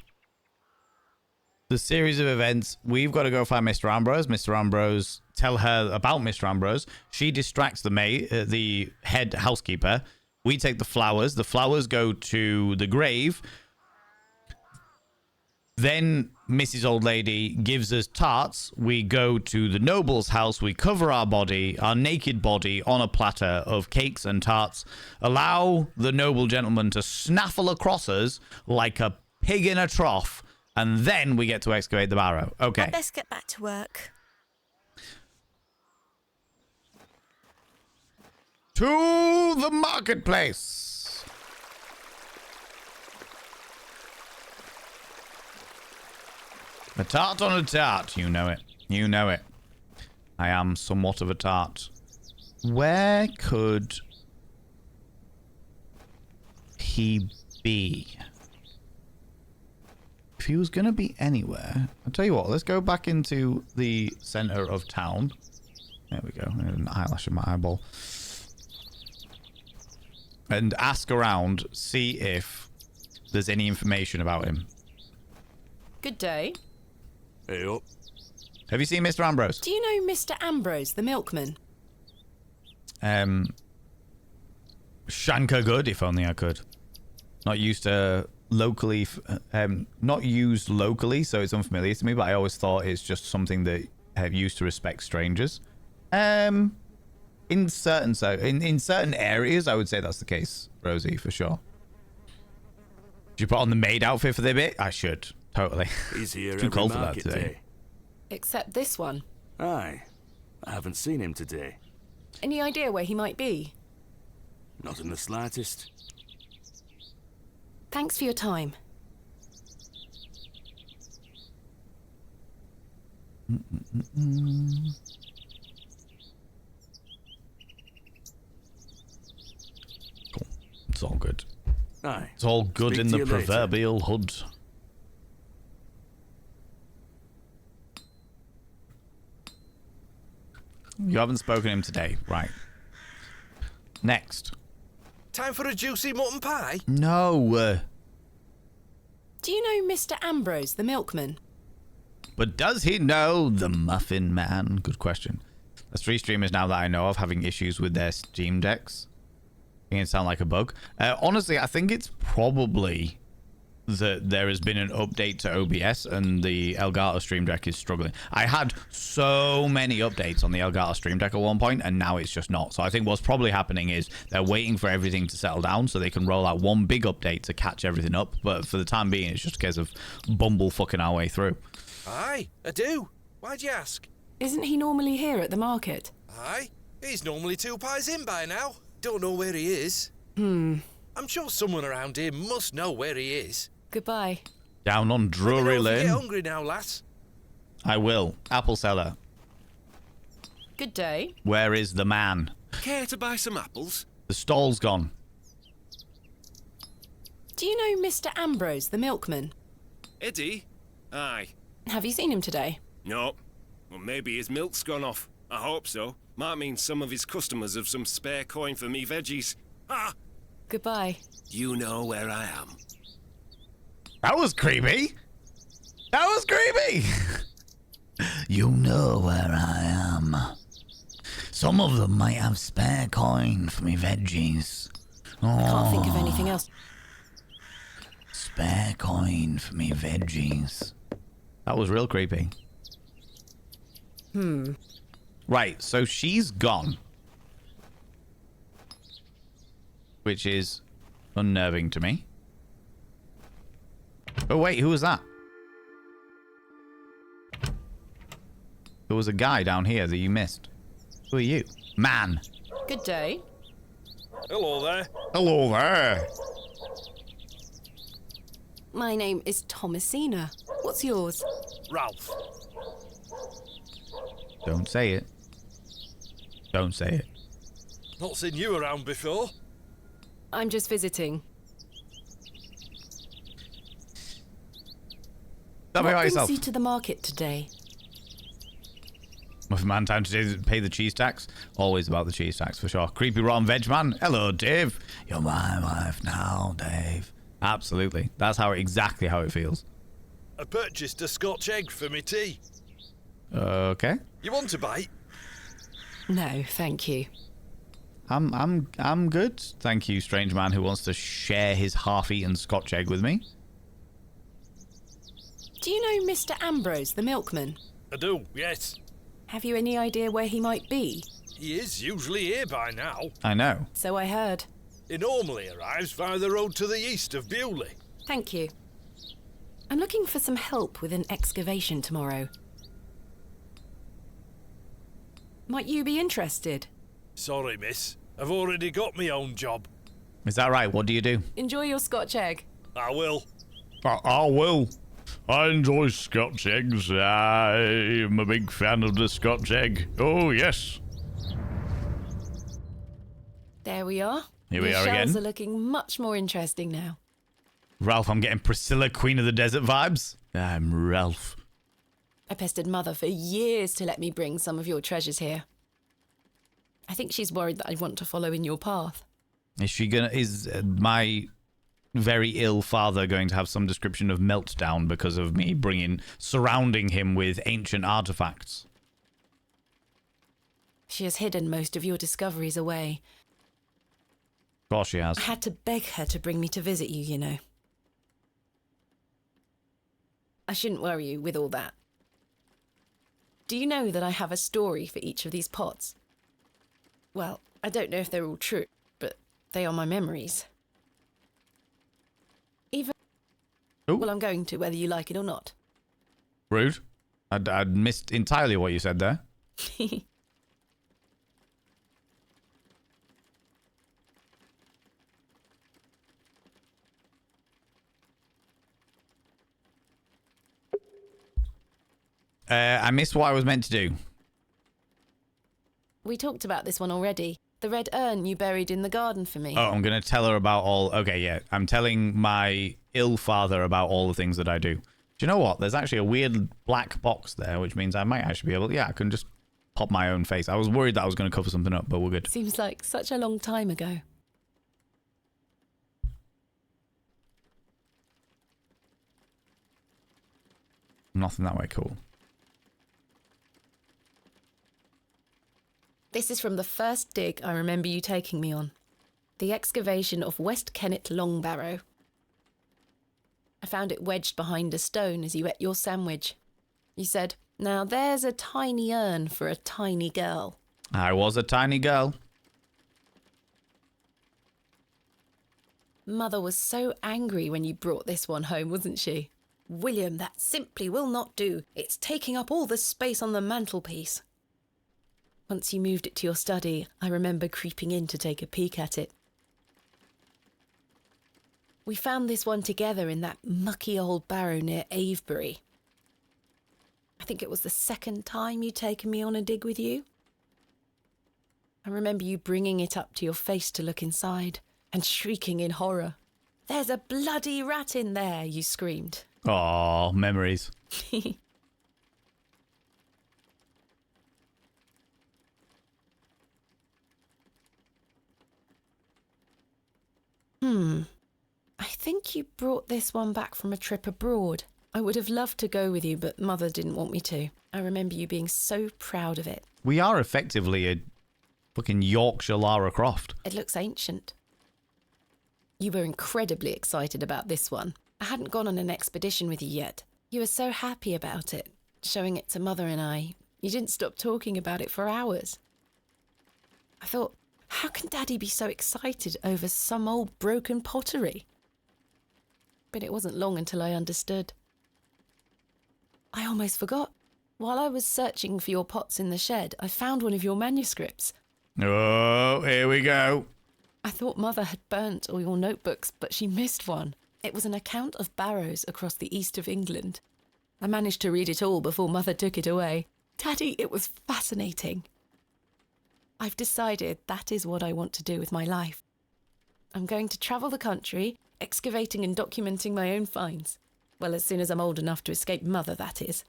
the series of events, we've got to go find Mr. Ambrose. Mr. Ambrose, tell her about Mr. Ambrose. She distracts the head housekeeper. We take the flowers. The flowers go to the grave. Then Mrs. Old Lady gives us tarts. We go to the noble's house. We cover our naked body on a platter of cakes and tarts. Allow the noble gentleman to snaffle across us like a pig in a trough. And then we get to excavate the barrow. Okay. I'd best get back to work. To the marketplace. A tart on a tart. You know it. You know it. I am somewhat of a tart. Where could he be? If he was going to be anywhere, I'll tell you what, let's go back into the center of town. There we go. An eyelash in my eyeball. And ask around, see if there's any information about him. Good day. Hey up. Have you seen Mr. Ambrose? Do you know Mr. Ambrose, the milkman? Shanker good, if only I could. Not used to locally, not used locally, so it's unfamiliar to me, but I always thought it's just something that have used to respect strangers. In certain areas, I would say that's the case, Rosie, for sure. Did you put on the maid outfit for the bit? I should, totally. He's here Too every cold for that market today. day. Except this one. Aye. I haven't seen him today. Any idea where he might be? Not in the slightest. Thanks for your time. Cool. It's all good. Aye. It's all good Speak in to the you later. proverbial hood. You haven't spoken to him today, right? Next. Time for a juicy mutton pie? No. Do you know Mr. Ambrose, the milkman? But does he know the Muffin Man? Good question. There's 3 streamers now that I know of having issues with their Steam Decks. It can sound like a bug. Honestly, I think it's probably that there has been an update to OBS and the Elgato Stream Deck is struggling. I had so many updates on the Elgato Stream Deck at one point, and now it's just not. So I think what's probably happening is they're waiting for everything to settle down so they can roll out one big update to catch everything up. But for the time being, it's just a case of bumble fucking our way through. Aye, I do. Why'd you ask? Isn't he normally here at the market? Aye, he's normally 2 pies in by now. Don't know where he is. I'm sure someone around here must know where he is. Goodbye. Down on Drury Lane. Get hungry now, lass. I will. Apple seller. Good day. Where is the man? Care to buy some apples? The stall's gone. Do you know Mr. Ambrose, the milkman? Eddie? Aye. Have you seen him today? No. Well, maybe his milk's gone off. I hope so. Might mean some of his customers have some spare coin for me veggies. Ah! Goodbye. You know where I am. That was creepy. That was creepy. You know where I am. Some of them might have spare coin for me veggies. I can't think of anything else. Spare coin for me veggies. That was real creepy. Right, so she's gone. Which is unnerving to me. Oh, wait, who was that? There was a guy down here that you missed. Who are you? Man. Good day. Hello there. Hello there. My name is Thomasina. What's yours? Ralph. Don't say it. Don't say it. Not seen you around before. I'm just visiting. Tell me What about brings yourself. you to the market today? Muffin Man, time to pay the cheese tax. Always about the cheese tax, for sure. Creepy rotten veg man. Hello, Dave. You're my wife now, Dave. Absolutely. That's exactly how it feels. I purchased a Scotch egg for me tea. Okay. You want a bite? No, thank you. I'm good. Thank you, strange man who wants to share his half-eaten Scotch egg with me. Do you know Mr. Ambrose, the milkman? I do, yes. Have you any idea where he might be? He is usually here by now. I know. So I heard. He normally arrives via the road to the east of Bewley. Thank you. I'm looking for some help with an excavation tomorrow. Might you be interested? Sorry, miss. I've already got my own job. Is that right? What do you do? Enjoy your Scotch egg. I will. I will. I enjoy Scotch eggs. I'm a big fan of the Scotch egg. Oh, yes. There we are. Here we Your are shells again. are looking much more interesting now. Ralph, I'm getting Priscilla, Queen of the Desert vibes. I'm Ralph. I pestered Mother for years to let me bring some of your treasures here. I think she's worried that I want to follow in your path. Is my very ill father going to have some description of meltdown because of me surrounding him with ancient artifacts? She has hidden most of your discoveries away. Of course she has. I had to beg her to bring me to visit you, you know. I shouldn't worry you with all that. Do you know that I have a story for each of these pots? Well, I don't know if they're all true, but they are my memories. Well, I'm going to, whether you like it or not. Rude. I'd missed entirely what you said there. I missed what I was meant to do. We talked about this one already. The red urn you buried in the garden for me. Oh, I'm going to tell her about all... Okay, yeah. I'm telling my ill father about all the things that I do. Do you know what? There's actually a weird black box there, which means I might actually be able... Yeah, I can just pop my own face. I was worried that I was going to cover something up, but we're good. Seems like such a long time ago. Nothing that way cool. This is from the first dig I remember you taking me on. The excavation of West Kennet Long Barrow. I found it wedged behind a stone as you ate your sandwich. You said, "Now there's a tiny urn for a tiny girl." I was a tiny girl. Mother was so angry when you brought this one home, wasn't she? "William, that simply will not do. It's taking up all the space on the mantelpiece." Once you moved it to your study, I remember creeping in to take a peek at it. We found this one together in that mucky old barrow near Avebury. I think it was the second time you'd taken me on a dig with you. I remember you bringing it up to your face to look inside and shrieking in horror. "There's a bloody rat in there," you screamed. Oh, memories. I think you brought this one back from a trip abroad. I would have loved to go with you, but Mother didn't want me to. I remember you being so proud of it. We are effectively a fucking Yorkshire Lara Croft. It looks ancient. You were incredibly excited about this one. I hadn't gone on an expedition with you yet. You were so happy about it, showing it to Mother and I. You didn't stop talking about it for hours. I thought, how can Daddy be so excited over some old broken pottery? But it wasn't long until I understood. I almost forgot. While I was searching for your pots in the shed, I found one of your manuscripts. Oh, here we go. I thought Mother had burnt all your notebooks, but she missed one. It was an account of barrows across the east of England. I managed to read it all before Mother took it away. Daddy, it was fascinating. I've decided that is what I want to do with my life. I'm going to travel the country, excavating and documenting my own finds. Well, as soon as I'm old enough to escape Mother, that is.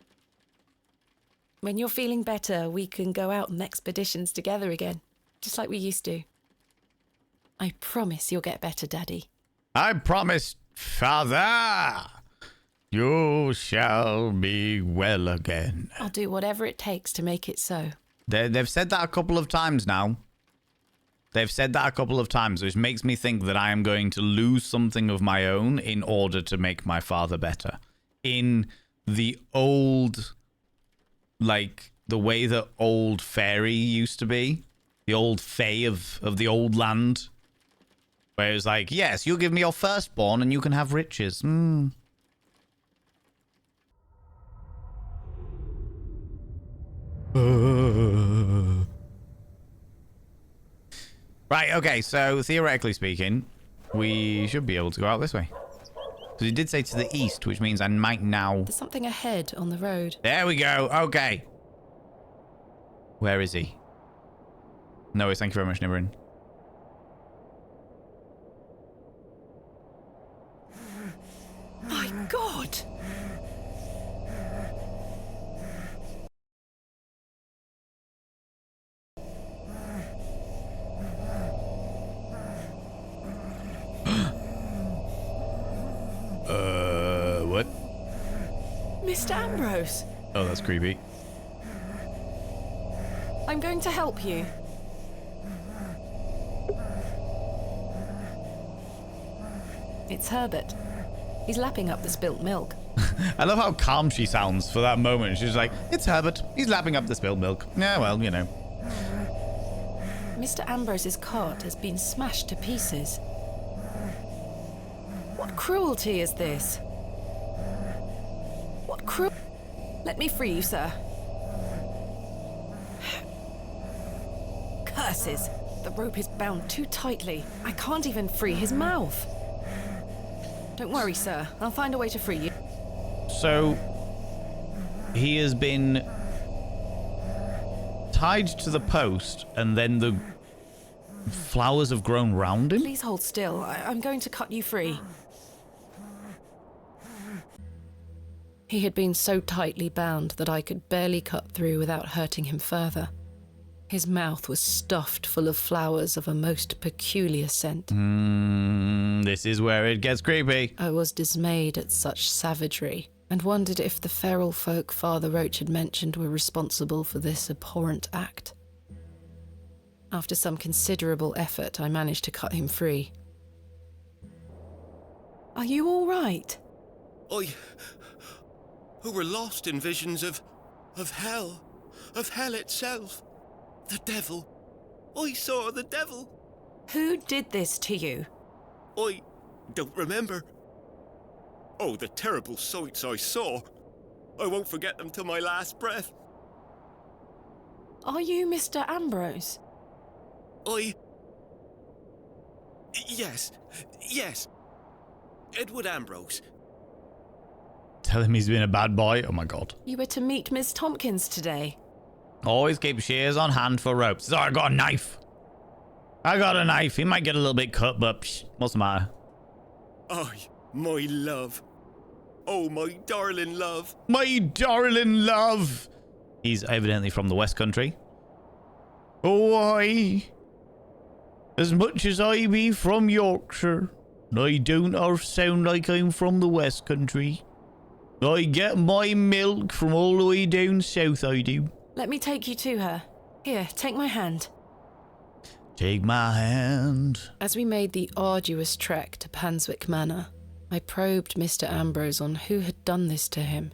When you're feeling better, we can go out on expeditions together again, just like we used to. I promise you'll get better, Daddy. I promise, Father, you shall be well again. I'll do whatever it takes to make it so. They've said that a couple of times now. They've said that a couple of times, which makes me think that I am going to lose something of my own in order to make my father better. In the old, like, the way that old fairy used to be. The old fae of the old land. Where it was like, yes, you'll give me your firstborn and you can have riches. Right, okay, so theoretically speaking, we should be able to go out this way. Because he did say to the east, which means I might now... There's something ahead on the road. There we go, okay. Where is he? No, thank you very much, Nibirin. My God! What? Mr. Ambrose! Oh, that's creepy. I'm going to help you. It's Herbert. He's lapping up the spilt milk. I love how calm she sounds for that moment. She's like, it's Herbert. He's lapping up the spilled milk. Yeah, well, you know. Mr. Ambrose's cart has been smashed to pieces. What cruelty is this? What cruel... Let me free you, sir. Curses! The rope is bound too tightly. I can't even free his mouth. Don't worry, sir. I'll find a way to free you. So, he has been tied to the post, and then the flowers have grown round him? Please hold still. I'm going to cut you free. He had been so tightly bound that I could barely cut through without hurting him further. His mouth was stuffed full of flowers of a most peculiar scent. This is where it gets creepy. I was dismayed at such savagery and wondered if the feral folk Father Roach had mentioned were responsible for this abhorrent act. After some considerable effort, I managed to cut him free. Are you all right? Who were lost in visions of hell itself. The devil. I saw the devil. Who did this to you? I don't remember. Oh, the terrible sights I saw. I won't forget them till my last breath. Are you Mr. Ambrose? Yes. Edward Ambrose. Tell him he's been a bad boy. Oh my god. You were to meet Miss Tompkins today. Always keep shears on hand for ropes. So I got a knife. He might get a little bit cut, but psh, what's the matter? Oh, my love. Oh, my darling love. My darling love. He's evidently from the West Country. Oh, as much as I be from Yorkshire, I don't half sound like I'm from the West Country. I get my milk from all the way down south, I do. Let me take you to her. Here, take my hand. Take my hand. As we made the arduous trek to Panswick Manor, I probed Mr. Ambrose on who had done this to him.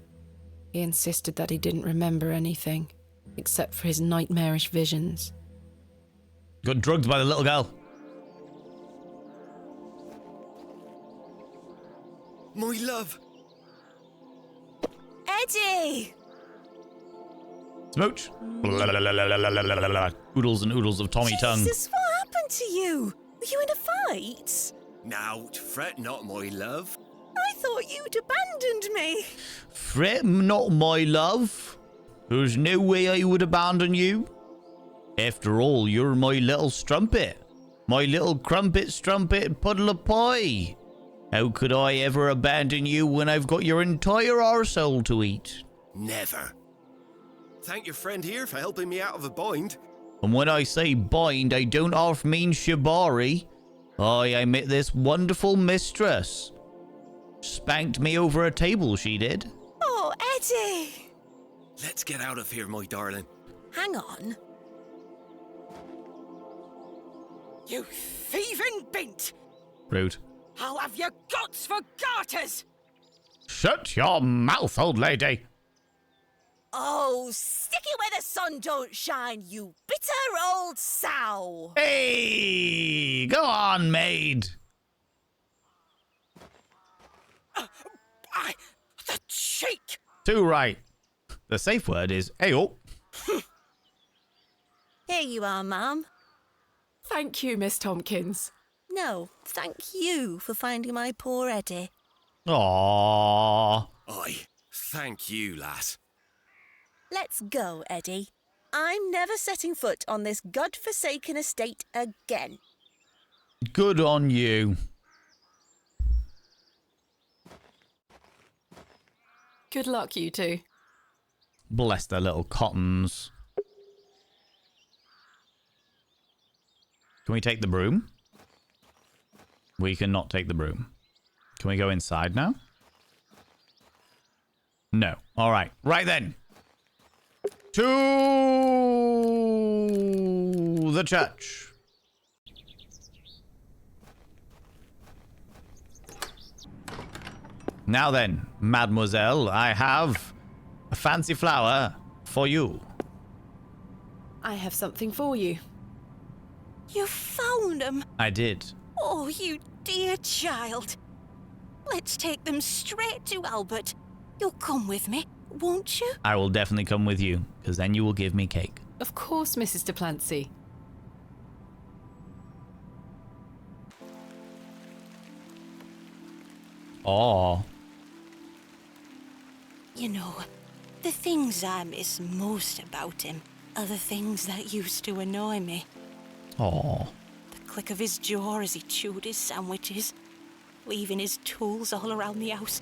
He insisted that he didn't remember anything, except for his nightmarish visions. Got drugged by the little girl. My love. Eddie! Smooch. Oodles and oodles of Tommy tongue. Jesus, what happened to you? Were you in a fight? Now, fret not, my love. I thought you'd abandoned me. Fret not, my love. There's no way I would abandon you. After all, you're my little strumpet. My little crumpet strumpet puddle of pie. How could I ever abandon you when I've got your entire arsehole to eat? Never. Thank your friend here for helping me out of a bind. And when I say bind, I don't half mean shibari. I meant this wonderful mistress. Spanked me over a table, she did. Oh, Eddie! Let's get out of here, my darling. Hang on. You thieving bint! Rude. I'll have your guts for garters! Shut your mouth, old lady. Oh, stick it where the sun don't shine, you bitter old sow! Hey, go on, maid. The cheek! Too right. The safe word is ayo. Here you are, ma'am. Thank you, Miss Tompkins. No, thank you for finding my poor Eddie. Aww. Aye, thank you, lass. Let's go, Eddie. I'm never setting foot on this godforsaken estate again. Good on you. Good luck, you two. Bless their little cottons. Can we take the broom? We cannot take the broom. Can we go inside now? No. All right. Right then. To the church. Now then, mademoiselle, I have a fancy flower for you. I have something for you. You found them? I did. Oh, you dear child. Let's take them straight to Albert. You'll come with me, won't you? I will definitely come with you, because then you will give me cake. Of course, Mrs. Duplancy. Oh. You know, the things I miss most about him are the things that used to annoy me. Oh. The click of his jaw as he chewed his sandwiches, leaving his tools all around the house.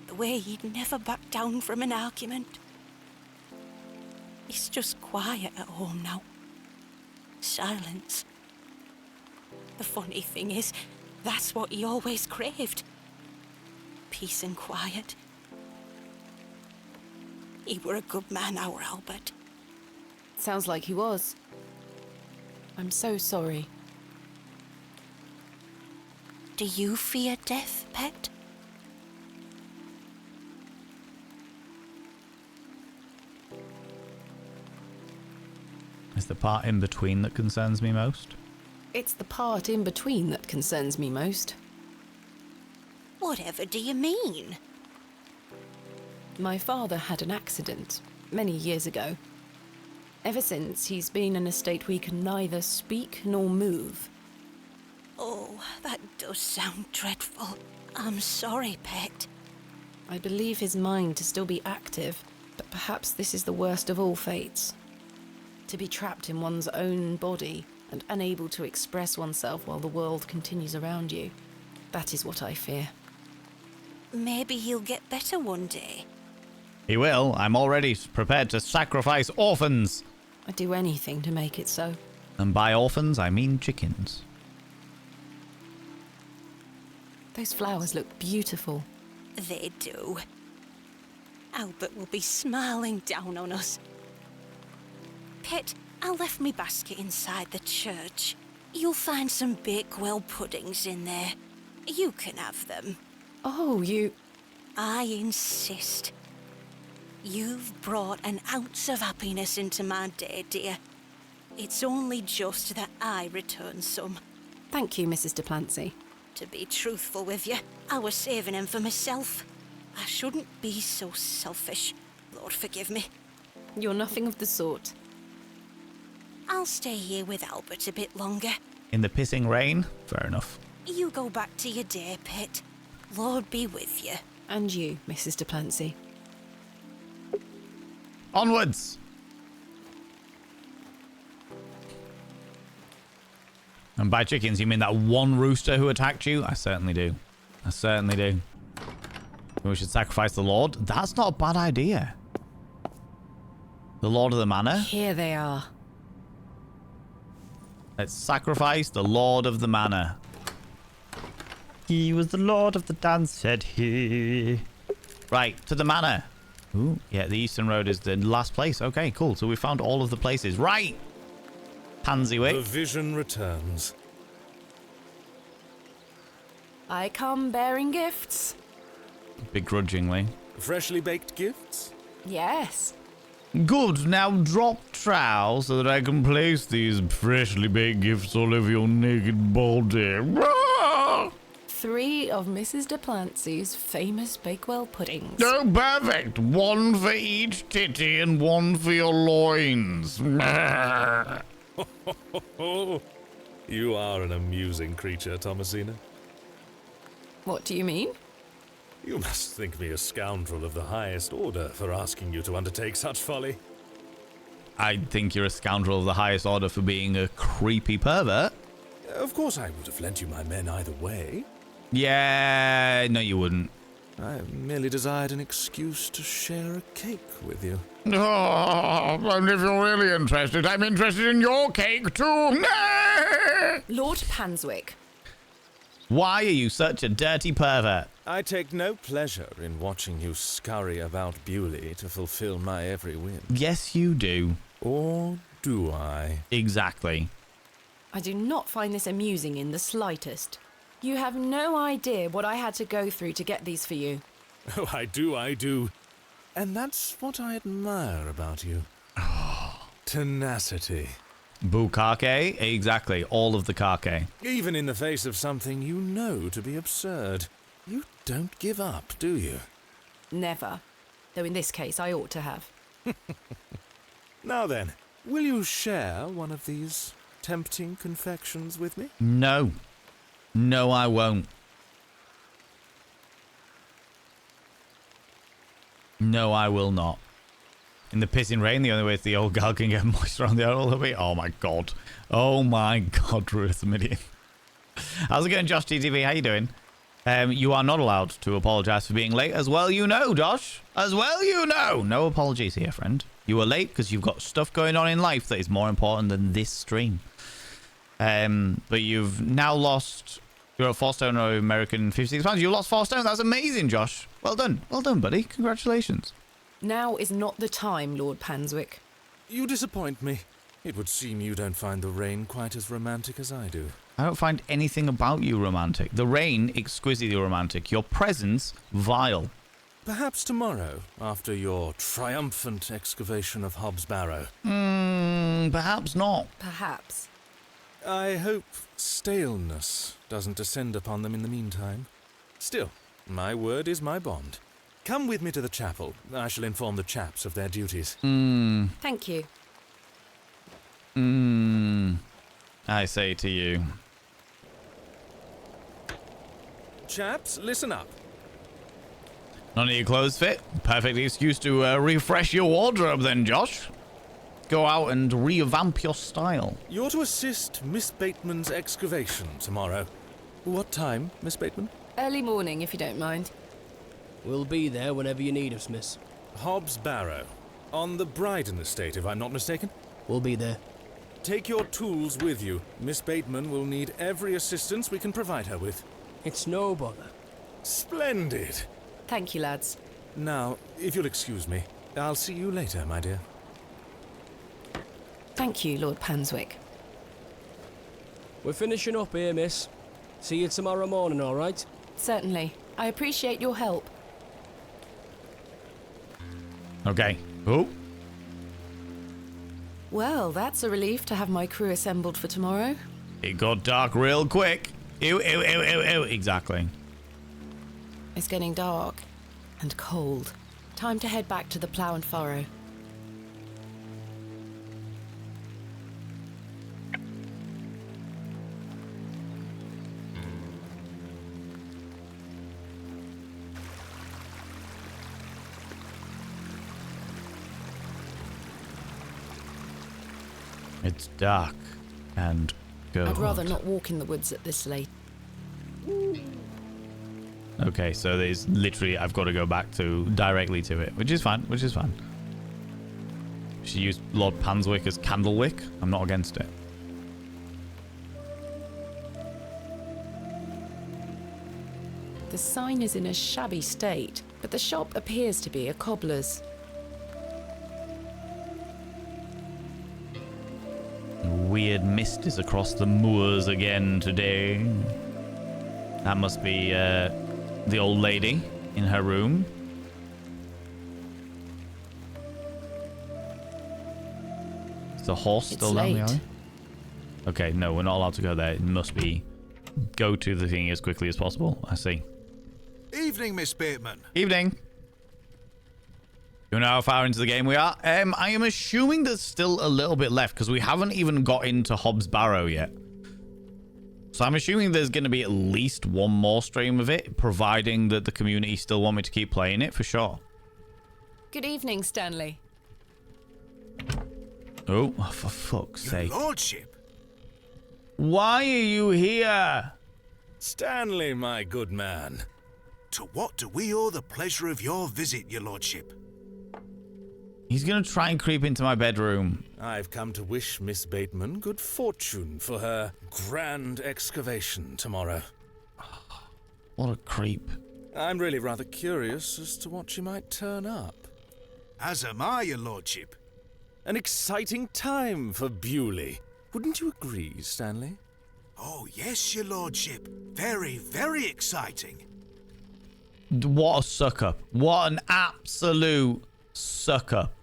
The way he'd never back down from an argument. He's just quiet at home now. Silence. The funny thing is, that's what he always craved. Peace and quiet. He were a good man, our Albert. Sounds like he was. I'm so sorry. Do you fear death, pet? It's the part in between that concerns me most. It's the part in between that concerns me most. Whatever do you mean? My father had an accident many years ago. Ever since, he's been in a state where he can neither speak nor move. Oh, that does sound dreadful. I'm sorry, pet. I believe his mind to still be active, but perhaps this is the worst of all fates. To be trapped in one's own body and unable to express oneself while the world continues around you. That is what I fear. Maybe he'll get better one day. He will. I'm already prepared to sacrifice orphans. I'd do anything to make it so. And by orphans, I mean chickens. Those flowers look beautiful. They do. Albert will be smiling down on us. Pet, I left me basket inside the church. You'll find some Bakewell puddings in there. You can have them. Oh, you... I insist. You've brought an ounce of happiness into my day, dear. It's only just that I return some. Thank you, Mrs. Duplancy. To be truthful with you, I was saving him for myself. I shouldn't be so selfish. Lord forgive me. You're nothing of the sort. I'll stay here with Albert a bit longer. In the pissing rain? Fair enough. You go back to your day, Pet. Lord be with you. And you, Mrs. Duplancy. Onwards! And by chickens, you mean that one rooster who attacked you? I certainly do. I certainly do. We should sacrifice the Lord? That's not a bad idea. The Lord of the Manor? Here they are. Let's sacrifice the Lord of the Manor. He was the Lord of the dance, said he. Right, to the Manor. Ooh, yeah, the Eastern Road is the last place. Okay, cool. So we found all of the places. Right! Pansywick. The vision returns. I come bearing gifts. Begrudgingly. Freshly baked gifts? Yes. Good, now drop trowel so that I can place these freshly baked gifts all over your naked body. 3 of Mrs. Duplancy's famous Bakewell puddings. Oh, perfect. 1 for each titty and 1 for your loins. You are an amusing creature, Thomasina. What do you mean? You must think me a scoundrel of the highest order for asking you to undertake such folly. I think you're a scoundrel of the highest order for being a creepy pervert. Of course I would have lent you my men either way. Yeah, no you wouldn't. I merely desired an excuse to share a cake with you. Oh, and if you're really interested, I'm interested in your cake too. Lord Panswick. Why are you such a dirty pervert? I take no pleasure in watching you scurry about Bewley to fulfill my every whim. Yes, you do. Or do I? Exactly. I do not find this amusing in the slightest. You have no idea what I had to go through to get these for you. Oh, I do. And that's what I admire about you. Tenacity. Bukake? Exactly, all of the kake. Even in the face of something you know to be absurd. You don't give up, do you? Never. Though in this case, I ought to have. Now then, will you share one of these tempting confections with me? No. No, I won't. No, I will not. In the pissing rain, the only way the old gal can get moisture on the oil will be... Oh, my God. Oh, my God, Ruth Midian. How's it going, Josh TTV? How you doing? You are not allowed to apologize for being late. As well you know, Josh. As well you know. No apologies here, friend. You were late because you've got stuff going on in life that is more important than this stream. But you've now lost... You're at 4 stone or American 56 pounds. You lost 4 stone. That's amazing, Josh. Well done. Well done, buddy. Congratulations. Now is not the time, Lord Panswick. You disappoint me. It would seem you don't find the rain quite as romantic as I do. I don't find anything about you romantic. The rain, exquisitely romantic. Your presence, vile. Perhaps tomorrow, after your triumphant excavation of Hobb's Barrow. Perhaps not. Perhaps. I hope staleness doesn't descend upon them in the meantime. Still, my word is my bond. Come with me to the chapel. I shall inform the chaps of their duties. Thank you. I say to you. Chaps, listen up. None of your clothes fit? Perfect excuse to refresh your wardrobe then, Josh. Go out and revamp your style. You're to assist Miss Bateman's excavation tomorrow. What time, Miss Bateman? Early morning, if you don't mind. We'll be there whenever you need us, miss. Hobb's Barrow. On the Bryden estate, if I'm not mistaken. We'll be there. Take your tools with you. Miss Bateman will need every assistance we can provide her with. It's no bother. Splendid. Thank you, lads. Now, if you'll excuse me, I'll see you later, my dear. Thank you, Lord Panswick. We're finishing up here, miss. See you tomorrow morning, all right? Certainly. I appreciate your help. Okay. Oh. Well, that's a relief to have my crew assembled for tomorrow. It got dark real quick. Ew, ew, ew, ew, ew. Exactly. It's getting dark and cold. Time to head back to the plough and furrow. It's dark and cold. I'd rather not walk in the woods at this late. Okay, so there's literally, I've got to go back to directly to it, which is fine, She used Lord Panswick as Candlewick. I'm not against it. The sign is in a shabby state, but the shop appears to be a cobbler's. Weird mist is across the moors again today. That must be the old lady in her room. Is the horse still down the alley? Okay, no, we're not allowed to go there. It must be go to the thing as quickly as possible. I see. Evening, Miss Bateman. Evening. You know how far into the game we are? I am assuming there's still a little bit left because we haven't even got into Hobb's Barrow yet. So I'm assuming there's going to be at least one more stream of it, providing that the community still want me to keep playing it for sure. Good evening, Stanley. Oh, for fuck's sake. Your lordship. Why are you here? Stanley, my good man. To what do we owe the pleasure of your visit, your lordship? He's going to try and creep into my bedroom. I've come to wish Miss Bateman good fortune for her grand excavation tomorrow. What a creep. I'm really rather curious as to what she might turn up. As am I, your lordship. An exciting time for Bewley. Wouldn't you agree, Stanley? Oh, yes, your lordship. Very, very exciting. What a suck-up. What an absolute suck-up.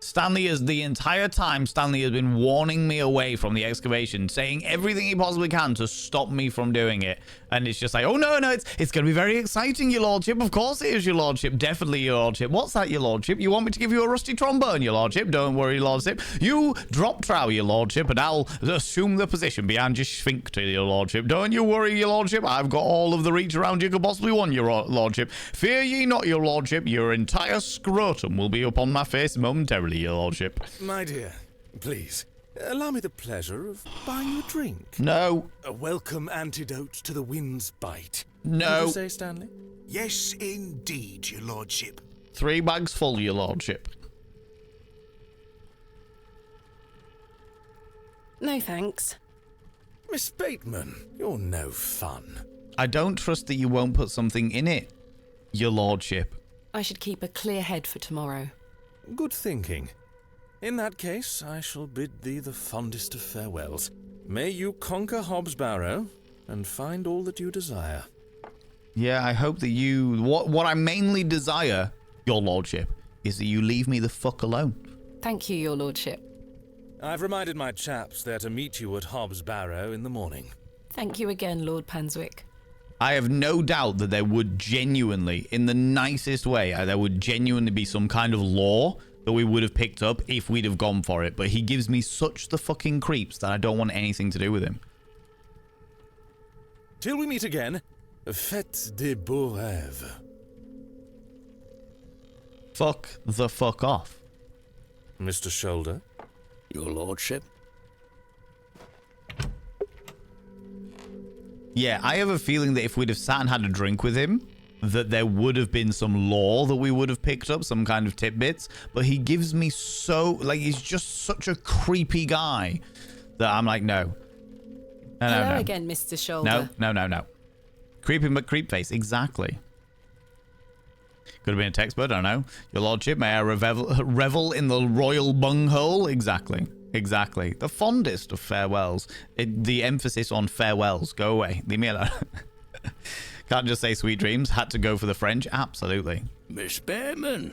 Stanley has the entire time, Stanley has been warning me away from the excavation, saying everything he possibly can to stop me from doing it. And it's just like, oh no, it's going to be very exciting, your lordship. Of course it is, your lordship. Definitely, your lordship. What's that, your lordship? You want me to give you a rusty trombone, your lordship? Don't worry, your lordship. You drop trow, your lordship, and I'll assume the position behind your sphincter, your lordship. Don't you worry, your lordship. I've got all of the reach around you could possibly want, your lordship. Fear ye not, your lordship. Your entire scrotum will be upon my face momentarily, your lordship. My dear, please, allow me the pleasure of buying you a drink. No. A welcome antidote to the wind's bite. No. Did you say, Stanley? Yes, indeed, your lordship. 3 bags full, your lordship. No, thanks. Miss Bateman, you're no fun. I don't trust that you won't put something in it, your lordship. I should keep a clear head for tomorrow. Good thinking. In that case, I shall bid thee the fondest of farewells. May you conquer Hobbs Barrow and find all that you desire. Yeah, I hope that you... What I mainly desire, your lordship, is that you leave me the fuck alone. Thank you, your lordship. I've reminded my chaps they're to meet you at Hobbs Barrow in the morning. Thank you again, Lord Panswick. I have no doubt that there would genuinely, in the nicest way, there would genuinely be some kind of law that we would have picked up if we'd have gone for it. But he gives me such the fucking creeps that I don't want anything to do with him. Till we meet again, faites des beaux rêves. Fuck the fuck off. Mr. Shoulder. Your lordship. Yeah, I have a feeling that if we'd have sat and had a drink with him, that there would have been some lore that we would have picked up, some kind of tidbits. But he gives me so... Like, he's just such a creepy guy that I'm like, no. Hello again, Mr. Shoulder. No. Creepy McCreep face, exactly. Could have been a text, but I don't know. Your lordship, may I revel in the royal bunghole? Exactly. The fondest of farewells. The emphasis on farewells. Go away. Leave me alone. Can't just say sweet dreams. Had to go for the French. Absolutely. Miss Behrman.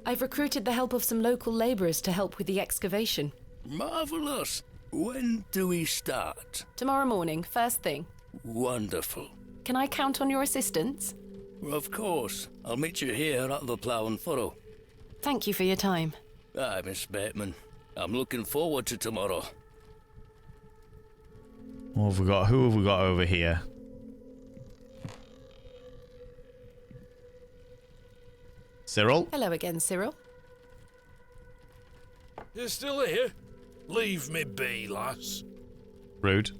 I've recruited the help of some local labourers to help with the excavation. Marvellous. When do we start? Tomorrow morning, first thing. Wonderful. Can I count on your assistance? Of course. I'll meet you here at the Plough and Furrow. Thank you for your time. Aye, Miss Bateman. I'm looking forward to tomorrow. What have we got? Who have we got over here? Cyril? Hello again, Cyril. You're still here? Leave me be, lass. Rude.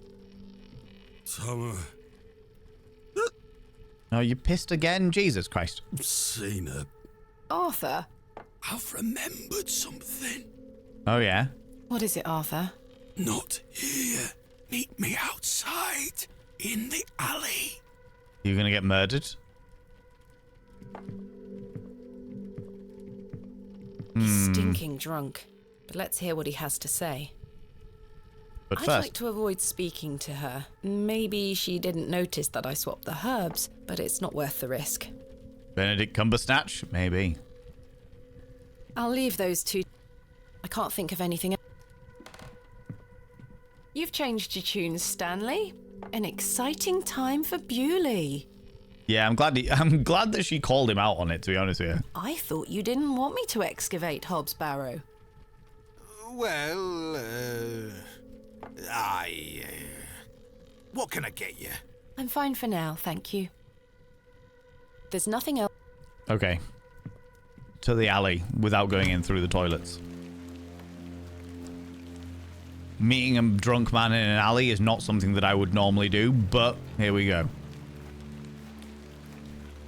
Summer. Oh, you pissed again? Jesus Christ. Seen her. Arthur? I've remembered something. Oh, yeah? What is it, Arthur? Not here. Meet me outside, in the alley. You're gonna get murdered? He's stinking drunk. But let's hear what he has to say. But I'd first, like to avoid speaking to her. Maybe she didn't notice that I swapped the herbs, but it's not worth the risk. Benedict Cumberbatch? Maybe. I'll leave those two. I can't think of anything else. You've changed your tunes, Stanley. An exciting time for Bewley. Yeah, I'm glad that she called him out on it, to be honest with you. I thought you didn't want me to excavate Hobbs Barrow. Well, what can I get you? I'm fine for now, thank you. There's nothing else. Okay. To the alley without going in through the toilets. Meeting a drunk man in an alley is not something that I would normally do, but here we go.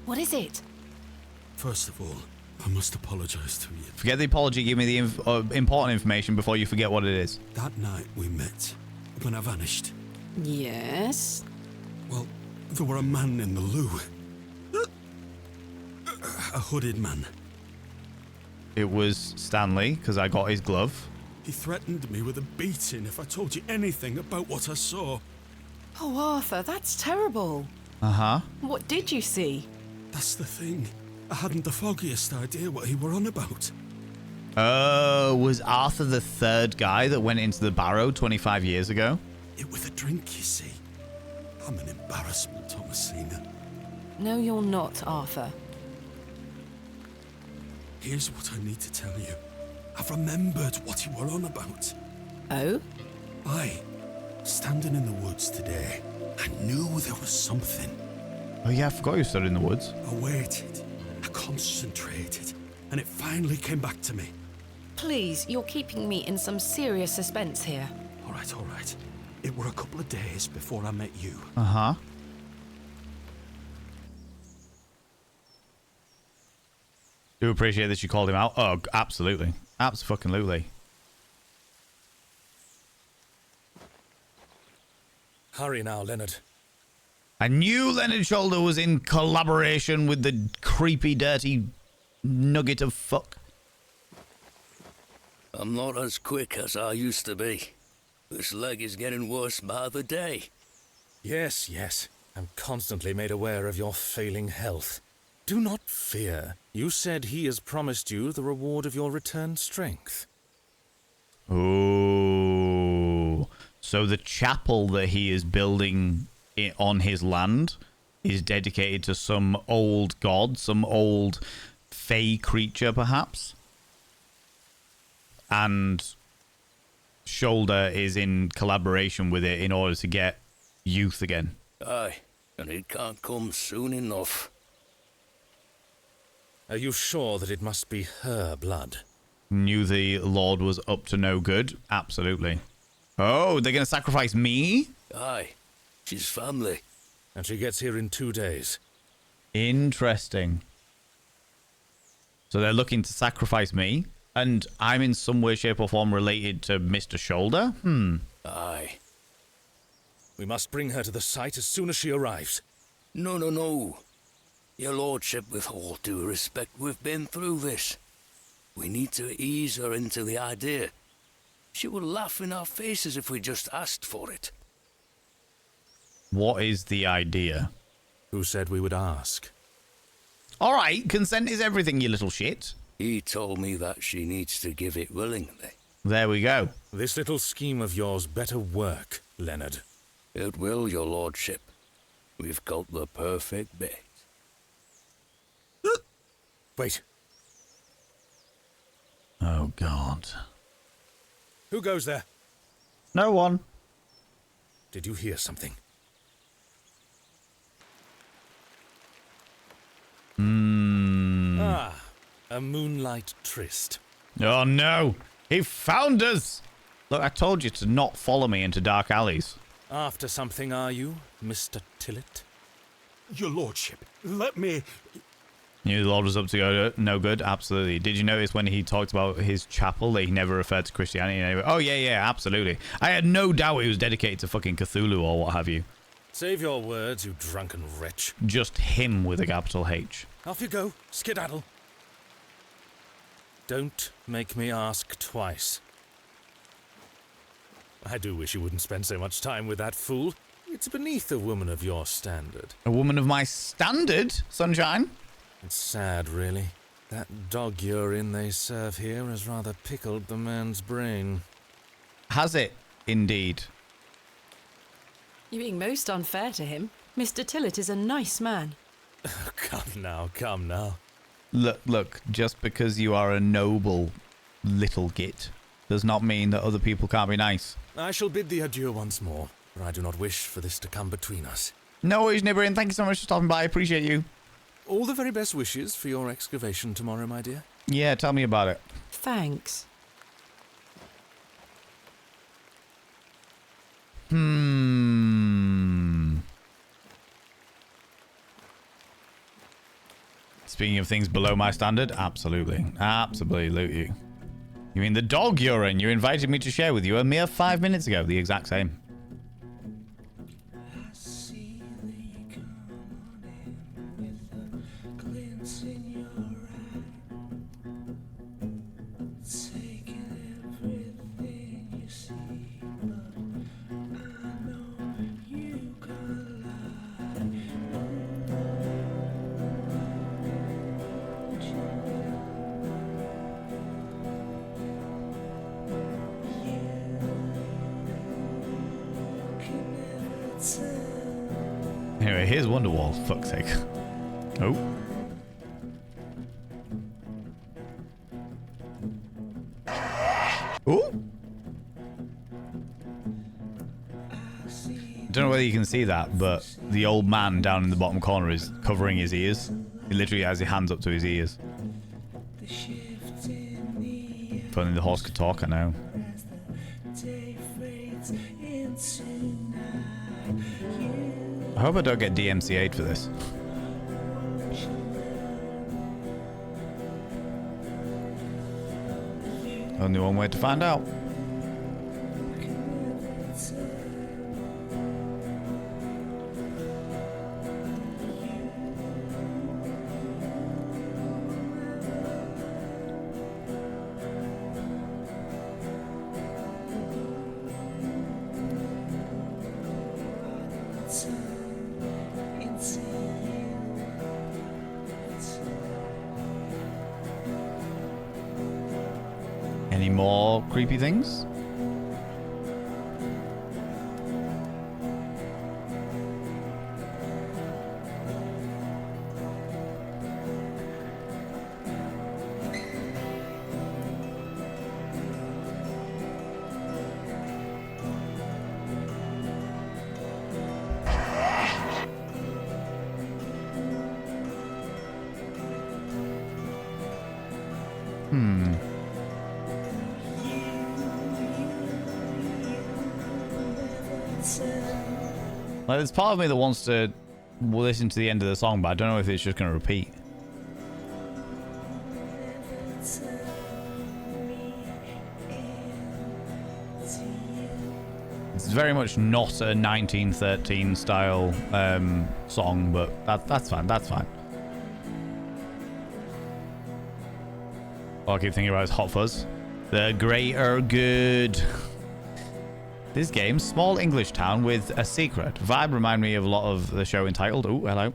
What is it? First of all, I must apologize to you. Forget the apology, give me the important information before you forget what it is. That night we met, when I vanished. Yes? Well, there were a man in the loo. A hooded man. It was Stanley, because I got his glove. He threatened me with a beating if I told you anything about what I saw. Oh, Arthur, that's terrible. Uh-huh. What did you see? That's the thing. I hadn't the foggiest idea what he were on about. Oh, was Arthur the third guy that went into the barrow 25 years ago? It was a drink, you see. I'm an embarrassment, Thomasina. No, you're not, Arthur. Here's what I need to tell you. I've remembered what you were on about. Oh? Aye. Standing in the woods today, I knew there was something. Oh yeah, I forgot you stood in the woods. I waited. I concentrated. And it finally came back to me. Please, you're keeping me in some serious suspense here. All right. It were a couple of days before I met you. Uh-huh. Do appreciate that you called him out. Oh, absolutely. Abso-fucking-lutely. Hurry now, Leonard. I knew Leonard Shoulder was in collaboration with the creepy, dirty nugget of fuck. I'm not as quick as I used to be. This leg is getting worse by the day. Yes, yes. I'm constantly made aware of your failing health. Do not fear. You said he has promised you the reward of your returned strength. Oh. So the chapel that he is building on his land is dedicated to some old god, some old fey creature, perhaps? And Shoulder is in collaboration with it in order to get youth again. Aye, and it can't come soon enough. Are you sure that it must be her blood? Knew the Lord was up to no good? Absolutely. Oh, they're going to sacrifice me? Aye, she's family. And she gets here in 2 days. Interesting. So they're looking to sacrifice me, and I'm in some way, shape, or form related to Mr. Shoulder? Aye. We must bring her to the site as soon as she arrives. No, no, no. Your lordship, with all due respect, we've been through this. We need to ease her into the idea. She will laugh in our faces if we just asked for it. What is the idea? Who said we would ask? All right, consent is everything, you little shit. He told me that she needs to give it willingly. There we go. This little scheme of yours better work, Leonard. It will, your lordship. We've got the perfect bait. Wait. Oh, God. Who goes there? No one. Did you hear something? Ah, a moonlight tryst. Oh, no. He found us. Look, I told you to not follow me into dark alleys. After something, are you, Mr. Tillett? Your lordship, let me... Knew the Lord was up to no good? Absolutely. Did you notice when he talked about his chapel that he never referred to Christianity? Oh, yeah, absolutely. I had no doubt he was dedicated to fucking Cthulhu or what have you. Save your words, you drunken wretch. Just him with a capital H. Off you go, skedaddle. Don't make me ask twice. I do wish you wouldn't spend so much time with that fool. It's beneath a woman of your standard. A woman of my standard, Sunshine? It's sad, really. That dog urine they serve here has rather pickled the man's brain. Has it, indeed? You're being most unfair to him. Mr. Tillett is a nice man. Come now. Look, just because you are a noble little git does not mean that other people can't be nice. I shall bid thee adieu once more, for I do not wish for this to come between us. No worries, Nibberin. Thank you so much for stopping by. I appreciate you. All the very best wishes for your excavation tomorrow, my dear. Yeah, tell me about it. Thanks. Speaking of things below my standard, absolutely. Absolutely. You mean the dog urine you invited me to share with you a mere 5 minutes ago? The exact same. Anyway, here's Wonderwall, fuck's sake. Oh. Ooh. Don't know whether you can see that, but the old man down in the bottom corner is covering his ears. He literally has his hands up to his ears. If only the horse could talk, I know. I hope I don't get DMCA'd for this. Only one way to find out. Any more creepy things? Like, there's part of me that wants to listen to the end of the song, but I don't know if it's just going to repeat. It's very much not a 1913 style song, but that's fine. That's fine. All I keep thinking about is Hot Fuzz. The greater good. This game, small English town with a secret. Vibe remind me of a lot of the show entitled. Oh, hello.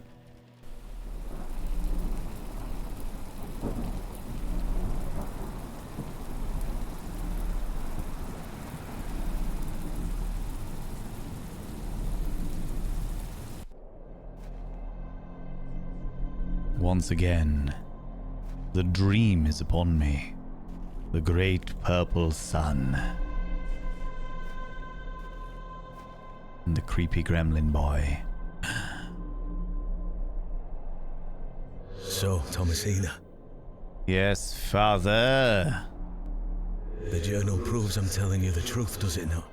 Once again, the dream is upon me. The great purple sun. And the creepy gremlin boy. So, Thomasina. Yes, father. The journal proves I'm telling you the truth, does it not?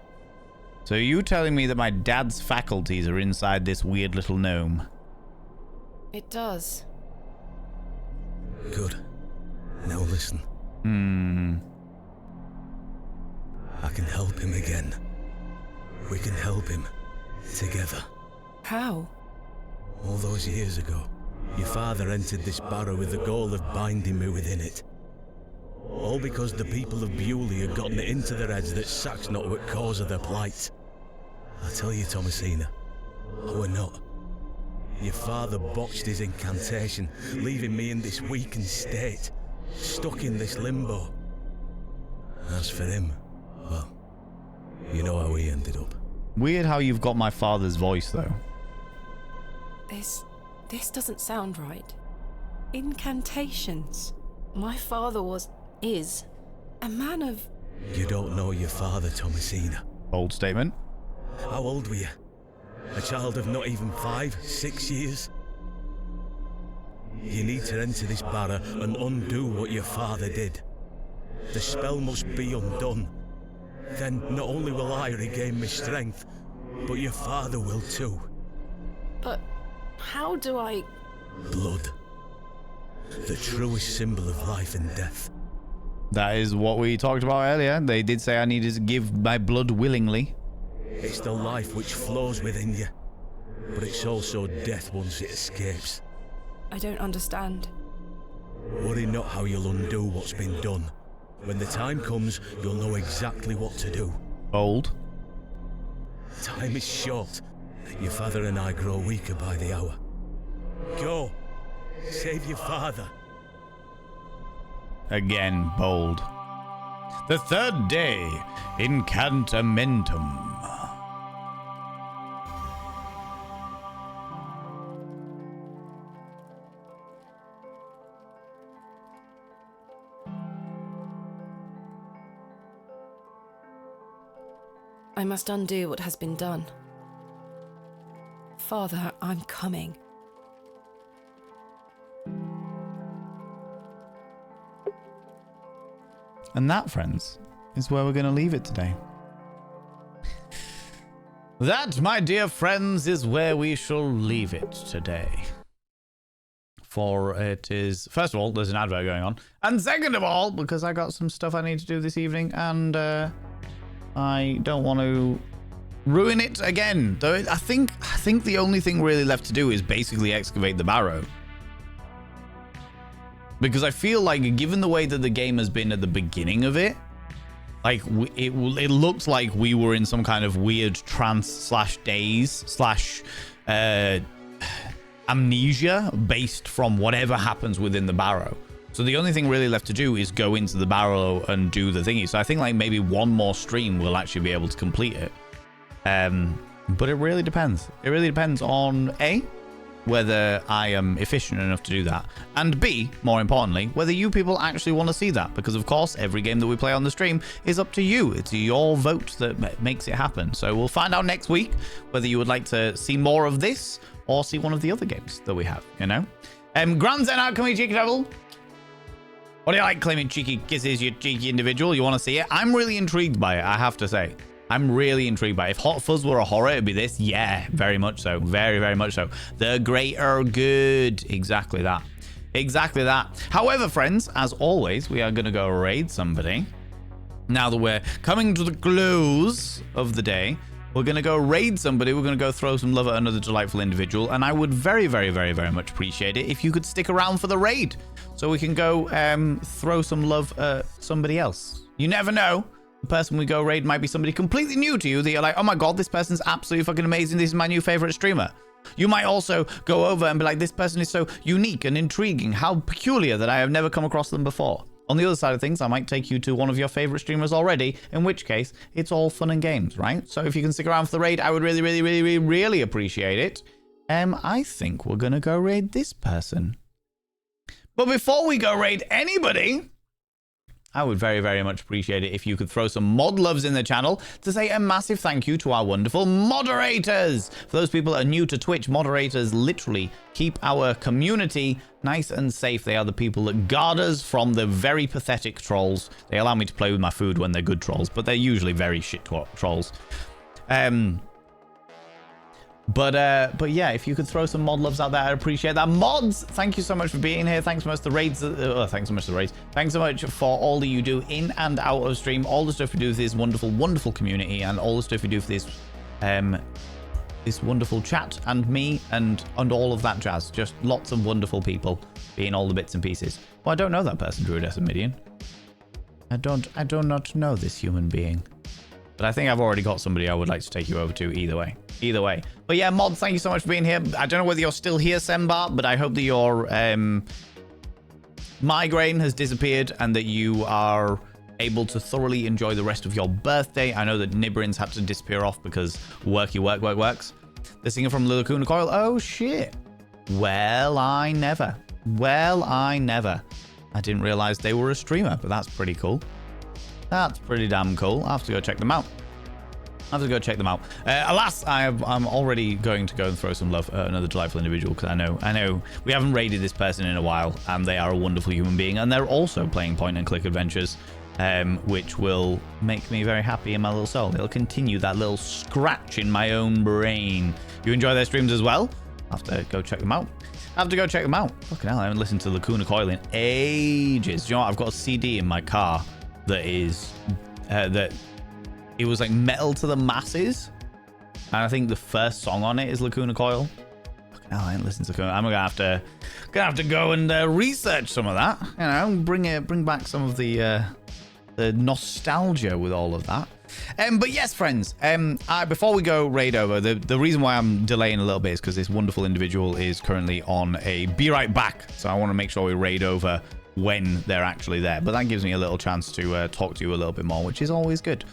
So you telling me that my dad's faculties are inside this weird little gnome? It does. Good. Now listen. I can help him again. We can help him. Together. How? All those years ago, your father entered this barrow with the goal of binding me within it. All because the people of Bewley had gotten it into their heads that Sack's not what cause of their plight. I tell you, Thomasina, we're not. Your father botched his incantation, leaving me in this weakened state, stuck in this limbo. As for him, well, you know how he ended up. Weird how you've got my father's voice, though. This doesn't sound right. Incantations. My father is a man of... You don't know your father, Thomasina. Bold statement. How old were you? A child of not even 5, 6 years? You need to enter this barrow and undo what your father did. The spell must be undone. Then not only will I regain my strength, but your father will too. But how do I... Blood. The truest symbol of life and death. That is what we talked about earlier. They did say I needed to give my blood willingly. It's the life which flows within you, but it's also death once it escapes. I don't understand. Worry not how you'll undo what's been done. When the time comes, you'll know exactly what to do. Bold. Time is short. Your father and I grow weaker by the hour. Go. Save your father. Again, bold. The third day, Incantamentum. I must undo what has been done. Father, I'm coming. And that, friends, is where we're going to leave it today. That, my dear friends, is where we shall leave it today. For it is, first of all, there's an advert going on. And second of all, because I got some stuff I need to do this evening, and I don't want to ruin it again. Though I think the only thing really left to do is basically excavate the barrow. Because I feel like, given the way that the game has been at the beginning of it, like it looked like we were in some kind of weird trance / daze / amnesia based from whatever happens within the barrow. So the only thing really left to do is go into the barrow and do the thingy. So I think like maybe one more stream will actually be able to complete it. But it really depends. It really depends on A, whether I am efficient enough to do that, and B, more importantly, whether you people actually want to see that, because of course every game that we play on the stream is up to you. It's your vote that makes it happen. So we'll find out next week whether you would like to see more of this or see one of the other games that we have, you know. Grand Zen out, can we cheeky devil? What do you like claiming cheeky kisses, you cheeky individual? You want to see it? I'm really intrigued by it, I have to say. I'm really intrigued by it. If Hot Fuzz were a horror, it'd be this. Yeah, very much so. Very, very much so. The greater good. Exactly that. Exactly that. However, friends, as always, we are going to go raid somebody. Now that we're coming to the close of the day, we're going to go raid somebody. We're going to go throw some love at another delightful individual. And I would very, very, very, very much appreciate it if you could stick around for the raid so we can go throw some love at somebody else. You never know. The person we go raid might be somebody completely new to you that you're like, oh my god, this person's absolutely fucking amazing. This is my new favorite streamer. You might also go over and be like, this person is so unique and intriguing. How peculiar that I have never come across them before. On the other side of things, I might take you to one of your favorite streamers already, in which case it's all fun and games, right? So if you can stick around for the raid, I would really, really, really, really, really appreciate it. I think we're going to go raid this person. But before we go raid anybody, I would very, very much appreciate it if you could throw some mod loves in the channel to say a massive thank you to our wonderful moderators. For those people that are new to Twitch, moderators literally keep our community nice and safe. They are the people that guard us from the very pathetic trolls. They allow me to play with my food when they're good trolls, but they're usually very shit trolls. But yeah, if you could throw some mod loves out there, I'd appreciate that. Mods, thank you so much for being here. Thanks so much for the raids. Thanks so much for the raids. Thanks so much for all that you do in and out of stream. All the stuff you do for this wonderful, wonderful community, and all the stuff you do for this, this wonderful chat and me and all of that jazz. Just lots of wonderful people being all the bits and pieces. Well, I don't know that person, Druidessa Midian. I do not know this human being. But I think I've already got somebody I would like to take you over to either way. Either way. But yeah, mods, thank you so much for being here. I don't know whether you're still here, Sembar, but I hope that your migraine has disappeared and that you are able to thoroughly enjoy the rest of your birthday. I know that Nibrin's had to disappear off because works. The singer from Lilacuna Coil. Oh, shit. Well, I never. I didn't realize they were a streamer, but that's pretty cool. That's pretty damn cool. I'll have to go check them out. Alas, I'm already going to go and throw some love at another delightful individual because I know we haven't raided this person in a while and they are a wonderful human being and they're also playing point and click adventures, which will make me very happy in my little soul. It'll continue that little scratch in my own brain. You enjoy their streams as well? I'll have to go check them out. Fucking hell, I haven't listened to Lacuna Coil in ages. Do you know what? I've got a CD in my car that is that it was like Metal to the Masses, and I think the first song on it is Lacuna Coil. Fucking hell, I ain't listened to Lacuna. I'm gonna have to go and research some of that. You know, bring back some of the nostalgia with all of that. But yes, friends, before we go raid over, the reason why I'm delaying a little bit is because this wonderful individual is currently on a be right back, so I want to make sure we raid over when they're actually there, but that gives me a little chance to talk to you a little bit more, which is always good.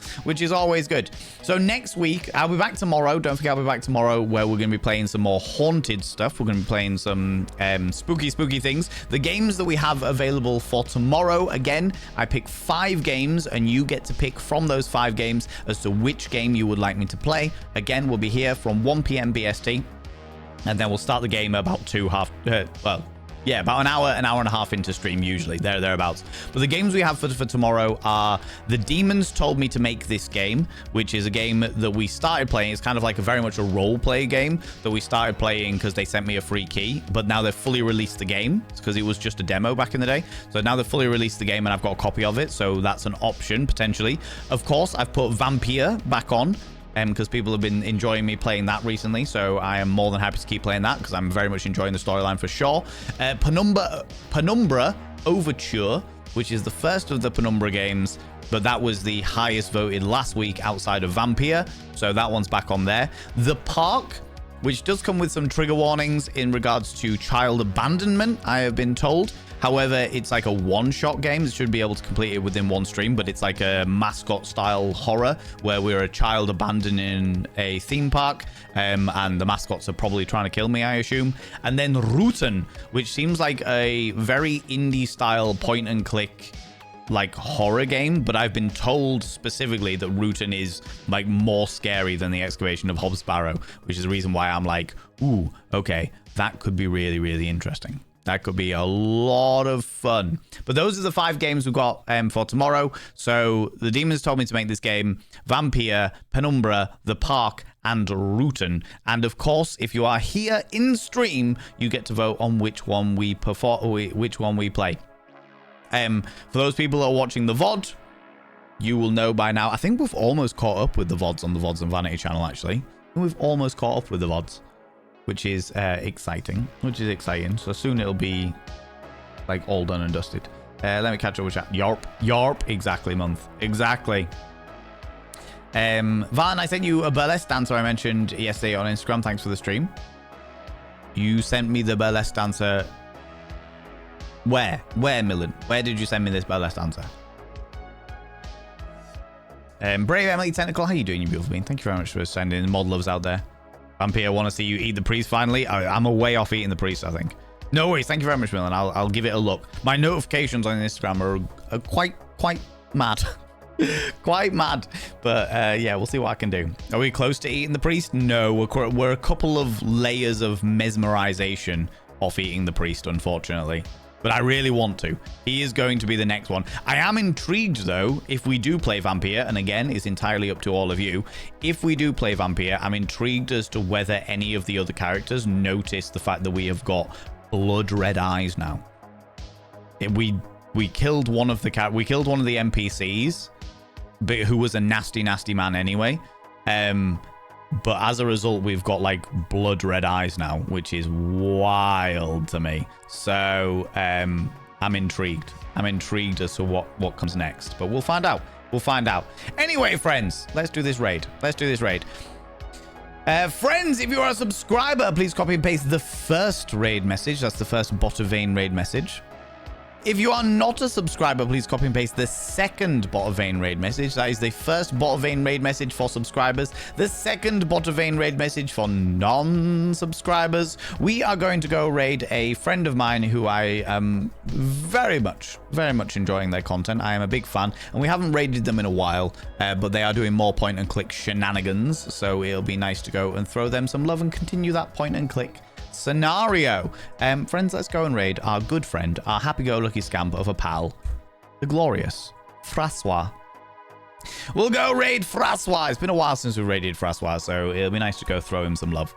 So next week I'll be back tomorrow. Don't forget, I'll be back tomorrow where we're going to be playing some more haunted stuff. We're going to be playing some spooky things. The games that we have available for tomorrow, again, I pick 5 games and you get to pick from those 5 games as to which game you would like me to play. Again, we'll be here from 1 p.m. BST, and then we'll start the game about about an hour and a half into stream, usually thereabouts. But the games we have for tomorrow are The Demons Told Me to Make This Game, which is a game that we started playing. It's kind of like very much a role play game that we started playing because they sent me a free key, but now they've fully released the game because it was just a demo back in the day. So now they've fully released the game and I've got a copy of it, so that's an option potentially. Of course, I've put Vampire back on because people have been enjoying me playing that recently, so I am more than happy to keep playing that because I'm very much enjoying the storyline for sure. Penumbra Overture, which is the first of the Penumbra games, but that was the highest voted last week outside of Vampire, so that one's back on there. The Park which does come with some trigger warnings in regards to child abandonment, I have been told. However, it's like a one-shot game. It should be able to complete it within one stream, but it's like a mascot-style horror where we're a child abandoning a theme park, and the mascots are probably trying to kill me, I assume. And then Rooten, which seems like a very indie-style point-and-click like horror game, but I've been told specifically that Rooten is like more scary than the Excavation of Hobb's Barrow, which is the reason why I'm like, ooh, okay, that could be really, really interesting. That could be a lot of fun. But those are the 5 games we've got for tomorrow. So the demons told me to make this game: Vampire, Penumbra, The Park, and Rooten. And of course, if you are here in stream, you get to vote on which one we play. For those people that are watching the VOD, you will know by now. I think we've almost caught up with the VODs on the VODs and Vanity channel, actually. We've almost caught up with the VODs, which is exciting. So soon it'll be like all done and dusted. Let me catch up with chat. Yarp. Exactly, month. Exactly. Van, I sent you a burlesque dancer I mentioned yesterday on Instagram. Thanks for the stream. You sent me the burlesque dancer. Where, Millen? Where did you send me this burlesque dancer? Brave Emily Tentacle, how you doing, you beautiful being? Thank you very much for sending the mod loves out there. Vampire, want to see you eat the priest finally. I'm a way off eating the priest, I think. No worries. Thank you very much, Millen. I'll give it a look. My notifications on Instagram are quite mad. Quite mad. But yeah, we'll see what I can do. Are we close to eating the priest? No, we're a couple of layers of mesmerization off eating the priest, unfortunately. But I really want to. He is going to be the next one. I am intrigued, though, if we do play Vampire, and again, it's entirely up to all of you. If we do play Vampire, I'm intrigued as to whether any of the other characters notice the fact that we have got blood red eyes now. We killed one of the NPCs, but who was a nasty man anyway. But as a result, we've got like blood red eyes now, which is wild to me. So I'm intrigued. I'm intrigued as to what comes next. But we'll find out. We'll find out. Anyway, friends, let's do this raid. Friends, if you are a subscriber, please copy and paste the first raid message. That's the first Bot of Vein raid message. If you are not a subscriber, please copy and paste the second Bot of Vein raid message. That is the first Bot of Vein raid message for subscribers, the second Bot of Vein raid message for non-subscribers. We are going to go raid a friend of mine who I am very much enjoying their content. I am a big fan, and we haven't raided them in a while, but they are doing more point-and-click shenanigans, so it'll be nice to go and throw them some love and continue that point-and-click scenario. Friends, let's go and raid our good friend, our happy-go-lucky scamp of a pal, the glorious Francois. We'll go raid Francois. It's been a while since we raided Francois, so it'll be nice to go throw him some love.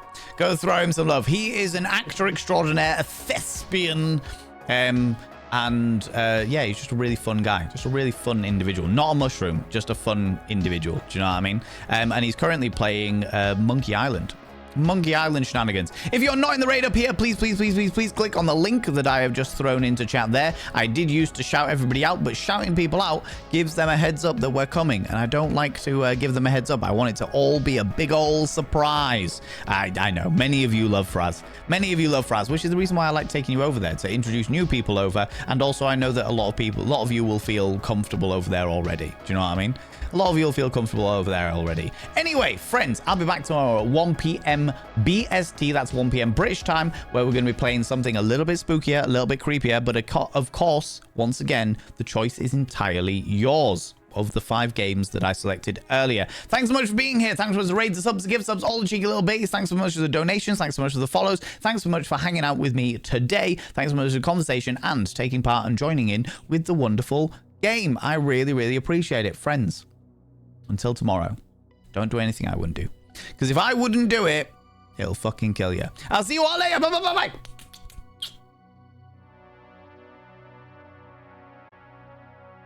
He is an actor extraordinaire, a thespian, yeah, he's just a really fun guy, just a really fun individual. Not a mushroom, just a fun individual. Do you know what I mean? And he's currently playing Monkey Island shenanigans. If you're not in the raid up here, please click on the link that I have just thrown into chat there. I did used to shout everybody out, but shouting people out gives them a heads up that we're coming, and I don't like to give them a heads up. I want it to all be a big old surprise. I know many of you love Fraz, which is the reason why I like taking you over there, to introduce new people over, and also I know that a lot of you will feel comfortable over there already. Do you know what I mean? A lot of you will feel comfortable over there already. Anyway, friends, I'll be back tomorrow at 1 p.m. BST. That's 1 p.m. British time, where we're going to be playing something a little bit spookier, a little bit creepier. But of course, once again, the choice is entirely yours of the 5 games that I selected earlier. Thanks so much for being here. Thanks so much for the raids, the subs, the gift subs, all the cheeky little babies. Thanks so much for the donations. Thanks so much for the follows. Thanks so much for hanging out with me today. Thanks so much for the conversation and taking part and joining in with the wonderful game. I really appreciate it, friends. Until tomorrow, don't do anything I wouldn't do. Because if I wouldn't do it, it'll fucking kill you. I'll see you all later. Bye.